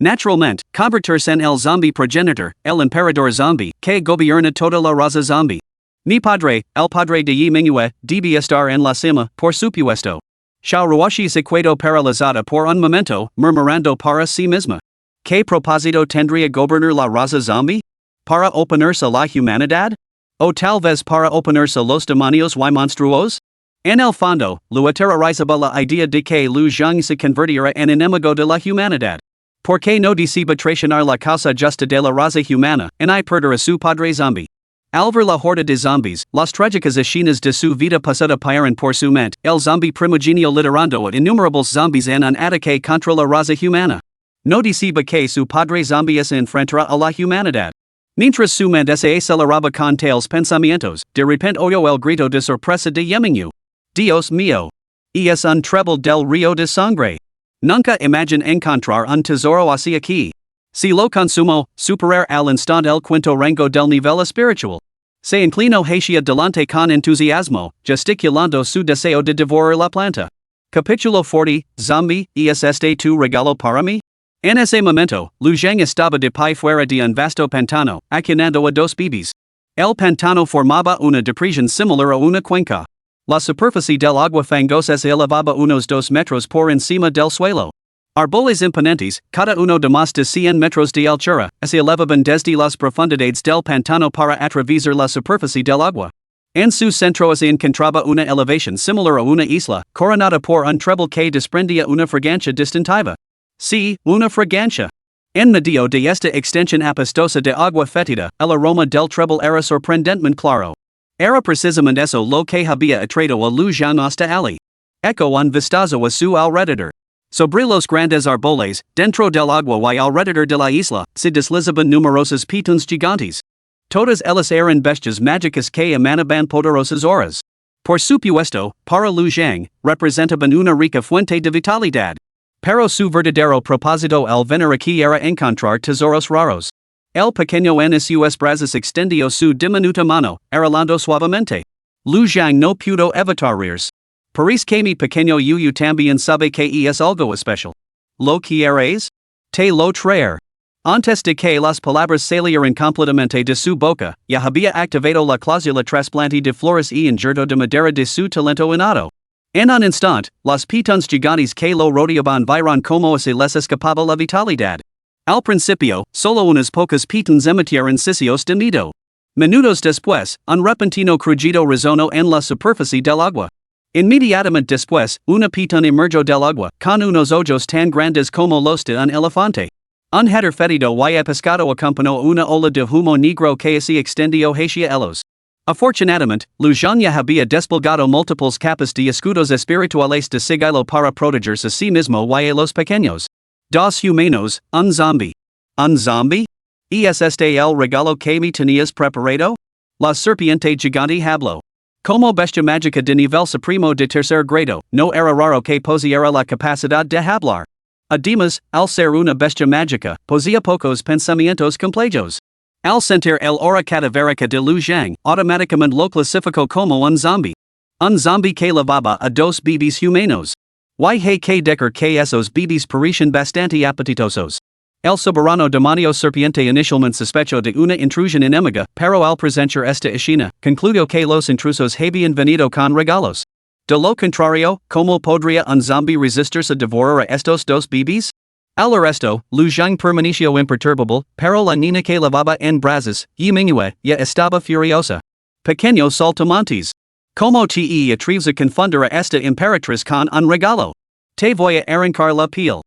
Naturalmente, convertirse en el zombie progenitor, el emperador zombie, que gobierna toda la raza zombie. Mi padre, el padre de Yi Mingyue, debe estar en la cima, por supuesto. Xiaoruoshi se quedó paralizada por un momento, murmurando para sí misma. ¿Qué propósito tendría gobernar la raza zombie? ¿Para oponerse a la humanidad? ¿O tal vez para oponerse a los demonios y monstruos? En el fondo, lo aterrorizaba la idea de que Lu Zhang se convertiría en enemigo de la humanidad. ¿Por qué no decide traicionar la causa justa de la raza humana, y perder a su padre zombie? Al ver la horda de zombies, las trágicas escenas de su vida pasada pasaron por su mente, el zombie primogenio liderando a innumerables zombies en un ataque contra la raza humana. No decide que su padre zombie se enfrentará a la humanidad. Mientras su mente se aceleraba con tales pensamientos, de repente oyó el grito de sorpresa de Yemingu. Dios mío. Y es un treble del río de sangre. Nunca imagine encontrar un tesoro así aquí. Si lo consumo, superar al instante el quinto rango del nivel espiritual. Se inclinó hacia delante con entusiasmo, gesticulando su deseo de devorar la planta. Capítulo 40, Zombie, ¿es este tu regalo para mí? En ese momento, Lu Zhang estaba de pie fuera de un vasto pantano, akinando a dos bebés. El pantano formaba una depresión similar a una cuenca. La superficie del agua fangosa se elevaba unos 2 metros por encima del suelo. Árboles imponentes, cada uno de más de 100 metros de altura, se elevaban desde las profundidades del pantano para atravesar la superficie del agua. En su centro se encontraba una elevación similar a una isla, coronada por un treble que desprendía una fragancia distintiva. Sí, una fragancia. En medio de esta extensión apestosa de agua fétida, el aroma del treble era sorprendentemente claro. Era precisamente eso lo que había atraído a Lu Zhang hasta allí. Eco un vistazo a su alrededor. Sobre los grandes árboles, dentro del agua y alrededor de la isla, se deslizaban numerosos pitons gigantes. Todas ellas eran bestias mágicas que emanaban poderosas auras. Por supuesto, para Lu Zhang, representaban una rica fuente de vitalidad. Pero su verdadero propósito al venir aquí era encontrar tesoros raros. El pequeño en sus brazos extendió su diminuta mano, arreglando suavemente. Lu Zhang no pudo evitar reírs. Parece que mi pequeño Yuyu también sabe que es algo especial. ¿Lo quieres? Te lo traer. Antes de que las palabras salieran completamente de su boca, ya había activado la cláusula trasplante de flores y injerto de madera de su talento innato. En un instante, los pitons gigantes que lo rodeaban vieron como se les escapaba la vitalidad. Al principio, solo unas pocas pitan emitieron sitios de nido. Minutos después, un repentino crujido resonó en la superficie del agua. Inmediatamente después, una pitón emergió del agua, con unos ojos tan grandes como los de un elefante. Un header fetido y pescado acompañó una ola de humo negro que se extendió hacia ellos. Afortunadamente, Lujan ya había desplegado múltiples capas de escudos espirituales de sigilo para protegerse a sí mismo y a los pequeños. Dos humanos, un zombie. ¿Un zombie? ¿Es este el regalo que me tenías preparado? La serpiente gigante habló. Como bestia mágica de nivel supremo de tercer grado, no era raro que poseyera la capacidad de hablar. Además, al ser una bestia mágica, poseía pocos pensamientos complejos. Al sentir el aura cadavérica de Lu Zhang, automáticamente lo clasificó como un zombie. Un zombie que levaba a dos bebés humanos. Y que decir que esos bebés parecían bastante apetitosos. El soberano demonio serpiente inicialmente sospechó de una intrusión enemiga, pero al presenciar esta escena, concluyó que los intrusos habían venido con regalos. De lo contrario, ¿cómo podría un zombie resistirse a devorar a estos dos bebés? Al resto, Lu Zhang permaneció imperturbable, pero la niña que lavaba en brazos, y Manhwa, ya estaba furiosa. Pequeños saltamontes. ¿Cómo te atreves a confundir a esta emperatriz con un regalo? Te voy a arrancar la piel.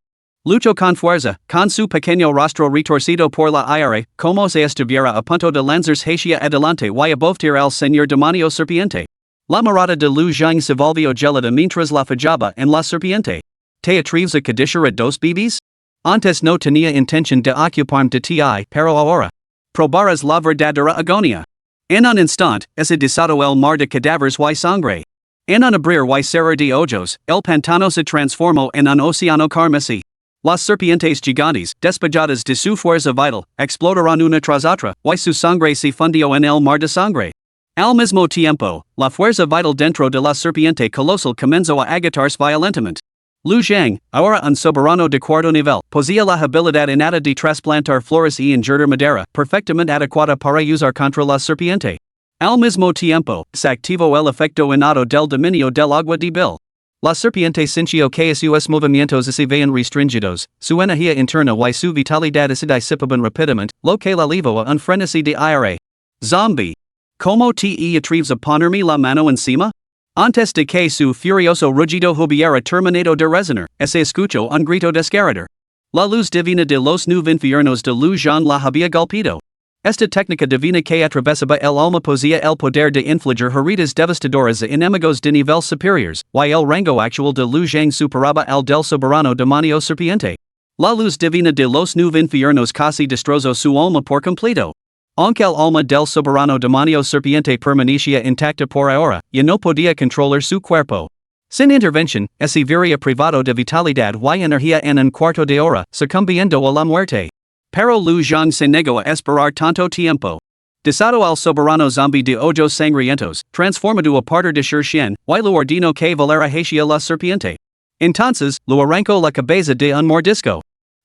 Luchó con fuerza, con su pequeño rostro retorcido por la ira, como se estuviera a punto de lanzarse hacia adelante y abatir al señor demonio serpiente. La mirada de Lu Zhang se volvió gelada mientras la fijaba en la serpiente. ¿Te atreves a codiciar a dos bebés? Antes no tenía intención de ocuparme de ti, pero ahora. Probarás la verdadera agonía. En un instante, ese desató el mar de cadáveres y sangre. En un abrir y cerrar de ojos, el pantano se transformó en un océano carmesí. Las serpientes gigantes, despejadas de su fuerza vital, explotaron una tras otra, y su sangre se fundió en el mar de sangre. Al mismo tiempo, la fuerza vital dentro de la serpiente colosal comenzó a agitarse violentamente. Lu Zhang, ahora un soberano de cuarto nivel, poseía la habilidad innata de trasplantar flores y injertar madera, perfectamente adecuada para usar contra la serpiente. Al mismo tiempo, se activó el efecto innato del dominio del agua débil. La serpiente sintió que sus movimientos se veían restringidos, su energía interna y su vitalidad se disipaban rápidamente, lo que la llevó a un frenesí de aire. Zombie. ¿Cómo te atreves a ponerme la mano encima? Antes de que su furioso rugido hubiera terminado de resonar, se escuchó un grito desgarrador. La luz divina de los nueve infiernos de Lu Zhang la había golpeado. Esta técnica divina que atravesaba el alma poseía el poder de infligir heridas devastadoras a enemigos de nivel superiores, y el rango actual de Lu Zhang superaba al del soberano demonio serpiente. La luz divina de los nueve infiernos casi destrozó su alma por completo. Aunque el alma del soberano demonio serpiente permanecía intacta por ahora, ya no podía controlar su cuerpo. Sin intervención, se vería privado de vitalidad y energía en un cuarto de hora, sucumbiendo a la muerte. Pero Lu Zhang se negó a esperar tanto tiempo. Desató al soberano zombie de ojos sangrientos, transformado a partir de Shirshen, y lo ordenó que volara hacia la serpiente. Entonces, lo arrancó la cabeza de un mordisco.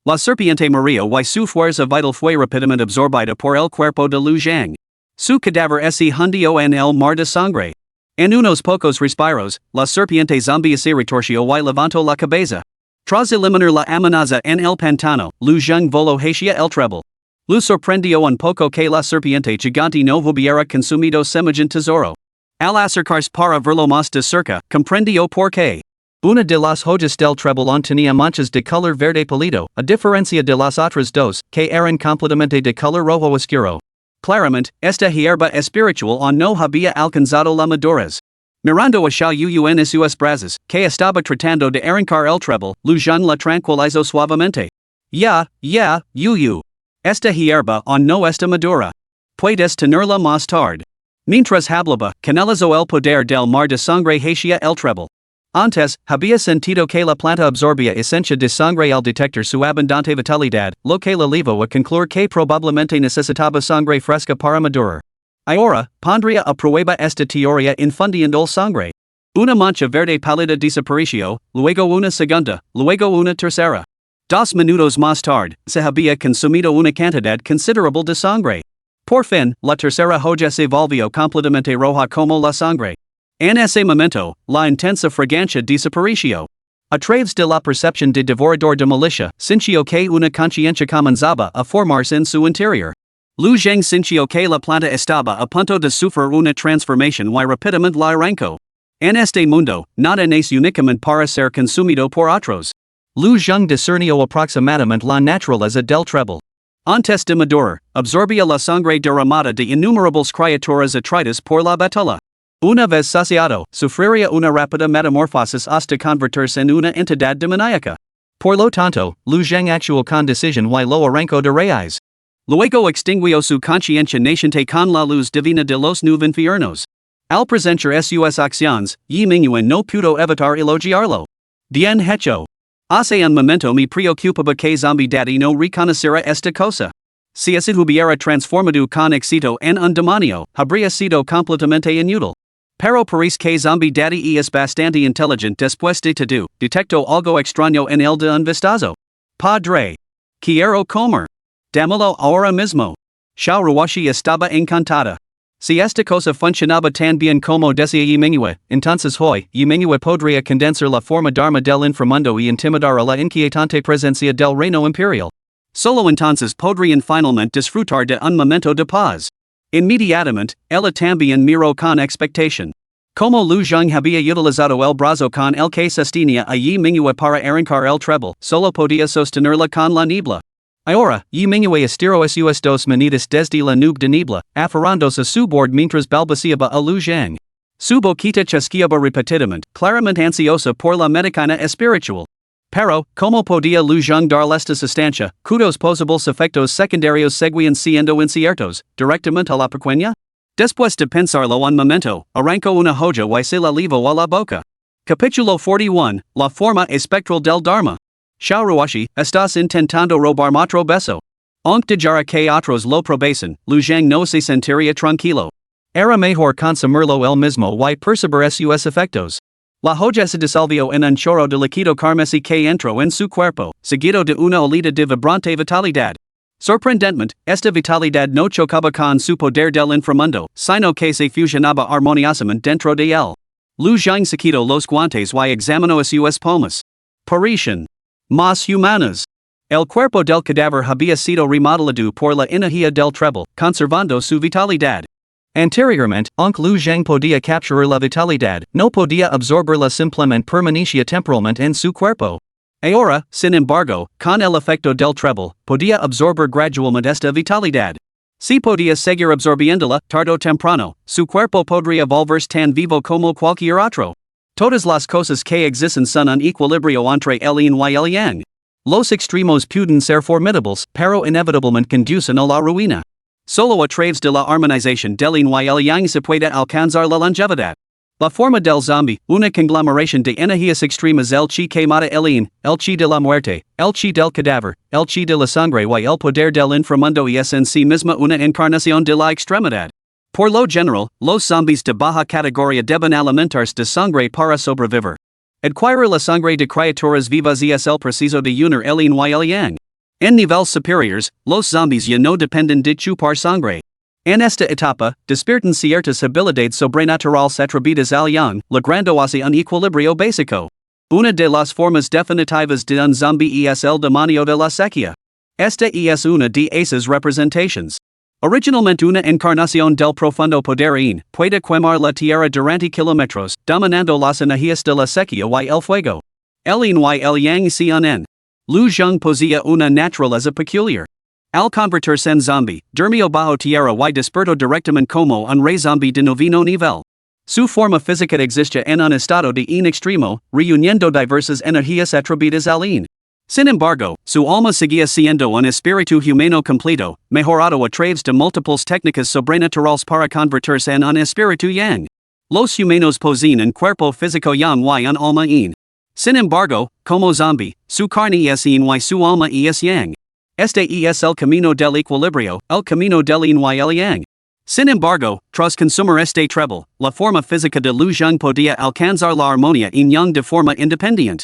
La serpiente murió y su fuerza vital fue rápidamente absorbida por el cuerpo de Lu Zhang. Su cadáver se hundió en el mar de sangre. En unos pocos respiros, la serpiente zombie se retorció y levantó la cabeza. Tras eliminar la amenaza en el pantano, Lu Zhang voló hacia el treble. Lu sorprendió un poco que la serpiente gigante no hubiera consumido semejante tesoro. Al acercarse para verlo más de cerca, comprendió por qué. Una de las hojas del trebelón tenía manchas de color verde pálido, a diferencia de las otras dos, que eran completamente de color rojo oscuro. Claramente, esta hierba espiritual no había alcanzado la madurez. Mirando hacia sus brazos, que estaba tratando de arrancar el treble, Lu Zhang la tranquilizó suavemente. Ya, Yu. Esta hierba no está madura. Puedes tenerla más tarde. Mientras hablaba, canalizó el poder del mar de sangre hacia el treble. Antes, había sentido que la planta absorbía esencia de sangre al detectar su abundante vitalidad, lo que la llevó a concluir que probablemente necesitaba sangre fresca para madurar. Ahora, pondría a prueba esta teoría infundiendo sangre. Una mancha verde pálida desapareció, luego una segunda, luego una tercera. 2 minutos más tarde, se había consumido una cantidad considerable de sangre. Por fin, la tercera hoja se volvió completamente roja como la sangre. En ese momento, la intensa fragancia desapareció. A través de la percepción de devorador de milicia, sintió que una conciencia comenzaba a formarse en su interior. Lu Zheng sintió que la planta estaba a punto de sufrir una transformación y rápidamente la arrancó. En este mundo, nada es únicamente para ser consumido por otros. Lu Zheng discernió aproximadamente la naturaleza del treble. Antes de madurar, absorbía la sangre derramada de innumerables criaturas atraídas por la batalla. Una vez saciado, sufriría una rápida metamorfosis hasta convertirse en una entidad demoníaca. Por lo tanto, Lu Zheng actuó con decisión y lo arrancó de raíz. Luego extinguió su conciencia naciente con la luz divina de los nueve infiernos. Al presentar sus acciones, Yi Mingyuan no pudo evitar elogiarlo. Bien hecho. Hace un momento me preocupaba que Zombie Daddy no reconociera esta cosa. Si se hubiera transformado con éxito en un demonio, habría sido completamente inútil. Pero parece que Zombie Daddy es bastante inteligente después de todo, detectó algo extraño en el de un vistazo. Padre. Quiero comer. Dámelo ahora mismo. Xiao Ruoshi estaba encantada. Si esta cosa funcionaba tan bien como decía Yi Mingyue, entonces hoy, Yi Mingyue podría condensar la forma dharma del inframundo y intimidar a la inquietante presencia del reino imperial. Solo entonces podrían finalmente disfrutar de un momento de paz. Inmediatamente, ella también miró con expectación. Como Lu Zheng había utilizado el brazo con el que sostenía a Yi Mingyue para arrancar el treble, solo podía sostenerla con la niebla. Ahora, Yi Mingyue estiró sus dos manitas desde la nube de niebla, aferrándose a su bord mientras balbuceaba a Lu Zheng. Su boquita chasqueaba repetidamente, claramente ansiosa por la medicina espiritual. Pero, como podía Lu Zheng dar esta sustancia, cuyos posibles efectos secundarios seguían siendo inciertos, directamente a la pequeña? Después de pensarlo un momento, arrancó una joya y se la llevó a la boca. Capítulo 41, La forma espectral del Dharma. Xiao Ruoshi, estás intentando robar otro beso. Aunque dijera que otros lo probasen, Lu Zheng no se sentiría tranquilo. Era mejor consumirlo él mismo y percibir sus efectos. La joya se disolvió en un chorro de líquido carmesí que entró en su cuerpo, seguido de una olita de vibrante vitalidad. Sorprendentemente, esta vitalidad no chocaba con su poder del inframundo, sino que se fusionaba armoniosamente dentro de él. Lu Zheng se quitó los guantes y examinó sus palmas. Parecían más humanas. El cuerpo del cadáver había sido remodelado por la energía del treble, conservando su vitalidad. Anteriormente, aunque Lu Zheng podía capturar la vitalidad, no podía absorberla simplemente permanecía temporalmente en su cuerpo. Ahora, sin embargo, con el efecto del treble, podía absorber gradualmente esta vitalidad. Si podía seguir absorbiéndola, tarde o temprano, su cuerpo podría volverse tan vivo como cualquier otro. Todas las cosas que existen son un equilibrio entre el yin y el yang. Los extremos pueden ser formidables, pero inevitablemente conducen a la ruina. Solo a través de la armonización del yin y el yang se puede alcanzar la longevidad. La forma del zombie, una conglomeración de energías extremas, el chi que mata el yin, el chi de la muerte, el chi del cadáver, el chi de la sangre y el poder del inframundo y es en sí misma una encarnación de la extremidad. Por lo general, los zombies de baja categoría deben alimentarse de sangre para sobrevivir. Adquirir la sangre de criaturas vivas es el preciso de unir el yin y el yang. En niveles superiores, los zombies ya no dependen de chupar sangre. En esta etapa, despiertan ciertas habilidades sobrenaturales atribuidas al yang, logrando así un equilibrio básico. Una de las formas definitivas de un zombie es el demonio de la sequía. Esta es una de esas representaciones. Originalmente una encarnación del profundo poder yin, puede quemar la tierra durante kilómetros, dominando las energías de la sequía y el fuego. El yin y el yang se unen. Lu Zheng poseía una naturaleza peculiar. Al convertirse en zombie, durmió bajo tierra y despertó directamente como un Rey Zombi de noveno nivel. Su forma física existe en un estado de yin extremo, reuniendo diversas energías atribuidas al yin. Sin embargo, su alma seguía siendo un espíritu humano completo, mejorado a través de múltiples técnicas sobrenaturales para convertirse en un espíritu yang. Los humanos poseen un cuerpo físico yang y un alma yin. Sin embargo, como zombie, su carne es yin y su alma es yang. Este es el camino del equilibrio, el camino del yin y el yang. Sin embargo, tras consumir este treble, la forma física de Lu Zheng podía alcanzar la armonía yin yang de forma independiente.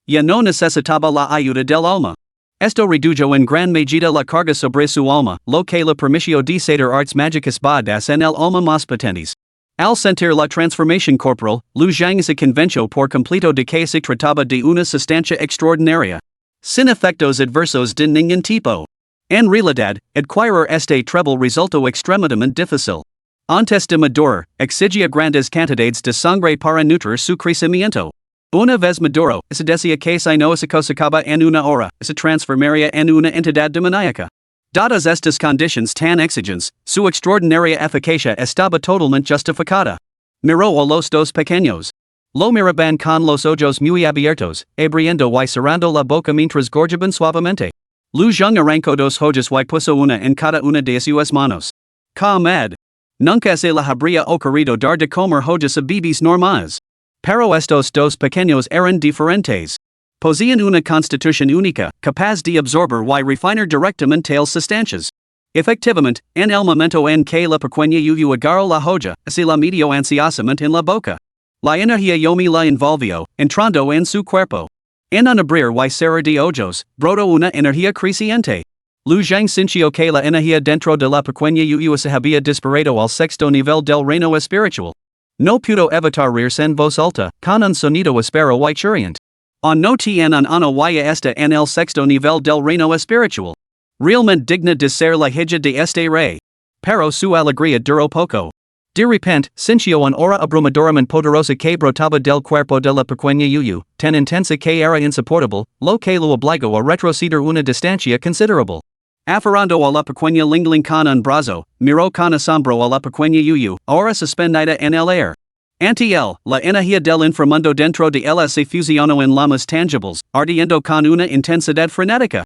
Ya no necesitaba la ayuda del alma. Esto redujo en gran medida la carga sobre su alma, lo que le permitió desarrollar artes mágicas basadas en el alma más potentes. Al sentir la transformación corporal, lu zhang se convenció por completo de que se trataba de una sustancia extraordinaria. Sin efectos adversos de ningún tipo. En realidad, adquirir este treble resultó extremadamente difícil. Antes de madurar, exigia grandes cantidades de sangre para nutrir su crecimiento. Una vez maduro, se decía que si no se cosecaba en una hora, se transformaría en una entidad demoníaca. Dadas estas conditions tan exigentes, su extraordinaria eficacia estaba totalmente justificada. Miró a los dos pequeños. Lo miraban con los ojos muy abiertos, abriendo y cerrando la boca mientras gorgeaban suavemente. Lu Zhang arrancó dos joyas y puso una en cada una de sus manos. Comed. Nunca se le habría ocurrido dar de comer joyas a bebés normales. Pero estos dos pequeños eran diferentes. Poseían una constitución única, capaz de absorber y refinar directamente las sustancias. Efectivamente, en el momento en que la pequeña yuyu agarró la joya, se la metió ansiosamente en la boca. La energía yomi la envolvió, entrando en su cuerpo. En un abrir y cerrar de ojos, brotó una energía creciente. Lu Zhang sintió que la energía dentro de la pequeña yuyu se había disparado al sexto nivel del reino espiritual. No pudo evitar reírse en voz alta, con un sonido áspero y chirriante. No tiene una huella esta en el sexto nivel del reino espiritual. Realmente digna de ser la hija de este rey. Pero su alegría duró poco. De repente, sintió una aura abrumadoramente poderosa que brotaba del cuerpo de la pequeña yuyu, tan intensa que era insoportable, lo que lo obligó a retroceder una distancia considerable. Aferrando a la pequeña lingling con un brazo, miró con asombro a la pequeña yuyu, ahora suspendida en el aire. Ante él, la energía del inframundo dentro de él se fusionó en llamas tangibles, ardiendo con una intensidad frenética.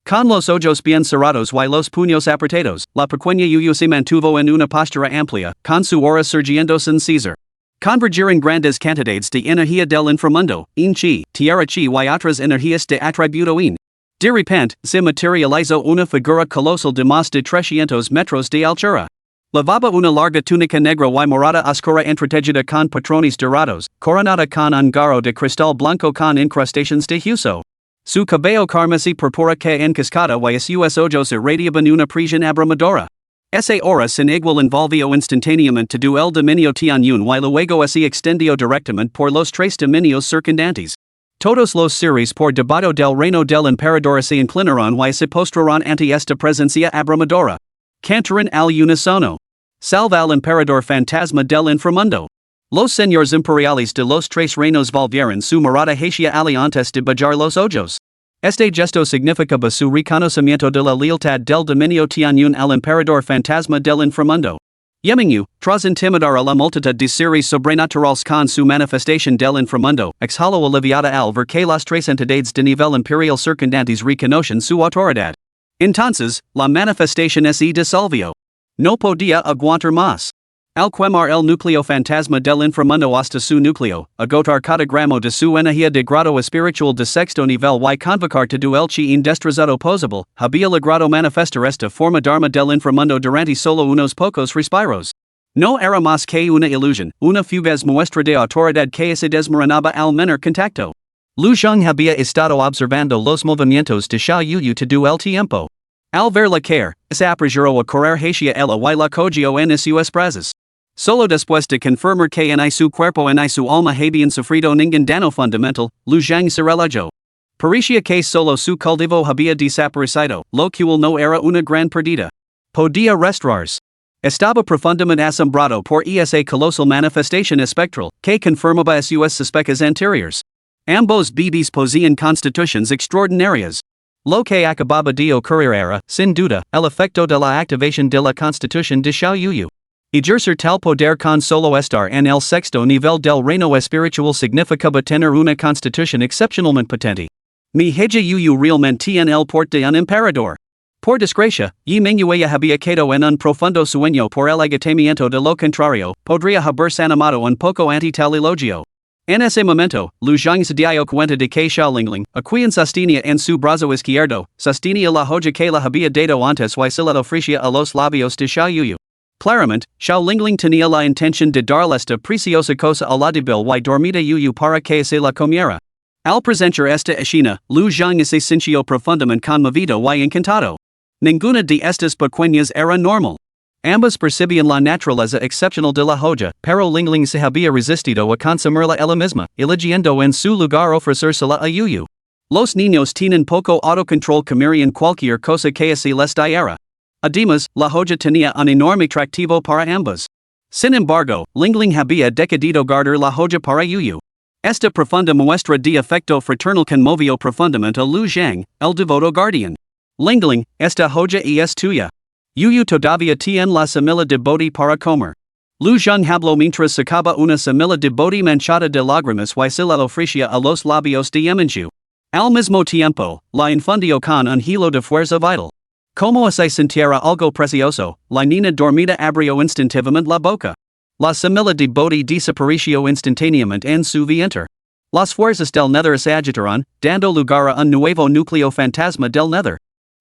Con los ojos bien cerrados y los puños apretados, la pequeña yuyu se mantuvo en una postura amplia, con su aura surgiendo sin cesar. Convergieron grandes cantidades de energía del inframundo, en chi, tierra chi y otras energías de atributo en. De repente, se materializó una figura colosal de más de 300 metros de altura. Lavaba una larga túnica negra y morada oscura entretejida con patrones dorados, coronada con un garro de cristal blanco con incrustaciones de hueso. Su cabello carmesí purpura que en cascada y sus ojos irradiaban una prisión abrumadora. Esa aura sin igual envolvió instantáneamente todo el dominio tianyun y luego se extendió directamente por los tres dominios circundantes. Todos los seres por debajo del reino del emperador se inclinaron y se postraron ante esta presencia abrumadora. Cantaron al unisono. Salve al emperador fantasma del inframundo. Los señores imperiales de los tres reinos volvieron su mirada hacia ali antes de bajar los ojos. Este gesto significaba su reconocimiento de la lealtad del dominio tianyun al emperador fantasma del inframundo. Yemingu, tras intimidar a la multitud de seres sobrenaturales con su manifestación del inframundo, exhaló aliviada al ver que las tres entidades de nivel imperial circundantes reconocen su autoridad. Entonces, la manifestación se disolvió. No podía aguantar más. Al quemar el núcleo fantasma del inframundo hasta su núcleo, agotar cada gramo de su energía de grado espiritual de sexto nivel y convocar todo el chi indestrozado posible, había logrado manifestar esta forma dharma del inframundo durante solo unos pocos respiros. No era más que una ilusión, una fugaz muestra de autoridad que se desmoronaba al menor contacto. Lu Zhang había estado observando los movimientos de Xiao Yuyu todo el tiempo. Al verla caer, se apresuró a correr hacia ella y la cogió en sus brazos. Solo después de confirmar que en su cuerpo en su alma habían sufrido ningún daño fundamental, Lu Zhang se relajó. Parecía que solo su cultivo había desaparecido, lo cual no era una gran pérdida. Podía restaurarse. Estaba profundamente asombrado por esa colosal manifestación espectral, que confirmaba sus sospechas anteriores. Ambos bebés poseían constituciones extraordinarias. Lo que acababa de ocurrir era, sin duda, el efecto de la activación de la constitución de Xiao Yuyu. Ejercer tal poder con solo estar en el sexto nivel del reino espiritual significaba tener una constitución excepcionalmente potente. Mi hija Yuyu realmente tiene el porte de un emperador. Por desgracia, y Mingyu había quedado en un profundo sueño por el agotamiento de lo contrario, podría haberse animado un poco ante tal elogio. En ese momento, Lu Zhang se dio cuenta de que Xiao Lingling, a quien sostenía en su brazo izquierdo, sostenía la joya que la había dado antes y se la ofrecía a los labios de Xiao Yuyu. Claramente, Xiao Lingling tenía la intención de darle esta preciosa cosa a la débil y dormida Yuyu para que se la comiera. Al presenciar esta escena, Lu Zhang se sintió profundamente conmovido y encantado. Ninguna de estas pequeñas era normal. Ambas perciben la naturaleza excepcional de la joya, pero Lingling se había resistido a consumirla ella misma, eligiendo en su lugar ofrecérsela a Yuyu. Los niños tienen poco autocontrol comerían cualquier cosa que así les diera. Además, la joya tenía un enorme atractivo para ambas. Sin embargo, Lingling había decidido guardar la joya para Yuyu. Esta profunda muestra de afecto fraternal conmovió profundamente a Lu Zhang, el devoto guardián. Lingling, esta joya es tuya. Yuyu todavía tiene la semilla de boti para comer. Lu Zhang habló mientras sacaba una semilla de boti manchada de lágrimas y se la ofrecía a los labios de Yemenju. Al mismo tiempo, la infundió con un hilo de fuerza vital. Como se sintiera algo precioso, la niña dormida abrió instintivamente la boca. La semilla de boti desapareció instantáneamente en su vientre. Las fuerzas del nether se agitaron, dando lugar a un nuevo núcleo fantasma del nether.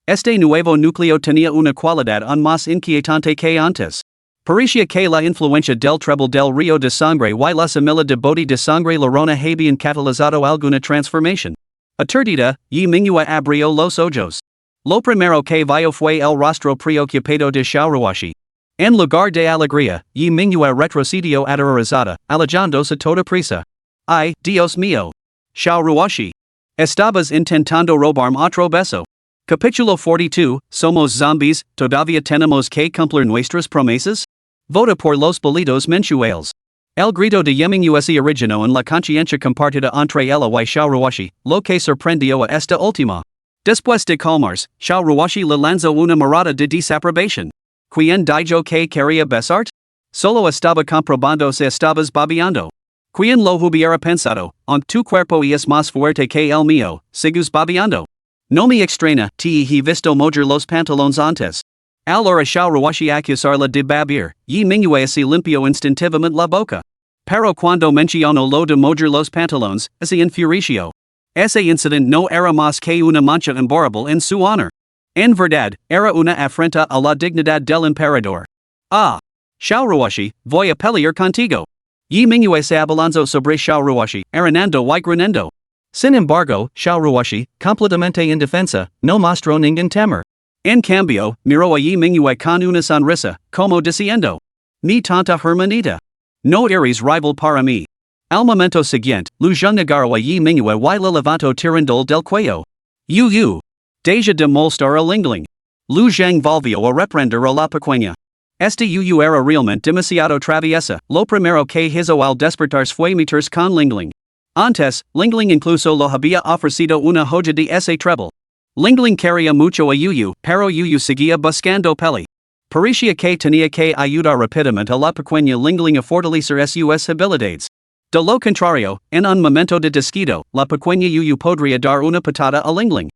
Este nuevo núcleo tenía una cualidad aún más inquietante que antes. Parecía que la influencia del treble del río de sangre y la semilla de boti de sangre lorona habían catalizado alguna transformación. Aturdida, Yi Mingyue abrió los ojos. Lo primero que vio fue el rostro preocupado de Xiaoruoshi. En lugar de alegría, Yi Mingyue retrocedió aterrorizada, alejándose toda prisa. ¡Ay, Dios mío! Xiaoruoshi. Estabas intentando robarme otro beso. Capítulo 42, ¿Somos zombies, todavía tenemos que cumplir nuestras promesas? Vota por los boletos mensuales. El grito de Yemingyue se originó en la conciencia compartida entre ella y Xiaoruoshi, lo que sorprendió a esta última. Después de calmarse, Xiaoruoshi le lanzó una mirada de desaprobación. ¿Quién dijo que quería besarte? Solo estaba comprobando si estabas babeando. ¿Quién lo hubiera pensado? Tu cuerpo es más fuerte que el mío, sigues babeando. No me extraña, te he visto mover los pantalones antes. Al hora Xiaoruoshi acusarla de babear, Yi Mingyue se limpió instintivamente la boca. Pero cuando mencionó lo de mover los pantalones, se enfureció. Ese incidente no era más que una mancha imborrable en su honor. En verdad, era una afrenta a la dignidad del emperador. Ah! Xiaoruoshi, voy a pelear contigo. Yi Mingyue se abalanzó sobre Xiaoruoshi, arenando y grinando. Sin embargo, Xiaoruoshi, completamente indefensa, no mostró ningún temor. En cambio, miró a Yi Mingyue con una sonrisa, como diciendo: Mi tanta hermanita. No eres rival para mí. Al momento siguiente, Lu Zhang agarró a Yi Mingyue y le levantó tirando del cuello. Yu. Deja de molestar a Lingling. Lu Zhang volvió a reprender a la pequeña. Este Yu era realmente demasiado traviesa, lo primero que hizo al despertarse fue meterse con Lingling. Antes, Lingling incluso lo había ofrecido una joya de ese treble. Lingling quería mucho a Yuyu, pero Yuyu seguía buscando peli. Parecía que tenía que ayudar rápidamente a la pequeña Lingling a fortalecer sus habilidades. De lo contrario, en un momento de descuido, la pequeña Yuyu podría dar una patada a Lingling.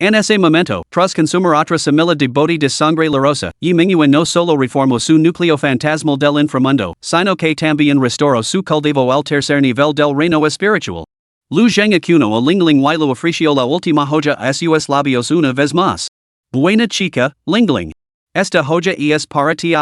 En ese momento, tras consumir otra semilla de boti de sangre larosa, Yi Mingyue no solo reformó su núcleo fantasmal del inframundo, sino que también restauró su cultivo al tercer nivel del reino espiritual. Lu Zhang acunó a Lingling y lo ofreció la última joya a sus labios una vez más. Buena chica, Lingling. Esta joya es para ti.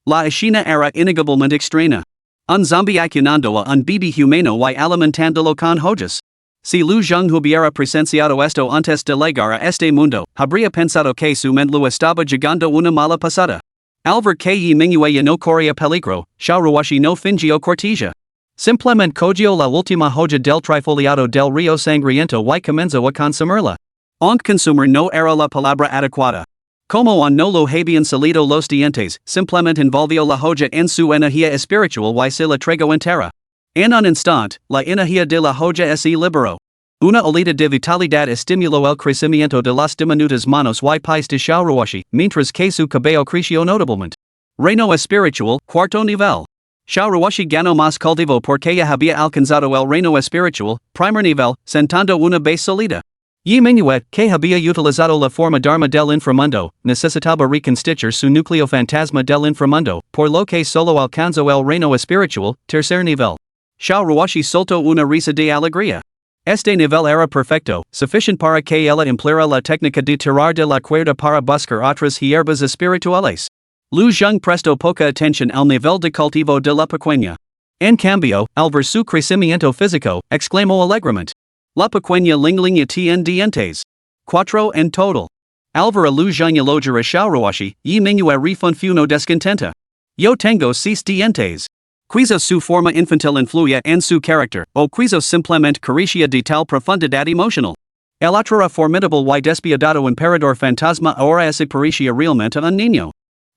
La escena era innegablemente extraña. Un zombie acunando a un bebé humano y alimentándolo con joyas. Si Lu Zhang hubiera presenciado esto antes de llegar a este mundo, habría pensado que su mente lo estaba llegando una mala pasada. Al ver que Yi Mingyue ya no corría peligro, Xiaoruoshi no fingió cortesía. Simplemente cogió la última joya del trifoliado del río sangriento y comenzó a consumirla. Aunque consumir no era la palabra adecuada. Como aún no lo habían salido los dientes, simplemente envolvió la joya en su energía espiritual y se la tragó entera. En un instante, la energía de la joya se liberó. Una oleada de vitalidad estimuló el crecimiento de las diminutas manos y pies de Xiaoruoshi, mientras que su cabello creció notablemente. Reino espiritual, cuarto nivel. Xiaoruoshi ganó más cultivo porque ya había alcanzado el reino espiritual, primer nivel, sentando una base sólida. Yi Mingyue, que había utilizado la forma dharma del inframundo, necesitaba reconstituir su núcleo fantasma del inframundo, por lo que solo alcanzó el reino espiritual, tercer nivel. Xiaoruoshi soltó una risa de alegría. Este nivel era perfecto, suficiente para que ella empleara la técnica de tirar de la cuerda para buscar otras hierbas espirituales. Lu Zhang prestó poca atención al nivel de cultivo de la pequeña. En cambio, al ver su crecimiento físico, exclamó alegremente: La pequeña Lingling ya tiene dientes. 4 en total. Alvara lu zhanya lojera shaoruashi, yi minua refunfuno descontenta. Yo tengo seis dientes. Quiso su forma infantil influye en su carácter, o quiso simplemente carecia de tal profundidad emocional. El otro formidable y despiadado emperador fantasma ahora es parecía realmente un niño.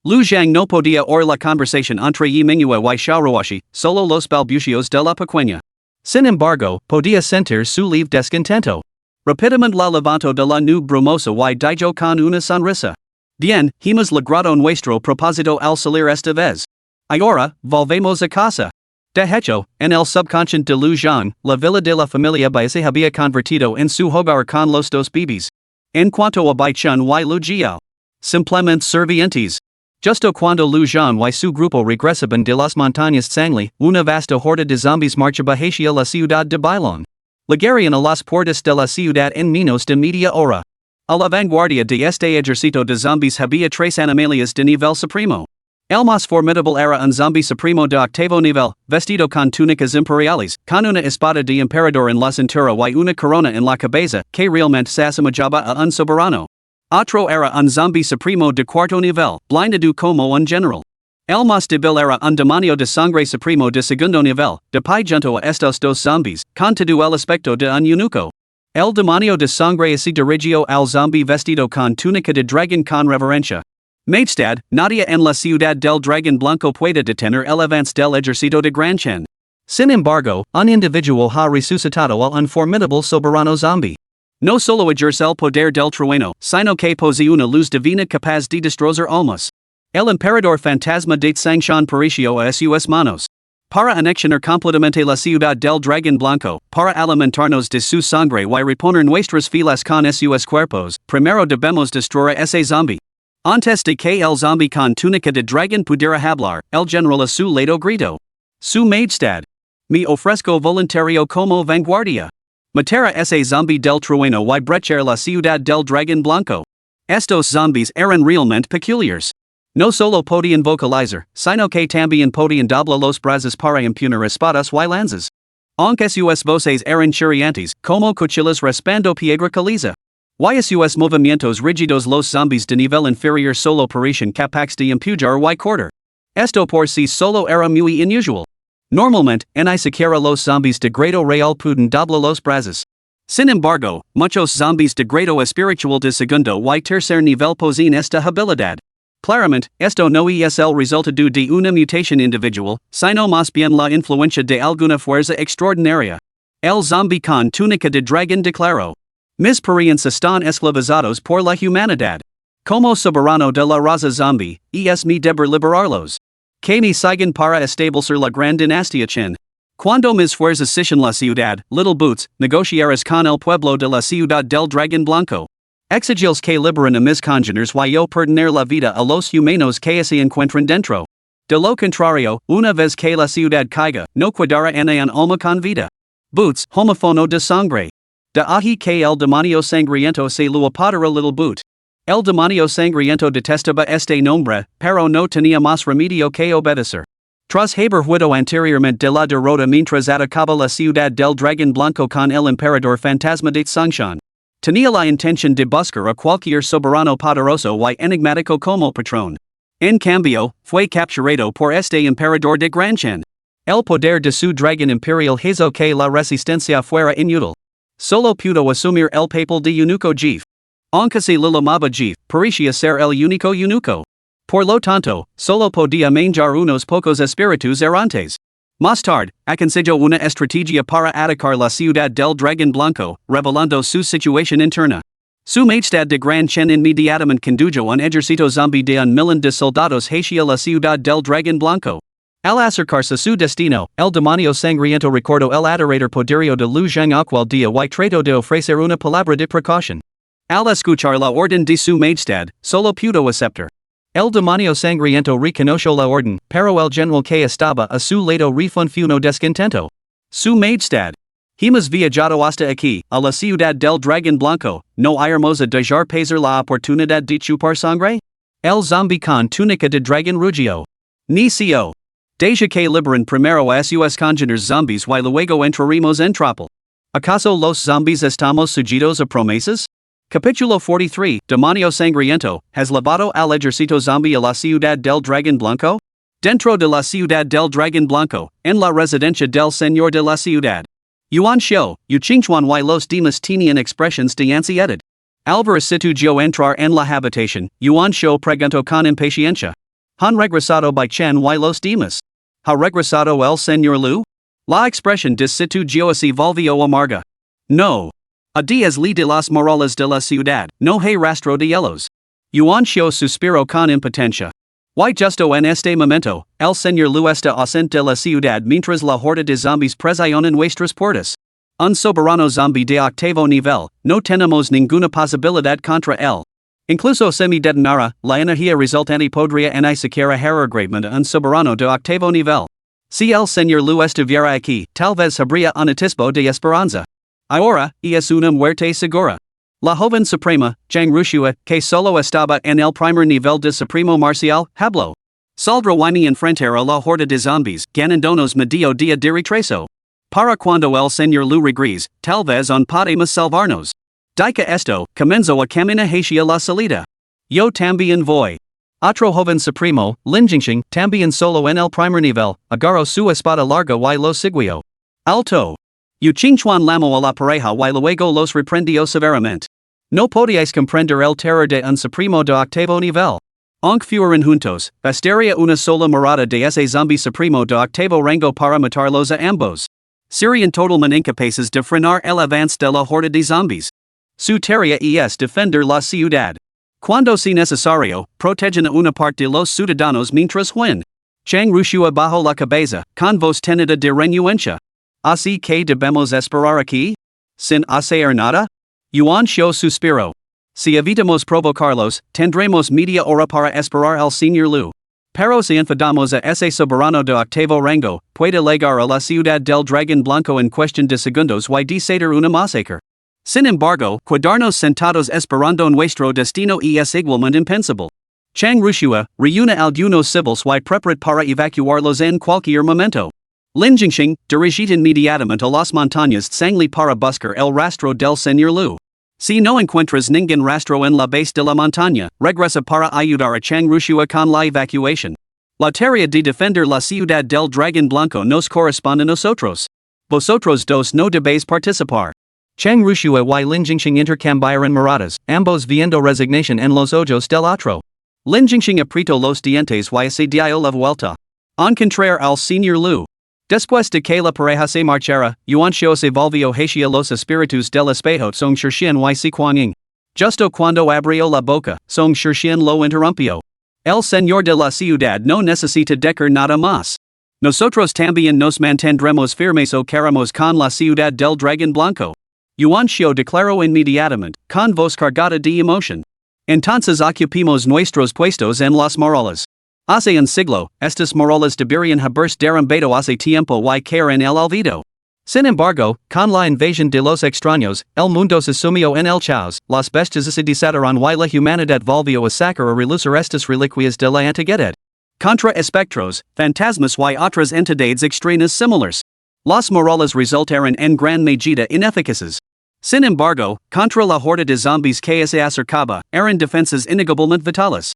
Lu Zhang no podía oír la conversación entre Yi Mingyue y Xiaoruoshi, solo los balbucios de la pequeña. Sin embargo, podía sentir su leve descontento. Rápidamente la levantó de la nube brumosa y dijo con una sonrisa. Bien, hemos logrado nuestro propósito al salir esta vez. Ahora, volvemos a casa. De hecho, en el subconsciente de Lu Zhang, la villa de la familia Bai se había convertido en su hogar con los dos bebés. En cuanto a Bai Chun y Lu Jiao, simplemente servientes. Justo cuando Lu Zhang y su grupo regresaban de las montañas Sangli, una vasta horda de zombies marchaba hacia la ciudad de Bailón. Llegarían a las puertas de la ciudad en menos de media hora. A la vanguardia de este ejército de zombies había tres animalias de nivel supremo. El más formidable era un zombie supremo de octavo nivel, vestido con túnicas imperiales, con una espada de emperador en la cintura y una corona en la cabeza, que realmente se asemejaba a un soberano. Otro era un zombie supremo de cuarto nivel, blindado como un general. El más débil era un demonio de sangre supremo de segundo nivel, de pie junto a estos dos zombies, con todo el aspecto de un eunuco. El demonio de sangre se dirigió al zombie vestido con túnica de dragón con reverencia. Majestad, nadie en la ciudad del dragón blanco puede detener el avance del ejército de Gran Chen. Sin embargo, un individuo ha resucitado al un formidable soberano zombie. No solo ejerce el poder del trueno, sino que posee una luz divina capaz de destrozar almas. El emperador fantasma de Sangshan pareció a sus manos. Para anexionar completamente la ciudad del dragón blanco, para alimentarnos de su sangre y reponer nuestras filas con sus cuerpos, primero debemos destruir ese zombie. Antes de que el zombie con túnica de dragón pudiera hablar, el general a su lado gritó. Su Majestad. Me ofrezco voluntario como vanguardia. Matera ese zombie del trueno y brecher la ciudad del dragón blanco. Estos zombies eran realmente peculiares. No solo podían vocalizar, sino que también podían doblar los brazos para empuñar espadas y lanzas. Aunque sus voces eran chirriantes, como cuchillas raspando piedra caliza. Y sus movimientos rígidos los zombies de nivel inferior solo parecían capaces de empujar y cortar. Esto por sí solo era muy inusual. Normalmente, ni siquiera los zombies de grado real pueden doblar los brazos. Sin embargo, muchos zombies de grado espiritual de segundo y tercer nivel poseen esta habilidad. Claramente, esto no es el resultado de una mutación individual, sino más bien la influencia de alguna fuerza extraordinaria. El zombie con túnica de dragón declaró. Mis parientes están esclavizados por la humanidad. Como soberano de la raza zombie, es mi deber liberarlos. Que me sigan para establecer la gran dinastía Chen. Cuando mis fuerzas en la ciudad, Little Boots, negociarás con el pueblo de la ciudad del dragón blanco. Exigiles que liberan a mis congéneres y yo perdonar la vida a los humanos que se encuentran dentro. De lo contrario, una vez que la ciudad caiga, no quedará en un alma con vida. Boots, homofono de sangre. De ahí que el demonio sangriento se lo apoderó Little Boot. El demonio sangriento detestaba este nombre, pero no tenía más remedio que obedecer. Tras haber huido anteriormente de la derrota mientras atacaba la ciudad del dragón blanco con el emperador fantasma de Sangshan. Tenía la intención de buscar a cualquier soberano poderoso y enigmático como patrón. En cambio, fue capturado por este emperador de Gran Chen. El poder de su dragón imperial hizo que la resistencia fuera inútil. Solo pudo asumir el papel de eunuco jefe. Aunque se le llamaba jefe, parecía ser el único eunuco. Por lo tanto, solo podía manejar unos pocos espíritus errantes. Más tarde, aconsejó una estrategia para atacar la ciudad del dragón blanco, revelando su situación interna. Su Majestad de Gran Chen inmediatamente condujo un ejército zombie de 1,000,000 de soldados hacia la ciudad del dragón blanco. Al acercarse a su destino, el demonio sangriento recordó el adorador poderío de Lu Zhang aquel día y trató de ofrecer una palabra de precaución. Al escuchar la orden de su Majestad, solo pudo aceptar. El demonio sangriento reconoció la orden, pero el general que estaba a su lado refunfuno descontento. Su Majestad. Hemos viajado hasta aquí, a la ciudad del dragón blanco, ¿no iremos a dejar pasar la oportunidad de chupar sangre? El zombie con túnica de dragón rugió. Ni co. Deja que liberan primero a sus congéneres zombies y luego entraremos en tropel. ¿Acaso los zombies estamos sujetos a promesas? Capítulo 43, Demonio Sangriento, ¿has levado al ejército zombie a la ciudad del Dragón Blanco? Dentro de la ciudad del Dragón Blanco, en la residencia del señor de la ciudad. Yuan Xiu, Yu Qingchuan y los demás tenían expresiones de ansiedad. Al ver situjo entrar en la habitación, Yuan Xiu preguntó con impaciencia. ¿Han regresado by Chen y los demás? ¿Ha regresado el señor Lu? La expresión de situjo se volvió amarga. No. A días de las morales de la ciudad, no hay rastro de ellos. Yuan Xiu suspiró con impotencia. Y justo en este momento, el señor Lu está ausente de la ciudad mientras la horda de zombies presiona nuestras puertas. Un soberano zombie de octavo nivel, no tenemos ninguna posibilidad contra él. Incluso si me detonara, la energía resultante podría ni siquiera herir gravemente un soberano de octavo nivel. Si el señor Lu estuviera aquí, tal vez habría un atisbo de esperanza. Ahora, es una muerte segura. La joven suprema, Zhang Rushua, que solo estaba en el primer nivel de supremo marcial, habló. Saldrá y enfrentar a la horda de zombies, ganándonos medio día de retraso. Para cuando el señor Lu regrese, tal vez on podemos salvarnos. Dica esto, comenzó a caminar hacia la salida. Yo también voy. Otro joven supremo, Lin Jingxing, también solo en el primer nivel, agarró su espada larga y lo siguió. Alto. Yu Qingchuan llamó a la pareja y luego los reprendió severamente. No podíais comprender el terror de un supremo de octavo nivel. Aunque fueran juntos, bastaría una sola mirada de ese zombie supremo de octavo rango para matarlos a ambos. Serían totalmente incapaces de frenar el avance de la horda de zombies. Su tarea es defender la ciudad. Cuando sea necesario, protegen a una parte de los ciudadanos mientras huyen. Chang Rushua bajo la cabeza, con voz tenida de renuencia. Así que debemos esperar aquí? Sin hacer nada? Yuan Xiu suspiró. Si evitamos provocarlos, tendremos media hora para esperar al señor Lu. Pero si enfadamos a ese soberano de octavo rango, puede llegar a la ciudad del Dragón Blanco en cuestión de segundos y desatar una masacre. Sin embargo, quedarnos sentados esperando nuestro destino es igualmente impensable. Chang Rushua, reúne algunos civiles y preparat para evacuarlos en cualquier momento. Lin Jingxing, dirigid inmediatamente a las montañas Sangli para buscar el rastro del señor Lu. Si no encuentras ningún rastro en la base de la montaña, regresa para ayudar a Chang Rushua con la evacuación. La tarea de defender la ciudad del Dragón Blanco nos corresponde a nosotros. Vosotros dos no debéis participar. Chang Rushua y Lin Jingxing intercambiaron miradas, ambos viendo resignación en los ojos del otro. Lin Jingxing apretó los dientes y se dio la vuelta. Encontrar al señor Lu. Después de que la pareja se marchara, Yuan Xiu se volvió hacia los espíritus del espejo Song Shixian y Si Kuanying. Justo cuando abrió la boca, Song Shixian lo interrumpió. El señor de la ciudad no necesita decir nada más. Nosotros también nos mantendremos firmes o queremos con la ciudad del Dragón Blanco. Yuan Xiu declaró inmediatamente, con voz cargada de emoción. Entonces ocupemos nuestros puestos en las morales. Hace un siglo, estas morales deberían haberse derrumbado hace tiempo y caer en el olvido. Sin embargo, con la invasión de los extraños, el mundo se sumió en el caos, las bestias se desataron y la humanidad volvió a sacar a relucir estas reliquias de la antigüedad. Contra espectros, fantasmas y otras entidades extrañas similares. Las morales resultaron en gran medida ineficaces. Sin embargo, contra la horda de zombies que se acercaba, eran defensas innegablemente vitales.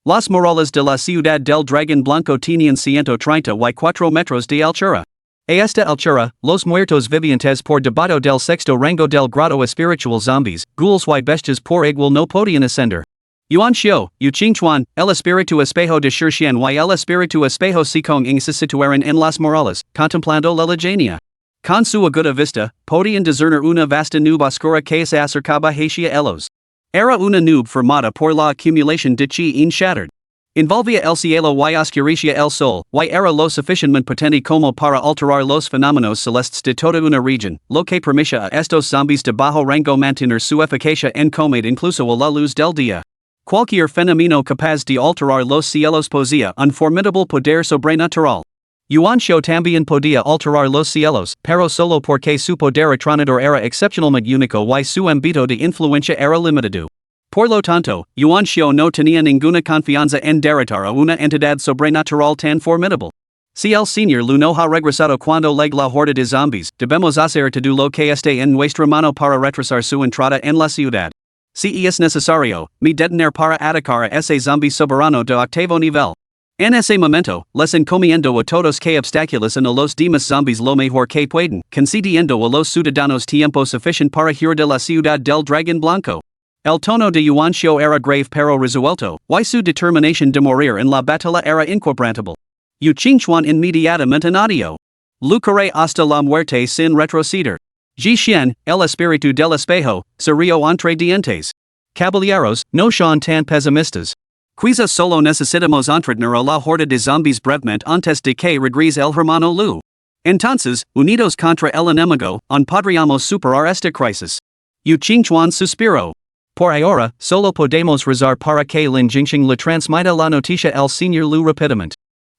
Las morales de la ciudad del Dragón Blanco tenían 134 metros de altura. A esta altura, los muertos vivientes por debajo del sexto rango del grado espiritual zombies, ghouls y bestias por igual no podían ascender. Yuan Xiu, Yu Qingchuan, el espíritu espejo de Shixian y el espíritu espejo Sikong se situaron en las morales, contemplando la lejanía. Con su aguda vista, podían discernir una vasta nube oscura que se acercaba hacia ellos. Era una nube formada por la acumulación de chi en shattered. Envolvía el cielo y oscurecía el sol, y era lo suficientemente potente como para alterar los fenómenos celestes de toda una región, lo que permitía a estos zombies de bajo rango mantener su eficacia en comida incluso a la luz del día. Cualquier fenómeno capaz de alterar los cielos poseía un formidable poder sobrenatural. Yuan Xiu también podía alterar los cielos, pero solo porque su poder atronador era excepcionalmente único y su ámbito de influencia era limitado. Por lo tanto, Yuan Xiu no tenía ninguna confianza en derrotar a una entidad sobrenatural tan formidable. Si el señor Lu no ha regresado cuando llegue la horda de zombies, debemos hacer todo lo que esté en nuestra mano para retrasar su entrada en la ciudad. Si es necesario, me detener para atacar a ese zombie soberano de octavo nivel. En ese momento, les encomiendo a todos que obstacules en los demás zombies lo mejor que pueden, concediendo a los ciudadanos tiempo suficiente para huir de la ciudad del dragón blanco. El tono de Yuanxiu era grave pero resuelto, y su determinación de morir en la batalla era inquebrantable. Yu Qingchuan inmediatamente añadió. Lucharé hasta la muerte sin retroceder. Ji Xian, el espíritu del espejo, se rió entre dientes. Caballeros, no sean tan pesimistas. Quizá solo necesitamos entretener a la horda de zombies brevemente antes de que regrese el hermano Lu. Entonces, unidos contra el enemigo, podríamos superar esta crisis. Yu Qingchuan suspiró. Por ahora, solo podemos rezar para que Lin Jingxing le transmita la noticia al señor Lu rápidamente.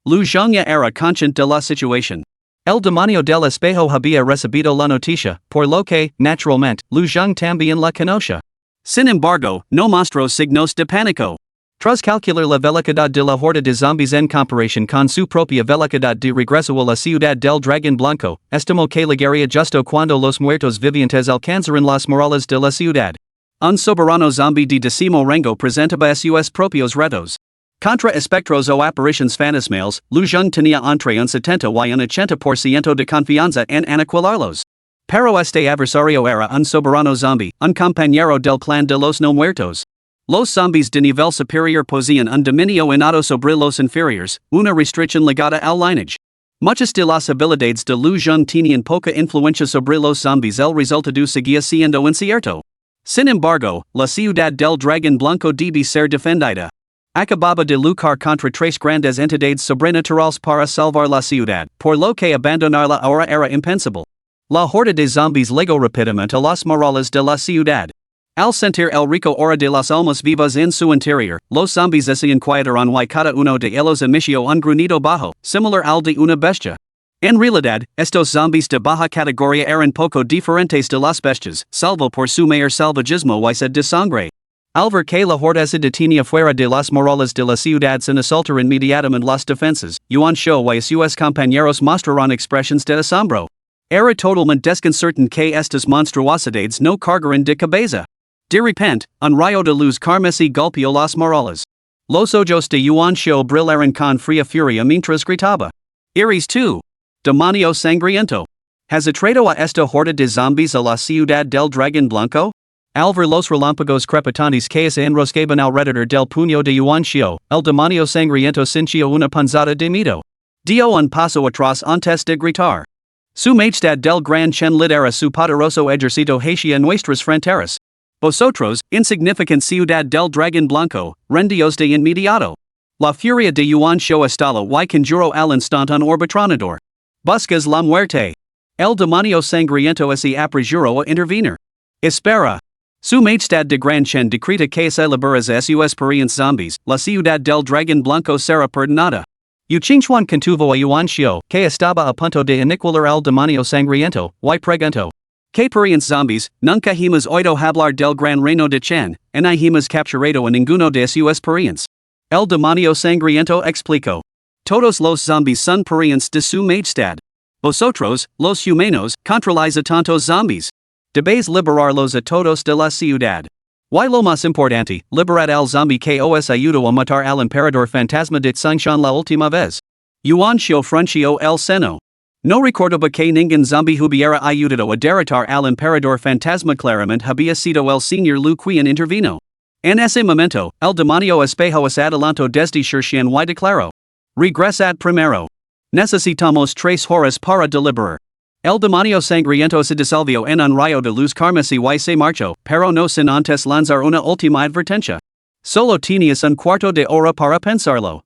Lu Zhongya era consciente de la situación. El demonio del espejo había recibido la noticia, por lo que, naturalmente, Lu Zhong también la conocía. Sin embargo, no mostró signos de pánico. Tras calcular la velocidad de la horda de zombies en comparación con su propia velocidad de regreso a la ciudad del dragón blanco, estimó que llegaría justo cuando los muertos vivientes alcanzaran las murallas de la ciudad. Un soberano zombie de décimo rango presentaba sus propios retos. Contra espectros o apariciones fantasmales, Lu Zhong tenía entre un 70 y un 80% de confianza en aniquilarlos. Pero este adversario era un soberano zombie, un compañero del clan de los no muertos. Los zombies de nivel superior poseen un dominio innato sobre los inferiores, una restricción ligada al lineage. Muchas de las habilidades de Lu Zhong tenían poca influencia sobre los zombies, el resultado seguía siendo incierto. Sin embargo, la ciudad del dragón blanco debe ser defendida. Acababa de luchar contra tres grandes entidades sobrenaturales para salvar la ciudad, por lo que abandonarla ahora era impensable. La horda de zombies llegó rápidamente a las murallas de la ciudad. Al sentir el rico aura de las almas vivas en su interior, los zombies se inquietaron y cada uno de ellos emitió un grunhido bajo, similar al de una bestia. En realidad, estos zombies de baja categoría eran poco diferentes de las bestias, salvo por su mayor salvajismo y sed de sangre. Al ver que la horda se detenía fuera de las murallas de la ciudad sin asaltar inmediatamente las defensas, Yuanxiu y sus compañeros mostraron expresiones de asombro. Era totalmente desconcertante que estas monstruosidades no cargaran de cabeza. De repente, un rayo de luz carmesí golpeó las murallas. Los ojos de Yuanxiu brillaron con fría furia mientras gritaba. Eres tú, demonio sangriento. ¿Has atraído a esta horda de zombies a la ciudad del dragón blanco? Al ver los relámpagos crepitantes que se enroscaban alrededor del puño de Yuanxiu, el demonio sangriento sintió una punzada de miedo. Dio un paso atrás antes de gritar. Su majestad del gran Chen lidera su poderoso ejército hacia nuestras fronteras. Vosotros, insignificant ciudad del dragón blanco, rendíos de inmediato. La furia de Yuanxiu estalló y conjuró al instante un arbitrador. Buscas la muerte. El demonio sangriento se apresuró a intervenir. Espera. Su majestad de Gran Chen decreta que se liberas sus parientes zombies, la ciudad del dragón blanco será perdonada. Yu Qingchuan contuvo a Yuanxiu, que estaba a punto de aniquilar al demonio sangriento, y preguntó. ¿Qué parientes zombies, nunca hemos oído hablar del gran reino de Chen, ni hemos capturado a ninguno de sus parientes? El demonio sangriento explicó. Todos los zombies son parientes de su majestad. Vosotros, los humanos, controláis a tantos zombies. Debéis liberarlos a todos de la ciudad. Y lo más importante, liberad al zombie que os ayudó a matar al emperador fantasma de Tsongshan la última vez. Yuanxiu frunció el seno. No recordaba que ningún zombie hubiera ayudado a derrotar al emperador fantasma, claramente había sido el señor Lu quien intervino. En ese momento, el demonio espejo se adelantó desde Shirshian y declaró. Regresad primero. Necesitamos 3 horas para deliberar. El demonio sangriento se disolvió en un rayo de luz carmesí y se marchó, pero no sin antes lanzar una última advertencia. Solo tenías un cuarto de hora para pensarlo.